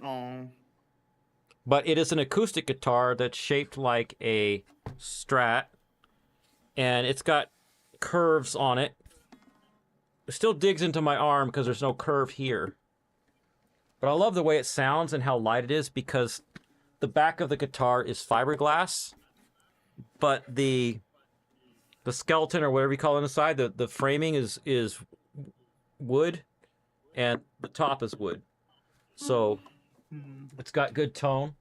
Oh. But it is an acoustic guitar that's shaped like a Strat, and it's got curves on it. It still digs into my arm because there's no curve here. But I love the way it sounds and how light it is because the back of the guitar is fiberglass, but the skeleton or whatever you call it inside, the framing is wood, and the top is wood. So it's got good tone.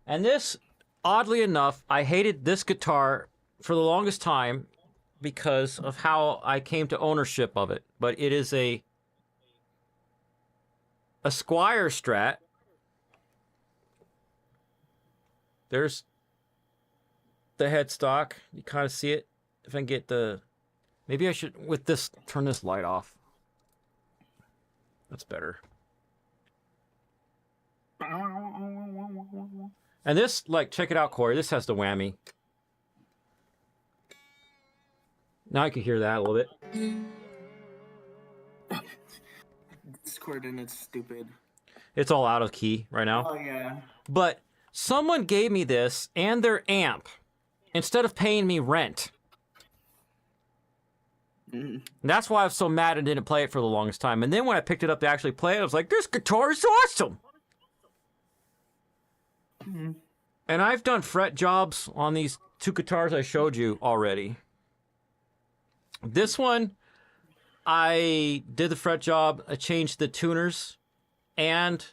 And this, oddly enough, I hated this guitar for the longest time because of how I came to ownership of it. But it is a Squier Strat. There's the headstock. You kind of see it. If I can get the... Maybe I should, with this, turn this light off. That's better. And this, like, check it out, Corey. This has the whammy. Now I can hear that a little bit. Discord and it's stupid. It's all out of key right now. Oh, yeah. But someone gave me this and their amp instead of paying me rent. And that's why I was so mad and didn't play it for the longest time. And then when I picked it up to actually play it, I was like, this guitar is awesome! And I've done fret jobs on these two guitars I showed you already. This one, I did the fret job, I changed the tuners, and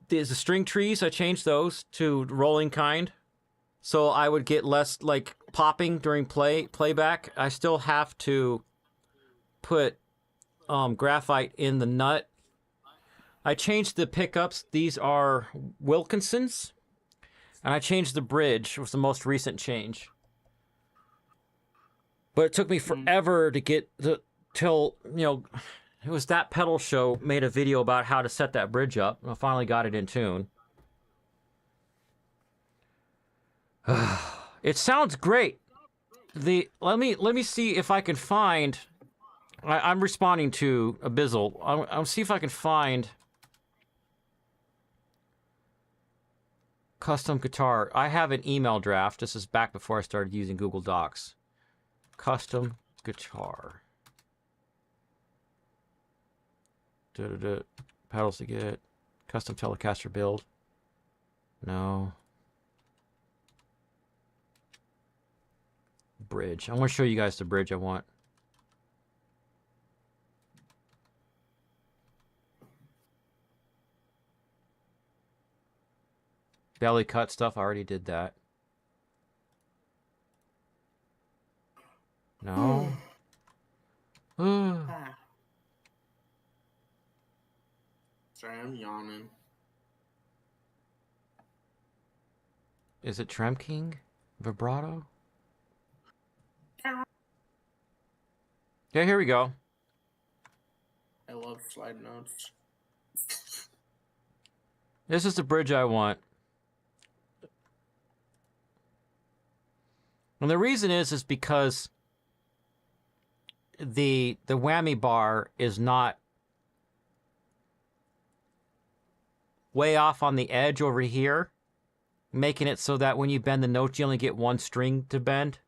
there's the string trees, I changed those to rolling kind. So I would get less, like, popping during playback. I still have to put graphite in the nut. I changed the pickups. These are Wilkinsons. And I changed the bridge, was the most recent change. But it took me forever to get till, you know, it was That Pedal Show made a video about how to set that bridge up. And I finally got it in tune. It sounds great. Let me see if I can find. I'm responding to Abyssal. I'll see if I can find Custom guitar. I have an email draft. This is back before I started using Google Docs. Custom guitar. Pedals to get. Custom Telecaster build. No. Bridge. I want to show you guys the bridge I want. Belly cut stuff, I already did that. No. Sorry, I'm yawning. Is it Trem King? Vibrato? Yeah, here we go. I love slide notes. This is the bridge I want. And the reason is because the whammy bar is not way off on the edge over here, making it so that when you bend the notes, you only get one string to bend,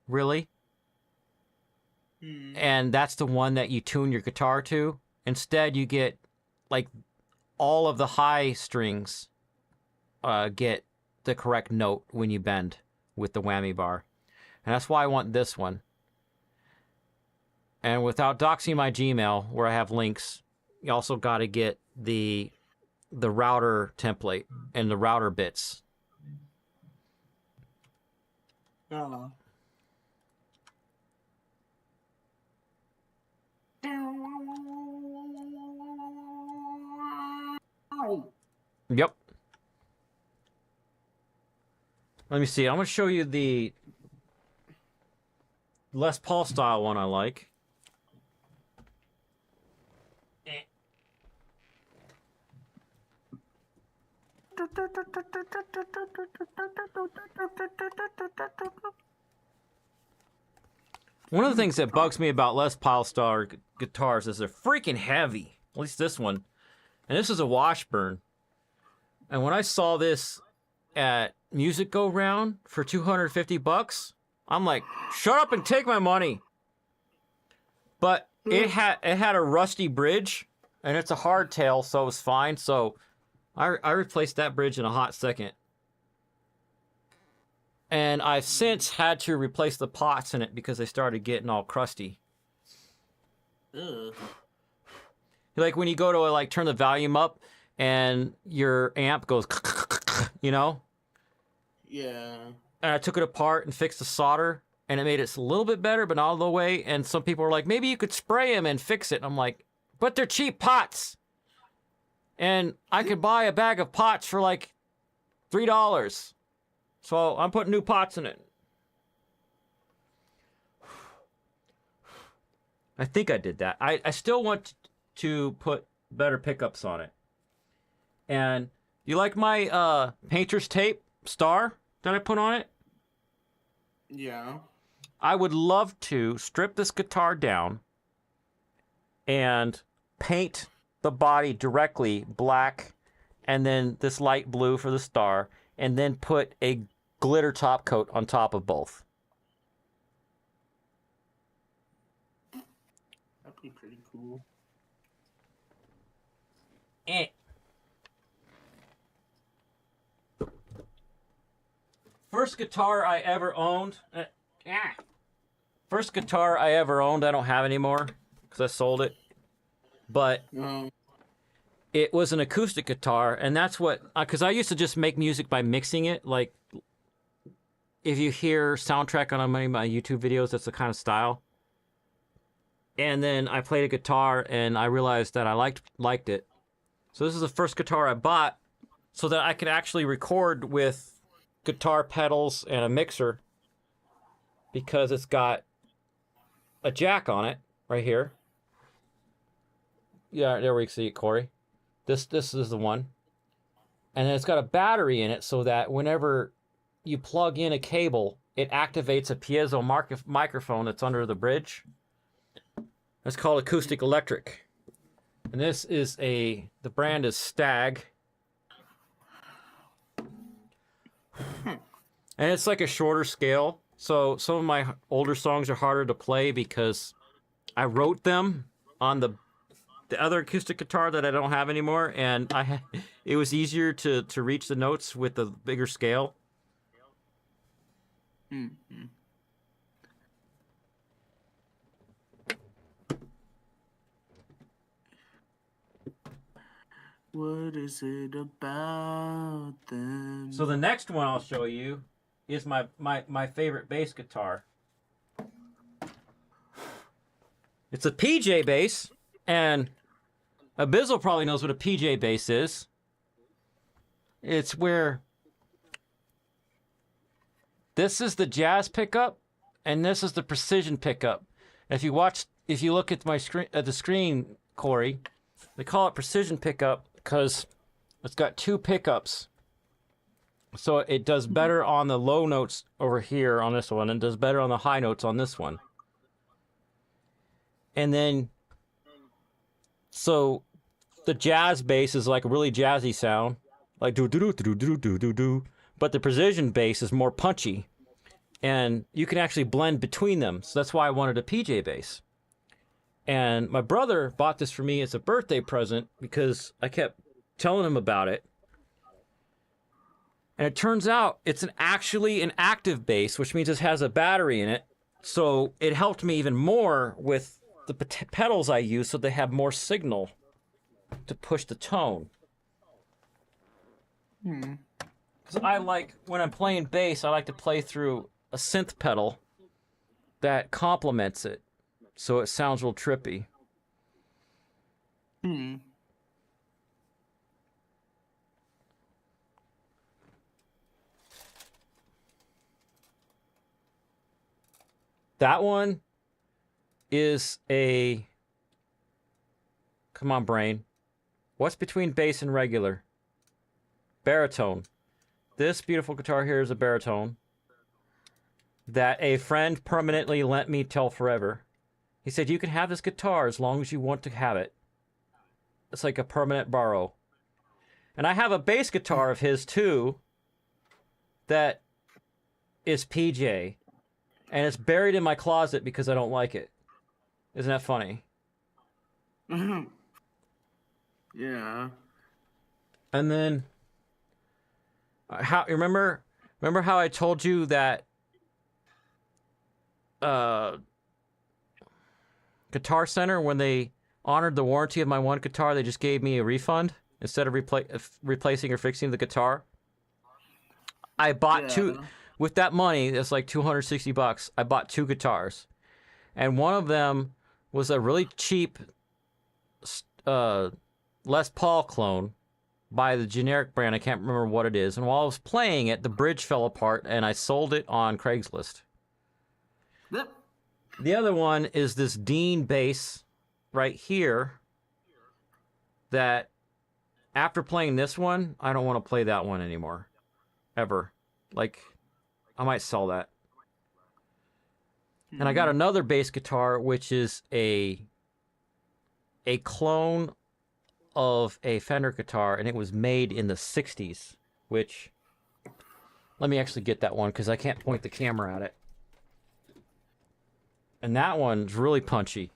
really. And that's the one that you tune your guitar to. Instead, you get, like, all of the high strings get the correct note when you bend with the whammy bar. And that's why I want this one. And without doxing my Gmail, where I have links, you also got to get the router template and the router bits. Oh. Yep. Let me see. I'm going to show you the Les Paul style one I like. One of the things that bugs me about Les Paul style guitars is they're freaking heavy. At least this one. And this is a Washburn. And when I saw this at Music Go Round for $250, I'm like, shut up and take my money. But it had a rusty bridge, and it's a hardtail, so it was fine. So I replaced that bridge in a hot second. And I've since had to replace the pots in it because they started getting all crusty. Ugh. Like when you go to like turn the volume up and your amp goes, you know? Yeah. And I took it apart and fixed the solder, and it made it a little bit better, but not all the way. And some people were like, maybe you could spray them and fix it. And I'm like, but they're cheap pots. And I could buy a bag of pots for like $3. So I'm putting new pots in it. I think I did that. I still want to put better pickups on it. And you like my painter's tape star that I put on it? Yeah. I would love to strip this guitar down and paint the body directly black and then this light blue for the star, and then put a glitter top coat on top of both. That'd be pretty cool. First guitar I ever owned. First guitar I ever owned, I don't have anymore because I sold it. But it was an acoustic guitar, and that's what, because I used to just make music by mixing it. Like, if you hear soundtrack on any of my YouTube videos, that's the kind of style. And then I played a guitar, and I realized that I liked it. So this is the first guitar I bought so that I could actually record with guitar pedals and a mixer, because it's got a jack on it right here. Yeah, there we see it, Corey. This is the one. And then it's got a battery in it so that whenever you plug in a cable, it activates a piezo microphone that's under the bridge. It's called Acoustic Electric. And this is the brand is Stag. And it's like a shorter scale. So some of my older songs are harder to play because I wrote them on the other acoustic guitar that I don't have anymore, and it was easier to reach the notes with the bigger scale. Mm-hmm. What is it about them? So the next one I'll show you is my favorite bass guitar. It's a PJ bass, and Abyssal probably knows what a PJ bass is. It's where this is the jazz pickup, and this is the precision pickup. If you look at my screen, at the screen, Corey, they call it precision pickup because it's got two pickups. So it does better on the low notes over here on this one, and does better on the high notes on this one. And then, so the jazz bass is like a really jazzy sound, like do do do do do do do do. But the precision bass is more punchy, and you can actually blend between them. So that's why I wanted a PJ bass. And my brother bought this for me as a birthday present because I kept telling him about it. And it turns out it's actually an active bass, which means it has a battery in it. So it helped me even more with the pedals I use, so they have more signal to push the tone. Because I like, when I'm playing bass, I like to play through a synth pedal that complements it, so it sounds real trippy. That one is a... Come on, brain. What's between bass and regular? Baritone. This beautiful guitar here is a baritone that a friend permanently lent me till forever. He said, you can have this guitar as long as you want to have it. It's like a permanent borrow. And I have a bass guitar of his too that is PJ. And it's buried in my closet because I don't like it. Isn't that funny? Yeah. And then, remember how I told you that Guitar Center, when they honored the warranty of my one guitar, they just gave me a refund instead of replacing or fixing the guitar? I bought two. With that money, it's like $260. I bought two guitars, and one of them was a really cheap Les Paul clone by the generic brand. I can't remember what it is. And while I was playing it, the bridge fell apart, and I sold it on Craigslist. Yep. The other one is this Dean bass right here that after playing this one, I don't want to play that one anymore. Ever. Like, I might sell that. And I got another bass guitar, which is a clone of a Fender guitar, and it was made in the 60s, which, let me actually get that one because I can't point the camera at it. And that one's really punchy.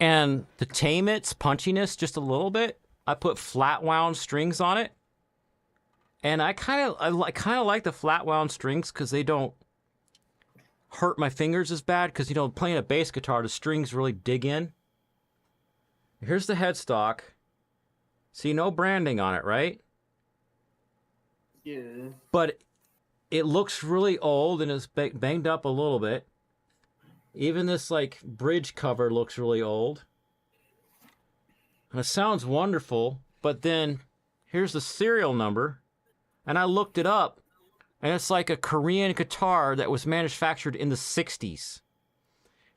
And to tame its punchiness just a little bit, I put flat wound strings on it. And I kind of like the flat wound strings because they don't hurt my fingers as bad. Because, you know, playing a bass guitar, the strings really dig in. Here's the headstock. See, no branding on it, right? Yeah. But it looks really old and it's banged up a little bit. Even this, like, bridge cover looks really old. And it sounds wonderful, but then here's the serial number. And I looked it up, and it's like a Korean guitar that was manufactured in the 60s.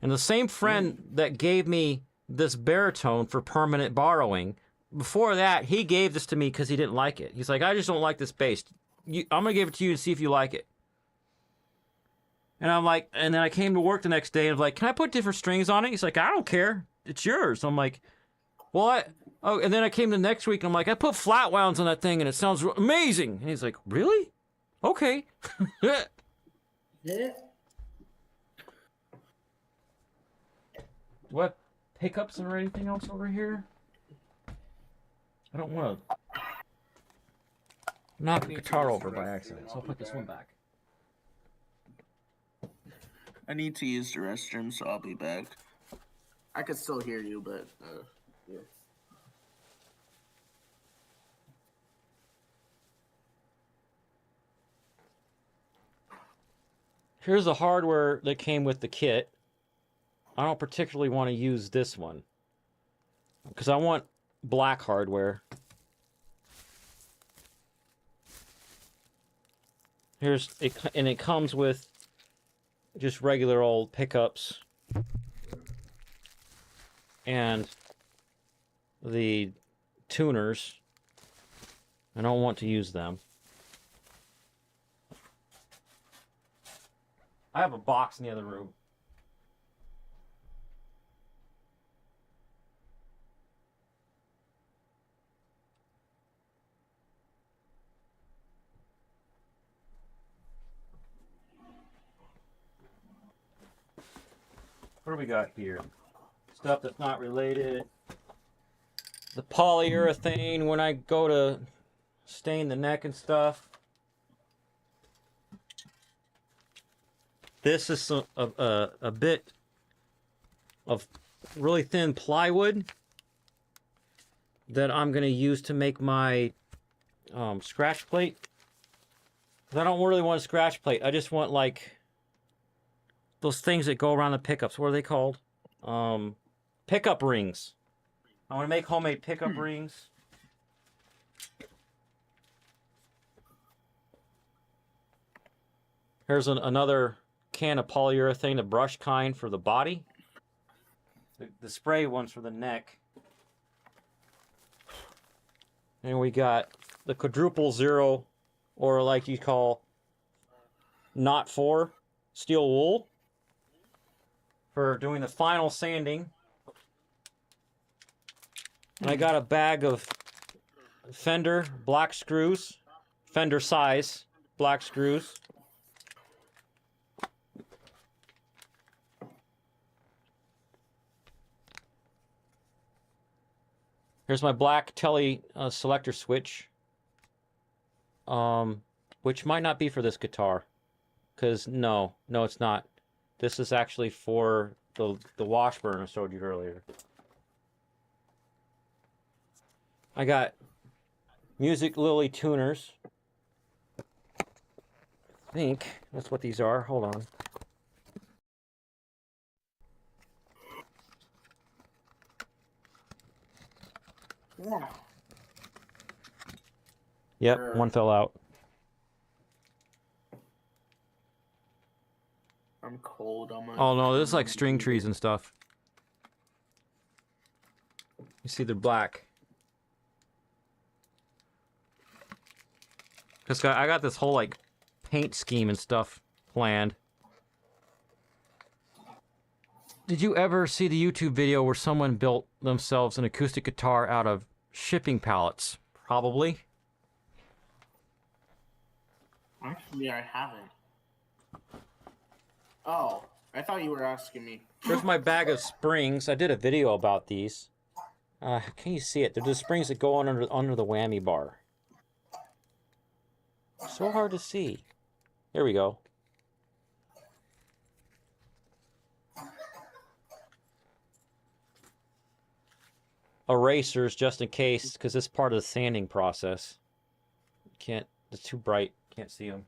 And the same friend that gave me this baritone for permanent borrowing before that, he gave this to me because he didn't like it. He's like, I just don't like this bass. I'm gonna give it to you and see if you like it. And I'm like, and then I came to work the next day and I'm like, can I put different strings on it? He's like, I don't care. It's yours. I'm like, what? Oh, and then I came the next week and I'm like, I put flat wounds on that thing and it sounds amazing. And he's like, really? Okay. Yeah. Do I have pickups or anything else over here? I don't want to knock the guitar over by accident, so I'll put this one back. I need to use the restroom, so I'll be back. I could still hear you, but yeah. Here's the hardware that came with the kit. I don't particularly want to use this one because I want black hardware. Here's it, and it comes with just regular old pickups and the tuners. I don't want to use them. I have a box in the other room. What do we got here? Stuff that's not related. The polyurethane when I go to stain the neck and stuff. This is a bit of really thin plywood that I'm going to use to make my scratch plate. 'Cause I don't really want a scratch plate. I just want like those things that go around the pickups. What are they called? Pickup rings. I want to make homemade pickup rings. Here's another can of polyurethane, the brush kind for the body. The spray one's for the neck. And we got the quadruple zero, or like you call not 4 steel wool for doing the final sanding. And I got a bag of Fender black screws, Fender size black screws. Here's my black Telly selector switch, which might not be for this guitar, because no, it's not. This is actually for the Washburn I showed you earlier. I got Music Lily tuners. I think that's what these are. Hold on. Yeah. Yep, one fell out. I'm cold on my... Oh no, this is like string trees and stuff. You see they're black. Cause I got this whole like paint scheme and stuff planned. Did you ever see the YouTube video where someone built themselves an acoustic guitar out of shipping pallets? Probably. Actually, I haven't. Oh, I thought you were asking me. Here's my bag of springs. I did a video about these. Can you see it? They're the springs that go on under the whammy bar. So hard to see. There we go. Erasers just in case, because it's part of the sanding process. Can't, it's too bright. Can't see them.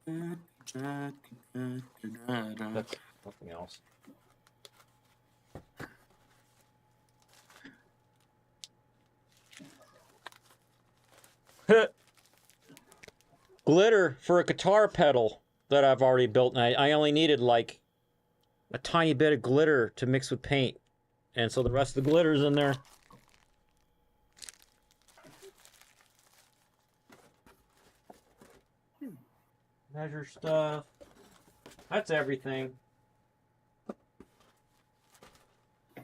That's something else. Glitter for a guitar pedal that I've already built, and I only needed like a tiny bit of glitter to mix with paint. And so the rest of the glitter's in there. Measure stuff. That's everything.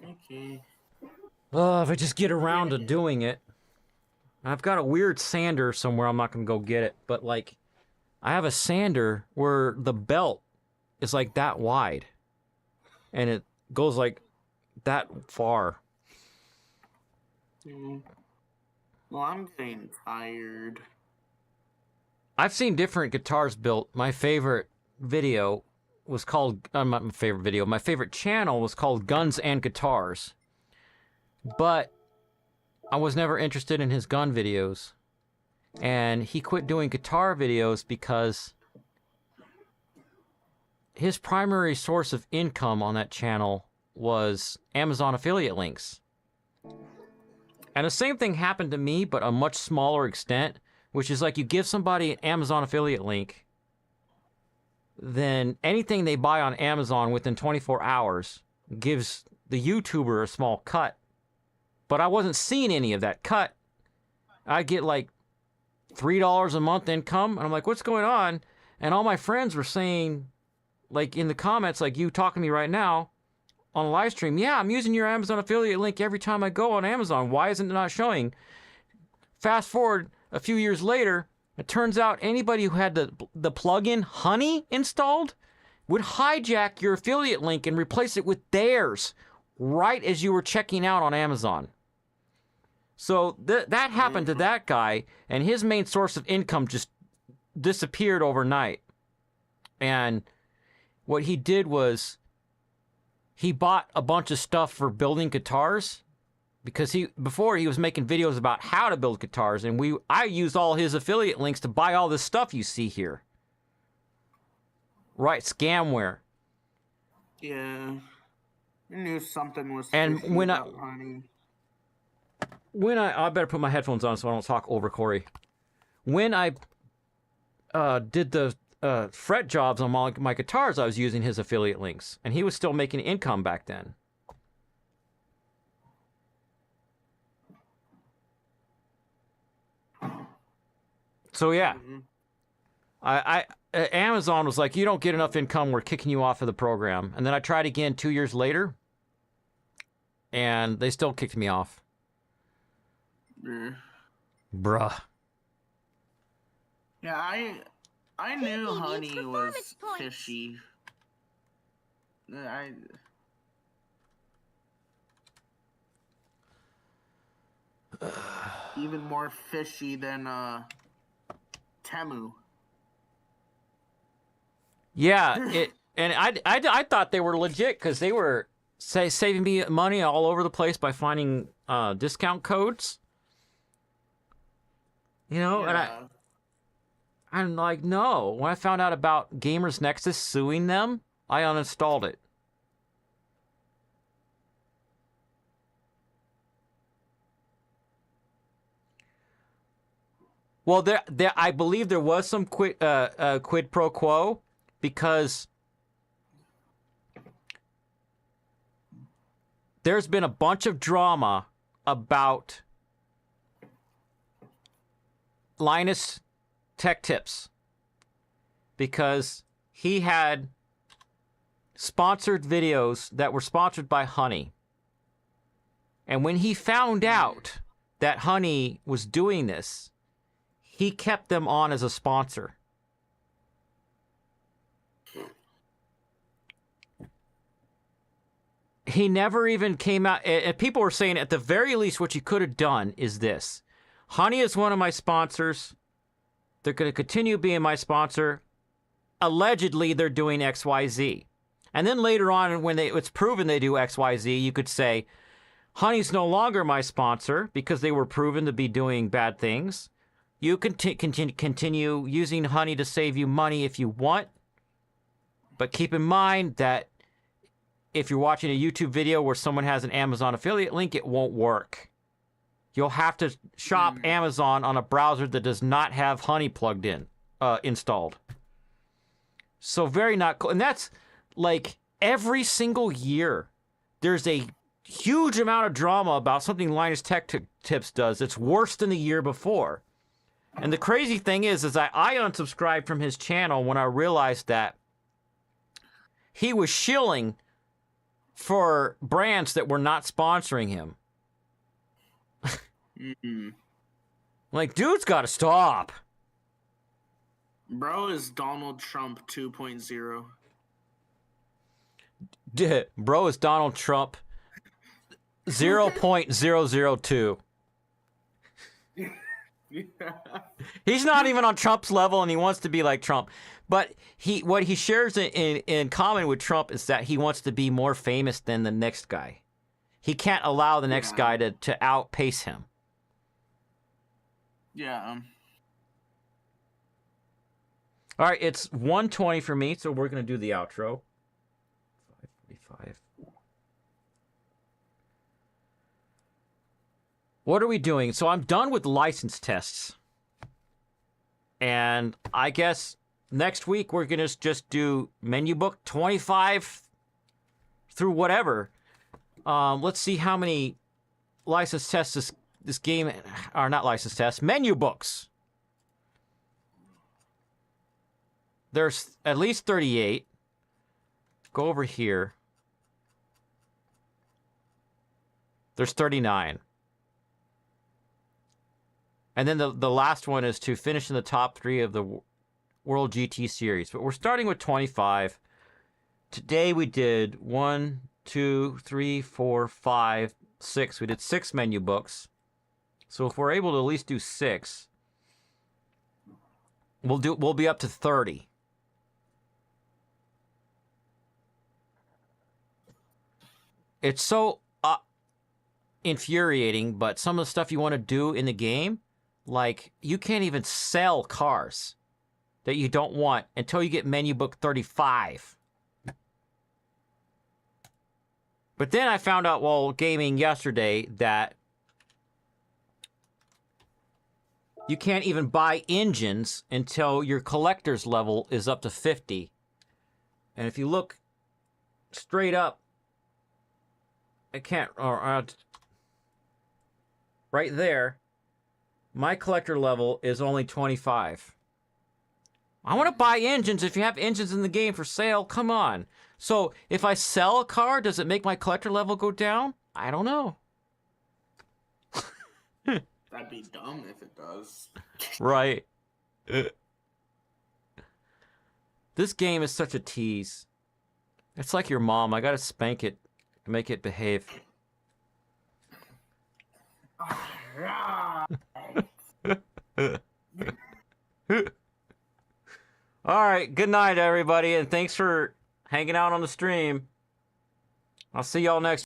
Okay. Oh, if I just get around to doing it. I've got a weird sander somewhere. I'm not going to go get it. But, like, I have a sander where the belt is, like, that wide. And it goes, like, that far. Well, I'm getting tired. I've seen different guitars built. My favorite video was called... not my favorite video. My favorite channel was called Guns and Guitars. But I was never interested in his gun videos. And he quit doing guitar videos because his primary source of income on that channel was Amazon affiliate links. And the same thing happened to me, but a much smaller extent, which is like you give somebody an Amazon affiliate link, then anything they buy on Amazon within 24 hours gives the YouTuber a small cut. But I wasn't seeing any of that cut. I get like $3 a month income, and I'm like, what's going on? And all my friends were saying, like in the comments, like you talking to me right now on a live stream, yeah, I'm using your Amazon affiliate link every time I go on Amazon. Why isn't it not showing? Fast forward a few years later, it turns out anybody who had the plugin Honey installed would hijack your affiliate link and replace it with theirs right as you were checking out on Amazon. So that happened to that guy, and his main source of income just disappeared overnight. And what he did was he bought a bunch of stuff for building guitars, because before he was making videos about how to build guitars, and I used all his affiliate links to buy all this stuff you see here. Right, scamware. Yeah. I knew something was and fishy when about Honey. I better put my headphones on so I don't talk over Corey. When I did the fret jobs on my guitars, I was using his affiliate links, and he was still making income back then. So yeah, Amazon was like, you don't get enough income, we're kicking you off of the program. And then I tried again 2 years later, and they still kicked me off. Bruh. Yeah, I knew Honey was fishy. Even more fishy than Temu. Yeah, and I thought they were legit because they were saving me money all over the place by finding discount codes. You know, Yeah. and I'm like, no. When I found out about Gamers Nexus suing them, I uninstalled it. Well, I believe there was some quid pro quo, because there's been a bunch of drama about Linus Tech Tips, because he had sponsored videos that were sponsored by Honey. And when he found out that Honey was doing this, he kept them on as a sponsor. He never even came out, and people were saying at the very least what you could have done is this. Honey is one of my sponsors. They're going to continue being my sponsor. Allegedly, they're doing XYZ. And then later on, when it's proven they do XYZ, you could say, Honey's no longer my sponsor because they were proven to be doing bad things. You can continue using Honey to save you money if you want. But keep in mind that if you're watching a YouTube video where someone has an Amazon affiliate link, it won't work. You'll have to shop Amazon on a browser that does not have Honey plugged in, installed. So very not cool. And that's like every single year, there's a huge amount of drama about something Linus Tech Tips does that's worse than the year before. And the crazy thing is I unsubscribed from his channel when I realized that he was shilling for brands that were not sponsoring him. Like, dude's got to stop. Bro is Donald Trump 2.0. Bro is Donald Trump 0.002. He's not even on Trump's level, and he wants to be like Trump. But what he shares in common with Trump is that he wants to be more famous than the next guy. He can't allow the next guy to outpace him. Yeah. All right, it's 1:20 for me, so we're going to do the outro. 5:45. What are we doing? So I'm done with license tests. And I guess next week we're going to just do menu book 25 through whatever. Let's see how many license tests this game, or not license tests, menu books. There's at least 38. Go over here. There's 39. And then the last one is to finish in the top 3 of the World GT Series. But we're starting with 25. Today we did 1, 2, 3, 4, 5, 6. We did 6 menu books. So if we're able to at least do 6, we'll be up to 30. It's so infuriating, but some of the stuff you want to do in the game, like, you can't even sell cars that you don't want until you get menu book 35. But then I found out while gaming yesterday that you can't even buy engines until your collector's level is up to 50. And if you look straight up, I can't, right there, my collector level is only 25. I want to buy engines. If you have engines in the game for sale, come on. So if I sell a car, does it make my collector level go down? I don't know. That'd be dumb if it does. Right. This game is such a tease. It's like your mom. I gotta spank it to make it behave. All right, good night, everybody, and thanks for hanging out on the stream. I'll see y'all next